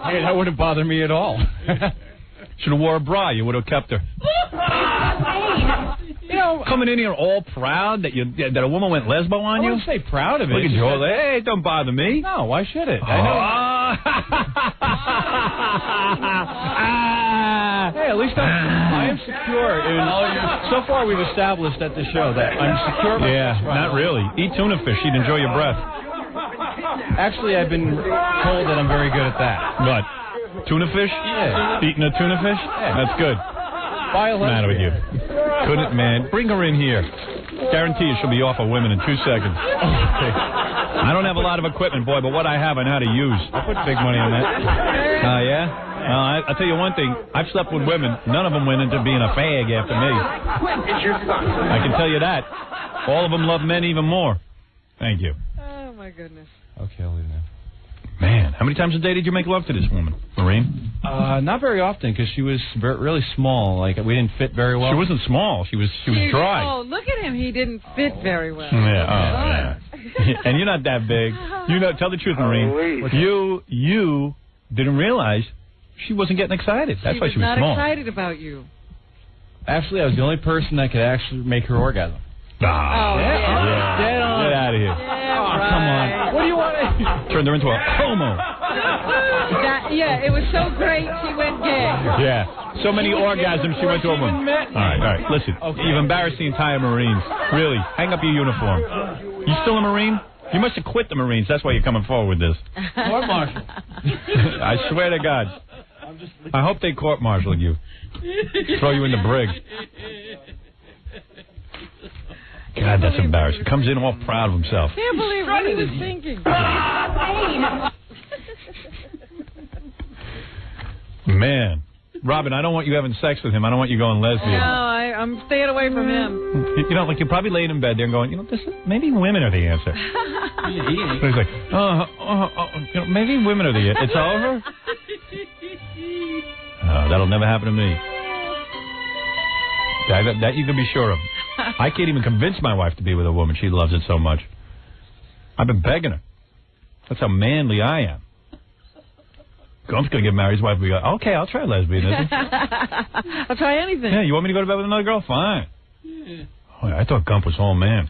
G: Hey, that wouldn't bother me at all.
C: Should have wore a bra. You would have kept her. Coming in here all proud that a woman went lesbo on
G: I
C: you?
G: wouldn't say proud of it.
C: Look at Joel. Hey, don't bother me.
G: No, why should it?
C: I know.
G: Hey, at least I am secure. So far, we've established at the show that I'm secure.
C: Yeah, not really. Eat tuna fish. You'd enjoy your breath.
G: Actually, I've been told that I'm very good at that.
C: What? Tuna fish?
G: Yeah.
C: Eating a tuna fish?
G: Yeah.
C: That's good. What's the matter with you? Couldn't, man. Bring her in here. Guarantee you she'll be off of women in 2 seconds. I don't have a lot of equipment, boy, but what I have I know how to use. I put big money on that. Yeah? I'll tell you one thing. I've slept with women. None of them went into being a fag after me.
Q: It's your son.
C: I can tell you that. All of them love men even more. Thank you.
F: Oh, my goodness.
G: Okay, I'll leave now.
C: Man, how many times a day did you make love to this woman, Marine?
G: Not very often, because she was really small. Like, we didn't fit very well.
C: She wasn't small. She was dry.
F: Oh, look at him. He didn't fit very well.
C: Yeah. And you're not that big. Tell the truth, Marine. You didn't realize she wasn't getting excited. That's why she was small.
F: Not excited about you.
G: Actually, I was the only person that could actually make her orgasm.
F: Oh, yeah.
C: Get out of here.
F: Yeah,
C: come on. What do you want? Turned her into a homo.
F: It was so great she went gay.
C: Yeah. So many orgasms she went to a woman. All right. Listen, you've embarrassed the entire Marines. Really. Hang up your uniform. You still a Marine? You must have quit the Marines. That's why you're coming forward with this.
H: Court martial.
C: I swear to God. I hope they court-martial you. Throw you in the brig. God, that's embarrassing. Comes in all proud of himself.
F: Can't believe what he was thinking.
C: Man. Robin, I don't want you having sex with him. I don't want you going lesbian.
F: No, I'm staying away from him.
C: You're probably laying in bed there and going, maybe women are the answer. He's like, maybe women are the answer. It's over? Oh, that'll never happen to me. That you can be sure of. I can't even convince my wife to be with a woman. She loves it so much. I've been begging her. That's how manly I am. Gump's going to get married. His wife will be like, okay, I'll try lesbianism.
F: I'll try anything.
C: Yeah, you want me to go to bed with another girl? Fine. Yeah. Oh, I thought Gump was all man.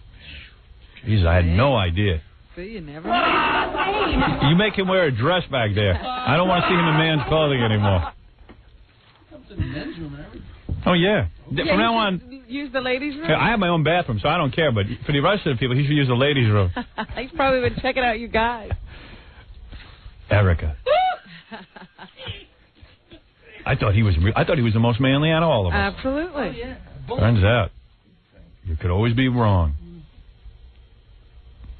C: Jesus, I had no idea.
F: See, you never know.
C: You make him wear a dress back there. I don't want to see him in man's clothing anymore.
H: Comes in the men's room and everything.
C: Oh, yeah. From now on...
F: Use the ladies' room?
C: I have my own bathroom, so I don't care. But for the rest of the people, he should use the ladies' room.
F: He's probably been checking out you guys.
C: Erica. I thought he was the most manly out of all of us.
F: Absolutely. Oh, yeah.
C: Turns out, you could always be wrong.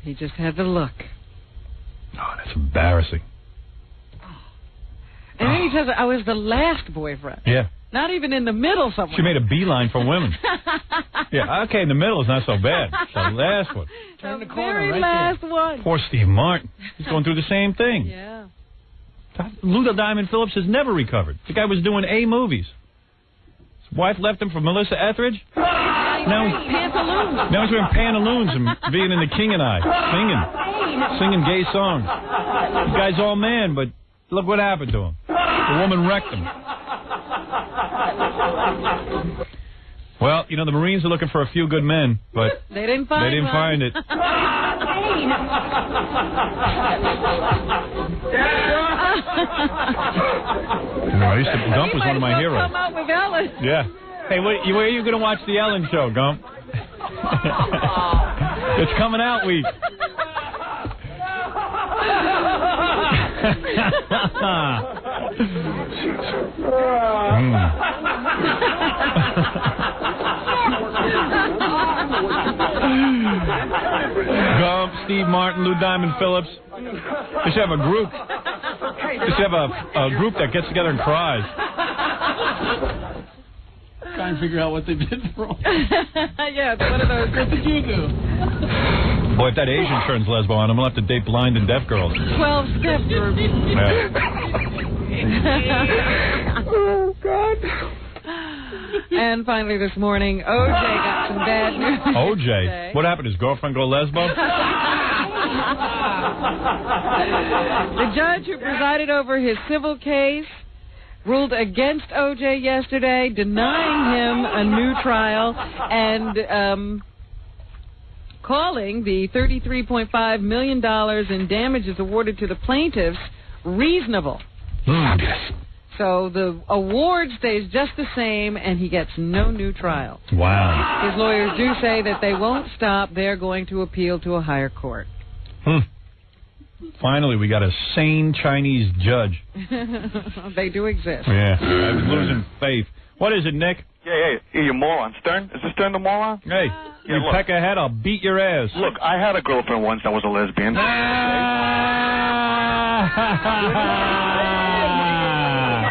F: He just had the look.
C: Oh, that's embarrassing.
F: And then he says, I was the last boyfriend.
C: Yeah.
F: Not even in the middle somewhere.
C: She made a beeline for women. Yeah, okay, in the middle is not so bad. The last one.
F: Turn the corner very last one.
C: Poor Steve Martin. He's going through the same thing.
F: Yeah.
C: Lou Diamond Phillips has never recovered. The guy was doing A movies. His wife left him for Melissa Etheridge. Now he's wearing pantaloons and being in The King and I, singing gay songs. The guy's all man, but look what happened to him. The woman wrecked him. Well, you know, the Marines are looking for a few good men, but
F: they didn't find
C: it. Gump was one of my heroes.
F: Come out with Ellen.
C: Yeah. Hey, where are you going to watch the Ellen show, Gump? It's coming out week. Gump, Steve Martin, Lou Diamond Phillips. They should have a group. They should have a group that gets together and cries.
H: Try and figure out what they did wrong.
F: Yeah, it's one of those.
H: What did you do?
C: Boy, if that Asian turns lesbo on, I'm going to have to date blind and deaf girls.
F: 12-step group.
C: Yeah.
F: Oh, God. And finally this morning, OJ got some bad news.
C: OJ?
F: Today.
C: What happened? His girlfriend go lesbo?
F: The judge who presided over his civil case ruled against OJ yesterday, denying him a new trial and calling the $33.5 million in damages awarded to the plaintiffs reasonable. So the award stays just the same, and he gets no new trial.
C: Wow.
F: His lawyers do say that they won't stop. They're going to appeal to a higher court.
C: Finally, we got a sane Chinese judge.
F: They do exist.
C: Yeah, I was losing faith. What is it, Nick?
P: Yeah, you moron. Stern? Is this Stern the moron?
C: Hey, you peck ahead, I'll beat your ass.
P: Look, I had a girlfriend once that was a lesbian.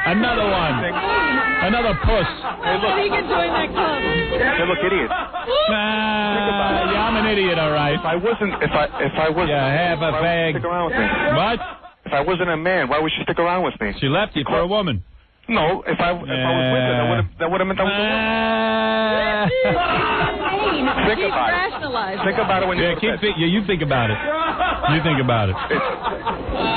C: Another one. Another puss.
P: Hey, look.
F: He can join that club.
P: Hey, look, idiot.
C: Yeah, I'm an idiot, all right.
P: If I wasn't,
C: yeah, half a fag.
P: Stick around with me.
C: What?
P: If I wasn't a man, why would she stick around with me?
C: She left you for a woman.
P: No, if I was with her, that would have meant I was a woman. Think about it. Think about it when you
C: you think about it. You think about it.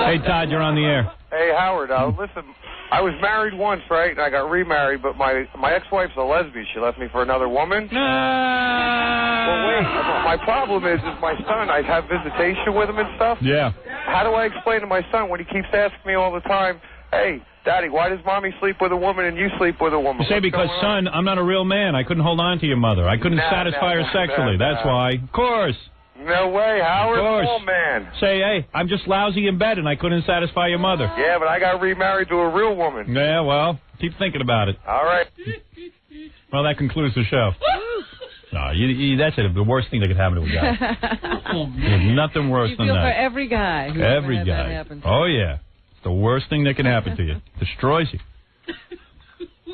C: Hey, Todd, you're on the air.
J: Hey, Howard, listen, I was married once, right, and I got remarried, but my ex-wife's a lesbian. She left me for another woman. Well, wait, my problem is my son, I have visitation with him and stuff.
C: Yeah.
J: How do I explain to my son when he keeps asking me all the time, hey, Daddy, why does Mommy sleep with a woman and you sleep with a woman?
C: You say because, son, I'm not a real man. I couldn't hold on to your mother. I couldn't satisfy her sexually. That's why. Of course.
J: No way, Howard.
C: Of course.
J: Oh, man.
C: Say, hey, I'm just lousy in bed and I couldn't satisfy your mother.
J: Yeah, but I got remarried to a real woman.
C: Yeah, well, keep thinking about it.
J: All right.
C: Well, that concludes the show. No, that's it. The worst thing that could happen to a guy. There's nothing worse than that.
F: You feel for every guy.
C: Every guy.
F: That happen to.
C: Oh, yeah. The worst thing that can happen to you. Destroys you.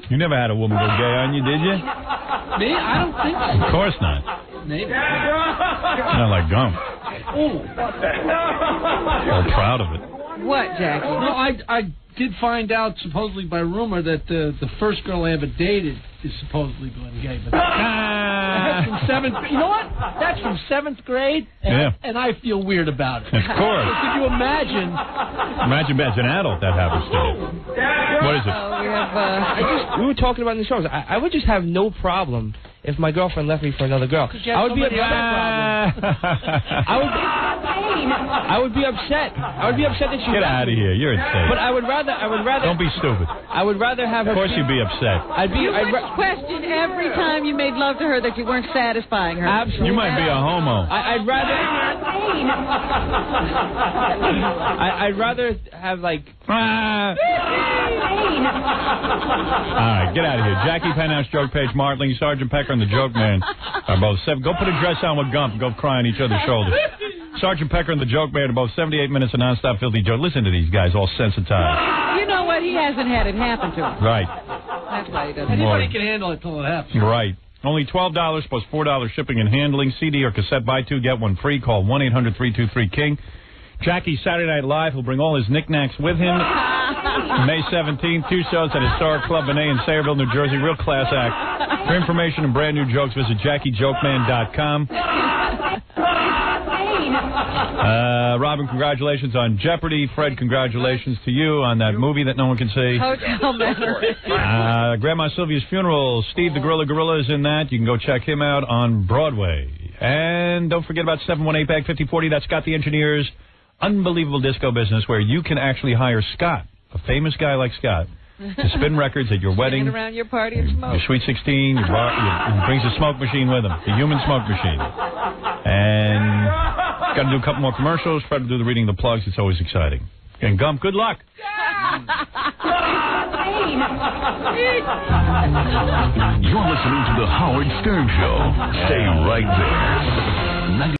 C: You never had a woman go gay on you, did you?
H: Me? I don't think so.
C: Of course not.
H: Maybe.
C: Not like Gump. All proud of it.
F: What, Jackie?
H: No, I did find out, supposedly by rumor, that the first girl I ever dated is supposedly Glenn Gay, but that's from seventh. You know what? That's from 7th grade, and I feel weird about it.
C: Of course.
H: So could you imagine?
C: Imagine as an adult that happens to you. What is it?
E: We were talking about in the shows. I would just have no problem if my girlfriend left me for another girl. I would be upset. I would be upset. I would be upset that she
C: Get out of here. You're insane.
E: But I would rather.
C: Don't be stupid.
E: I would rather have her.
C: Of course, you'd be upset.
F: You would question every time you made love to her that you weren't satisfying her.
E: Absolutely.
C: You might be a homo.
E: I'd rather. I'd rather have like.
C: All right, get out of here. Jackie Penthouse, Joke Page, Martling, Sergeant Pecker, and the Joke Man are both 7. Go put a dress on with Gump and go cry on each other's shoulders. Sergeant Pecker and the Joke Man are both 78 minutes of nonstop filthy joke. Listen to these guys, all sensitized.
F: You know what? He hasn't had it happen to him.
C: Right.
F: That's why he doesn't.
H: Anybody can handle it till it happens.
C: Right. Only $12 plus $4 shipping and handling. CD or cassette, buy 2, get 1 free. Call 1-800-323-KING. Jackie, Saturday Night Live, will bring all his knickknacks with him. May 17th, 2 shows at Historic Club Benet in Sayreville, New Jersey. Real class act. For information and brand new jokes, visit JackieJokeman.com. Robin, congratulations on Jeopardy. Fred, congratulations to you on that movie that no one can see.
F: Hotel Memory.
C: Grandma Sylvia's Funeral. Steve the Gorilla is in that. You can go check him out on Broadway. And don't forget about 718-BAG-5040. That's Scott the Engineer's unbelievable disco business where you can actually hire Scott, a famous guy like Scott, to spin records at your wedding,
F: around your party and smoke.
C: your Sweet 16, your bar. He brings a smoke machine with him, the human smoke machine. And got to do a couple more commercials. Fred will do the reading of the plugs. It's always exciting. And Gump, good luck.
A: You're listening to The Howard Stern Show. Stay right there.